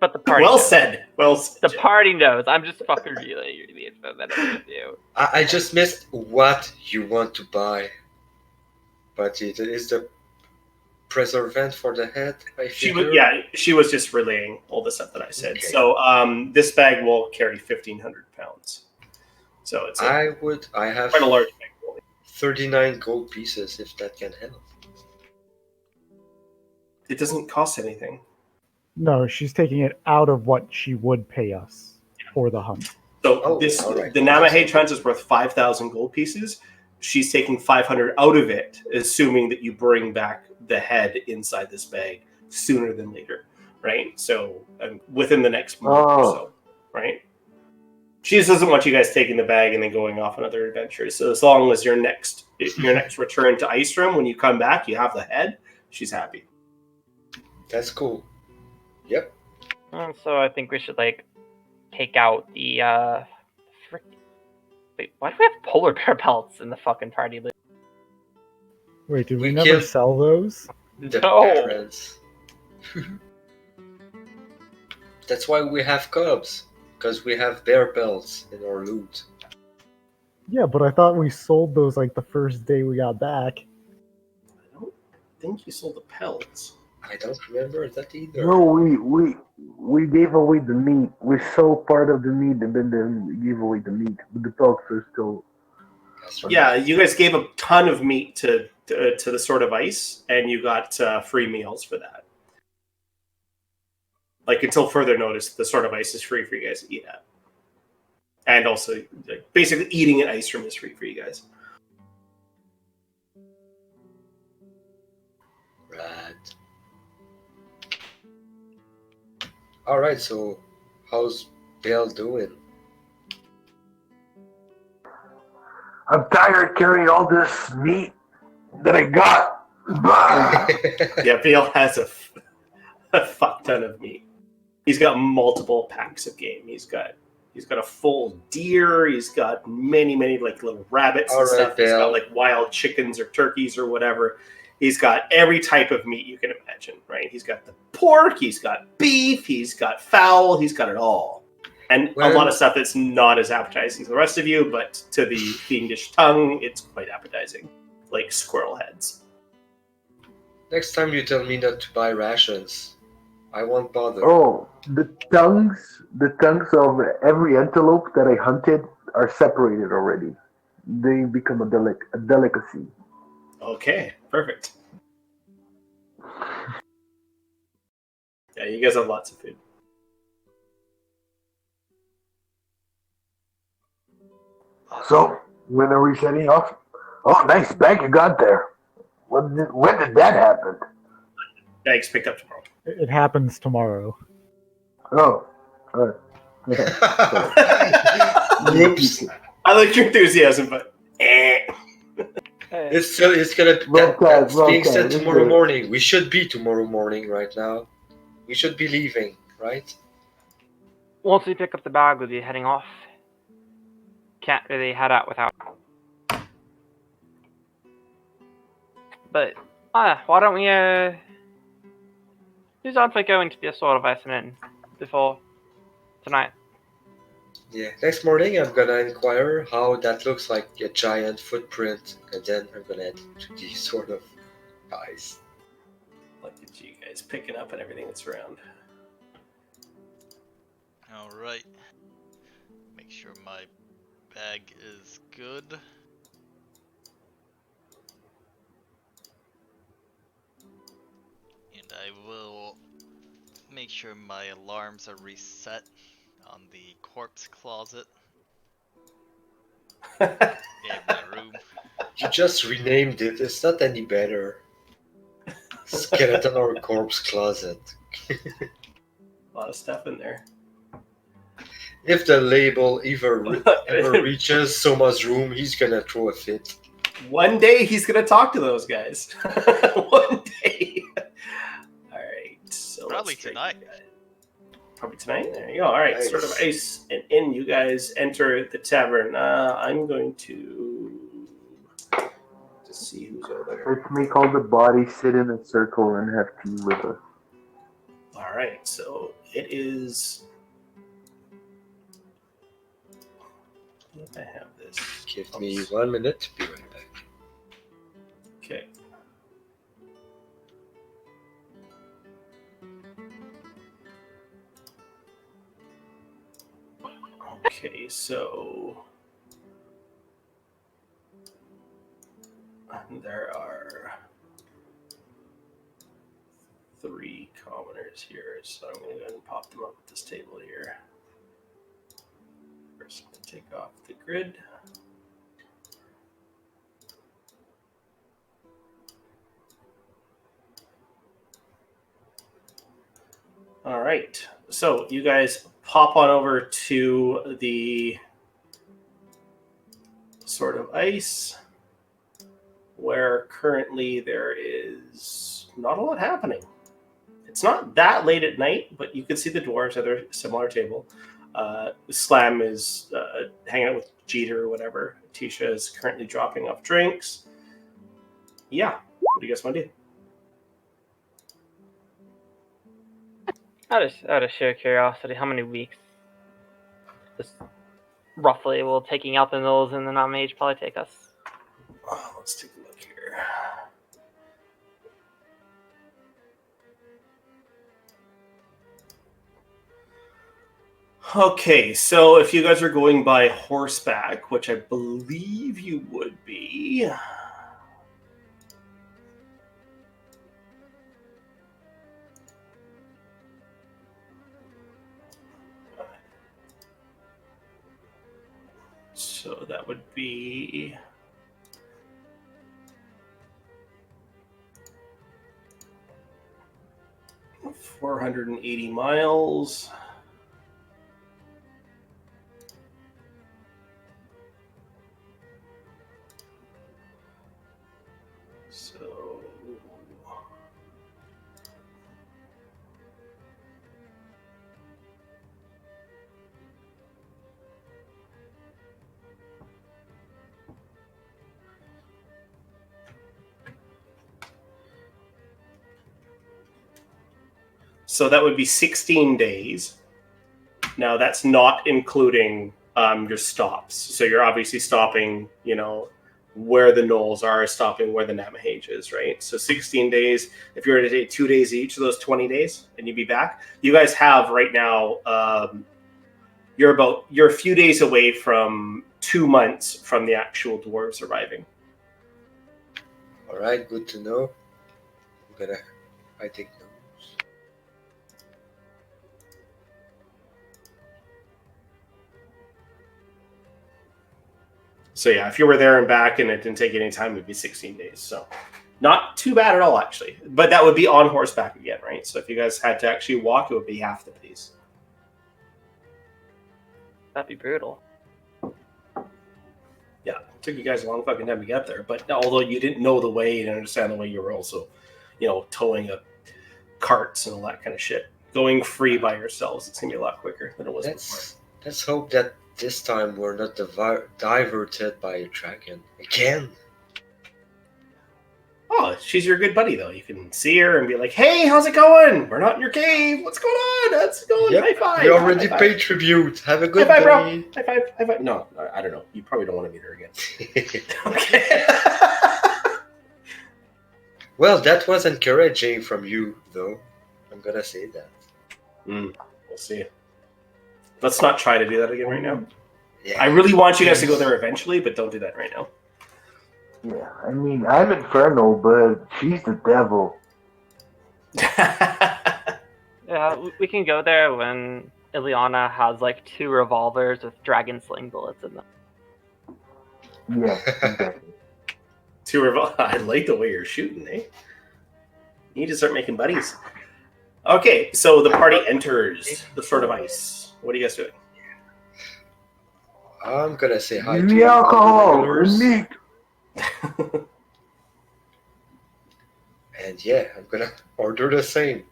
But the party Well knows. said. Well said. The party knows. I'm just fucking relaying you the info that I do. I just missed what you want to buy, but it is the preservant for the head. She was just relaying all the stuff that I said. Okay. So this bag will carry 1,500 pounds. So it's I have quite a large bag. 39 gold pieces if that can help. It doesn't cost anything. No, she's taking it out of what she would pay us for the hunt. So right. The Namahe Hunt is worth 5,000 gold pieces. She's taking 500 out of it, assuming that you bring back the head inside this bag sooner than later, right? So within the next month or so, right? She just doesn't want you guys taking the bag and then going off on other adventures. So as long as your next return to Icerim, when you come back, you have the head, she's happy. That's cool. Yep. So I think we should take out the Wait, why do we have polar bear pelts in the fucking party list? Wait, did we We never killed- sell those? The No. parents. That's why we have cubs, because we have bear pelts in our loot. Yeah, but I thought we sold those the first day we got back. I don't think you sold the pelts. I don't remember that either. No, we gave away the meat. We sold part of the meat and then gave away the meat. But the pelts are still. That's right. Yeah, you guys gave a ton of meat to the Sword of Ice, and you got free meals for that. Until further notice, the Sword of Ice is free for you guys to eat at. And also, basically, eating at Icerim is free for you guys. Right. Alright, so how's Bill doing? I'm tired carrying all this meat that I got. Yeah, Bale has a fuck ton of meat. He's got multiple packs of game. He's got He's got a full deer. He's got many like little rabbits and All right, stuff. He's got Bill. like wild chickens or turkeys or whatever. He's got every type of meat you can imagine, right? He's got the pork. He's got beef. He's got fowl. He's got it all. And a lot of stuff that's not as appetizing to the rest of you, but to the fiendish tongue, it's quite appetizing. Like squirrel heads. Next time you tell me not to buy rations, I won't bother. Oh, the tongues of every antelope that I hunted are separated already. They become a delicacy. Okay, perfect. Yeah, you guys have lots of food. So, when are we setting off? Oh, nice bag you got there. When did that happen? Bags picked up tomorrow. It happens tomorrow. Oh, alright. Oops. I like your enthusiasm, but It's gonna. That's being said tomorrow morning. We should be tomorrow morning right now. We should be leaving, right? Once we pick up the bag, we'll be heading off. Can't really head out without. But why don't we who's on for going to the assault of Icerim before tonight? Yeah. Next morning, I'm gonna inquire how that looks like a giant footprint, and then I'm gonna head to the sort of ice. look at you guys picking up and everything that's around. Alright. Make sure my bag is good. And I will make sure my alarms are reset on the corpse closet in my room. You just renamed it. It's not any better. Skeleton or corpse closet. A lot of stuff in there. If the label ever reaches Soma's room, he's gonna throw a fit. One day he's gonna talk to those guys. One day. All right. So Probably tonight. Probably tonight. There you go. All right. Nice. Sort of ice and in. You guys enter the tavern. I'm going to see who's over there. Let's make all the bodies sit in a circle and have tea with us. All right. So it is. If I have this. Give me 1 minute. Be right back. Okay. Okay, so there are 3 commoners here, so I'm going to go ahead and pop them up at this table here. First, I'm going to take off the grid. All right, so you guys pop on over to the sort of ice, where currently there is not a lot happening. It's not that late at night, but you can see the dwarves at their similar table. Slam is hanging out with Jeter or whatever. Tisha is currently dropping off drinks. Yeah, what do you guys want to do? Out of sheer curiosity, how many weeks just roughly will taking out the nulls and the non-mage probably take us? Let's take a look here. Okay, so if you guys are going by horseback, which I believe you would be. So that would be 480 miles. So So that would be 16 days. Now, that's not including your stops. So you're obviously stopping, where the gnolls are, stopping where the Namahage is, right? So 16 days. If you were to take 2 days each of those 20 days, and you'd be back. You guys have right now, you're a few days away from 2 months from the actual dwarves arriving. All right, good to know. I take notes. So yeah, if you were there and back and it didn't take any time, it'd be 16 days. So not too bad at all, actually. But that would be on horseback again, right? So if you guys had to actually walk, it would be half the pace. That'd be brutal. Yeah, it took you guys a long fucking time to get there. But although you didn't know the way and understand the way, you were also, towing up carts and all that kind of shit. Going free by yourselves, it's going to be a lot quicker than it was before. Let's hope that this time we're not diverted by a dragon. Again! Oh, she's your good buddy, though. You can see her and be like, hey, how's it going? We're not in your cave. What's going on? How's it going? Yep, High five. we already High five. paid tribute. Have a good High five, bro. day. High five. High five. No, I don't know. You probably don't want to meet her again. Okay. Well, that was encouraging from you, though. I'm gonna say that. We'll see. Let's not try to do that again right now. Yeah. I really want you guys to go there eventually, but don't do that right now. Yeah, I mean, I'm infernal, but she's the devil. Yeah, we can go there when Ileana has like 2 revolvers with dragon sling bullets in them. Yeah, exactly. I like the way you're shooting, eh? You need to start making buddies. Okay, so the party enters the Sword of Ice. What are you guys doing? I'm gonna say hi Give to me the alcohol regulars. and meat. And yeah, I'm gonna order the same.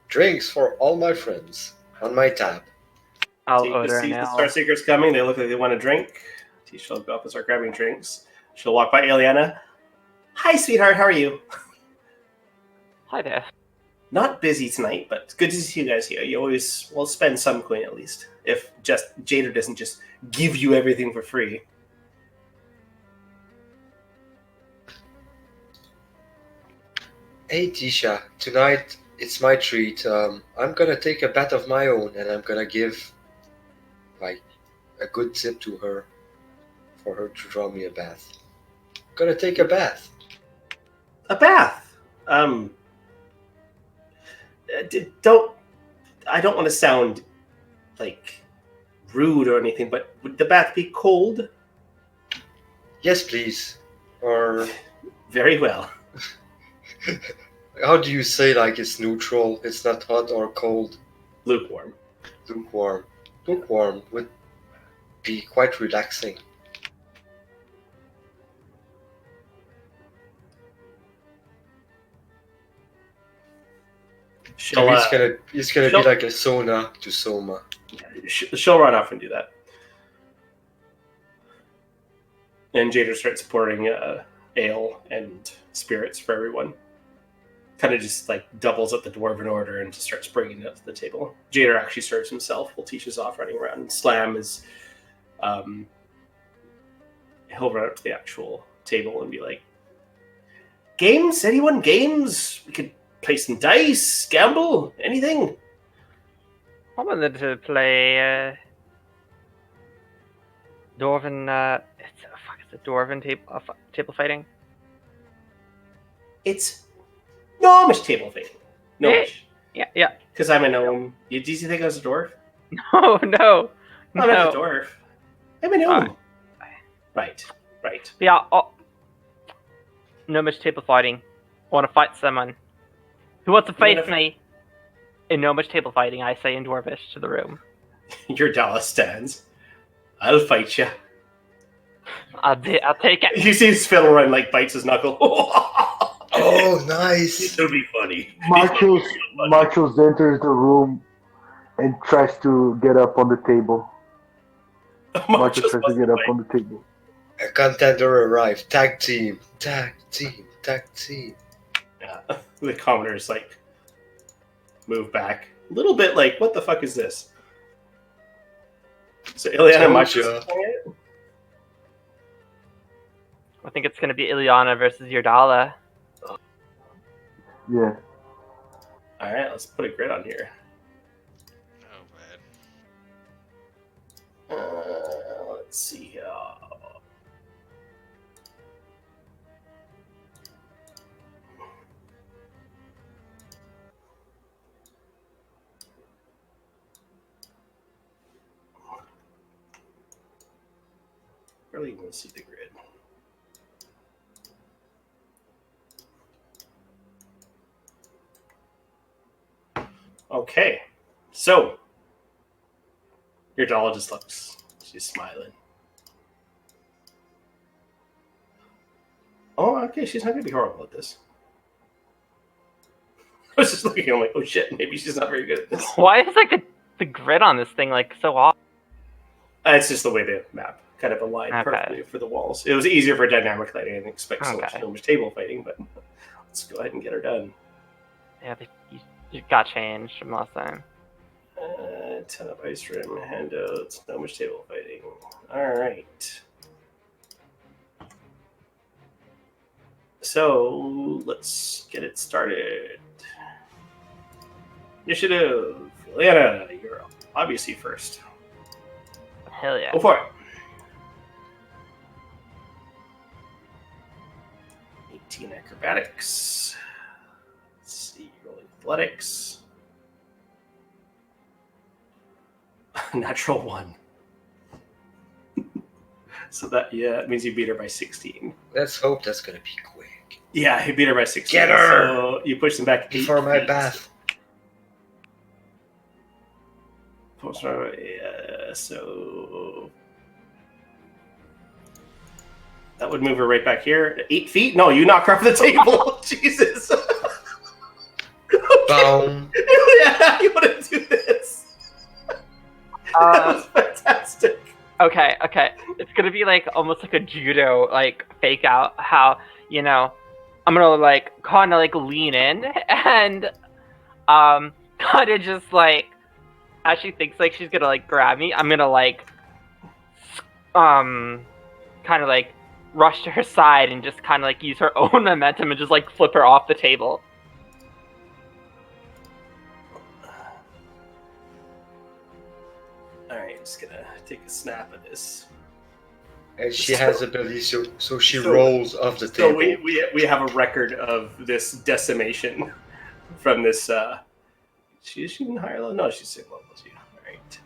Drinks for all my friends on my tab. I'll So you can order see an the ale. Star Seekers coming. They look like they want a drink. She'll go up and start grabbing drinks. She'll walk by Ileana. Hi, sweetheart. How are you? Hi there. Not busy tonight, but it's good to see you guys here. You always will spend some coin at least. If just Jader doesn't just give you everything for free. Hey Tisha, tonight it's my treat. I'm gonna take a bath of my own, and I'm gonna give like a good tip to her for her to draw me a bath. Gonna take a bath. A bath. Don't. I don't want to sound like rude or anything, but would the bath be cold? Yes, please. Or Very well. how do you say like it's neutral? It's not hot or cold. Lukewarm. Lukewarm. Lukewarm would be quite relaxing. She'll, It's gonna be like a sauna to Soma. she'll run off and do that. And Jader starts pouring ale and spirits for everyone. Kind of just like doubles up the dwarven order and just starts bringing it up to the table. Jader actually serves himself while Tisha's off running around. And Slam is, he'll run up to the actual table and be like, "Games? Anyone? Games? We could play some dice, gamble, anything." I wanted to play Dwarven. It's a Dwarven table fighting. It's gnomish table thing. Gnomish. Yeah. Because I'm a gnome. Did you think I was a dwarf? No. I'm not a dwarf. I'm a gnome. Right. Yeah. Gnomish table fighting. I want to fight someone. Who wants to face me? In Gnomish table fighting, I say in Dwarvish to the room. Your Dallas stands. I'll fight you. I'll take it. You see Phil run like bites his knuckle. Oh, nice! It'll be funny. Marchos enters the room and tries to get up on the table. Marchos tries to get up on the table. A contender arrived. Tag team. Yeah. The commoners like move back. A little bit like, what the fuck is this? So Ileana Told might ya. I think it's gonna be Ileana versus Yordala. Yeah. All right, let's put a grid on here. Oh man. Let's see. Really want to see the grid. Okay, so your doll just looks. She's smiling. Oh, okay. She's not gonna be horrible at this. I was just looking. I'm like, oh shit. Maybe she's not very good at this. Why is like the grid on this thing like so off? It's just the way the map kind of aligned Okay. perfectly for the walls. It was easier for dynamic lighting. I didn't expect so much table fighting, but let's go ahead and get her done. Yeah, you got changed from last time. 10 up Icerim, handouts, no much table fighting. Alright. So, let's get it started. Initiative. Ileana, you're obviously first. Hell yeah. Go for it. 18 acrobatics. Let's see, roll athletics. Natural 1. So that, yeah, it means you beat her by 16. Let's hope that's gonna be quick. Yeah, he beat her by 16. Get her! So you push them back 8 Before my feet. bath. Yeah, so that would move her right back here. 8 feet? No, you knock her off the table. Jesus. Boom. Yeah, you want to do this? That was fantastic. Okay. It's gonna be like almost like a judo like fake out. How I'm gonna like kind of like lean in and kind of just like as she thinks like she's gonna like grab me, I'm gonna like kind of like rush to her side and just kind of like use her own momentum and just like flip her off the table. All right, just gonna take a snap of this. And she has ability, so she So- rolls off the So table. we have a record of this decimation from this. Is she even higher level? No, she's same level as you. All right.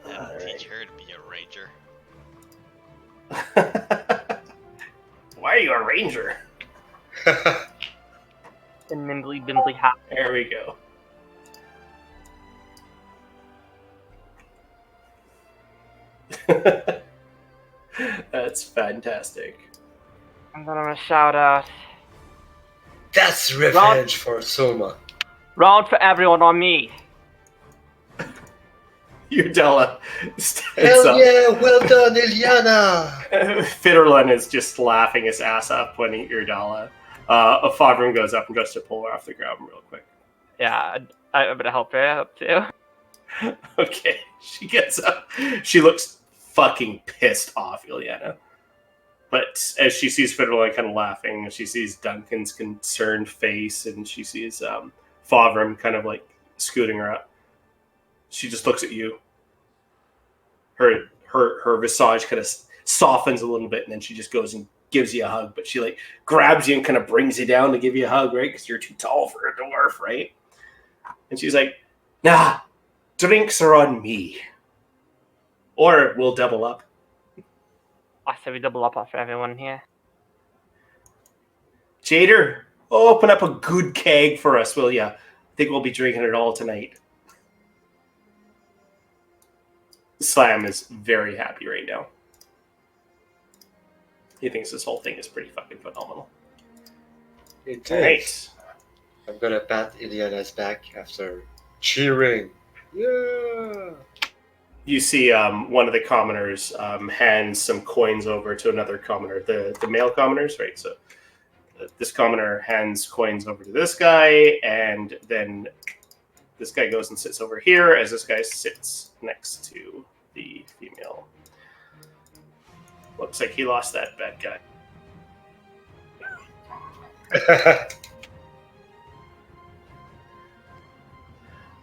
That'll teach her to be a ranger. Why are you a ranger? And nimbly bimbly hat. There we go. That's fantastic. And then I'm gonna shout out, That's revenge for Soma. round for everyone on me. Udella stands Hell up. yeah, well done, Ileana! Fitterlin is just laughing his ass up when Udella. Fodrum goes up and tries to pull her off the ground real quick. Yeah, I'm gonna help her up too. Okay, she gets up. She looks fucking pissed off, Ileana. But as she sees Fitterlin kind of laughing, and she sees Duncan's concerned face, and she sees Fodrum kind of like scooting her up, she just looks at you. Her visage kind of softens a little bit, and then she just goes and gives you a hug. But she like grabs you and kind of brings you down to give you a hug, right? Because you're too tall for a dwarf, right? And she's like, "Nah, drinks are on me, or we'll double up." I say we double up for everyone here. Jader, open up a good keg for us, will ya? I think we'll be drinking it all tonight. Slam is very happy right now. He thinks this whole thing is pretty fucking phenomenal. It All is. right. I'm gonna pat Ileana's back after cheering. Yeah! you see one of the commoners hands some coins over to another commoner, the male commoners, right? So this commoner hands coins over to this guy, and then this guy goes and sits over here as this guy sits next to the female. Looks like he lost that bad guy.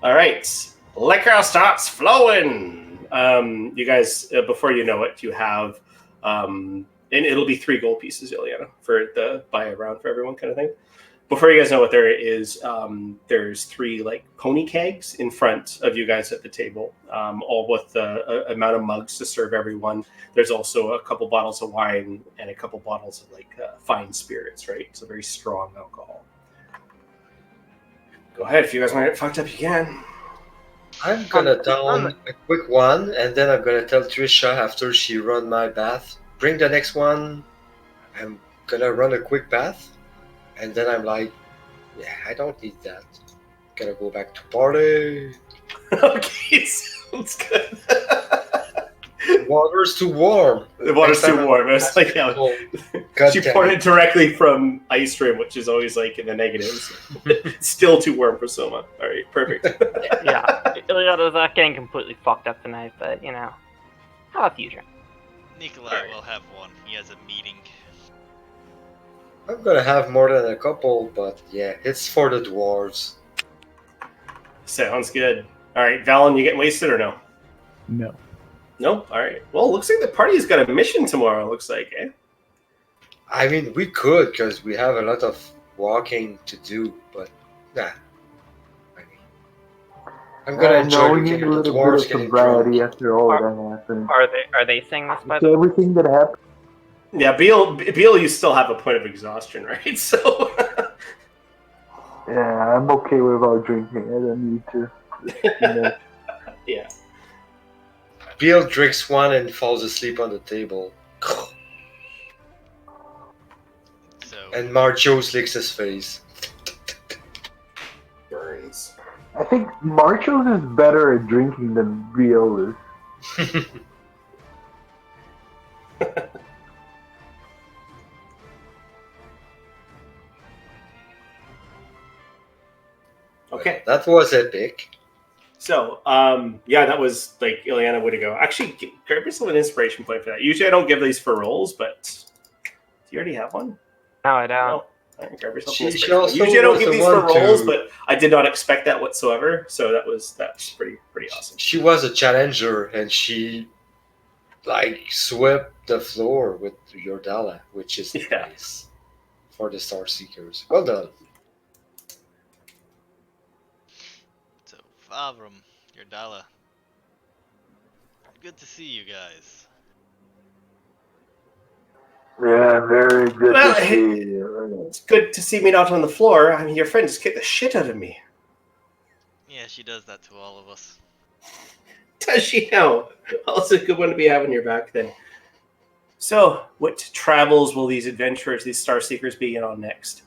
All right, liquor starts flowing. You guys, before you know it, you have, and it'll be 3 gold pieces, Ileana, for the buy a round for everyone kind of thing. Before you guys know what there is, there's 3 like pony kegs in front of you guys at the table, all with the amount of mugs to serve everyone. There's also a couple bottles of wine and a couple bottles of like fine spirits, right? So very strong alcohol. Go ahead, if you guys want to get fucked up, you can. I'm gonna down a quick one, and then I'm gonna tell Trisha after she run my bath, bring the next one. I'm gonna run a quick bath, and then I'm like, yeah, I don't need that. Gonna go back to party. Okay, sounds good. Water's too warm. The water's too warm. It's like, yeah. She poured it directly from Icerim, which is always like in the negatives. Still too warm for Soma. All right, perfect. Yeah, Iliada's not getting completely fucked up tonight, but you know, how a few drinks. Nikolai will have one. He has a meeting. I'm gonna have more than a couple, but yeah, it's for the dwarves. Sounds good. All right, Valen, you getting wasted or no? No. Nope. All right. Well, looks like the party's got a mission tomorrow. Looks like, eh? I mean, we could, because we have a lot of walking to do, but nah. I mean, I'm gonna enjoy we looking need at a the little dwarves bit of getting sobriety drunk. after all that happened. Are they saying this by So everything that happened. Yeah, Beal, you still have a point of exhaustion, right? So. Yeah, I'm okay without drinking. I don't need to. Yeah. Bill drinks one and falls asleep on the table. So And Marjo licks his face. Burns. I think Marshall's is better at drinking than Bill is. Okay. That was epic. So, yeah, that was like Ileana would go. Actually, grab yourself an inspiration point for that. Usually I don't give these for rolls, but do you already have one? No, I don't. No. All right, grab yourself an She inspiration point. also Usually I don't was give the these for one to- rolls, but I did not expect that whatsoever. So that's pretty awesome. She was a challenger, and she like swept the floor with Yordala, which is Yeah. nice for the Star Seekers. Well done. So Favrum, Yordala. Good to see you guys. Yeah, very good Well, to hey- see you. It's good to see me not on the floor. I mean, your friend just kicked the shit out of me. Yeah, she does that to all of us. Does she now? Well, it's a good one to be having your back then. So, what travels will these adventurers, these Star Seekers, be in on next?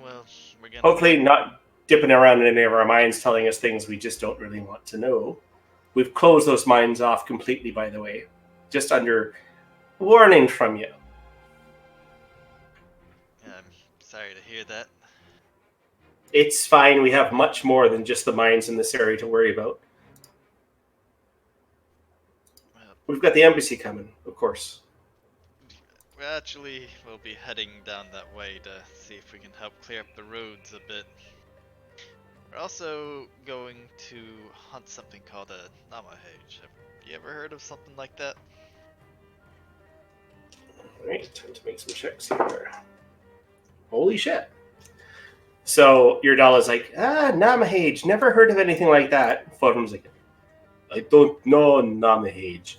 Well, we're gonna. Hopefully not dipping around in any of our minds telling us things we just don't really want to know. We've closed those minds off completely, by the way. Just under warning from you. I'm sorry to hear that. It's fine. We have much more than just the mines in this area to worry about. Well, We've got the embassy coming, of course. we'll be heading down that way to see if we can help clear up the roads a bit. We're also going to hunt something called a Namahage. Have you ever heard of something like that? Alright, time to make some checks here. Holy shit. So Yordala's like, Namahage, never heard of anything like that. Fodrum's like, I don't know Namahage.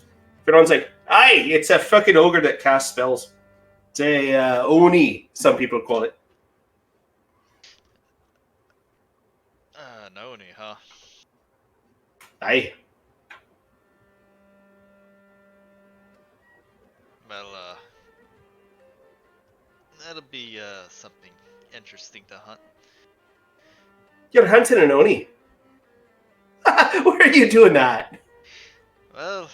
Fodrum's like, aye, it's a fucking ogre that casts spells. It's a Oni, some people call it. Noni, huh? Aye. Well, that'll be something interesting to hunt. You're hunting an Oni. Where are you doing that? Well,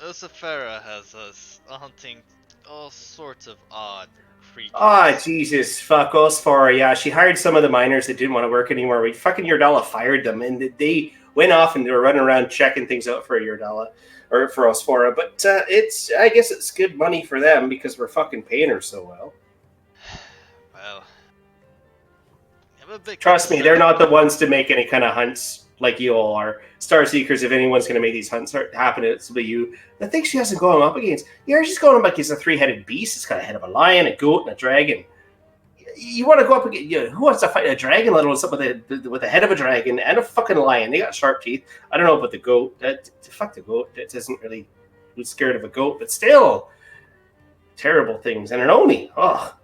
Osafera has us hunting all sorts of odd creatures. Ah, Jesus, fuck us for her. Yeah, she hired some of the miners that didn't want to work anymore. We fucking Yordala fired them, and they went off and they were running around checking things out for Yordala or for Osphora. But I guess it's good money for them because we're fucking paying her so well. Well, I'm a bit Trust me, concerned. they're not the ones to make any kind of hunts like you all are. Star Seekers, if anyone's going to make these hunts happen, it's be you. The thing she hasn't going up against, she's going up against a three-headed beast. It's got a head of a lion, a goat, and a dragon. You want to go up against, who wants to fight a dragon, let alone something with the head of a dragon and a fucking lion? They got sharp teeth. I don't know about the goat. Fuck the goat. That isn't really, who's scared of a goat, but still, terrible things. And an Oni. Oh,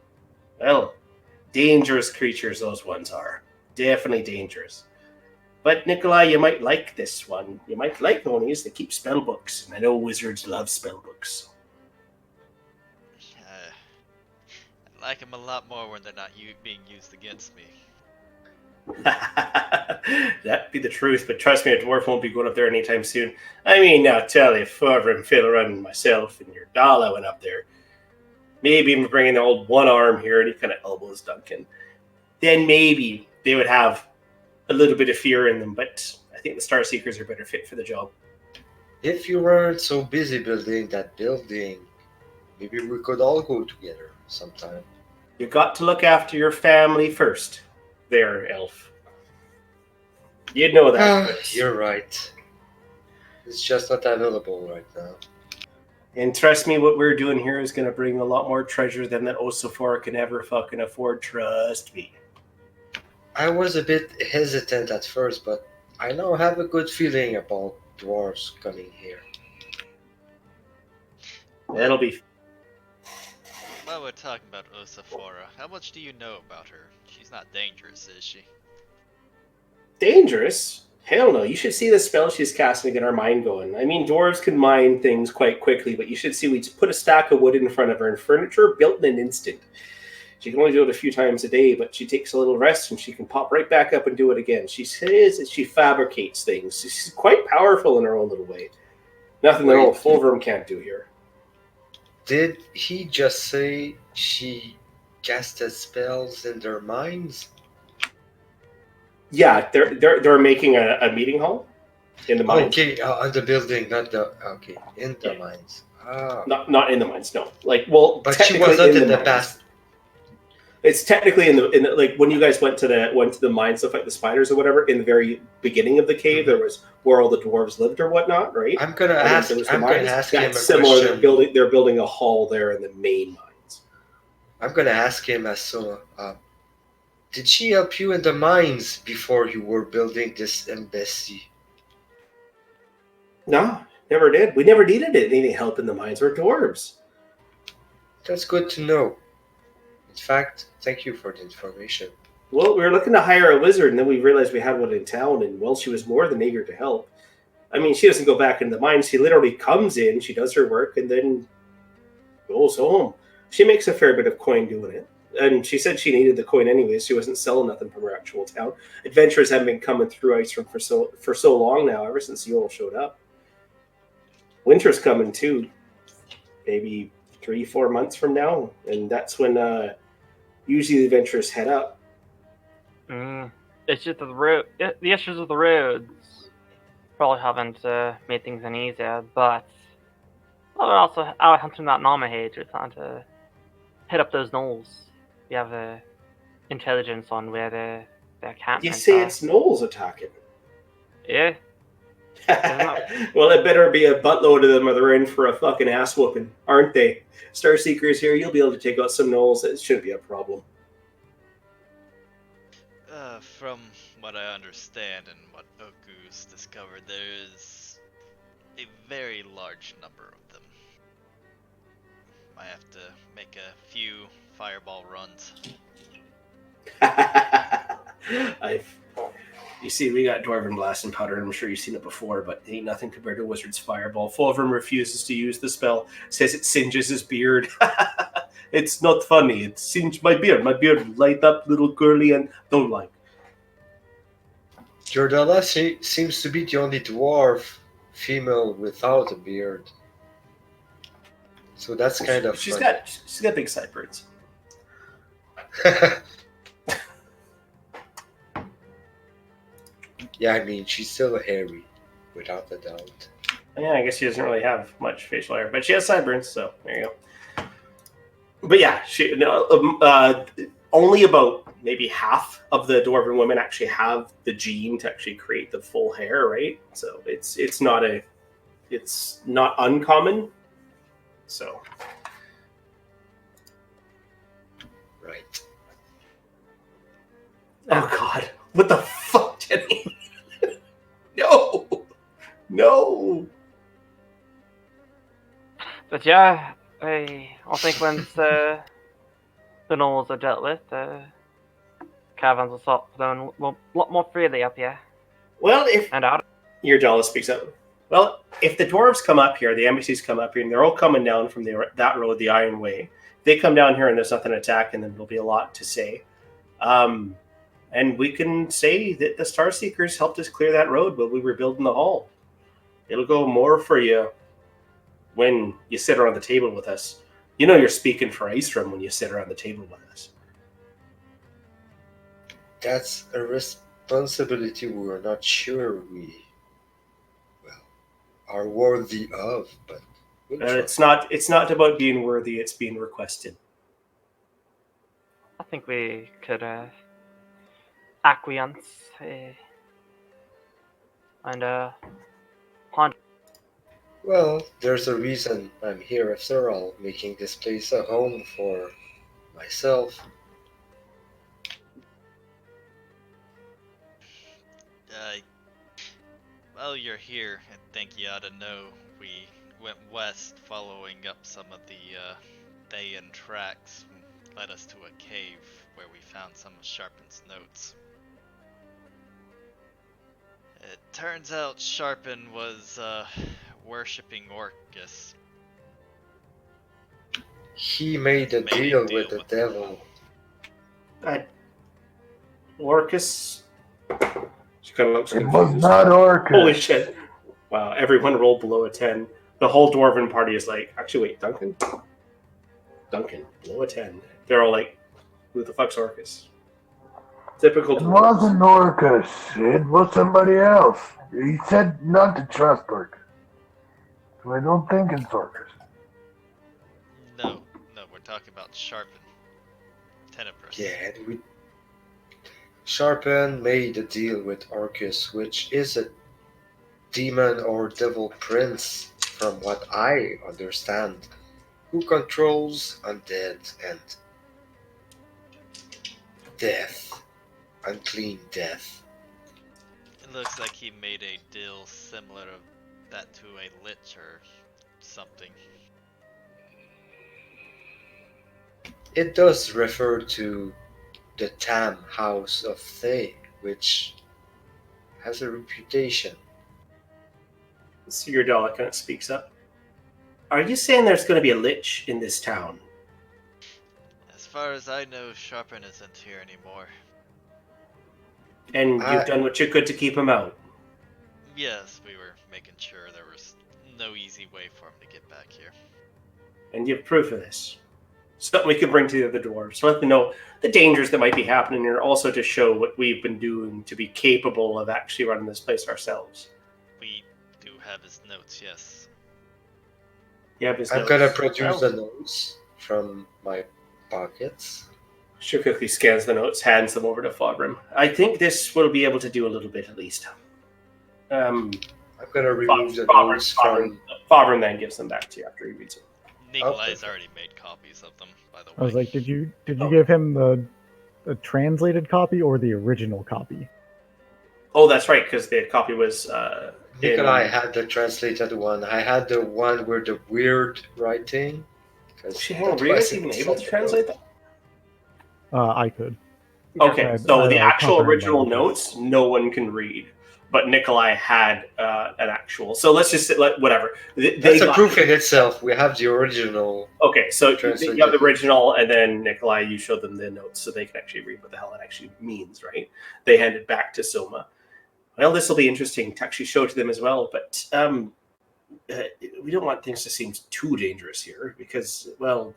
well, dangerous creatures those ones are. Definitely dangerous. But Nikolai, you might like this one. You might like Onis. They keep spell books. And I know wizards love spell books. I like them a lot more when they're not being used against me. That'd be the truth, but trust me, a dwarf won't be going up there anytime soon. I mean, now tell you, Favre and Philrun and myself and your Dala went up there. Maybe even bringing the old one arm here, and he kind of elbows Duncan. Then maybe they would have a little bit of fear in them, but I think the Star Seekers are better fit for the job. If you weren't so busy building that building, maybe we could all go together sometime. You got to look after your family first, there, Elf. You'd know that. But... You're right. It's just not available right now. And trust me, what we're doing here is going to bring a lot more treasure than that Osafora can ever fucking afford. Trust me. I was a bit hesitant at first, but I now have a good feeling about dwarves coming here. That'll be... While we're talking about Osafora, how much do you know about her? She's not dangerous, is she? Dangerous? Hell no. You should see the spell she's casting to get our mind going. I mean, dwarves can mine things quite quickly, but you should see we put a stack of wood in front of her and furniture built in an instant. She can only do it a few times a day, but she takes a little rest and she can pop right back up and do it again. She says that she fabricates things. She's quite powerful in her own little way. Nothing that old Fulgrim can't do here. Did he just say she casted spells in their minds? Yeah, they're making a meeting hall in the mines. Okay, on the building, not the in the mines. Not in the mines, no. But she wasn't in the past. It's technically in the like when you guys went to the mines to fight the spiders or whatever. In the very beginning of the cave, there was where all the dwarves lived or whatnot, right? I'm gonna ask him a similar. question. They're building a hall there in the main mines. I'm gonna ask him did she help you in the mines before you were building this embassy? No, never did. We never needed any help in the mines. We're dwarves. That's good to know. In fact, thank you for the information. Well, we were looking to hire a wizard, and then we realized we had one in town, and, well, she was more than eager to help. I mean, she doesn't go back into the mines. She literally comes in, she does her work, and then goes home. She makes a fair bit of coin doing it. And she said she needed the coin anyways. She wasn't selling nothing from her actual town. Adventurers haven't been coming through Icerim for so long now, ever since you all showed up. Winter's coming, too. Maybe 3-4 months from now. And that's when... usually the adventurers head up. It's just the issues of the roads probably haven't made things any easier, but also out hunting that Namahage, we're trying to hit up those knolls. We have intelligence on where their campments You say are. it's gnolls attacking? Yeah. Well, it better be a buttload of them or they're in for a fucking ass whooping, aren't they? Star Seekers here, you'll be able to take out some gnolls. It shouldn't be a problem. From what I understand and what Oku's discovered, there's a very large number of them. Might have to make a few fireball runs. You see, we got Dwarven Blast and Powder, and I'm sure you've seen it before, but it ain't nothing compared to Wizard's Fireball. Fulgrim refuses to use the spell, says it singes his beard. It's not funny. It singed my beard. My beard light up, little curly, and don't like. Jordala seems to be the only dwarf female without a beard. So that's kind of She's funny. got big sideburns. Yeah, I mean, she's still hairy, without a doubt. Yeah, I guess she doesn't really have much facial hair, but she has sideburns, so there you go. But yeah, only about maybe half of the dwarven women actually have the gene to actually create the full hair, right? So it's not uncommon. So Right. oh god, what the fuck, Jenny? No. But yeah, I think once the normals are dealt with, caravans will start flowing a lot more freely up here Well, if and out. your Jala speaks up. Well, if the dwarves come up here, the embassies come up here, and they're all coming down from that road, the Iron Way. They come down here, and there's nothing to attack, and then there'll be a lot to say. And we can say that the Star Seekers helped us clear that road while we were building the hall. It'll go more for you when you sit around the table with us. You know you're speaking for Icerim when you sit around the table with us. That's a responsibility we're not sure we are worthy of, but we'll try. It's not about being worthy, it's being requested. I think we could acquiesce and ponder. Well, there's a reason I'm here after all, making this place a home for myself. Well, you're here, I think you ought to know we went west following up some of the Thayan tracks, led us to a cave where we found some of Sharpen's notes. It turns out Sharpen was worshipping Orcus. He made a deal with the devil. Orcus? She kind of looks It confused. was not Orcus. Holy shit. Wow, everyone rolled below a 10. The whole dwarven party is like, actually, wait, Duncan? Duncan, below a 10. They're all like, who the fuck's Orcus? Typical It dwarves. wasn't Orcus. It was somebody else. He said not to trust Orcus. So I don't think it's Orcus. No, we're talking about Sharpen. Tenebrous. Yeah, Sharpen made a deal with Orcus, which is a demon or devil prince, from what I understand, who controls undead and death, unclean death. It looks like he made a deal similar to that to a lich or something. It does refer to the Tam House of Thay, which has a reputation. So your dollar kind of speaks up. Are you saying there's going to be a lich in this town? As far as I know, Sharpen isn't here anymore. And you've done what you could to keep him out? Yes, we were making sure there was no easy way for him to get back here. And you have proof of this? Something we can bring to the other dwarves. So let them know the dangers that might be happening here, also to show what we've been doing to be capable of actually running this place ourselves. We do have his notes, yes. You have his I'm notes. gonna produce the notes from my pockets. She quickly scans the notes, hands them over to Fobrim. I think this will be able to do a little bit at least. I'm gonna remove the notes from... Fobrim then gives them back to you after he reads them. Nikolai's already made copies of them, by the way. I was like, did you give him the translated copy or the original copy? Oh, that's right, because the copy was... Nikolai had the translated one. I had the one with the weird writing. Were you guys even able to translate that? I could. Okay, so the actual comprehend original languages. notes, no one can read. But Nikolai had an actual. So let's just whatever. That's a proof in itself. We have the original. Okay, so you translated. have the original, and then Nikolai, you show them the notes so they can actually read what the hell it actually means, right? They hand it back to Soma. Well, this will be interesting to actually show to them as well. But we don't want things to seem too dangerous here because, well,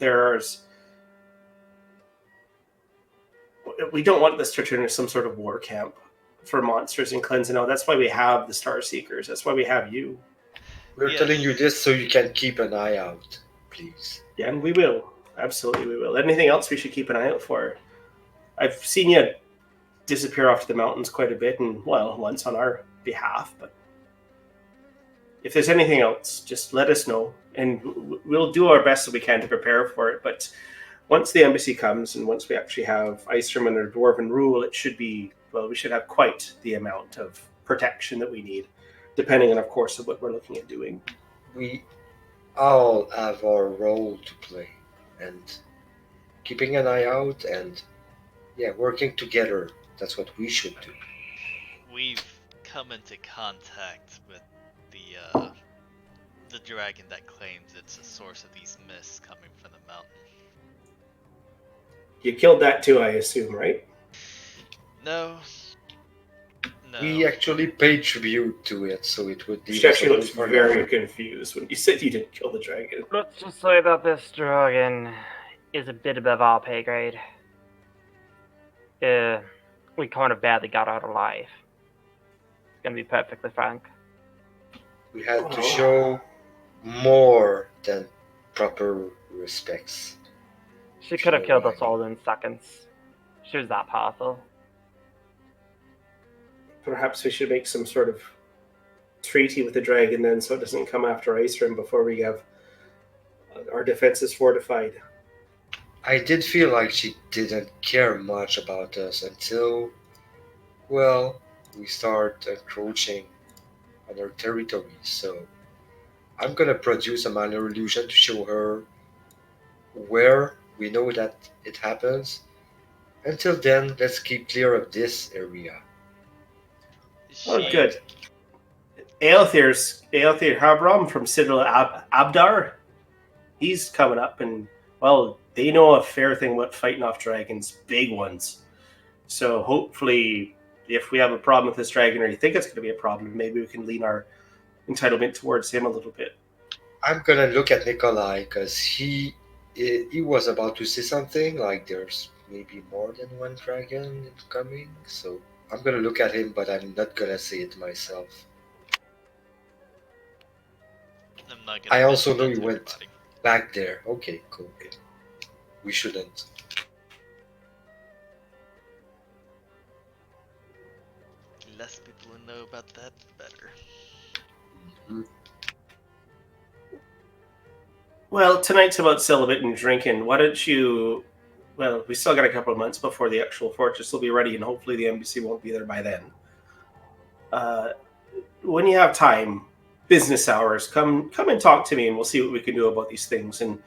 we don't want this to turn into some sort of war camp for monsters and cleanse and all. That's why we have the Star Seekers. That's why we have you. We're Yes. telling you this so you can keep an eye out, please. Yeah, and we will. Absolutely, we will. Anything else we should keep an eye out for? I've seen you disappear off to the mountains quite a bit, and, well, once on our behalf. But if there's anything else, just let us know, and we'll do our best that we can to prepare for it. But once the embassy comes, and once we actually have Icerim under Dwarven rule, it should be, well, we should have quite the amount of protection that we need, depending on, of course, of what we're looking at doing. We all have our role to play, and keeping an eye out and, yeah, working together. That's what we should do. We've come into contact with the dragon that claims it's the source of these mists coming from the mountain. You killed that too, I assume, right? No. We actually paid tribute to it, so it would leave She us actually alone looks for very now. confused when you said you didn't kill the dragon. Let's just say that this dragon is a bit above our pay grade. We kind of badly got out alive. Gonna be perfectly frank. We had to show more than proper respects. She could have killed us all in seconds. She was that powerful. Perhaps we should make some sort of treaty with the dragon then, so it doesn't come after Icerim before we have our defenses fortified. I did feel like she didn't care much about us until, well, we start encroaching on her territory. So I'm gonna produce a minor illusion to show her where we know that it happens. Until then, let's keep clear of this area. Oh, good. Aelthir Habram from Citadel Abdar, he's coming up, and, well, they know a fair thing about fighting off dragons, big ones. So hopefully, if we have a problem with this dragon, or you think it's going to be a problem, maybe we can lean our entitlement towards him a little bit. I'm gonna look at Nikolai because he was about to say something like there's maybe more than one dragon coming. So I'm gonna look at him, but I'm not gonna say it myself. I'm not gonna I also mention know that you to went everybody. back there. Okay, cool. We shouldn't. The less people who know about that, the better. Mhm. Well, tonight's about celibate and drinking. Why don't you? Well, we still got a couple of months before the actual fortress will be ready, and hopefully the embassy won't be there by then. When you have time, business hours, come and talk to me, and we'll see what we can do about these things. And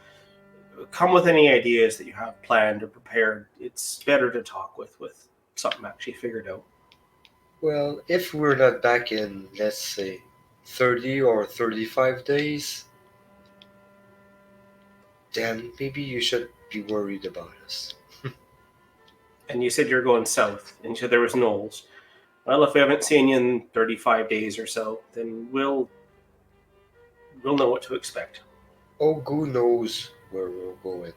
come with any ideas that you have planned or prepared. It's better to talk with something actually figured out. Well, if we're not back in, let's say, 30 or 35 days, then maybe you should be worried about us. And you said you're going south, and you said there was Knowles. Well, if we haven't seen you in 35 days or so, then we'll know what to expect. Ogu knows where we're going.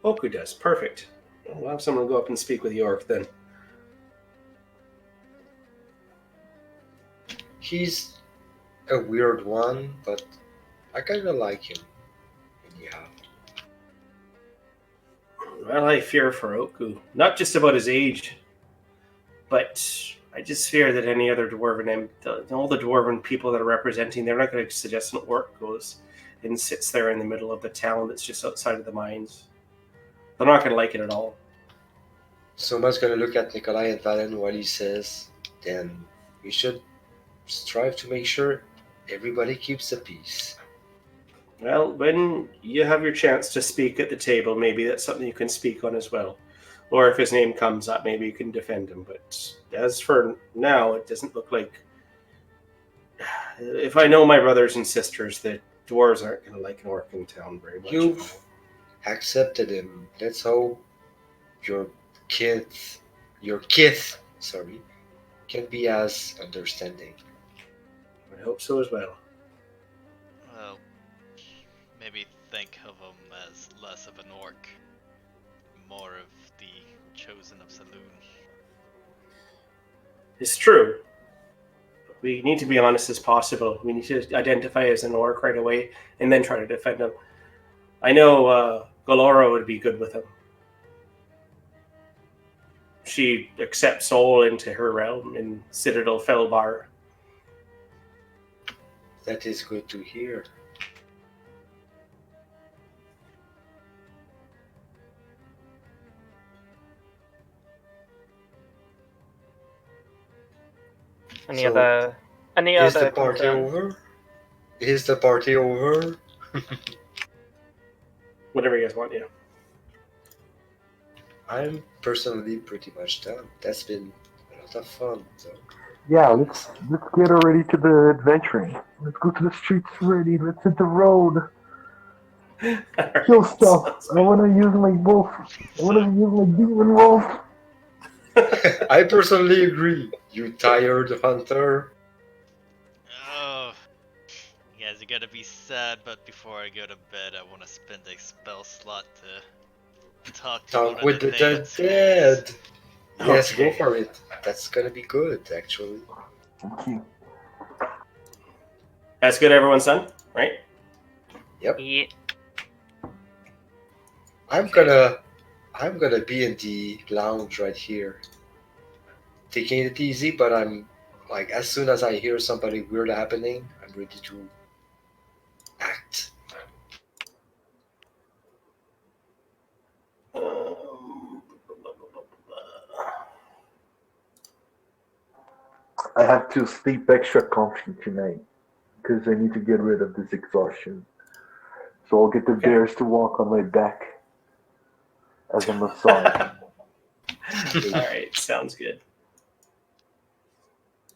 Oku does. Perfect. We'll have someone go up and speak with York then. He's a weird one, but I kinda like him. Anyhow. Well, I fear for Oku. Not just about his age, but I just fear that any other dwarven, all the dwarven people that are representing, they're not going to suggest an orc goes and sits there in the middle of the town that's just outside of the mines. They're not going to like it at all. Someone's gonna look at Nikolai and Valen while he says, then we should strive to make sure everybody keeps the peace. Well, when you have your chance to speak at the table, maybe that's something you can speak on as well. Or if his name comes up, maybe you can defend him. But as for now, it doesn't look like... If I know my brothers and sisters, the dwarves aren't going to like an orc in town very much. You've accepted him. Let's hope your kith, can be as understanding. I hope so as well. Well, maybe think of him as less of an orc, more of the chosen of Saloon. It's true. We need to be honest as possible. We need to identify as an orc right away and then try to defend him. I know Galora would be good with him. She accepts soul into her realm in Citadel Felbar. That is good to hear. Any So, is the other party concerns? over? Is the party over? Whatever you guys want, yeah. I'm personally pretty much done. That's been a lot of fun. So, Yeah, let's get ready to the adventuring. Let's go to the streets ready. Let's hit the road. Kill stuff. I want to use my wolf. I want to use my demon wolf. I personally agree. You tired hunter? Oh, you guys are gonna be sad, but before I go to bed, I want to spend a spell slot to talk to one Talk of with the the Thayan skulls. dead. Yes, go Okay. for it. That's gonna be good, actually. Thank you. That's good, everyone's done, right? Yep. Yeah. I'm gonna be in the lounge right here, taking it easy. But I'm like, as soon as I hear somebody weird happening, I'm ready to act. Um, I have to sleep extra comfy tonight because I need to get rid of this exhaustion. So I'll get the Okay. bears to walk on my back as a massage. All right, sounds good.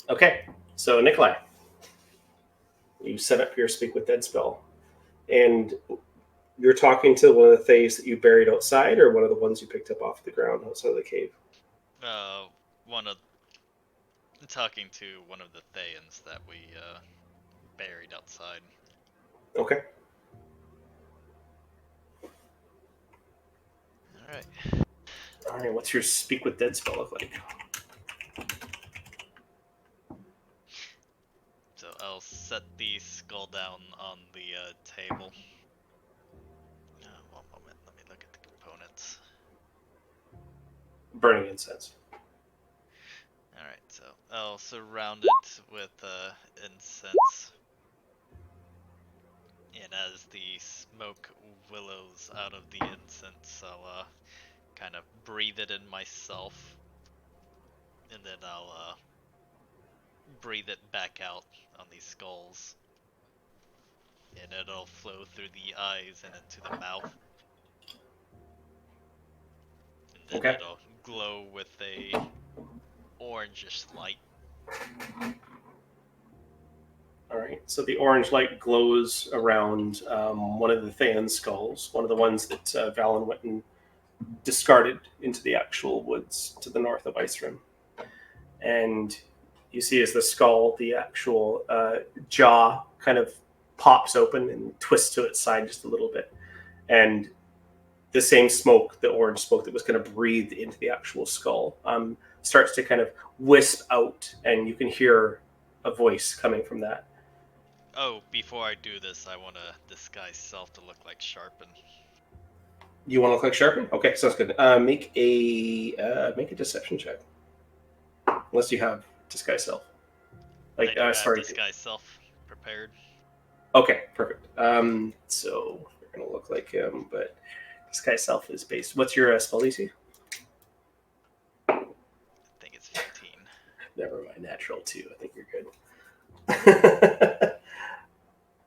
Okay, so Nikolai, you set up your Speak with Dead spell, and you're talking to one of the Thays that you buried outside, or one of the ones you picked up off the ground outside of the cave. One of talking to one of the Thayans that we buried outside. Okay. All right. All right. What's your Speak with Dead spell look like? So I'll set the skull down on the table. One moment, let me look at the components. Burning incense. Alright, so I'll surround it with incense. And as the smoke willows out of the incense, I'll kind of breathe it in myself. And then I'll breathe it back out on these skulls. And it'll flow through the eyes and into the mouth. And then Okay. it'll glow with a orangish light. All right. So the orange light glows around one of the Thayan skulls, one of the ones that Valen went and discarded into the actual woods to the north of Icerim. And you see as the skull, the actual jaw kind of pops open and twists to its side just a little bit. And the same smoke, the orange smoke that was kind of breathed into the actual skull, starts to kind of wisp out, and you can hear a voice coming from that. Oh, before I do this, I want to disguise self to look like Sharpen. You want to look like Sharpen? Okay, sounds good. Make a deception check. Unless you have disguise self. I do have Sorry. disguise self prepared. Okay, perfect. So we're gonna look like him, but disguise self is based. What's your spell DC? I think it's 15. Never mind, natural 2. I think you're good.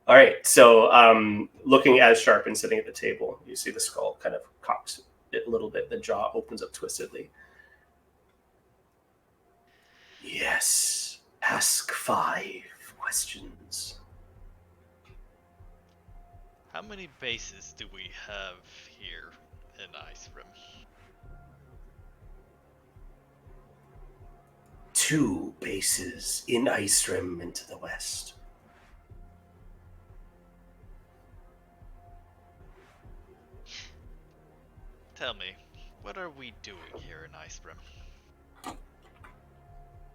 All right, so looking as Sharpen sitting at the table, you see the skull kind of cocks it a little bit. The jaw opens up twistedly. Yes, ask 5 questions. How many bases do we have here in Icerim? 2 bases in Icerim and to the west. Tell me, what are we doing here in Icerim?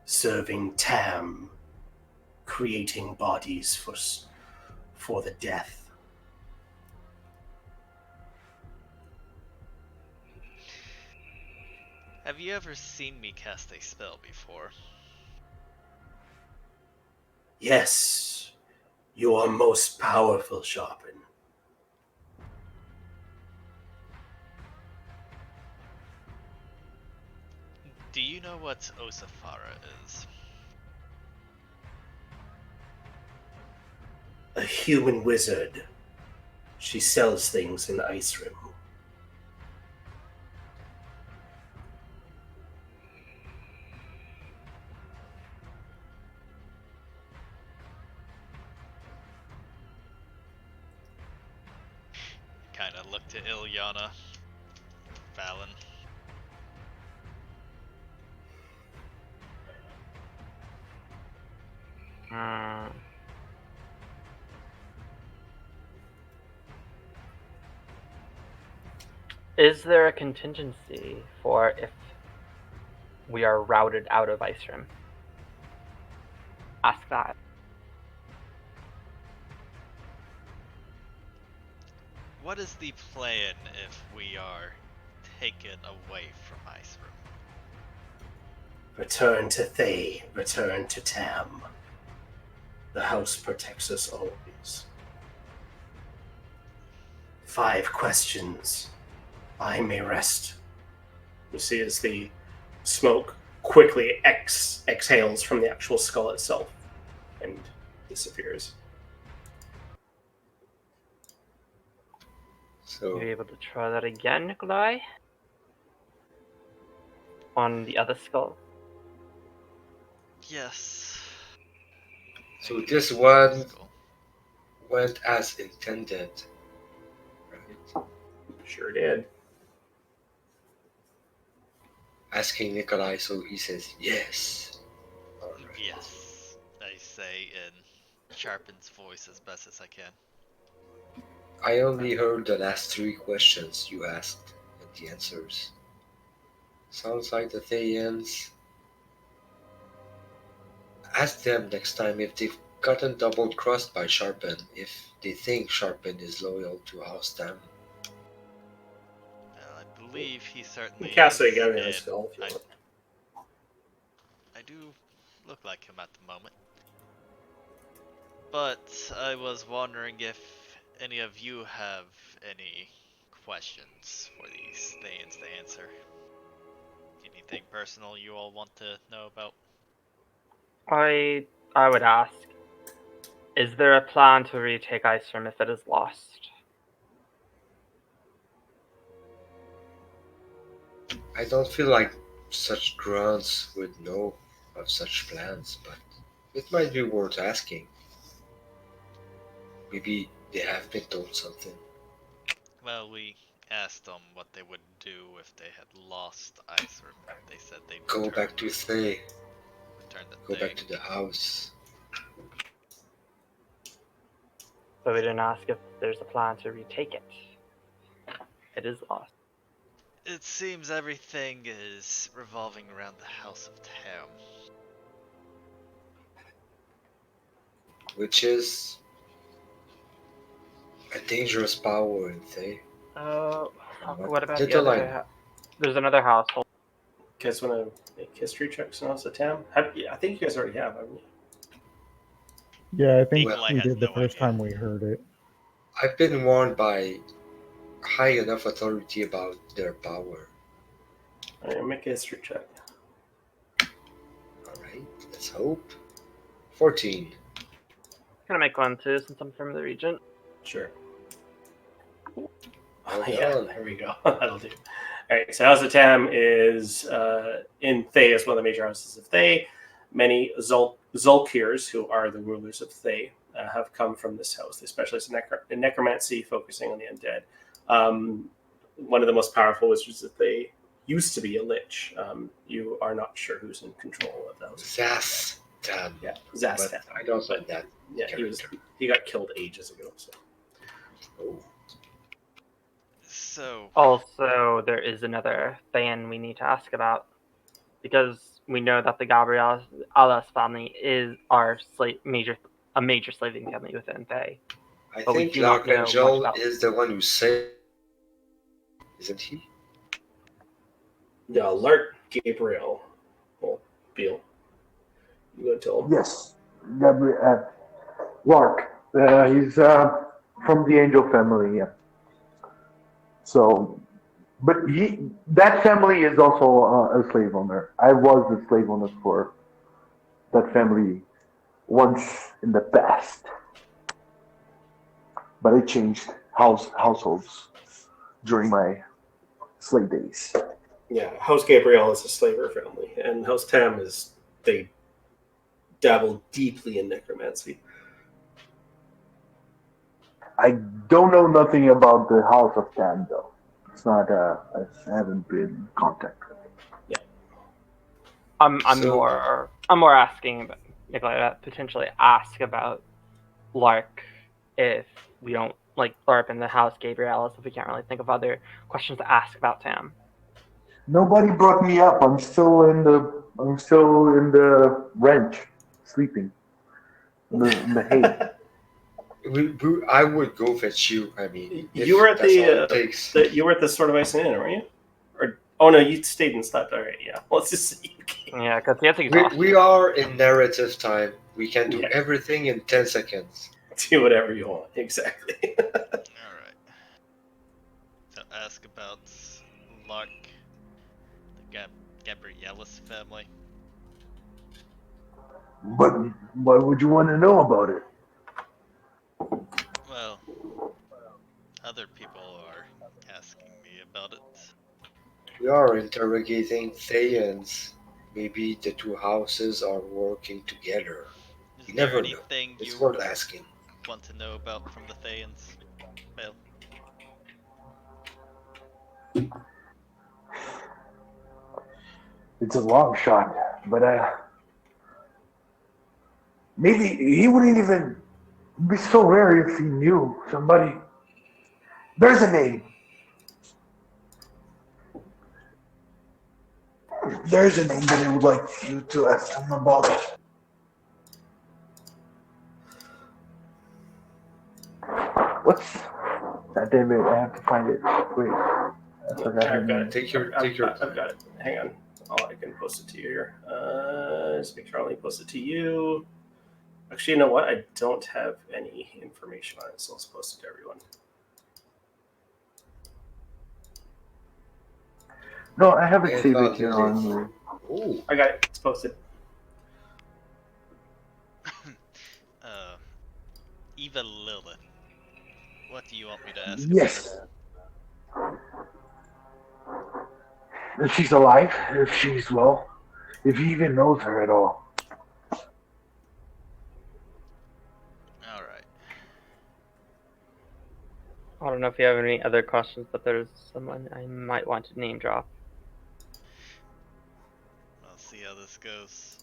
Serving Tam, creating bodies for the death. Have you ever seen me cast a spell before? Yes, your most powerful Sharpen. Do you know what Osafara is? A human wizard. She sells things in Icerim. Kinda look to Ilyana. Valen. Is there a contingency for if we are routed out of Icerim? Ask that. What is the plan if we are taken away from Icerim? Return to Thay, return to Tam. The house protects us always. 5 questions. I may rest. You see as the smoke quickly exhales from the actual skull itself and disappears. So Are you able to try that again, Nikolai? On the other skull? Yes. So this one went as intended, right? Sure did. Asking Nikolai, so he says yes. All right. Yes. I say in Sharpen's voice as best as I can. I only heard the last 3 questions you asked and the answers. Sounds like the Thayans. Ask them next time if they've gotten double crossed by Sharpen, if they think Sharpen is loyal to House Tam. Well, I believe he certainly Cast is. it again in the And skull if you want. I do look like him at the moment. But I was wondering if any of you have any questions for these Thayans to answer. Anything personal you all want to know about? I would ask, is there a plan to retake Icerim if it is lost? I don't feel like such grunts would know of such plans, but it might be worth asking. Maybe they have been told something. Well, we asked them what they would do if they had lost Icerim. They said they'd Go return, back to Thay. return the Go thing. back to the house. So we didn't ask if there's a plan to retake it. It is lost. It seems everything is revolving around the House of Tam. Which is a dangerous power in Thay. What about the Little other? There's another household. You guys want to make history checks on House of Tam? I think you guys already have, haven't you? Yeah, I think Nikolai we has did the no first idea. time we heard it. I've been warned by high enough authority about their power. All right, make a history check. Alright, let's hope. 14. Gonna make one too, since I'm from the region. Sure. Well Yeah, done. there we go. That'll do. All right, so House of Tam is in Thay, is one of the major houses of Thay. Many Zulkirs, who are the rulers of Thay, have come from this house. They specialize in necromancy, focusing on the undead. One of the most powerful wizards that they used to be a lich. You are not sure who's in control of the House. Zas. Damn. Yeah, But Zastan. I don't like that. Yeah, he got killed ages ago. So. Oh. So, Also, there is another Thayan we need to ask about because we know that the Gabriel Alas family is a major slaving family within Thay. I But we think do not know much L'Archangel about. is the one who saved, isn't he? Yeah, Lart Gabriel. Well, Beal. You go tell him. Yes, Gabriel, Lark. He's from the Angel family. Yeah. So, but that family is also a slave owner. I was the slave owner for that family once in the past, but I changed households during my slave days. Yeah, House Gabriel is a slaver family, and House Tam is they dabble deeply in necromancy. I don't know nothing about the House of Tan though. It's not. I haven't been in contact with. I'm So- more asking about if I potentially ask about Lark if we don't like Larp in the house Gabrielis if we can't really think of other questions to ask about Tam. Nobody brought me up. I'm still in the. I'm still in the ranch, sleeping. In the hay. I would go fetch you. I mean, if You were at that's all it takes. you were at the Sword of Ice and Inn, weren't you? Or oh no, you stayed and slept. All right, yeah. Well, let's just see. Yeah, because he has exhaustion. We are in narrative time. We can do Yeah. everything in 10 seconds. Do whatever you want. Exactly. alright. So ask about Lark, the Gabrielis family. But why would you want to know about it? Well, other people are asking me about it. We are interrogating Thayans. Maybe the two houses are working together. Is You there never know. anything It's you worth asking. want to know about from the Thayans? Well, It's a long shot, but maybe he wouldn't even be so rare if he knew somebody. There's a name. There's a name that I would like you to ask him about. What's that name? I have to find it. Wait, I forgot her I've got name. it. Take your I've time. got it. Hang on. I can post it to you here. Just make sure I only post it to you. Actually, you know what? I don't have any information on it, so let's post it to everyone. No, I have it I saved found here it. on. Oh, I got it. It's posted. Eva Lilith. What do you want me to ask Yes. If she's alive, if she's well, if he even knows her at all. about it? Alright. I don't know if you have any other questions, but there's someone I might want to name drop. I'll see how this goes.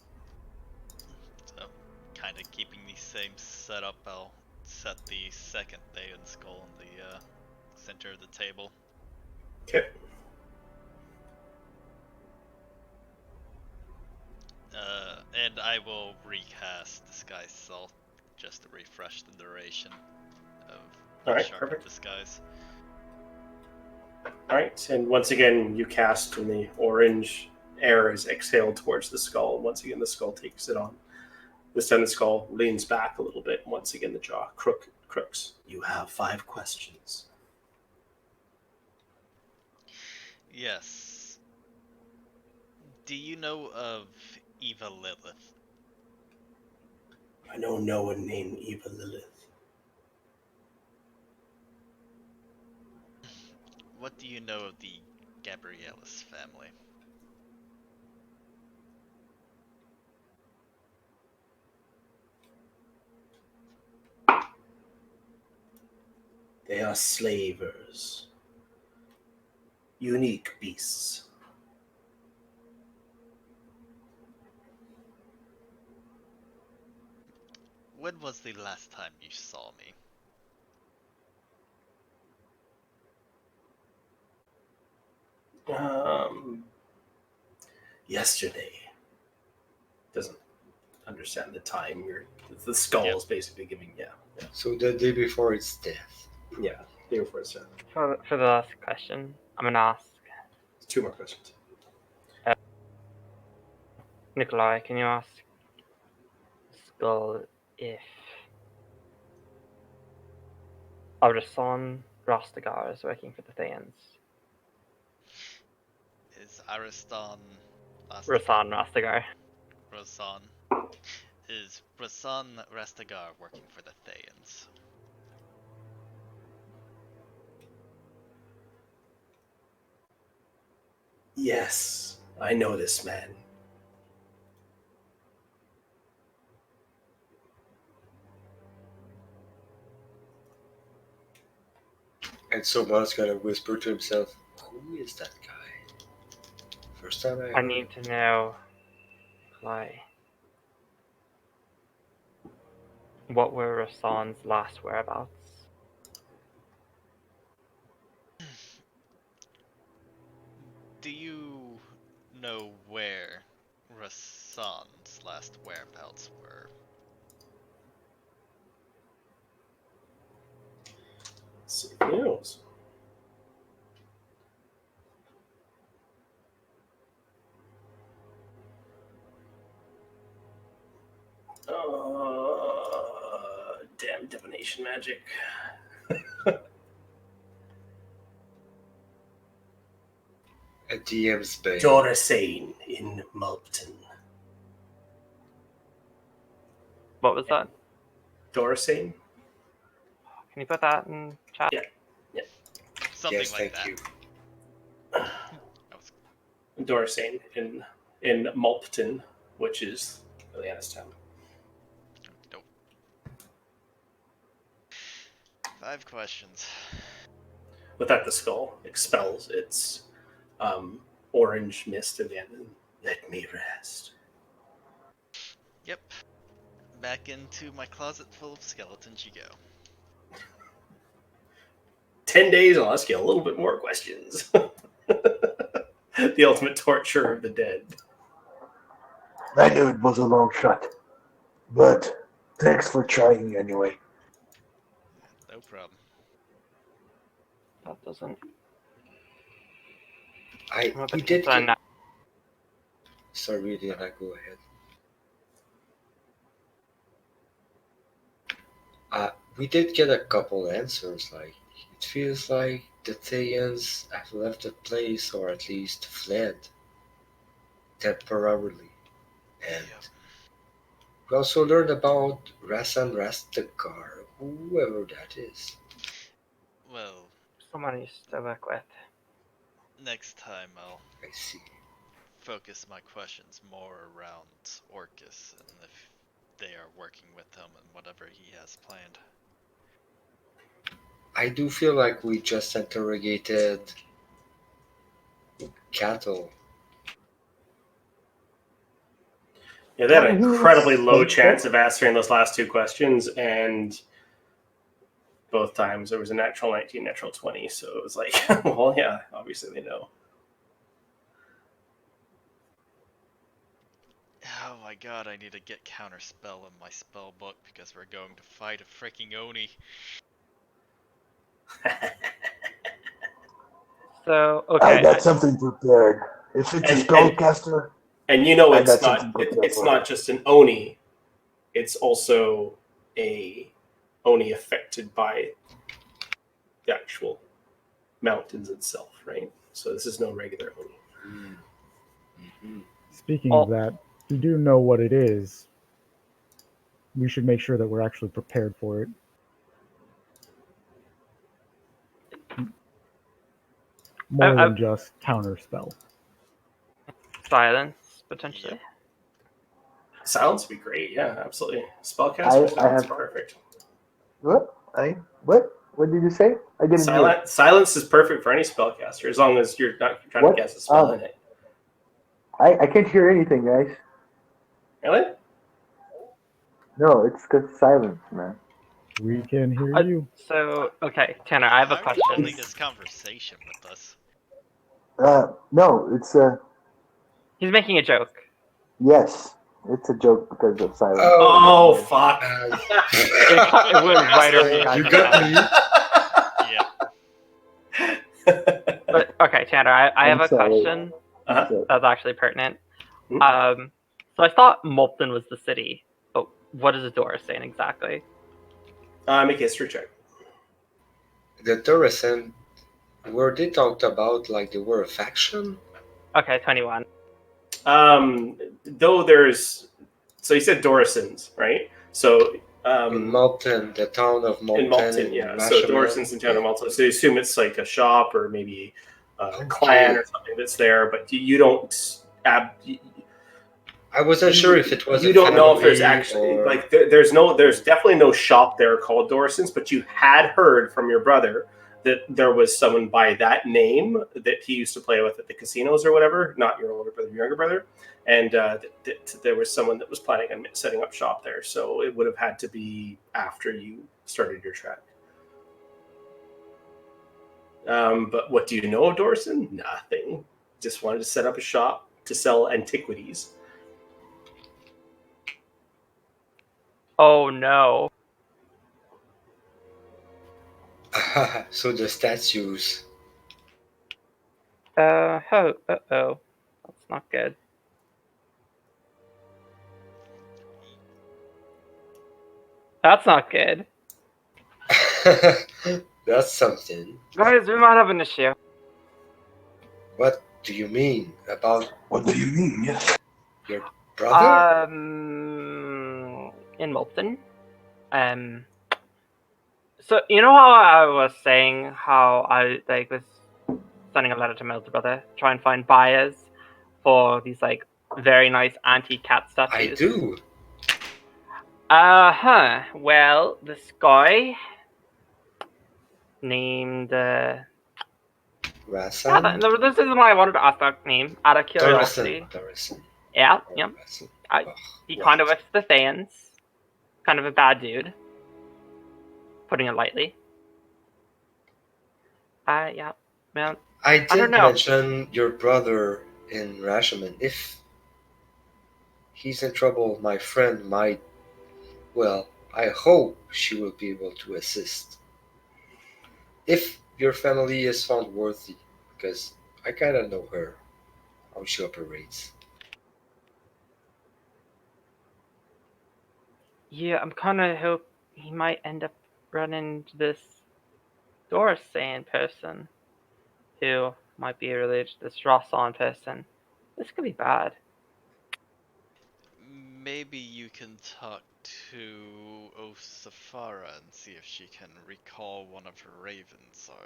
So, kind of keeping the same setup, I'll set the second Thayan skull in the center of the table. Okay. And I will recast Disguise Self just to refresh the duration of Alright, Sharpened perfect. Disguise. All right, and once again, you cast when the orange air is exhaled towards the skull. Once again, the skull takes it on. This time, the skull leans back a little bit. Once again, the jaw crooks. You have 5 questions. Yes. Do you know of Eva Lilith? I know no one named Eva Lilith. What do you know of the Gabrielis family? They are slavers. Unique beasts. when was the last time you saw me? Yesterday. Doesn't understand the time. The skull Yep. is basically giving. Yeah. So the day before its death. Yeah. Day before it's done. For the last question, I'm gonna ask 2 more questions. Nikolai. Can you ask Skull if Arasan Rastagar is working for the Thayans? Is Ariston Rasan Rastagar. Rasan? Is Rasan Rastagar working for the Thayans? Yes, I know this man. And someone's gonna whisper to himself, "Who is that guy?" First time I I heard. need to know, Nikolai, what were Rasan's last whereabouts? Do you know where Rasan's last whereabouts were? Let's see if he knows. Damn divination magic. At DM's Bay. Dorasane in Mulpton. What was that? Dorasane? Can you put that in chat? Yeah. Something Yes, like thank that. you. Dorasane in Mulpton, which is Liliana's town. Nope. 5 questions. With that, the skull expels its orange mist again. Let me rest. Yep. Back into my closet full of skeletons you go. 10 days, I'll ask you a little bit more questions. The ultimate torture of the dead. I knew it was a long shot, but thanks for trying anyway. No problem. That doesn't. We did So get... Sorry, Liana, go ahead. We did get a couple answers, like, it feels like the Thayans have left the place, or at least fled temporarily. And we also learned about Rasan Rastagar, whoever that is. Well, someone used to work with. next time I'll I see. focus my questions more around Orcus and if they are working with him and whatever he has planned. I do feel like we just interrogated cattle. Yeah, they had Well, an he was incredibly low suspect. chance of answering those last 2 questions, and both times there was a natural 19, natural 20. So it was like, well, yeah, obviously they know. Oh my god, I need to get counterspell in my spell book because we're going to fight a freaking Oni. So, okay. I got something prepared. If it's a spellcaster, and you know I it's got not something prepared it's for not him. just an Oni. It's also a Oni affected by the actual mountains itself, right? So this is no regular Oni. Mm-hmm. Speaking of that, if you do know what it is, we should make sure that we're actually prepared for it. More than just counterspell. Silence, potentially. Yep. Silence would be great, yeah, absolutely. Spellcaster silence, perfect. What? What did you say? I didn't hear. Silence is perfect for any spellcaster, as long as you're not trying to cast a spell in it. I can't hear anything, guys. Really? No, it's because silence, man. We can hear Uh, you. So, okay, Tanner, I have a How are you question. holding this conversation with us? No, it's He's making a joke. yes, it's a joke because of silence. Oh fuck! It went right over your guys' You got head. me. Yep. But okay, Tanner, I have I'm a sorry. question Uh-huh. So, that's actually pertinent. Hmm? So I thought Mulpton was the city, but what is Doris saying exactly? Make a history check. The Torresen, were they talked about like they were a faction? Okay, 21. Though there's, so you said Dorisons, right? So In Malton, the town of Malton, in Malton, yeah. So Rashomon. Dorisons in town of Malton. So you assume it's like a shop or maybe a Okay. clan or something that's there, but you don't. I wasn't sure if it was. You a don't know if there's family actually or... like there's definitely no shop there called Dorisons, but you had heard from your brother that there was someone by that name that he used to play with at the casinos or whatever. Not your older brother, your younger brother, and that there was someone that was planning on setting up shop there. So it would have had to be after you started your trek. But what do you know of Dorison? Nothing. Just wanted to set up a shop to sell antiquities. Oh no. So the statues. Oh, that's not good. That's not good. That's something. Guys, we might have an issue. What do you mean about What do you mean? Yes. your brother? In Mulpton. So you know how I was saying how I was sending a letter to my elder brother, try and find buyers for these very nice antique cat I statues. do. Well, this guy named Rasan? this is why I wanted to ask that name out of curiosity. Torresen. Yeah. Rasan. He What? kind of whiffs the fans. Kind of a bad dude. Putting it lightly. Yeah. Man, I I don't did know. mention your brother in Rashomon. If he's in trouble, my friend might. Well, I hope she will be able to assist. If your family is found worthy, because I kinda know her, how she operates. Yeah, I'm kind of hope he might end up running into this Dorsan person who might be related to this Rossan person. This could be bad. Maybe you can talk to Osafara and see if she can recall one of her ravens or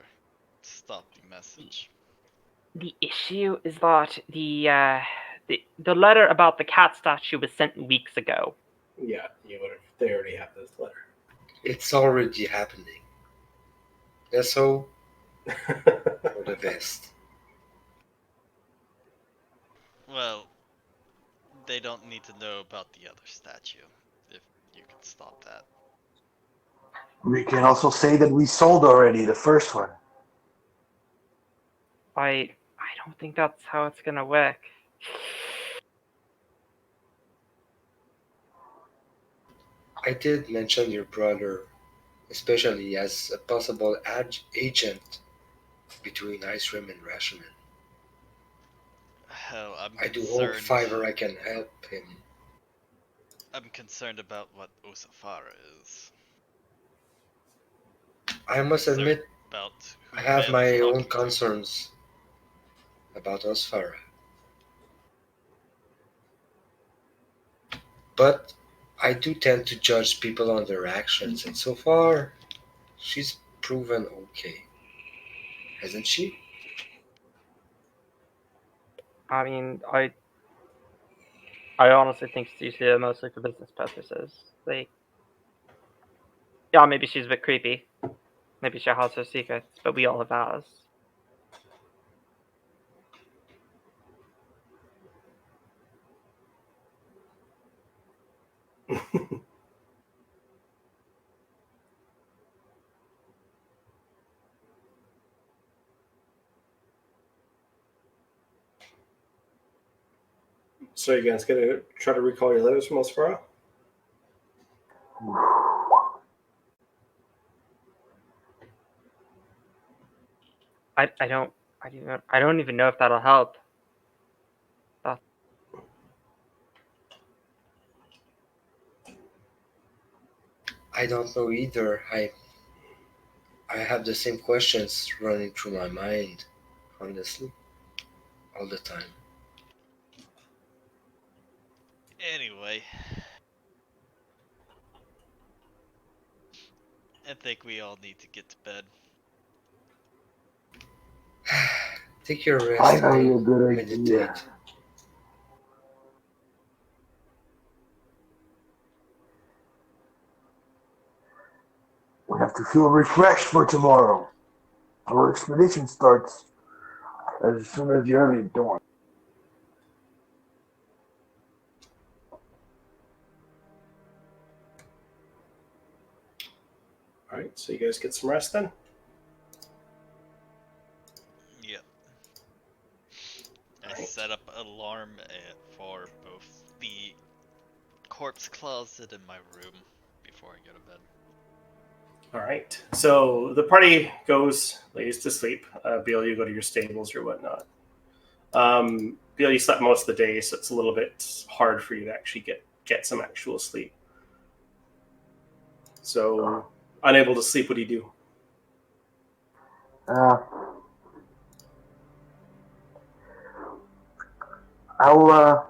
stop the message. The issue is that the letter about the cat statue was sent weeks ago. Yeah, you would have. They already have this letter. It's already happening. Let's hope for the best. Well, they don't need to know about the other statue, if you can stop that. We can also say that we sold already the first one. I don't think that's how it's gonna work. I did mention your brother, especially as a possible agent between Icerim and Rashomon. Hell, I do hope if ever I can help him. I'm concerned about what Osafara is. I must Concerned admit, about who I have Bale is my own talking to. concerns about Osfara. But I do tend to judge people on their actions, and so far, she's proven okay. Hasn't she? I mean, I honestly think she's here mostly for business purposes. Yeah, maybe she's a bit creepy. Maybe she has her secrets, but we all have ours. So you guys gonna try to recall your letters from Osfara? I don't even know if that'll help. I don't know either. I have the same questions running through my mind, honestly, all the time. Anyway, I think we all need to get to bed. Take your rest Finally, a and good meditate. idea. We have to feel refreshed for tomorrow. Our expedition starts as soon as the early dawn. All right, so you guys get some rest then. Yep. I Right. set up an alarm for both the corpse closet and my room before I go to bed. All right. So the party lays to sleep. Beal, you go to your stables or whatnot. Beal, you slept most of the day, so it's a little bit hard for you to actually get some actual sleep. So, unable to sleep, what do you do? Uh, I'll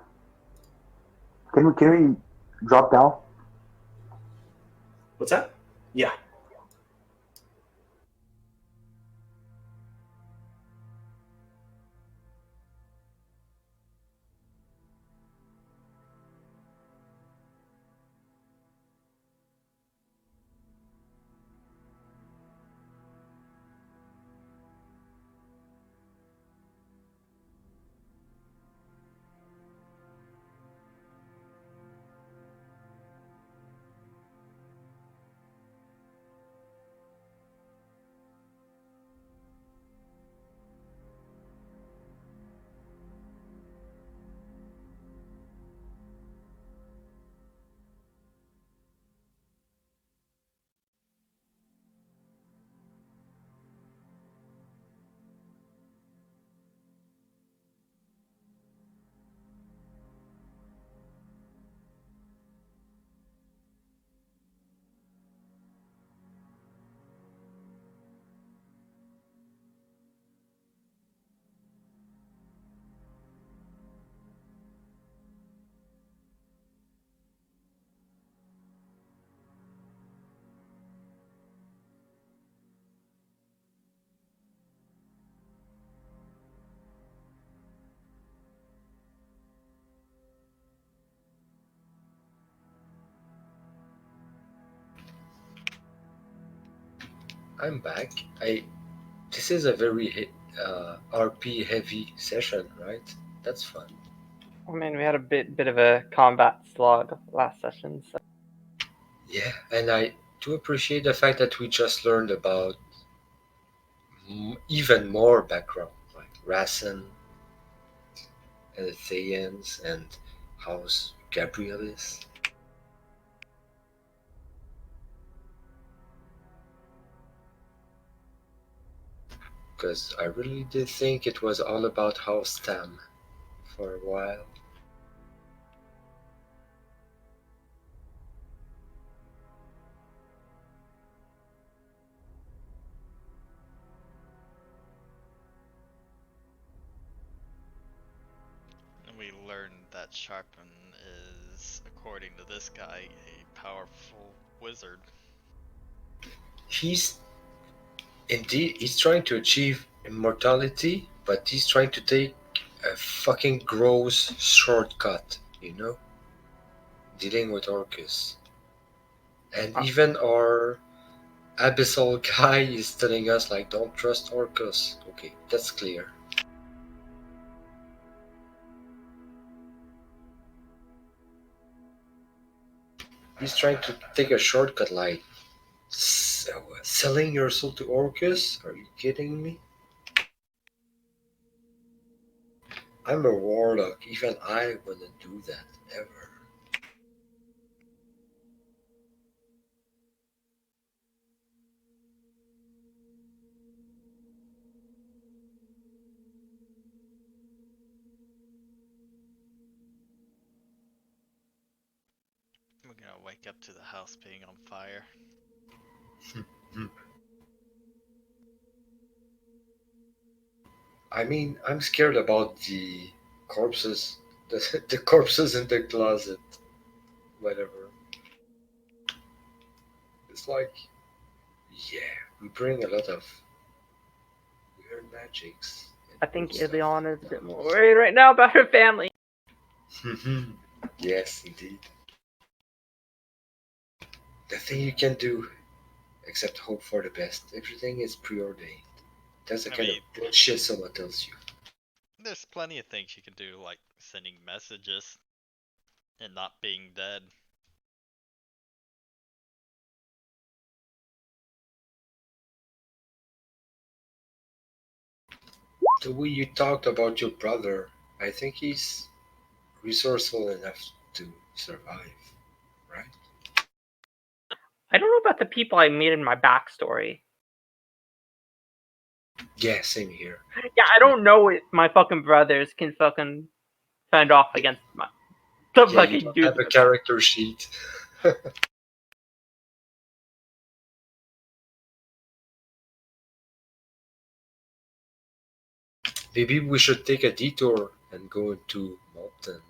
can we drop down? What's that? Yeah. I'm back. This is a very RP heavy session, right? That's fun. I mean, we had a bit of a combat slog last session, so Yeah, and I do appreciate the fact that we just learned about even more background, like Rassen and the Thayans and House Gabrielis. Because I really did think it was all about House Tam for a while. And we learned that Sharpen is, according to this guy, a powerful wizard. He's he's trying to achieve immortality, but he's trying to take a fucking gross shortcut, you know? Dealing with Orcus. And even our abyssal guy is telling us, like, don't trust Orcus. Okay, that's clear. He's trying to take a shortcut, like, selling your soul to Orcus? Are you kidding me? I'm a warlock. Even I wouldn't do that ever. We're gonna wake up to the house being on fire. I mean, I'm scared about the corpses, the corpses in the closet, whatever. It's like, yeah, we bring a lot of weird magics. I think Ileana is a bit more worried right now about her family. Yes, indeed. Nothing you can do except hope for the best. Everything is preordained. That's the I kind mean, of bullshit someone tells you. there's plenty of things you can do, like sending messages and not being dead. The way you talked about your brother, I think he's resourceful enough to survive, right? I don't know about the people I meet in my backstory. Yeah, same here. Yeah, I don't know if my fucking brothers can fucking fend off against the Yeah, you fucking don't dude. have a character sheet. Maybe we should take a detour and go into Malton.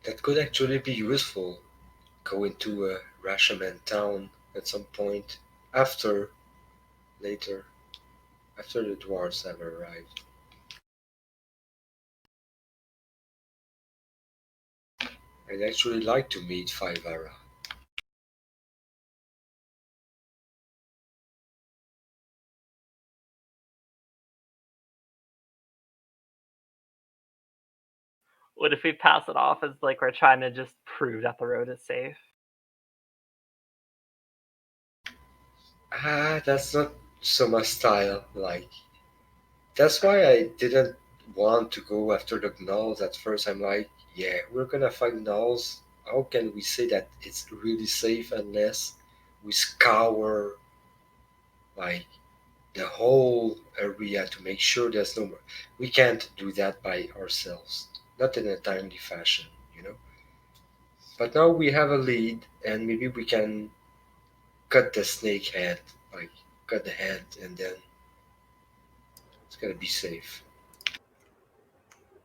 That could actually be useful. Go into a Rashomon town at some point after, later, after the dwarves have arrived. I'd actually like to meet Faivara. What if we pass it off as like we're trying to just prove that the road is safe? That's not so my style. Like, that's why I didn't want to go after the gnolls at first. I'm like, yeah, we're gonna fight gnolls. How can we say that it's really safe unless we scour like the whole area to make sure there's no more. We can't do that by ourselves, not in a timely fashion, you know. But now we have a lead, and maybe we can cut the snake head, like cut the head, and then it's gonna be safe.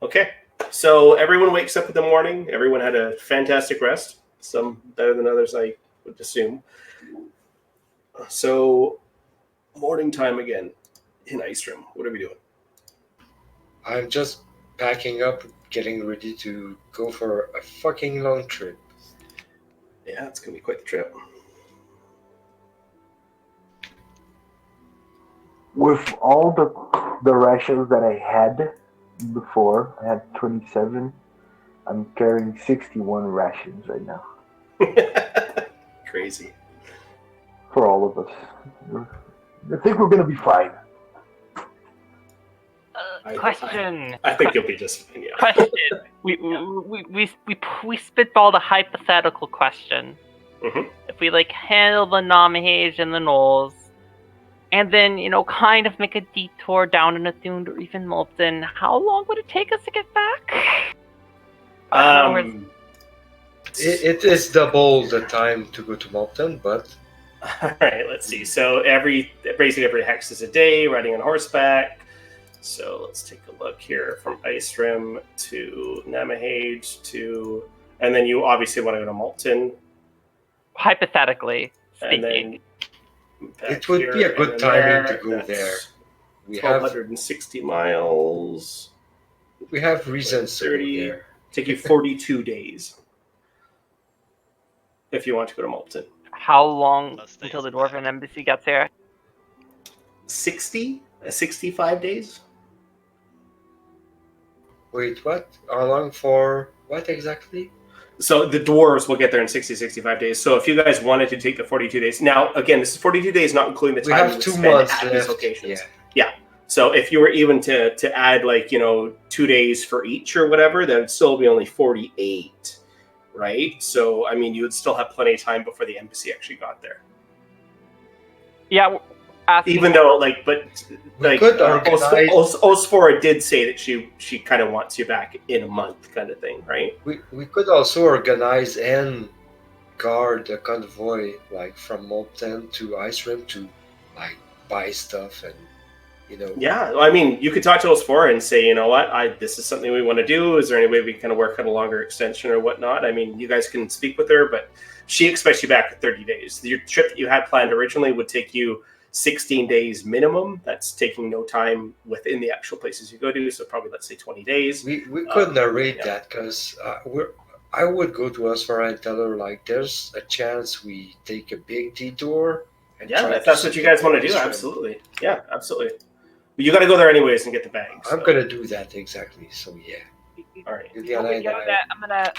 Okay. So everyone wakes up in the morning. Everyone had a fantastic rest. Some better than others, I would assume. So morning time again in Icerim. What are we doing? I'm just packing up, getting ready to go for a fucking long trip. Yeah, it's gonna be quite the trip. With all the rations that I had before, I had 27. I'm carrying 61 rations right now Crazy. for all of us. I think we're gonna be fine. Question. I think you'll be just fine. Yeah. Question. We spitballed a hypothetical question. Mhm. If we like handle the Namahage and the Knolls, and then kind of make a detour down in Athund or even Molten, how long would it take us to get back? It is double the time to go to Malton, but All right, let's see. So basically every hex is a day, riding on horseback. So let's take a look here from Icerim to Namahage to, and then you obviously want to go to Malton, Hypothetically and speaking. then it would be a good timing to go there. We have 1,260 miles. reasons to go 30. there. Take you 42 days if you want to go to Malton. How long Plus until days the Dwarven back. Embassy gets here? 65 days. Wait, what? How long for what exactly? So the dwarves will get there in 65 days. So if you guys wanted to take the 42 days, now again, this is 42 days, not including the We time you have would 2 spend months at these left. locations. Yeah. So if you were even to add 2 days for each or whatever, that would still be only 48, right? So I mean, you would still have plenty of time before the embassy actually got there. Yeah, Even though, could organize- Osphora did say that she kind of wants you back in a month, kind of thing, right? We could also organize and guard a convoy like from Molten to Icerim to like buy stuff and Yeah, I mean, you could talk to Osphora and say, you know what, this is something we want to do. Is there any way we can kind of work on a longer extension or whatnot? I mean, you guys can speak with her, but she expects you back in 30 days. Your trip that you had planned originally would take you 16 days minimum. That's taking no time within the actual places you go to, so probably let's say 20 days. we could narrate that because I would go to Osphora and tell her like there's a chance we take a big detour and Yeah, try if that's to what you guys want to do, Icerim. Absolutely. Yeah, absolutely. But you got to go there anyways and get the bags. I'm gonna do that exactly. So yeah. All right. Juliana and I- I'm gonna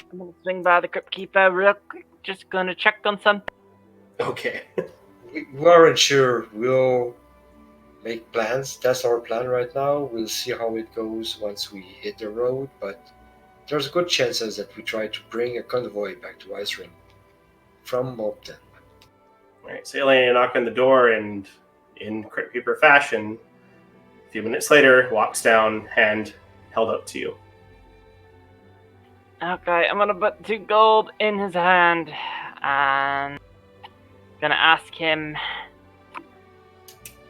swing by the Crypt Keeper real quick. Just gonna check on something. Okay. we aren't sure. We'll make plans. That's our plan right now. We'll see how it goes once we hit the road, but there's good chances that we try to bring a convoy back to Icerim from Molten. All right. So Elena knock on the door, and in Crypt Keeper fashion, a few minutes later, walks down, hand held out to you. Okay, I'm gonna put 2 gold in his hand and gonna ask him.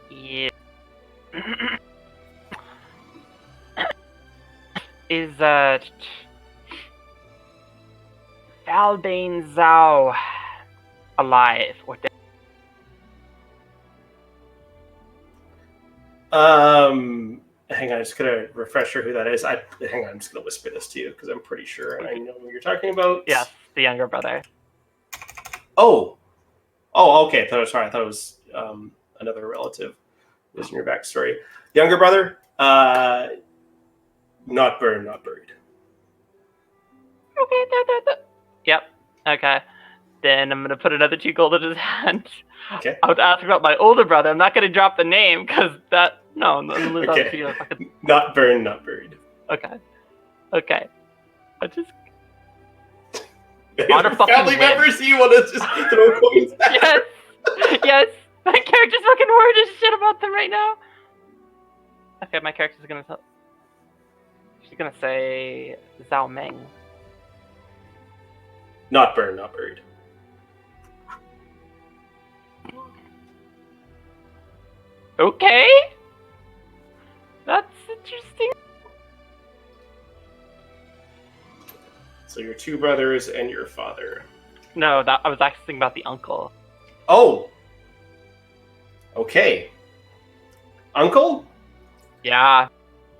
Yeah. Is Albane Zhao alive or dead? Hang on, I'm just gonna refresh her who that is. Hang on, I'm just gonna whisper this to you because I'm pretty sure and I know who you're talking about. Yes, the younger brother. Oh, okay. I thought it was another relative. Was in your backstory. Younger brother, not burned, not buried. Okay. Yep. Okay. Then I'm gonna put another 2 gold in his hand. Okay. I was asking about my older brother. I'm not gonna drop the name because that Okay. Not burned, not buried. Okay. I just Other family members, you want to just throw coins at? yes. My character's fucking worried as shit about them right now. Okay, my character's gonna she's gonna say Zhao Meng. Not burned, not buried. Okay. That's interesting. So your 2 brothers and your father. No, I was actually thinking about the uncle. Oh. Okay. Uncle? Yeah.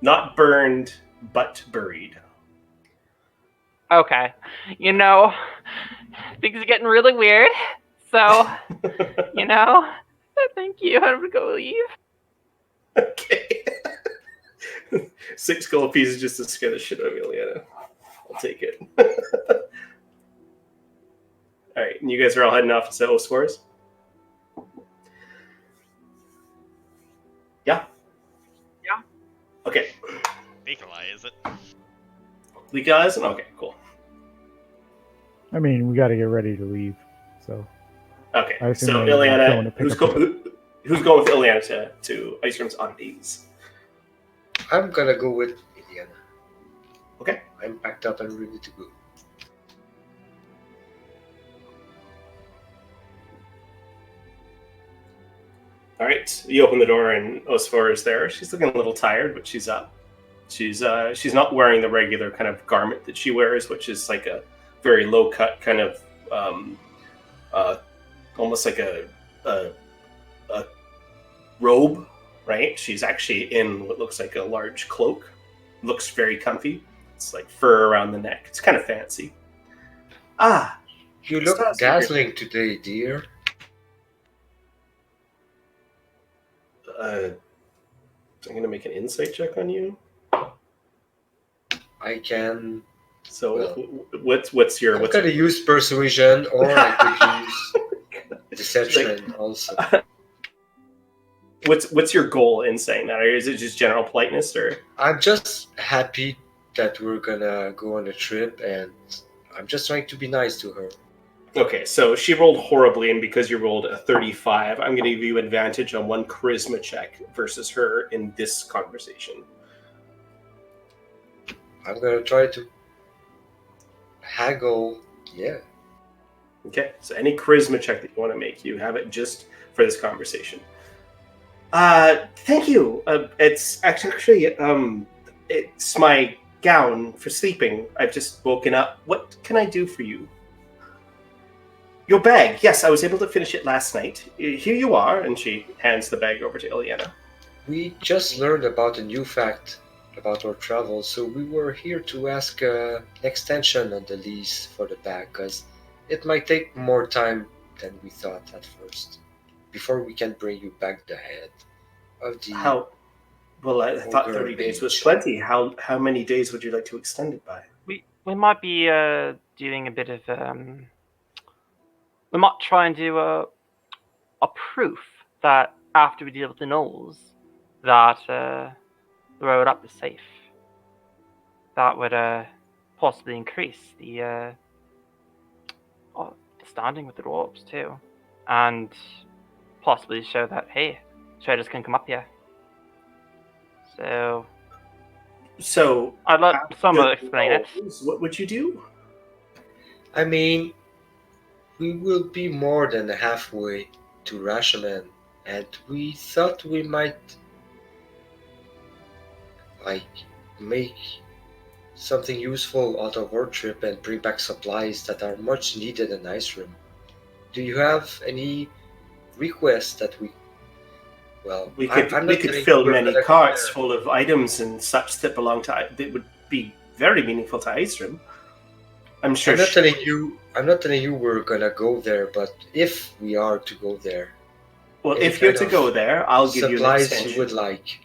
Not burned, but buried. Okay. Things are getting really weird. So, thank you. I'm gonna go leave. Okay. 6 gold pieces just to scare the shit out of Ileana. I'll take it. All right, and you guys are all heading off to settle scores? Yeah? Yeah. Okay. Nikolai, is it? Nikolai isn't? Okay, cool. I mean, we got to get ready to leave. So. Okay, I assume so they're going Ileana, to pick who's up going with Ileana to Icerim's oddities? I'm gonna go with Indiana. Okay. I'm packed up and ready to go. All right, you open the door and Osphora is there. She's looking a little tired, but she's up. She's not wearing the regular kind of garment that she wears, which is like a very low cut kind of almost like a robe, right? She's actually in what looks like a large cloak. Looks very comfy. It's like fur around the neck. It's kind of fancy. You look dazzling today, dear. I'm going to make an insight check on you. I can. So Well, what's your I'm what's gonna your, use persuasion, or I could use deception also. what's your goal in saying that? Or is it just general politeness, or I'm just happy that we're gonna go on a trip, and I'm just trying to be nice to her. okay? So she rolled horribly, and because you rolled a 35, I'm going to give you advantage on one charisma check versus her in this conversation. I'm gonna try to haggle. Yeah. Okay, so any charisma check that you want to make, you have it just for this conversation. Thank you. It's actually it's my gown for sleeping. I've just woken up. What can I do for you? Your bag. Yes, I was able to finish it last night. Here you are. And she hands the bag over to Ileana. We just learned about a new fact about our travels, so we were here to ask an extension on the lease for the bag, because it might take more time than we thought at first, before we can bring you back the head of the... How? Well, I thought Ogre 30 days was mage. plenty. How many days would you like to extend it by? We might be doing a bit of we might try and do a proof that after we deal with the gnolls, that the road up is safe. That would possibly increase the standing with the dwarves too, and possibly show that hey, traders can come up here. So I'd let someone explain it. What would you do? I mean, we will be more than halfway to Rashomon, and we thought we might make something useful out of our trip and bring back supplies that are much needed in Icerim. Do you have any requests that we... Well, We could fill many carts full of items and such that belong to that would be very meaningful to Icerim. I'm sure. I'm not telling you we're gonna go there, but if we are to go there, well, if you're to go there, I'll give you an supplies extension. you would like.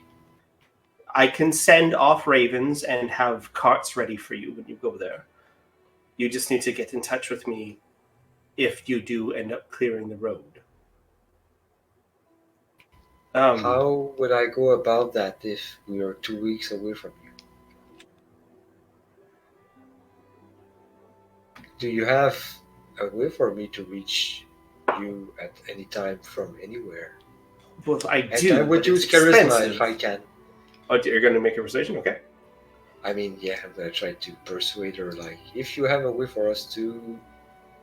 I can send off ravens and have carts ready for you when you go there. You just need to get in touch with me if you do end up clearing the road. How would I go about that if we are 2 weeks away from you? Do you have a way for me to reach you at any time from anywhere? Well, I And do. I would but use it's charisma expensive. if I can. Oh, you're going to make a persuasion? Okay. I mean, yeah, I'm gonna try to persuade her, like, if you have a way for us to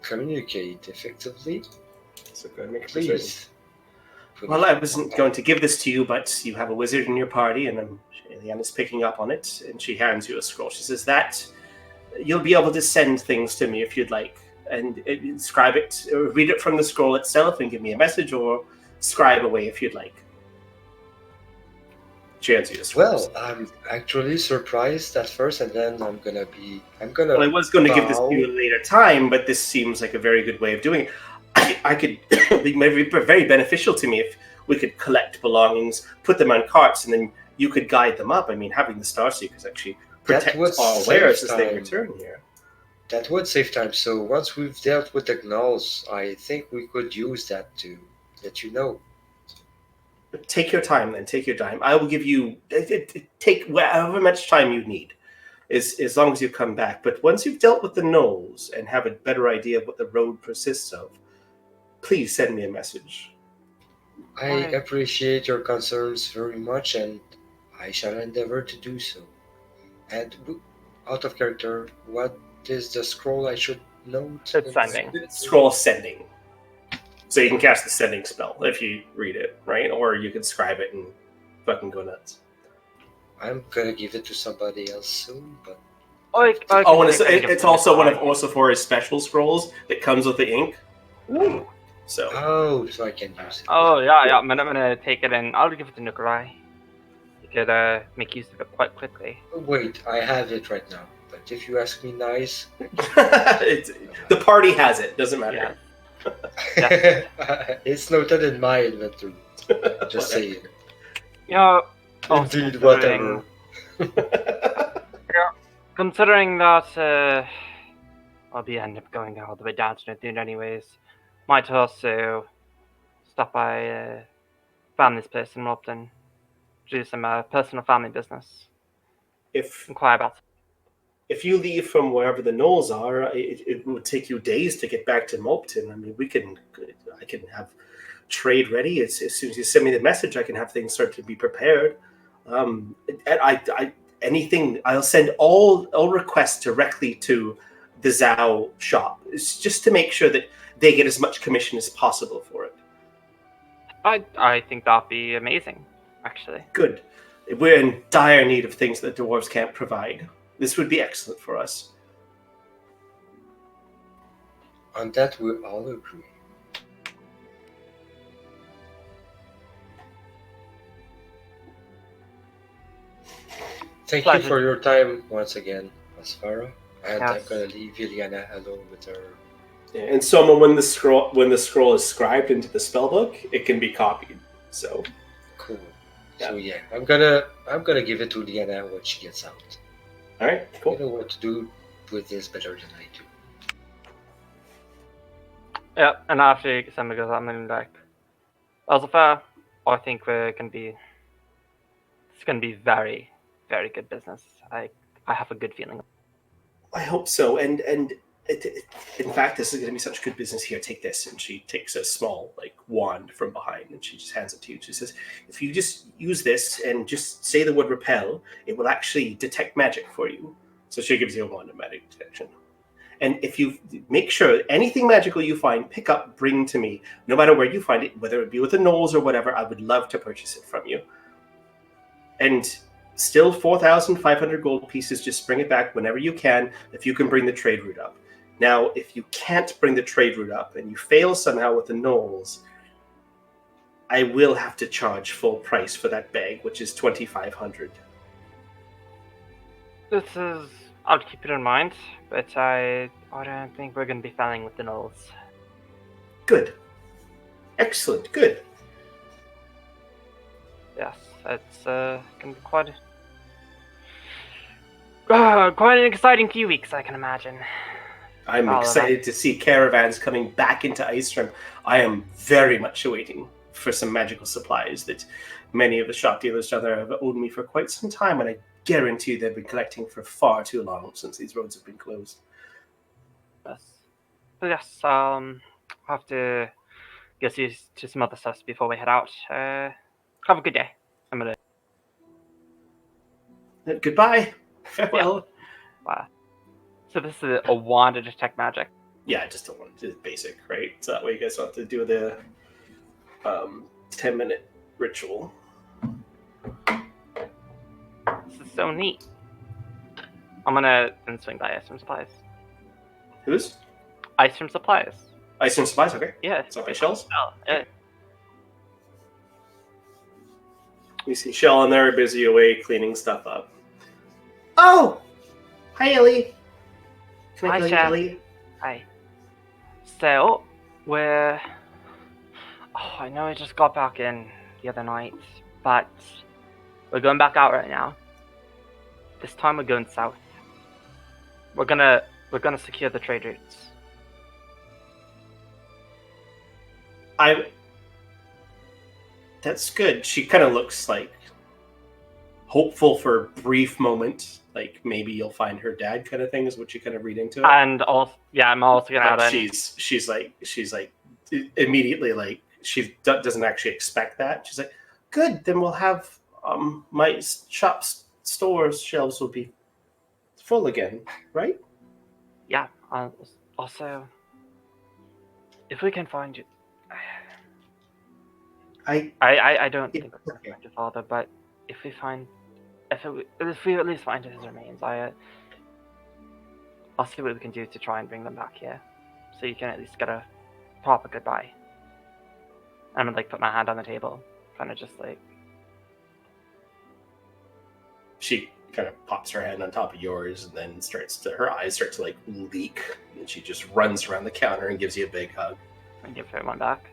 communicate effectively, So go ahead and make a persuasion. please. Well, I wasn't going to give this to you, but you have a wizard in your party, and Ileana's picking up on it, and she hands you a scroll. She says that you'll be able to send things to me if you'd like, and scribe it, or read it from the scroll itself and give me a message, or scribe away if you'd like. She hands you a scroll. Well, I'm actually surprised at first, and then I'm gonna. Well, I was going to give this to you at a later time, but this seems like a very good way of doing it. I could be very beneficial to me if we could collect belongings, put them on carts, and then you could guide them up. I mean, having the Starseekers actually protect all wares as they return here. That would save time. So once we've dealt with the gnolls, I think we could use that to let you know. Take your time, then. Take your time. I will give you take however much time you need, as long as you come back. But once you've dealt with the gnolls and have a better idea of what the road consists of, please send me a message. I appreciate your concerns very much, and I shall endeavor to do so. And out of character, what is the scroll I should note? It's sending. Scroll sending. So you can cast the sending spell if you read it, right? Or you can scribe it and fucking go nuts. I'm gonna give it to somebody else soon, but... and it's also one of Osophora's special scrolls that comes with the ink. Ooh. So I can use it. Oh, yeah, I'm gonna take it and I'll give it to Nukurai. You could make use of it quite quickly. Wait, I have it right now. But if you ask me nice... the party has it, doesn't matter. Yeah. It's noted in my inventory. Just saying. You know, also Indeed, considering, whatever. considering that I'll be end up going all the way down to Nathun anyways, might also stop by family's place in Milton, do some personal family business, If inquire about. if you leave from wherever the knolls are, it would take you days to get back to Mopton. I mean, I can have trade ready as soon as you send me the message. I can have things start to be prepared. And anything, I'll send all requests directly to the Zhao shop. It's just to make sure that they get as much commission as possible for it. I think that'd be amazing, actually. Good. We're in dire need of things that the dwarves can't provide. This would be excellent for us. On that, we all agree. Thank you Pleasure. for your time once again, Asfara. And I'm Yes. gonna leave Iliana alone with her. Yeah, and Soma, when the scroll is scribed into the spellbook, it can be copied. So Cool. Yeah. So yeah, I'm gonna give it to Iliana when she gets out. all right, You cool. know what to do with this better than I do. Yeah, and after December goes, I'm gonna be like, Elzapha, I think it's gonna be very, very good business. I have a good feeling. I hope so. And in fact, this is going to be such good business. Here, take this. And she takes a small wand from behind, and she just hands it to you. She says, "If you just use this and just say the word repel, it will actually detect magic for you." So she gives you a wand of magic detection. And if you make sure anything magical you find, pick up, bring to me, no matter where you find it, whether it be with the knolls or whatever. I would love to purchase it from you. And still 4,500 gold pieces. Just bring it back whenever you can, if you can bring the trade route up. Now, if you can't bring the trade route up and you fail somehow with the knolls, I will have to charge full price for that bag, which is 2,500. I'll keep it in mind, but I don't think we're gonna be failing with the knolls. Good. Excellent. Good. Yes, it's gonna be quite an exciting few weeks, I can imagine. I'm All of excited to see caravans coming back into Icerim. I am very much awaiting for some magical supplies that many of the shop dealers down there have owed me for quite some time, and I guarantee they've been collecting for far too long since these roads have been closed. Yes, but yes, I'll have to get used to some other stuff before we head out. Have a good day. I'm gonna. Goodbye. Farewell. Wow. So this is a wand to detect magic. Yeah, just don't want to basic, right? So that way you guys don't have to do the 10-minute ritual. This is so neat. I'm gonna then swing by Icerim Supplies. Who's? Icerim Supplies. Icerim Supplies, okay. Yeah. So by Shells? Yeah. We see Shell and they're busy away cleaning stuff up. Oh! Hi, Ellie. Can I Hi, call you Shell. Ellie? Hi. So we're. Oh, I know I just got back in the other night, but we're going back out right now. This time we're going south. We're gonna secure the trade routes. That's good. She kind of looks hopeful for a brief moment. Maybe you'll find her dad kind of thing is what you kind of read into it. And also, yeah, I'm also gonna add But in. she's immediately she doesn't actually expect that. She's like, good, then we'll have my shop's stores shelves will be full again, right? Yeah. Also, if we can find you, I don't think we're gonna find your father, but if we at least find his remains, I'll see what we can do to try and bring them back here, so you can at least get a proper goodbye. I'm gonna put my hand on the table, kind of just She kind of pops her hand on top of yours, and then her eyes start to leak, and she just runs around the counter and gives you a big hug. and give her one back.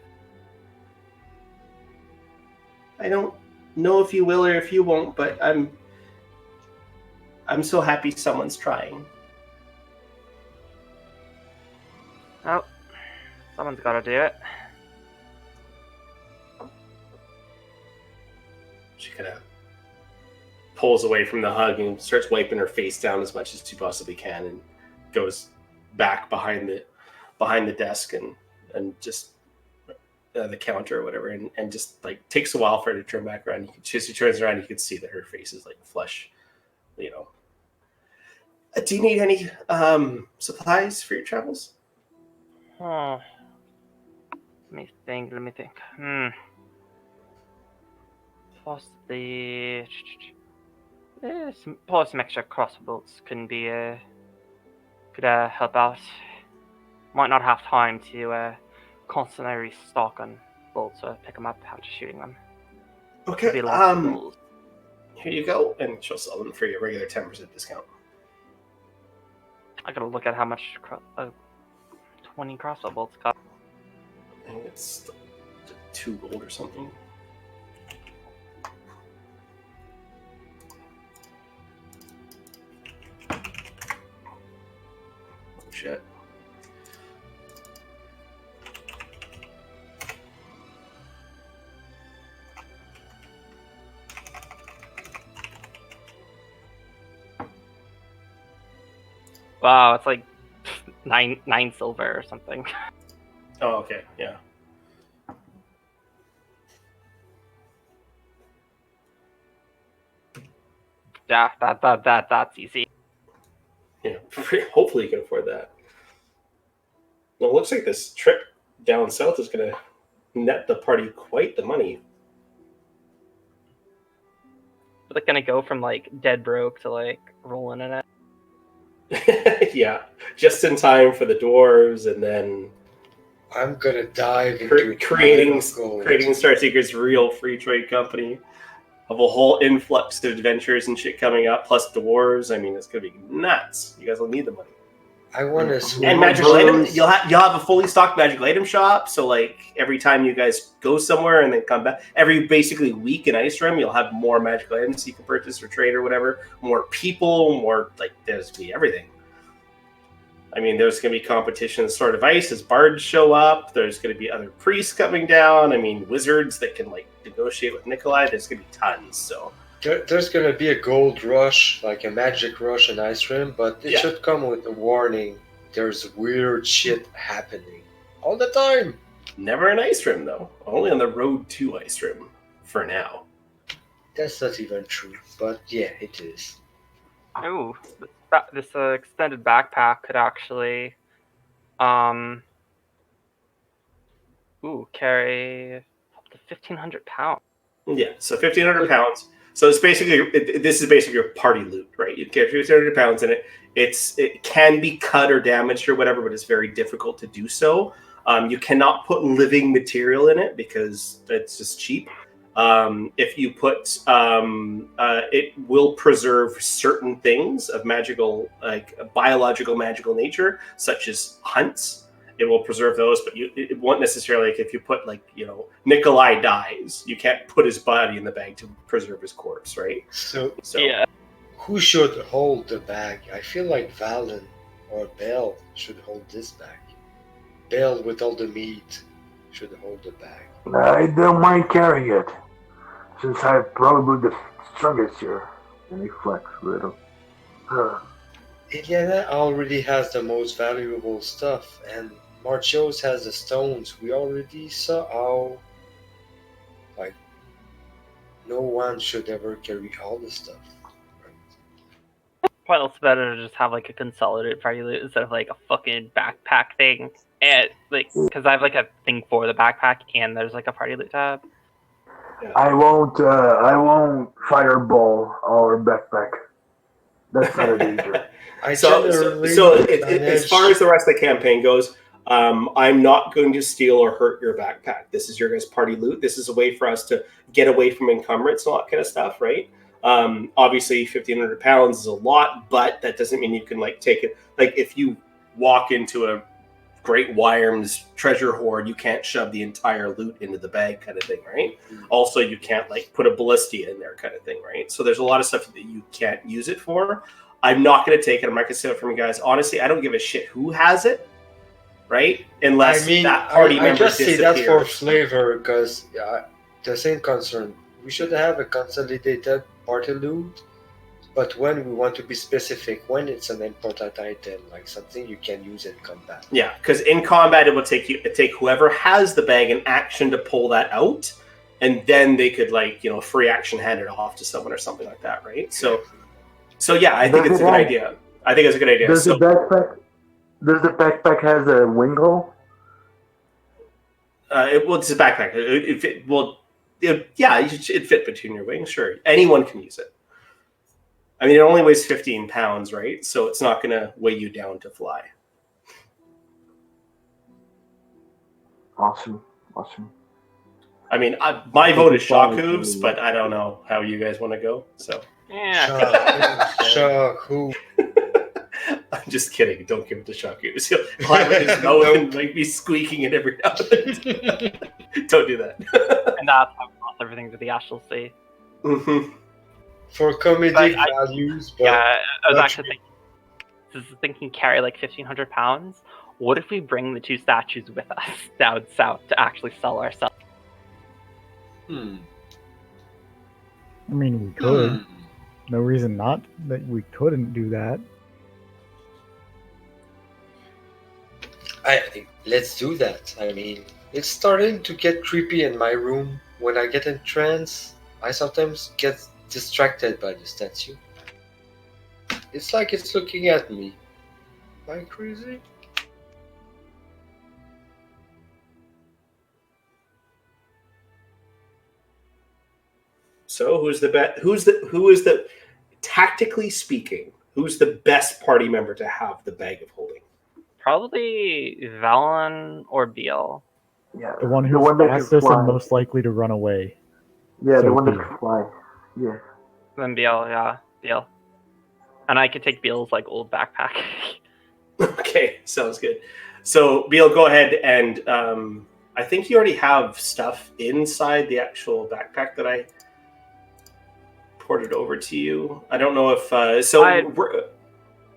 I don't know if you will or if you won't, but I'm so happy someone's trying. Well, someone's got to do it. She kind of pulls away from the hug and starts wiping her face down as much as she possibly can, and goes back behind the desk and just the counter or whatever, and just like takes a while for her to turn back around. She turns around, you can see that her face is like flush. Do you need any supplies for your travels? Oh. Let me think. Possibly some extra crossbows could help out. Might not have time to constantly restock on bolts or pick them up after shooting them. Okay. Could be lots of rolls. Here you go, and she'll sell them for your regular 10% discount. I gotta look at how much 20 crossbow bolts cost. I think it's 2 gold or something. Oh, shit. Wow, it's like 9 silver or something. Oh, okay, yeah. Yeah, that's easy. Yeah, hopefully you can afford that. Well, it looks like this trip down south is going to net the party quite the money. We're like gonna go from like dead broke to like rolling in it. Yeah, just in time for the dwarves, and then I'm gonna dive into creating Starseeker's real free trade company of a whole influx of adventures and shit coming up, plus dwarves. I mean, it's gonna be nuts. You guys will need the money. I want to swim. And magical item. You'll have a fully stocked magical item shop. So like every time you guys go somewhere and then come back, every basically week in Icerim, you'll have more magical items you can purchase or trade or whatever. More people, more like there's gonna be everything. I mean, there's going to be competition in Sword of Ice as bards show up. There's going to be other priests coming down. I mean, wizards that can like negotiate with Nikolai. There's going to be tons. So there's going to be a gold rush, like a magic rush in Icerim, but it should come with a warning. There's weird shit happening all the time. Never in Icerim, though. Only on the road to Icerim for now. That's not even true, but yeah, it is. Oh, this extended backpack could actually carry up to 1,500 pounds. Yeah, so 1,500 pounds. So it's basically this is basically your party loot, right? You carry 1,500 pounds in it. It can be cut or damaged or whatever, but it's very difficult to do so. You cannot put living material in it because it's just cheap. If you put, it will preserve certain things of magical, like biological magical nature, such as hunts. It will preserve those, but it won't necessarily, like if you put like, Nikolai dies, you can't put his body in the bag to preserve his corpse, right? So yeah. Who should hold the bag? I feel like Valen or Bell should hold this bag. Bell with all the meat should hold the bag. I don't mind carrying it, since I'm probably the strongest here. And he flex a little. Iliana already has the most valuable stuff, and Marchios has the stones. We already saw how, like, no one should ever carry all the stuff. Probably it's better to just have like a consolidated party loot instead of like a fucking backpack thing. And like, because I have like a thing for the backpack, and there's like a party loot tab. Yeah. I won't fireball our backpack. That's not a danger. As far as the rest of the campaign goes, I'm not going to steal or hurt your backpack. This is your guys' party loot. This is a way for us to get away from encumbrance and all that kind of stuff, right? Obviously, 1,500 pounds is a lot, but that doesn't mean you can like take it. Like if you walk into Great Wyram's treasure hoard, you can't shove the entire loot into the bag kind of thing, right? Also, you can't like put a ballistia in there kind of thing, right? So there's a lot of stuff that you can't use it for. I'm not going to take it. I'm not going to steal it from you guys. Honestly, I don't give a shit who has it, right? Unless I mean, that party I member just say that for disappears. flavor because the same concern. We should have a consolidated party loot, but when we want to be specific, when it's an important item, like something you can use in combat. Yeah, because in combat it will take whoever has the bag an action to pull that out, and then they could like free action hand it off to someone or something like that, right? So yeah, I think it's a good idea. I think it's a good idea. Does the backpack has a wing hole? It's a backpack. It'd fit between your wings. Sure, anyone can use it. I mean, it only weighs 15 pounds, right? So it's not going to weigh you down to fly. Awesome. I mean, my vote is shock hooves, but I don't know how you guys want to go. So Shock hooves. I'm just kidding. Don't give it to shock hooves. He'll climb with his nose and like be squeaking it every now and then. Don't do that. And that's how we lost everything to the Astral Sea. Mm-hmm. For comedic values, but I was actually thinking carry like 1,500 pounds. What if we bring the 2 statues with us down south to actually sell ourselves? I mean, we could. No reason not that we couldn't do that. Let's do that. I mean, it's starting to get creepy in my room. When I get in trance, I sometimes get distracted by the statue. It's like it's looking at me. Am I crazy? So who is the tactically speaking, who's the best party member to have the bag of holding? Probably Valen or Beal. Yeah, The one who's fastest and most likely to run away. Yeah, So the one that Beal. can fly. Yeah. Then Beal, yeah, Beal. And I could take Beal's like old backpack. Okay, sounds good. So Beal, go ahead and I think you already have stuff inside the actual backpack that I ported over to you. I don't know if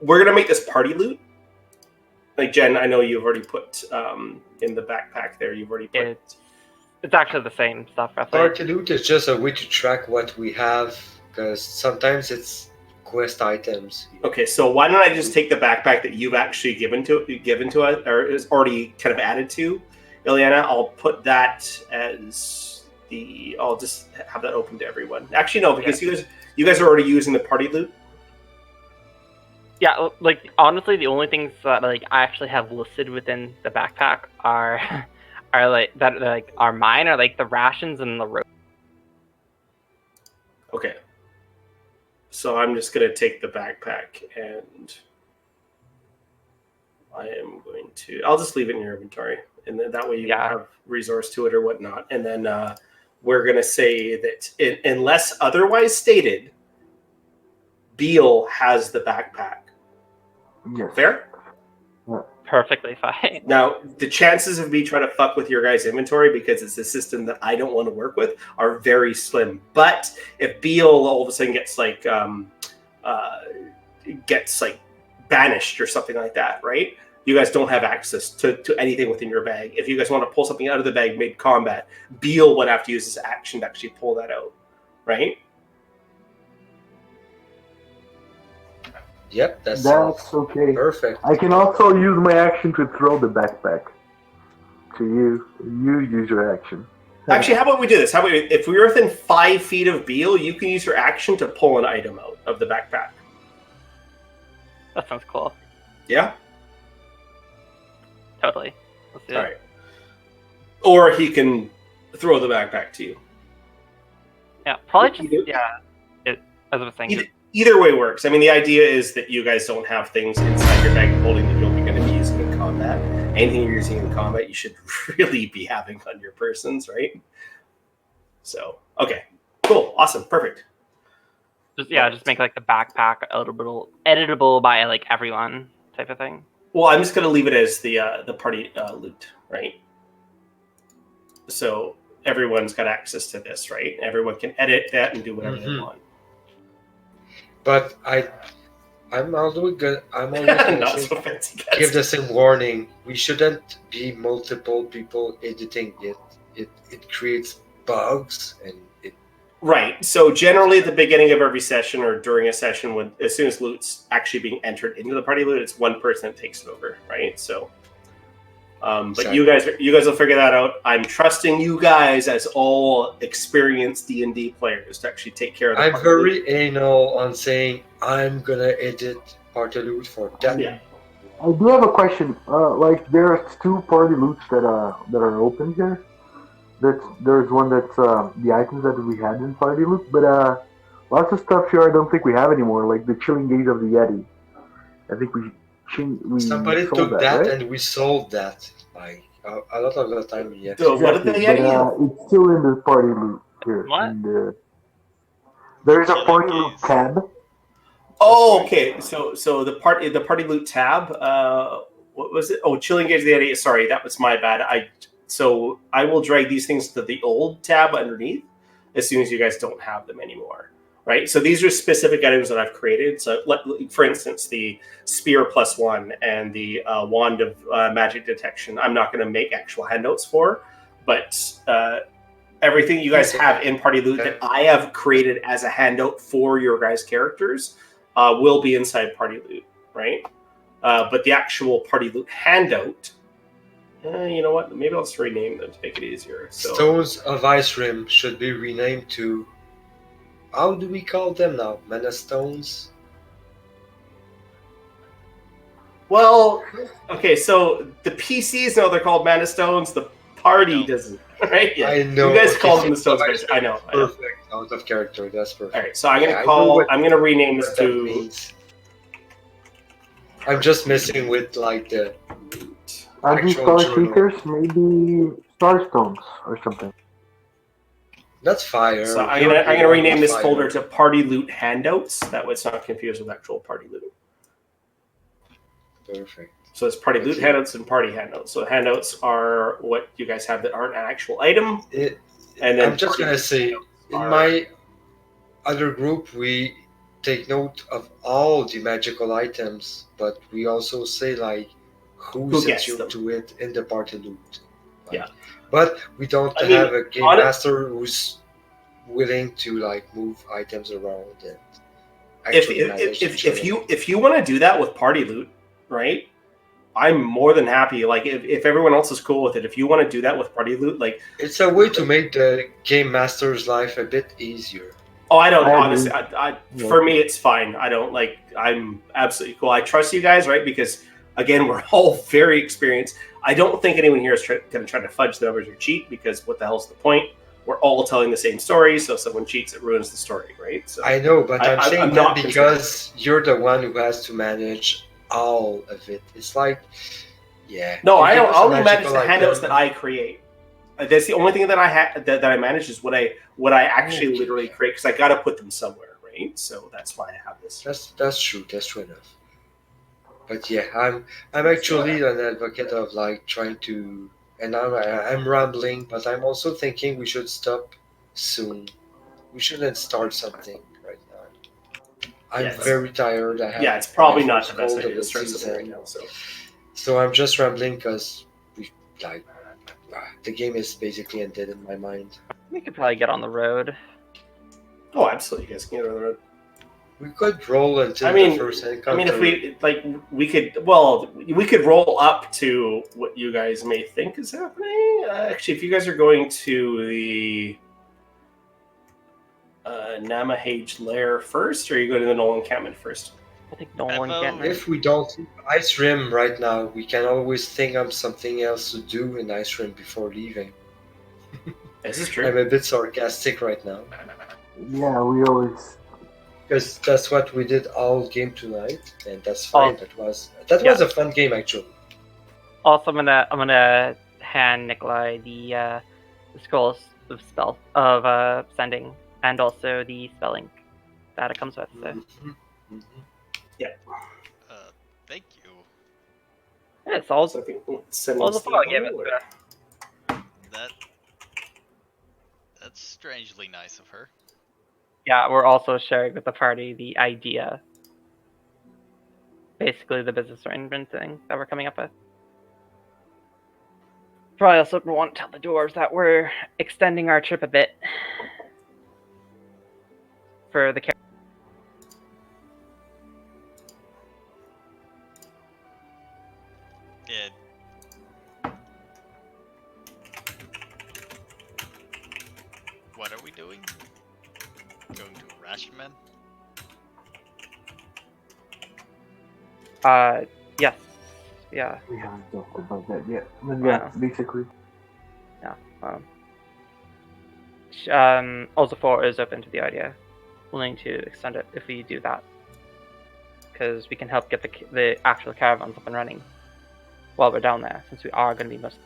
we're gonna make this party loot. Like Jen, I know you've already put in the backpack there. You've already put. It's actually the same stuff. I think. Party loot is just a way to track what we have, because sometimes it's quest items. Okay, so why don't I just take the backpack that you've actually given to us, or is already kind of added to, Ileana? I'll put that as I'll just have that open to everyone. Actually, no, because you guys are already using the party loot. Yeah, like honestly, the only things that like I actually have listed within the backpack are like that like are mine are like the rations and the rope. Okay. So I'm just gonna take the backpack and I'll just leave it in your inventory, and then that way you have resource to it or whatnot. And then we're gonna say that unless otherwise stated, Beal has the backpack. Yes. Fair? Yeah. Perfectly fine. Now, the chances of me trying to fuck with your guys' inventory, because it's a system that I don't want to work with, are very slim. But if Beal all of a sudden gets like banished or something like that, right? You guys don't have access to anything within your bag. If you guys want to pull something out of the bag mid-combat, Beal would have to use his action to actually pull that out, right? Yep, that's okay. Perfect. I can also use my action to throw the backpack to you. You use your action. Actually, how about we do this? How about if we're within 5 feet of Beal, you can use your action to pull an item out of the backpack. That sounds cool. Yeah? Totally. Let's do it. All right. Or he can throw the backpack to you. Yeah, probably just as I was saying. Either way works. I mean, the idea is that you guys don't have things inside your bag of holding that you'll be going to be using in combat. Anything you're using in combat, you should really be having on your persons, right? So, okay, cool, awesome, perfect. Just make like the backpack editable by like everyone type of thing. Well, I'm just going to leave it as the party loot, right? So everyone's got access to this, right? Everyone can edit that and do whatever they want. But I'm always gonna Not say, so fancy, guys. give the same warning. We shouldn't be multiple people editing it. It creates bugs and it. Right. So generally, at the beginning of every session or during a session, when as soon as loot's actually being entered into the party loot, it's one person that takes it over, right? So, but Exactly. you guys will figure that out. I'm trusting you guys as all experienced D&D players to actually take care of the I'm party loot. very anal on saying I'm gonna edit party loot for that. Yeah. I do have a question. Like there's two party loots that are open here. There's one that's the items that we had in party loot, but lots of stuff here I don't think we have anymore, like the chilling gaze of the Yeti. I think we Somebody sold took that right? and we sold that. Like a lot of the time, yes. So what did they But get you? it's still in the party loot here. What? There's a Chilling party loot gaze. tab. Oh, okay. So the party loot tab. What was it? Oh, chilling gaze of the Yeti. Sorry, that was my bad. So I will drag these things to the old tab underneath as soon as you guys don't have them anymore, right? So these are specific items that I've created. So, for instance, the spear +1 and the wand of magic detection. I'm not going to make actual handouts for, but everything you guys have in party loot that I have created as a handout for your guys' characters will be inside party loot, right? But the actual party loot handout. You know what? Maybe I'll just rename them to make it easier. So, Stones of Icerim should be renamed to. How do we call them now? Mana stones? well, okay. So the PCs know they're called mana stones. The party doesn't, right? Yeah. I know. You guys okay, call them the so stones. I know. Perfect. Out of character. That's perfect. All right. So I'm gonna Yeah, I know what- I'm gonna rename this what that to. means. I'm just messing with like the. Are these Actual star journal. seekers? Maybe starstones or something. That's fire. So I'm You're gonna the one rename with this fire. folder to party loot handouts. That way it's not confused with actual party loot. Perfect. So it's party loot Okay. handouts and party handouts. So handouts are what you guys have that aren't an actual item. And then I'm just gonna say, in my other group, we take note of all the magical items, but we also say like Who who's gets attuned them. to it in the party loot. Like, Yeah. But we don't I mean, have a game on it- master who's willing to like move items around and If actually manage the journal. if you want to do that with party loot, right? I'm more than happy. Like if everyone else is cool with it, if you want to do that with party loot, like It's a way to make the game master's life a bit easier. oh, I don't I agree. honestly. For me, it's fine. I don't like. I'm absolutely cool. I trust you guys, right? Because again, we're all very experienced. I don't think anyone here is going to try to fudge the numbers or cheat because what the hell's the point? We're all telling the same story. So if someone cheats, it ruins the story, right? So I know, but I'm saying I'm that not because you're the one who has to manage all of it. It's like, yeah. no, you I give don't. us I a only manage magical the handouts item. that I create. That's the only thing that that I manage is what I actually Okay. literally create because I got to put them somewhere, right? So that's why I have this. That's true. That's true enough. But yeah, I'm actually an advocate of like trying to, and I'm rambling, but I'm also thinking we should stop soon. We shouldn't start something right now. I'm Yes. very tired. I have Yeah, it's probably my not first the best cold idea of to the start something right season. now. So So I'm just rambling because we like the game is basically ended in my mind. We could probably get on the road. oh, absolutely, you guys can get on the road. We could roll until I mean, the first encounter. I mean, if we could roll up to what you guys may think is happening. Actually, if you guys are going to the Namahage Lair first, or are you going to the Nolan encampment first? I think Nolan Evo? can't. If we don't Ice Rim right now, we can always think of something else to do in Ice Rim before leaving. This is I'm true. a bit sarcastic right now. Yeah, we always. Because that's what we did all game tonight, and that's fine. Oh. That was a fun game actually. Also, I'm gonna hand Nikolai the scrolls of spell of sending, and also the spelling that it comes with. So. Mhm, mhm. Thank you. Yeah, it's all So I think sending all the Steve fog gave over. it. That's strangely nice of her. Yeah, we're also sharing with the party the idea. Basically, the business arrangement thing that we're coming up with. Probably also want to tell the dwarves that we're extending our trip a bit for the. Yeah. What are we doing? Going to Rashman? Yes. Yeah. We haven't talked about that yet. But Wow. yeah, basically. Yeah. Ozafor is open to the idea, willing to extend it if we do that, because we can help get the actual caravans up and running while we're down there, since we are going to be most.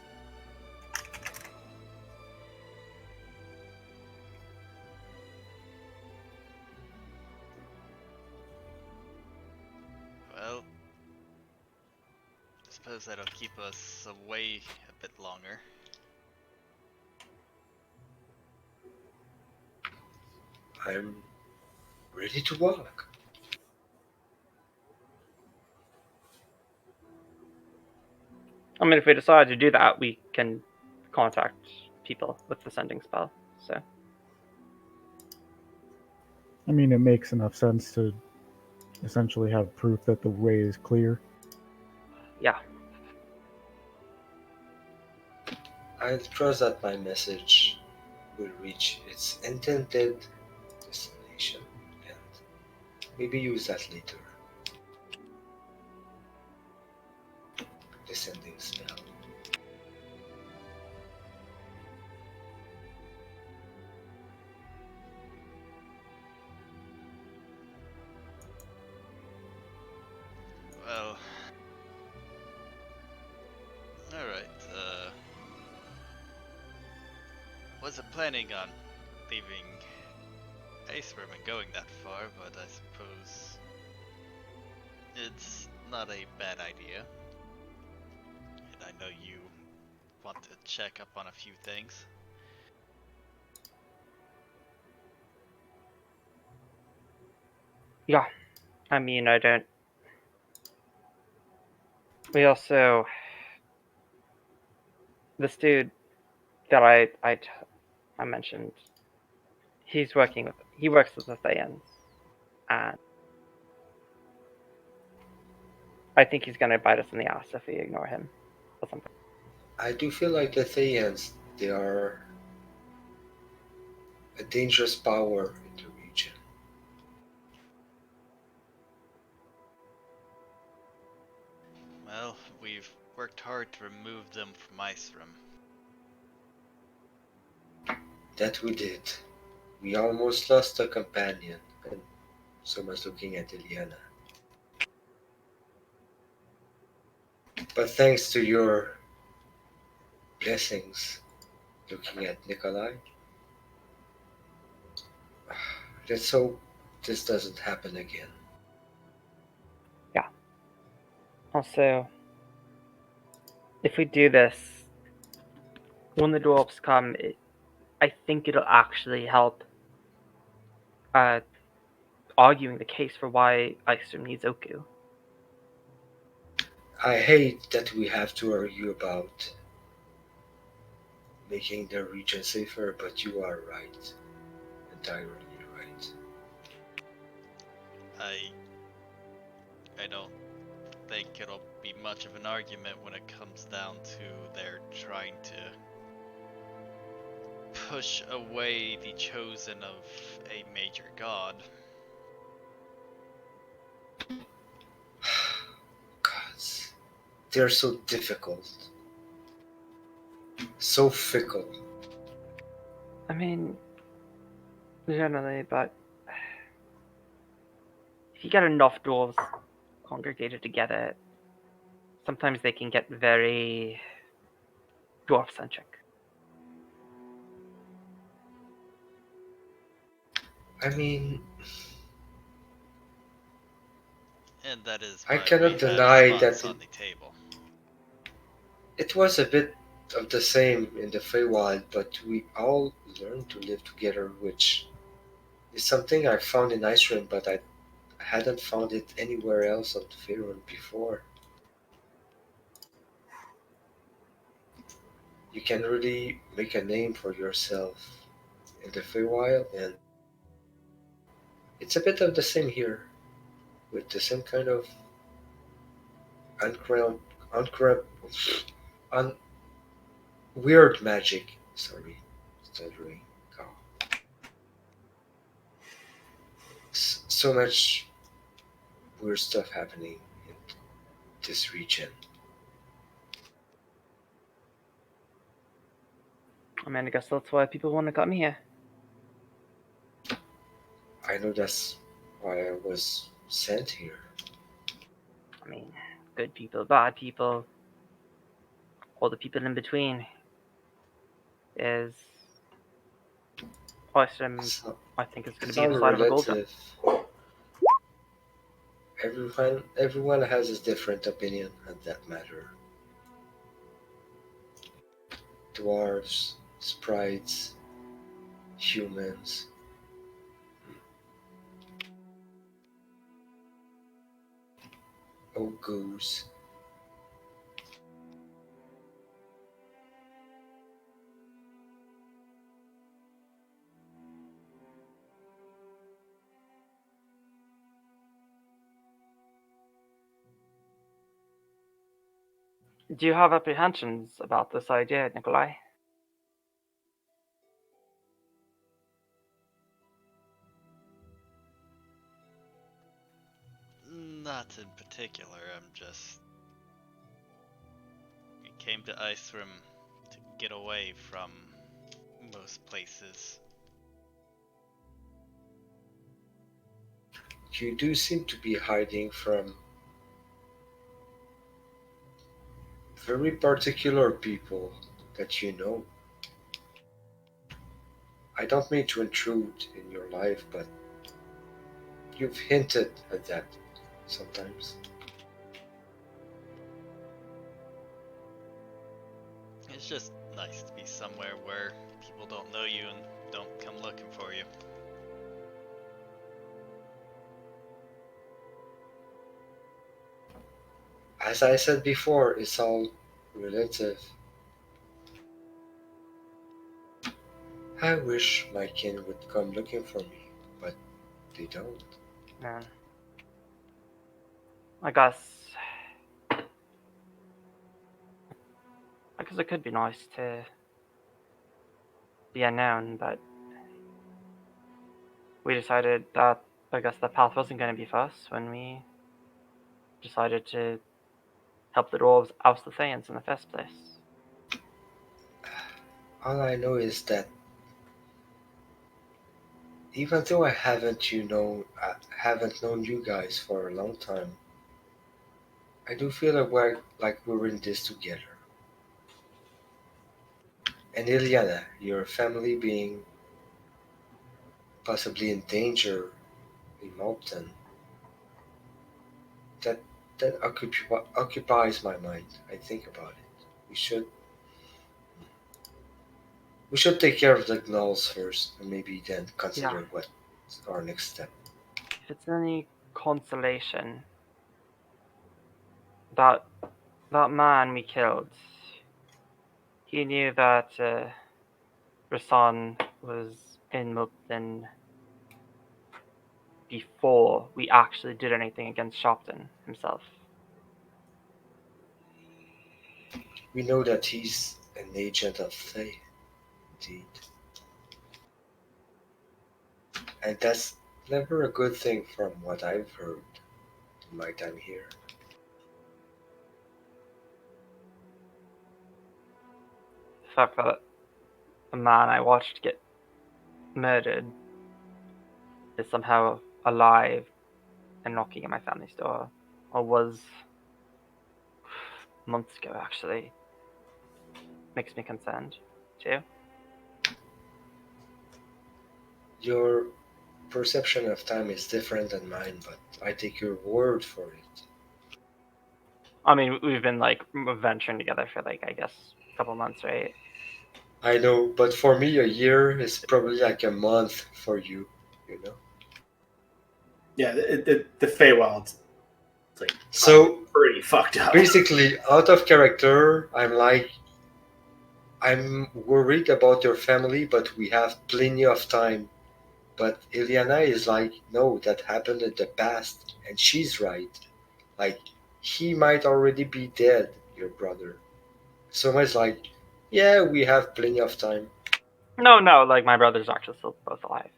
Well, I suppose that'll keep us away a bit longer. I'm ready to walk. I mean, if we decide to do that, we can contact people with the sending spell. So. I mean, it makes enough sense to essentially have proof that the way is clear. Yeah. I trust that my message will reach its intended destination and maybe use that later. Descending spell. Well, alright, wasn't planning on leaving Icerim and going that far, but I suppose it's not a bad idea. And I know you want to check up on a few things. Yeah. I mean, I don't. We also. This dude that I mentioned, he works with the Thayans, and I think he's gonna bite us in the ass if we ignore him or something. I do feel like the Thayans, they are a dangerous power in the region. Well, we've worked hard to remove them from Icerim. That we did. We almost lost a companion, and someone's looking at Eliana. But thanks to your blessings, looking at Nikolai, let's hope this doesn't happen again. Yeah. Also, if we do this, when the dwarves come, I think it'll actually help arguing the case for why Icerim needs Oku. I hate that we have to argue about making the region safer, but you are right. Entirely right. I don't think it'll be much of an argument when it comes down to their trying to push away the chosen of a major god. Gods, they're so difficult. So fickle. I mean, generally, but if you get enough dwarves congregated together, sometimes they can get very dwarf-centric. I mean, And that is I why cannot we had deny funds that on the table. It was a bit of the same in the Feywild, but we all learned to live together, which is something I found in Icerim, but I hadn't found it anywhere else on Faerun before. You can really make a name for yourself in the Feywild, and it's a bit of the same here, with the same kind of uncrowned, uncrowned, un, weird magic. Sorry, stuttering. God. So much weird stuff happening in this region. I mean, I guess that's why people want to come here. I know that's why I was sent here. I mean, good people, bad people, all the people in between. Is Icerim, So, I think, is going to it's be all the side of a gold relative. Everyone has a different opinion on that matter. Dwarves, sprites, humans. Oh goose. Do you have apprehensions about this idea, Nikolai? Not in particular. I'm just. We came to Icerim to get away from most places. You do seem to be hiding from very particular people that you know. I don't mean to intrude in your life, but you've hinted at that sometimes. It's just nice to be somewhere where people don't know you and don't come looking for you. As I said before, it's all relative. I wish my kin would come looking for me, but they don't. Man, I guess it could be nice to be unknown, but we decided that I guess the path wasn't going to be for us when we decided to help the dwarves oust the Thayians in the first place. All I know is that even though I haven't known you guys for a long time, I do feel like we're in this together. And Ilyana, your family being possibly in danger in Moulton, that occupies my mind. I think about it. We should take care of the gnolls first, and maybe then Yeah, consider what's our next step. if it's any consolation, that man we killed, he knew that Rasan was in Milton before we actually did anything against Shopton himself. We know that he's an agent of Thay, indeed, and that's never a good thing from what I've heard in my time here. The fact that a man I watched get murdered is somehow alive and knocking at my family's door, or was months ago actually, makes me concerned too. Your perception of time is different than mine, but I take your word for it. I mean, we've been like venturing together for like I guess a couple months, right? I know, but for me, a year is probably like a month for you. You know. Yeah, the Feywild's like So pretty fucked up. basically, out of character, I'm worried about your family, but we have plenty of time. But Ileana is like, no, that happened in the past, and she's right. Like, he might already be dead, your brother. Someone's like, yeah, we have plenty of time. No, like my brothers are actually still both alive.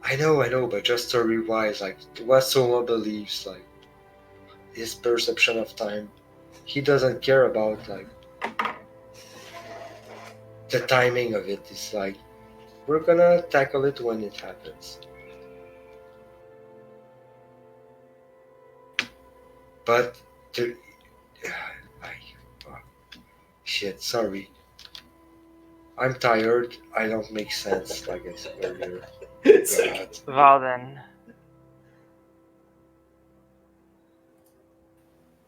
I know, but just story-wise, like, what Soma believes, like, his perception of time, he doesn't care about, like, the timing of it. It's like, we're gonna tackle it when it happens. But, the, shit, sorry. I'm tired. I don't make sense, like I said earlier. It's God. like, Valden,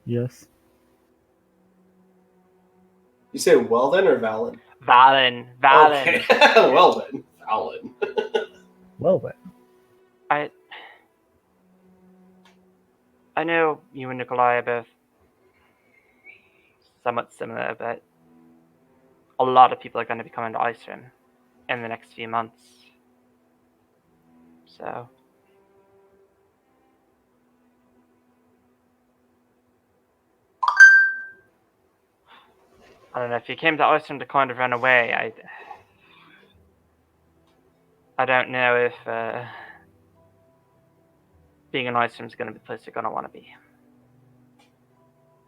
Yes. you say well then or Valen? Valen. Okay. Well then, Valen. Well then. I know you and Nikolai are both somewhat similar, but a lot of people are going to be coming to Icerim in the next few months. So I don't know if you came to Icerim to kind of run away. I don't know if being in Icerim is going to be the place you're going to want to be.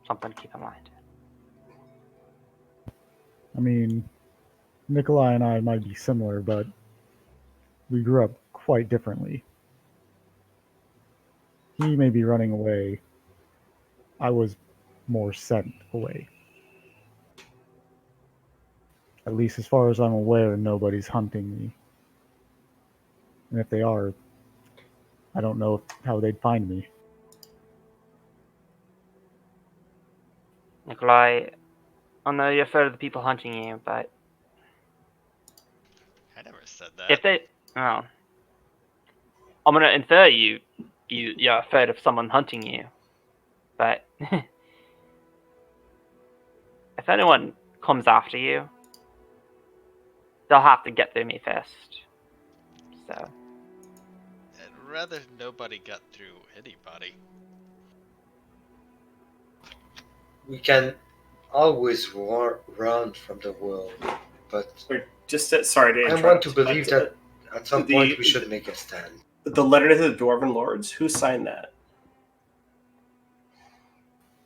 Something to keep in mind. I mean, Nikolai and I might be similar, but we grew up quite differently. He may be running away. I was more sent away. At least as far as I'm aware, nobody's hunting me. And if they are, I don't know how they'd find me. Nikolai, I know you're afraid of the people hunting you, but I never said that. if they, I'm gonna infer you're afraid of someone hunting you, but if anyone comes after you, they'll have to get through me first. So I'd rather nobody got through anybody. We can always run from the world, but Or just sorry to I interrupt. want to believe but, that at some point we should make a stand. The letter to the Dwarven Lords. Who signed that?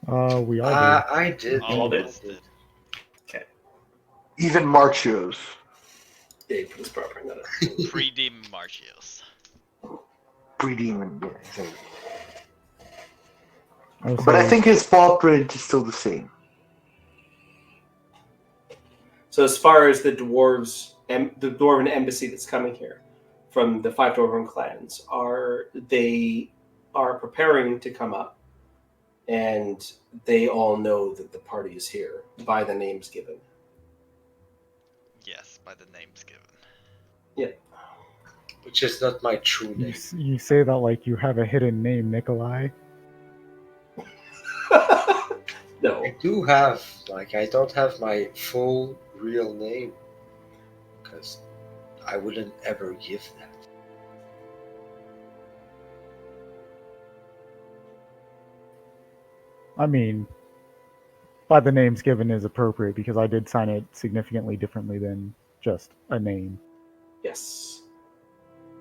We all did. I did. You all did? of us did. Okay. Even Marchios. Yeah, you put this proper in that. Pre-Demon Marchios. Pre-demon, yeah, exactly. Also, But I think his paw print is still the same. So as far as the dwarves, the dwarven embassy that's coming here from the 5 dwarven clans, they are preparing to come up, and they all know that the party is here by the names given. Yes, by the names given. Which is not my true name. you say that like you have a hidden name, Nikolai. No. I do have, like, I don't have my full real name, because I wouldn't ever give that. I mean, by the names given is appropriate because I did sign it significantly differently than just a name. Yes.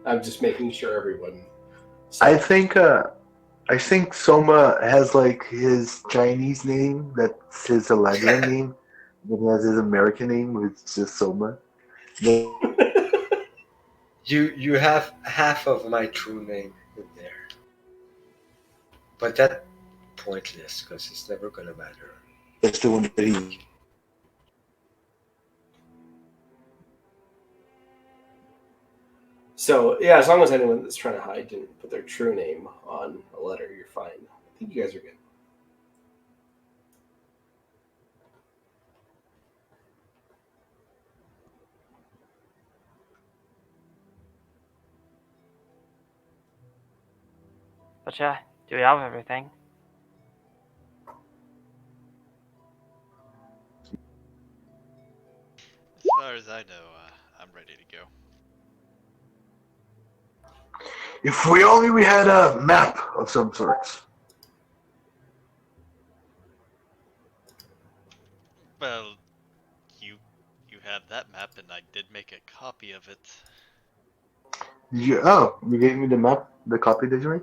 I'm just making sure everyone. I think Soma has like his Chinese name, that's his Eladio name. Then he has his American name, which is just Soma. Then You have half of my true name in there. But that's pointless, because it's never gonna matter. that's the one that he. So yeah, as long as anyone that's trying to hide didn't put their true name on a letter, you're fine. I think you guys are good. But yeah, do we have everything? As far as I know, I'm ready to go. If we only had a map of some sorts. Well, you have that map, and I did make a copy of it. You gave me the map, the copy that you made?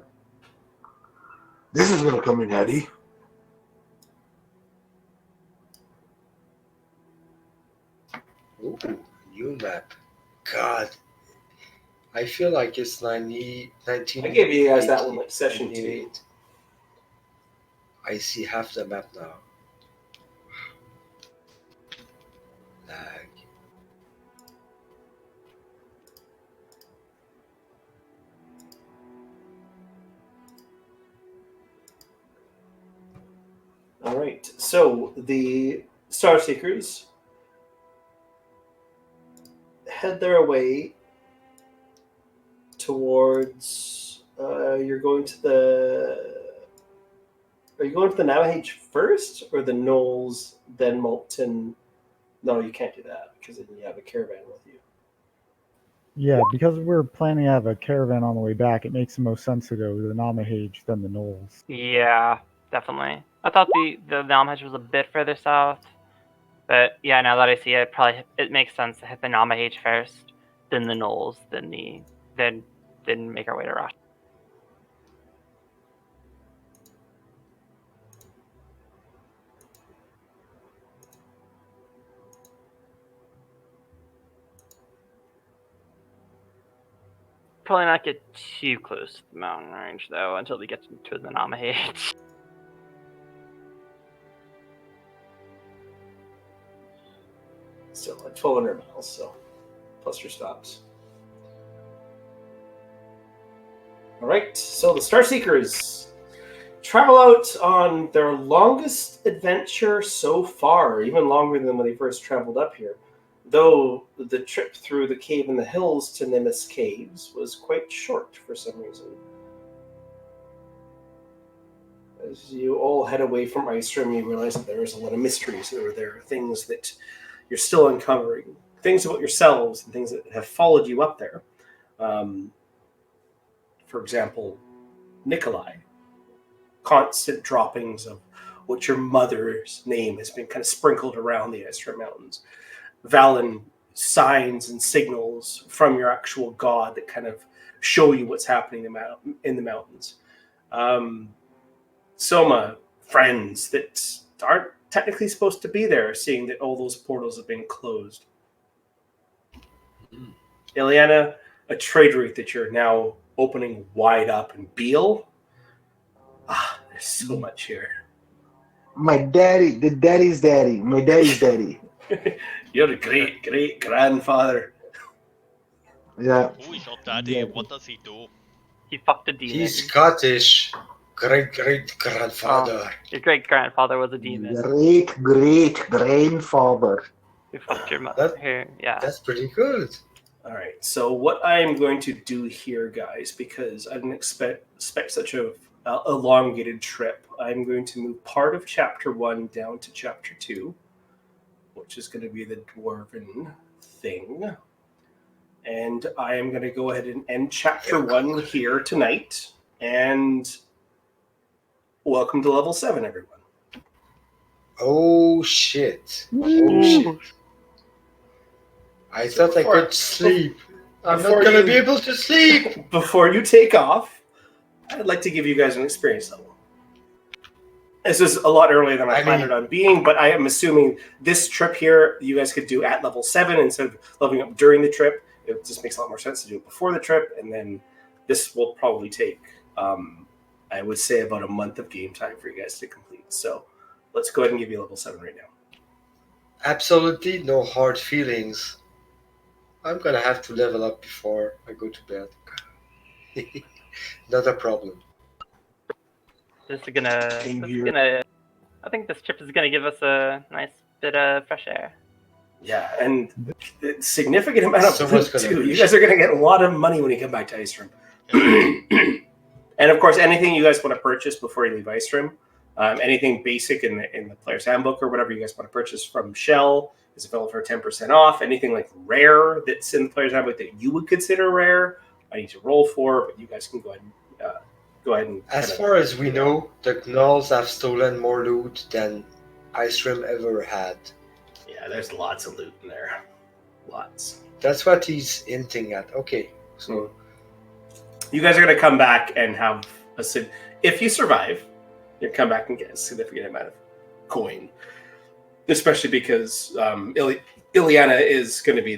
This is gonna come in handy. Ooh, new map. God, I feel like it's 19. I gave you guys that one like session 2. 98. I see half the map now. Lag. All right. So the Star Seekers head their way towards. You're going to the. Are you going to the Navahage first, or the Knolls, then Molten? No, you can't do that because then you have a caravan with you. Yeah, because we're planning to have a caravan on the way back, it makes the most sense to go to the Namahage than the Knolls. Yeah, definitely. I thought the Namahage was a bit further south, but yeah, now that I see it, it makes sense to hit the Namahage first, then the Knolls, then make our way to Rosh. Probably not get too close to the mountain range though until we get to the Namahage. Still like 1,200 miles, so plus your stops. All right, so the Star Seekers travel out on their longest adventure so far, even longer than when they first traveled up here. Though the trip through the cave in the hills to Nimbus Caves was quite short for some reason. As you all head away from Icerim, you realize that there's a lot of mysteries. There are things that you're still uncovering, things about yourselves and things that have followed you up there. For example, Nikolai. Constant droppings of what your mother's name has been kind of sprinkled around the Icerim Mountains. Valen, signs and signals from your actual god that kind of show you what's happening in the mountains. Soma, friends that aren't technically supposed to be there, seeing that all those portals have been closed. Ileana, a trade route that you're now opening wide up. And Beal, there's so much here. My daddy, the daddy's daddy, my daddy's daddy. You're a great, great grandfather. Yeah. Who is your daddy? Exactly. What does he do? He fucked a demon. He's Scottish. Great grandfather. Your great grandfather was a demon. Great grandfather. Who fucked your mother? Yeah. That's pretty good. All right, so what I'm going to do here, guys, because I didn't expect such a elongated trip, I'm going to move part of Chapter 1 down to Chapter 2, which is going to be the Dwarven thing. And I am going to go ahead and end Chapter 1 here tonight. And welcome to Level 7, everyone. Oh, shit. Oh, shit. I thought I could sleep. I'm not going to be able to sleep. Before you take off, I'd like to give you guys an experience level. This is a lot earlier than I planned it on being, but I am assuming this trip here, you guys could do at level 7 instead of leveling up during the trip. It just makes a lot more sense to do it before the trip, and then this will probably take, I would say, about a month of game time for you guys to complete. So let's go ahead and give you level 7 right now. Absolutely no hard feelings. I'm going to have to level up before I go to bed. Not a problem. I think this trip is gonna give us a nice bit of fresh air. Yeah, and significant amount of food too. You guys are gonna get a lot of money when you come back to Icerim. And of course, anything you guys want to purchase before you leave Icerim, anything basic in the player's handbook or whatever you guys want to purchase from Shell is available for 10% off. Anything like rare that's in the player's handbook that you would consider rare, I need to roll for, but you guys can go ahead and. As far as we know, the Gnolls have stolen more loot than Icerim ever had. Yeah, there's lots of loot in there. Lots. That's what he's hinting at. Okay, so you guys are going to come back and have if you survive, you come back and get a significant amount of coin. Especially because Ileana is going to be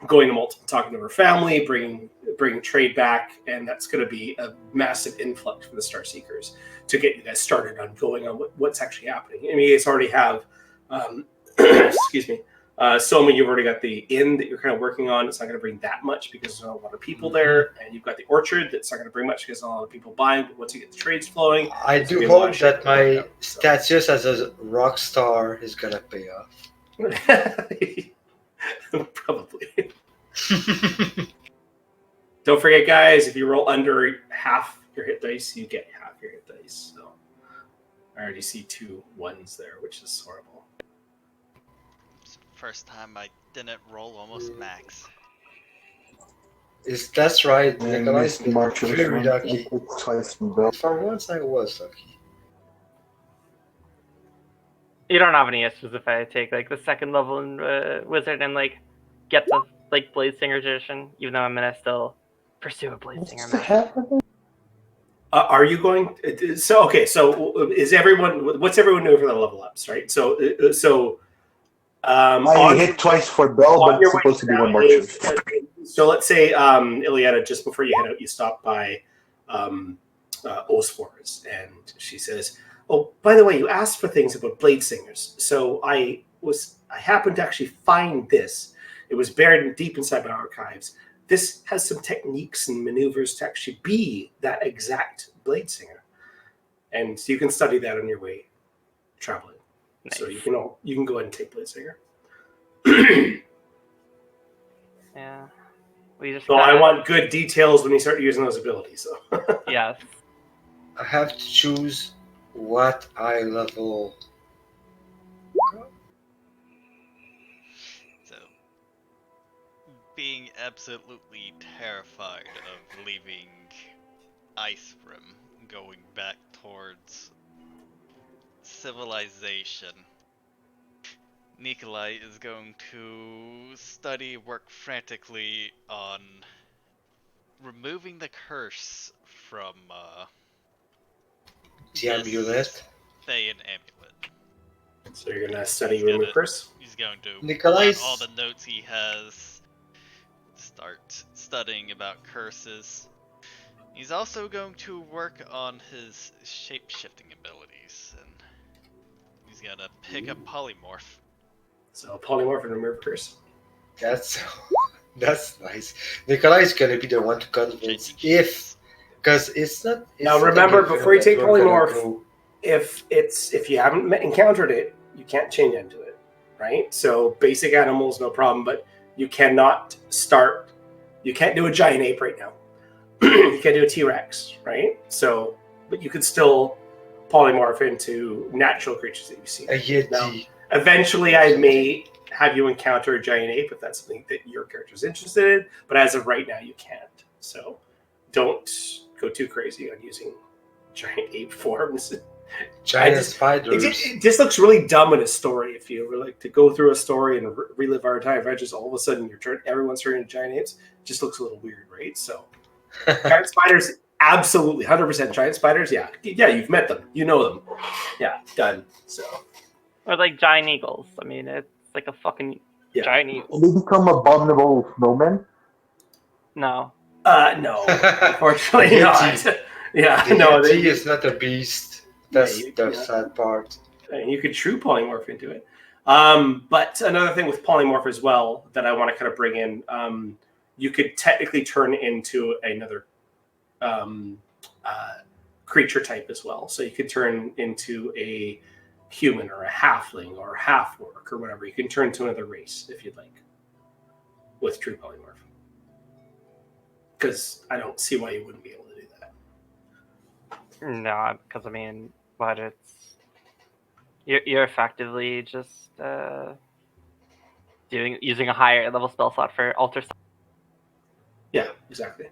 going to Malta, talking to her family, bringing trade back, and that's going to be a massive influx for the Star Seekers to get you guys started on going on what's actually happening. I mean, you guys already have, excuse me, Soma, you've already got the inn that you're kind of working on. It's not going to bring that much because there's not a lot of people there, and you've got the orchard that's not going to bring much because there's not a lot of people buying. But once you get the trades flowing, I do hope that my status as a rock star is gonna pay off. Probably. Don't forget, guys, if you roll under half your hit dice, you get half your hit dice. So I already see 2 1s there, which is horrible. First time I didn't roll almost max. That's right. And Nikolai's Mr. been Marshall very lucky. twice from Bell. For once, I was lucky. You don't have any issues if I take like the second level in wizard and like get the like Blade Singer edition, even though I'm gonna still pursue a Blade Singer mission. Are you going? So okay. So is everyone? What's everyone doing for the level ups? Right. So. I hit twice for Bell, but it's supposed to be one more shift. So let's say, Ileana, just before you head out, you stop by Osfor's, and she says, "Oh, by the way, you asked for things about blade singers. So I happened to actually find this. It was buried deep inside my archives. This has some techniques and maneuvers to actually be that exact blade singer, and so you can study that on your way traveling." Nice. So you can go ahead and take Blade Singer. Yeah. So I want good details when you start using those abilities. So. Yes. I have to choose what eye level. So, being absolutely terrified of leaving Icerim, going back towards civilization, Nikolai is going to work frantically on removing the curse from The amulet. Thayan amulet. So you're gonna study remove curse? He's going to Nikolai's... pull out all the notes he has, start studying about curses. He's also going to work on his shape-shifting abilities, and he's gonna pick up polymorph. So polymorph and remove curse. That's nice. Nikolai's gonna be the one to convince because it's not. Now remember, before you take polymorph, if you haven't encountered it, you can't change into it, right? So basic animals, no problem, but you cannot start. You can't do a giant ape right now. You can't do a T-Rex, right? So, but you could still polymorph into natural creatures that you see. A Yeti. Now, eventually, I may have you encounter a giant ape if that's something that your character is interested in, but as of right now, you can't. So don't go too crazy on using giant ape forms. Giant spiders. It just looks really dumb in a story. If you were like to go through a story and relive our time adventures, all of a sudden everyone's turning into giant apes. It just looks a little weird, right? So giant spiders, absolutely, 100% giant spiders. Yeah, you've met them, you know them. Yeah, done. So. Or like giant eagles. I mean, it's like a fucking giant eagle. They become abominable snowmen? No. No, unfortunately not. Yeah, the no. Yeti is not a beast. That's the sad part. You could true polymorph into it. But another thing with polymorph as well that I want to kind of bring in, you could technically turn into another creature type as well. So you could turn into a human or a halfling or a half-orc or whatever. You can turn to another race if you'd like with true polymorph. Because I don't see why you wouldn't be able to do that. No, because I mean, but it's you're effectively just using a higher level spell slot for alter. Yeah, exactly.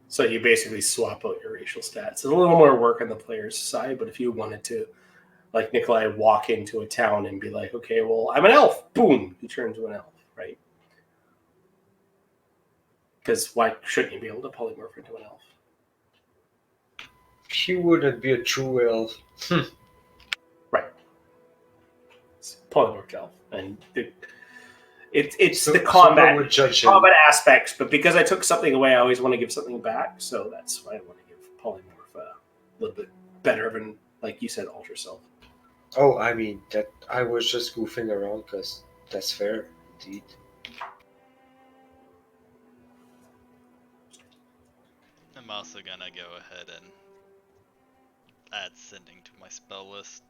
So you basically swap out your racial stats. It's a little more work on the player's side, but if you wanted to, like Nikolai, walk into a town and be like, okay, well, I'm an elf. Boom, you turn into an elf, right? Because why shouldn't you be able to polymorph into an elf? She wouldn't be a true elf. Right. It's polymorphed elf. And it's So the someone combat, would judge him. combat aspects, but because I took something away, I always want to give something back, so that's why I want to give polymorph a little bit better of an, like you said, alter self. Oh, I mean, that I was just goofing around because that's fair, indeed. I'm also gonna go ahead and add sending to my spell list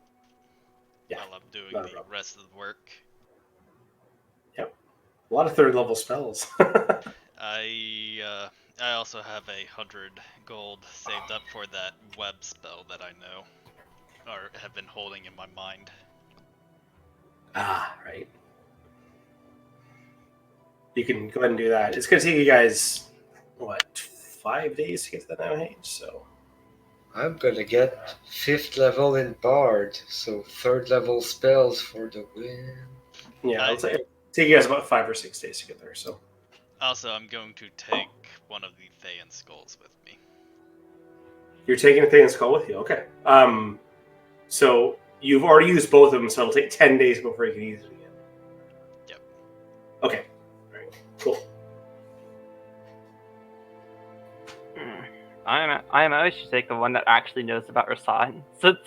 Yeah, while I'm doing not a the problem. rest of the work. Yep. A lot of third level spells. I also have 100 gold saved up for that web spell that I know, or have been holding in my mind. Ah, right. You can go ahead and do that. It's going to take you guys, what, 5 days to get to the now age, so. I'm gonna get 5th level in Bard, so 3rd level spells for the win. Yeah, it'll take you guys about 5 or 6 days to get there, so. Also, I'm going to take one of the Thayan skulls with me. You're taking a Thayan's Skull with you? Okay. So you've already used both of them, so it'll take 10 days before you can use it again. Yep. Okay. All right. Cool. IMO should take the one that actually knows about Rasan, since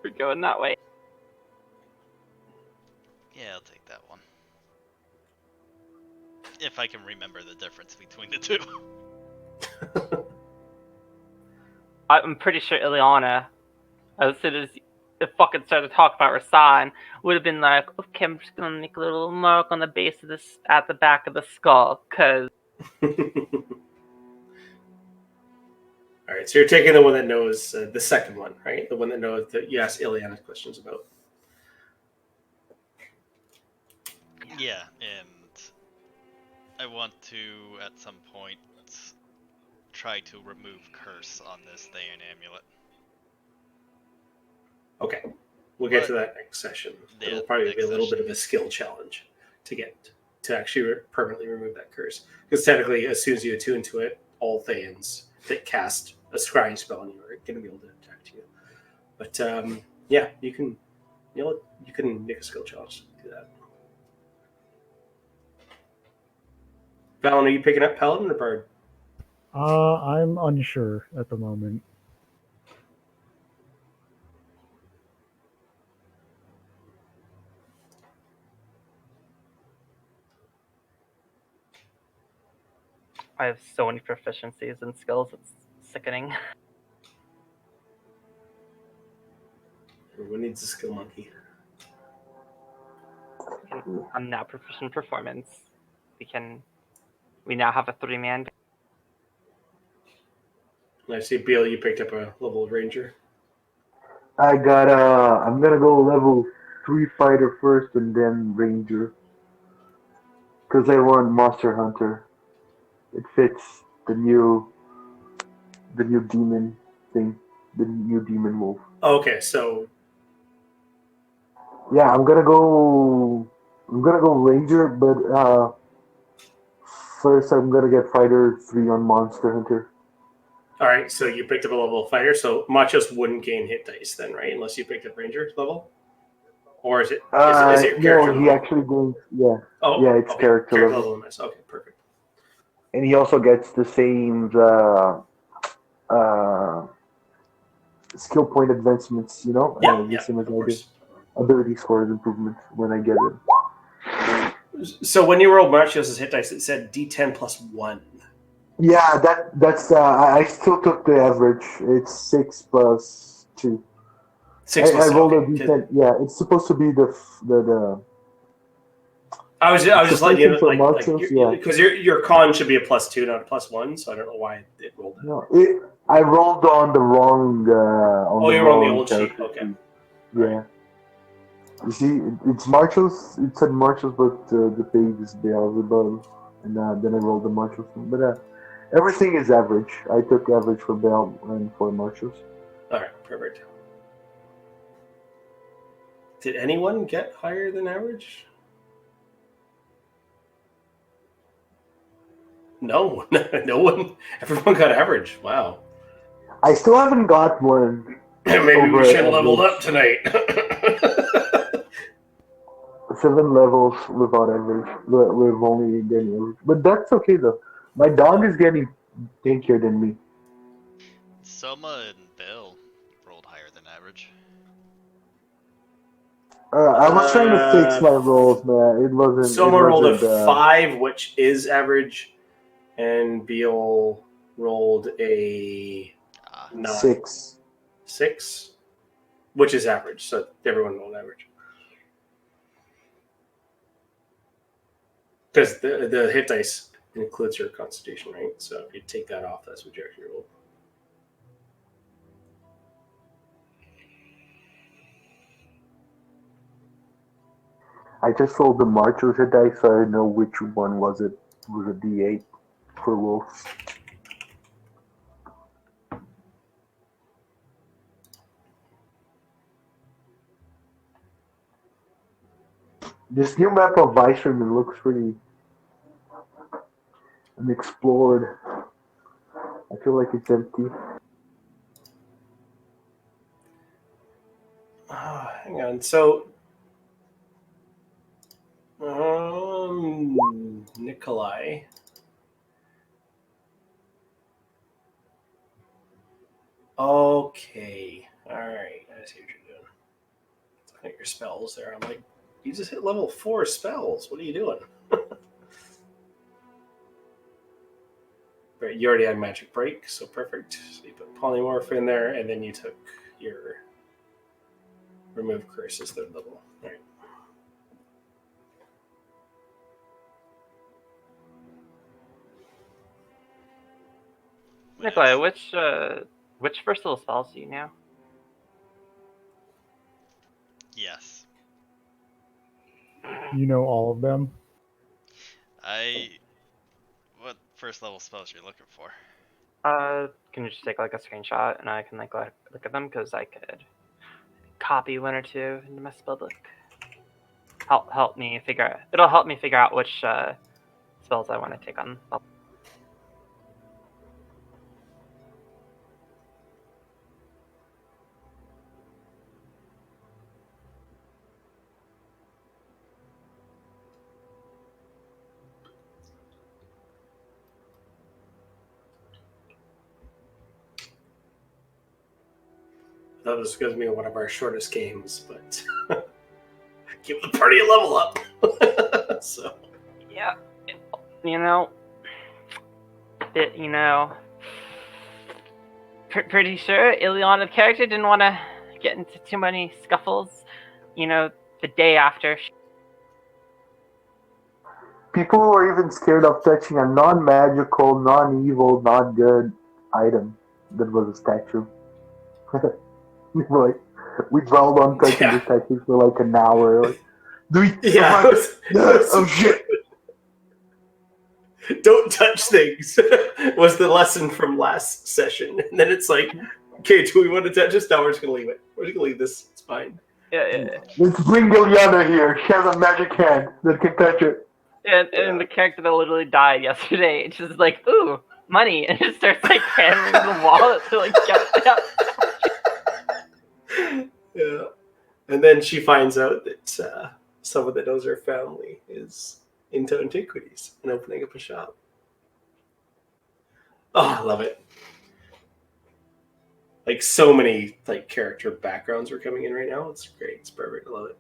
we're going that way. Yeah, I'll take that one. If I can remember the difference between the two. I'm pretty sure Ileana, as soon as it fucking started to talk about Rasan, would have been like, okay, I'm just gonna make a little mark on the base of this, at the back of the skull, cause. All right, so you're taking the one that knows the second one, right? The one that knows that you asked Ileana questions about. Yeah, and I want to, at some point, try to remove curse on this Thayan amulet. Okay, we'll get to that next session. Yeah, It'll probably be a next little bit session. of a skill challenge to actually permanently remove that curse. Because technically, as soon as you attune to it, all Thayans that cast a scrying spell on you are going to be able to attack you. But yeah, you can make a skill challenge to do that. Valen, are you picking up Paladin or Bard? I'm unsure at the moment. I have so many proficiencies and skills, it's sickening. Everyone needs a skill monkey. I'm now proficient in performance. We now have a 3-man. I see, Beal, you picked up a level ranger. I got I'm gonna go level 3 fighter first and then ranger. Cause I want monster hunter. It fits the new demon thing. The new demon wolf. Okay, so Yeah, I'm gonna go ranger, but first I'm gonna get fighter 3 on monster hunter. all right, so you picked up a level fighter, so Machos wouldn't gain hit dice then, right? Unless you picked up ranger level, or is it your character No, he level? actually gains. Yeah, Oh, yeah, it's okay. character level. Nice. Okay, perfect. And he also gets the same skill point advancements. You know, the same as Of I did. course. Ability scores improvement when I get it. So when you rolled Machos' hit dice, it said D10 plus 1. Yeah, that's. I still took the average. It's 6 plus 2. 6 I plus 2. rolled a Okay. d10. Yeah, it's supposed to be the I was just letting you know, for like martials, yeah. because your con should be a +2, not a +1. So I don't know why it rolled that. No, I rolled on the wrong You were on the old sheet. character Okay. sheet. Yeah. You see, it's martials. It said martials, but the page is Beelzebub, and then I rolled the martials. But everything is average. I took average for Bell and for martials. All right, perfect. Did anyone get higher than average? No, no one. Everyone got average. Wow. I still haven't got one. Maybe we over should have leveled average. up tonight. 7 levels without average. We've only getting average, but that's okay though. My dog is getting tankier than me. Soma and Bill rolled higher than average. I was trying to fix my rolls, man. It wasn't. Soma rolled a wasn't, 5, which is average, and Beal rolled a 9. 6. 6, which is average. So everyone rolled average. Because the hit dice includes your constitution, right? So if you take that off, that's what you actually roll. I just rolled the marchers a dice, so I know which one was it. It was a D8 for wolves. This new map of Icerim looks pretty unexplored. I feel like it's empty. Hang on. So, Nikolai. Okay. All right. I see what you're doing. Looking at your spells there. I'm like, you just hit level 4 spells. What are you doing? Right, you already had Magic Break, so perfect. So you put Polymorph in there, and then you took your Remove Curses 3rd level. All right. Nikolai, which versatile spells do you know? Yes. You know all of them? What first level spells you're looking for? Can you just take like a screenshot and I can like look at them because I could copy one or two into my spellbook. Help me figure out. It'll help me figure out which spells I want to take on. That was going to be one of our shortest games, but give the party a level up. So Yeah, you know, pretty sure Ileana, the character, didn't want to get into too many scuffles. The day after. People were even scared of touching a non-magical, non-evil, non-good item that was a statue. Like, we dwelled on touching the statue for like an hour. Like, oh shit! Don't touch things was the lesson from last session. And then it's like, okay, do we want to touch this? No, we're just going to leave it. We're just going to leave this. It's fine. Yeah. Let's bring Ileana here. She has a magic hand that can touch it. And the character that literally died yesterday, it's just like, ooh, money, and it starts like hammering the wallet to like get it out. Yeah. And then she finds out that someone that knows her family is into antiquities and opening up a shop. Oh, I love it. Like so many like character backgrounds are coming in right now. It's great. It's perfect. I love it.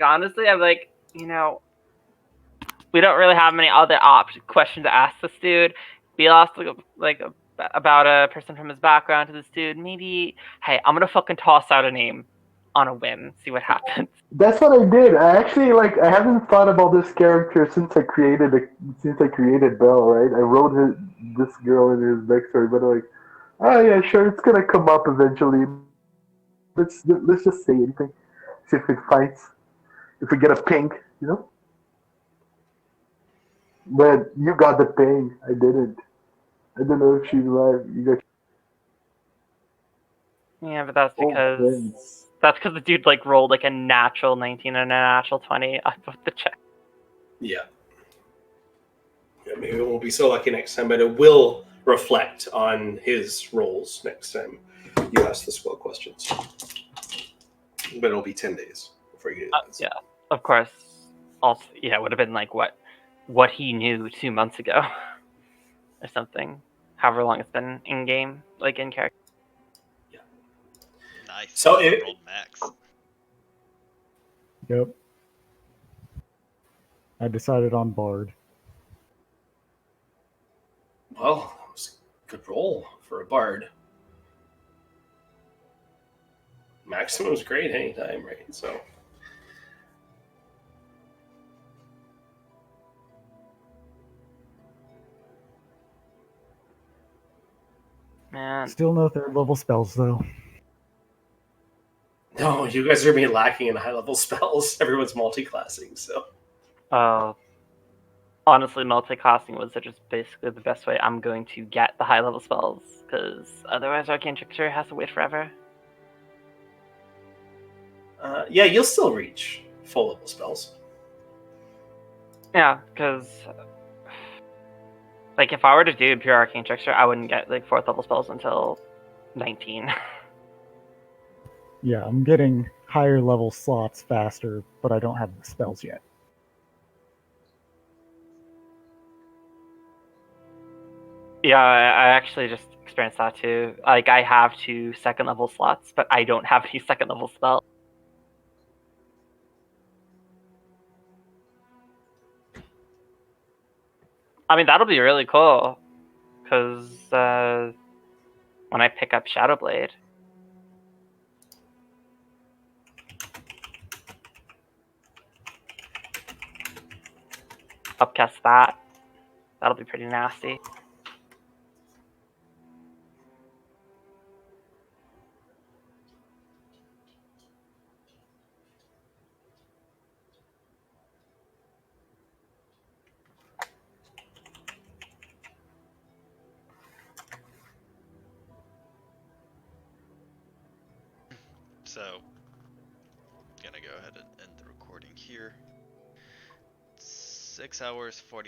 Honestly, I'm like, we don't really have many other questions to ask this dude. We asked about a person from his background to this dude. Maybe, hey, I'm gonna fucking toss out a name. on a whim, see what happens. That's what I did. I actually I haven't thought about this character since I created Bell, right? I wrote this girl in his backstory, but like, oh yeah, sure, it's gonna come up eventually. Let's just say anything. See if it fights. If we get a ping, you know. But you got the ping. I didn't. I don't know if she's alive. You got Yeah, but that's oh because friends. the dude like rolled like a natural 19 and a natural 20 up with the check. Yeah. Yeah, maybe it won't be so lucky next time, but it will reflect on his rolls next time you ask the skull questions. But it'll be 10 days before you do this. Yeah, of course. Also, yeah, it would have been like what he knew 2 months ago or something. However long it's been in game, like in character. Nice. So I rolled max. Yep. I decided on Bard. Well, that was a good roll for a bard. Maximum's great anytime, right? So Man, Still no third level spells though. no, you guys are being lacking in high level spells. Everyone's multi-classing, so honestly, multi-casting was just basically the best way I'm going to get the high level spells, because otherwise Arcane Trickster has to wait forever. yeah, you'll still reach full level spells. Yeah, because like if I were to do pure Arcane Trickster, I wouldn't get like 4th level spells until 19. Yeah, I'm getting higher level slots faster, but I don't have the spells yet. Yeah, I actually just experienced that too. Like I have 2 2nd level slots, but I don't have any 2nd level spells. I mean, that'll be really cool, because when I pick up Shadowblade, upcast that. That'll be pretty nasty. So, gonna go ahead and end the recording here. 6 hours, 40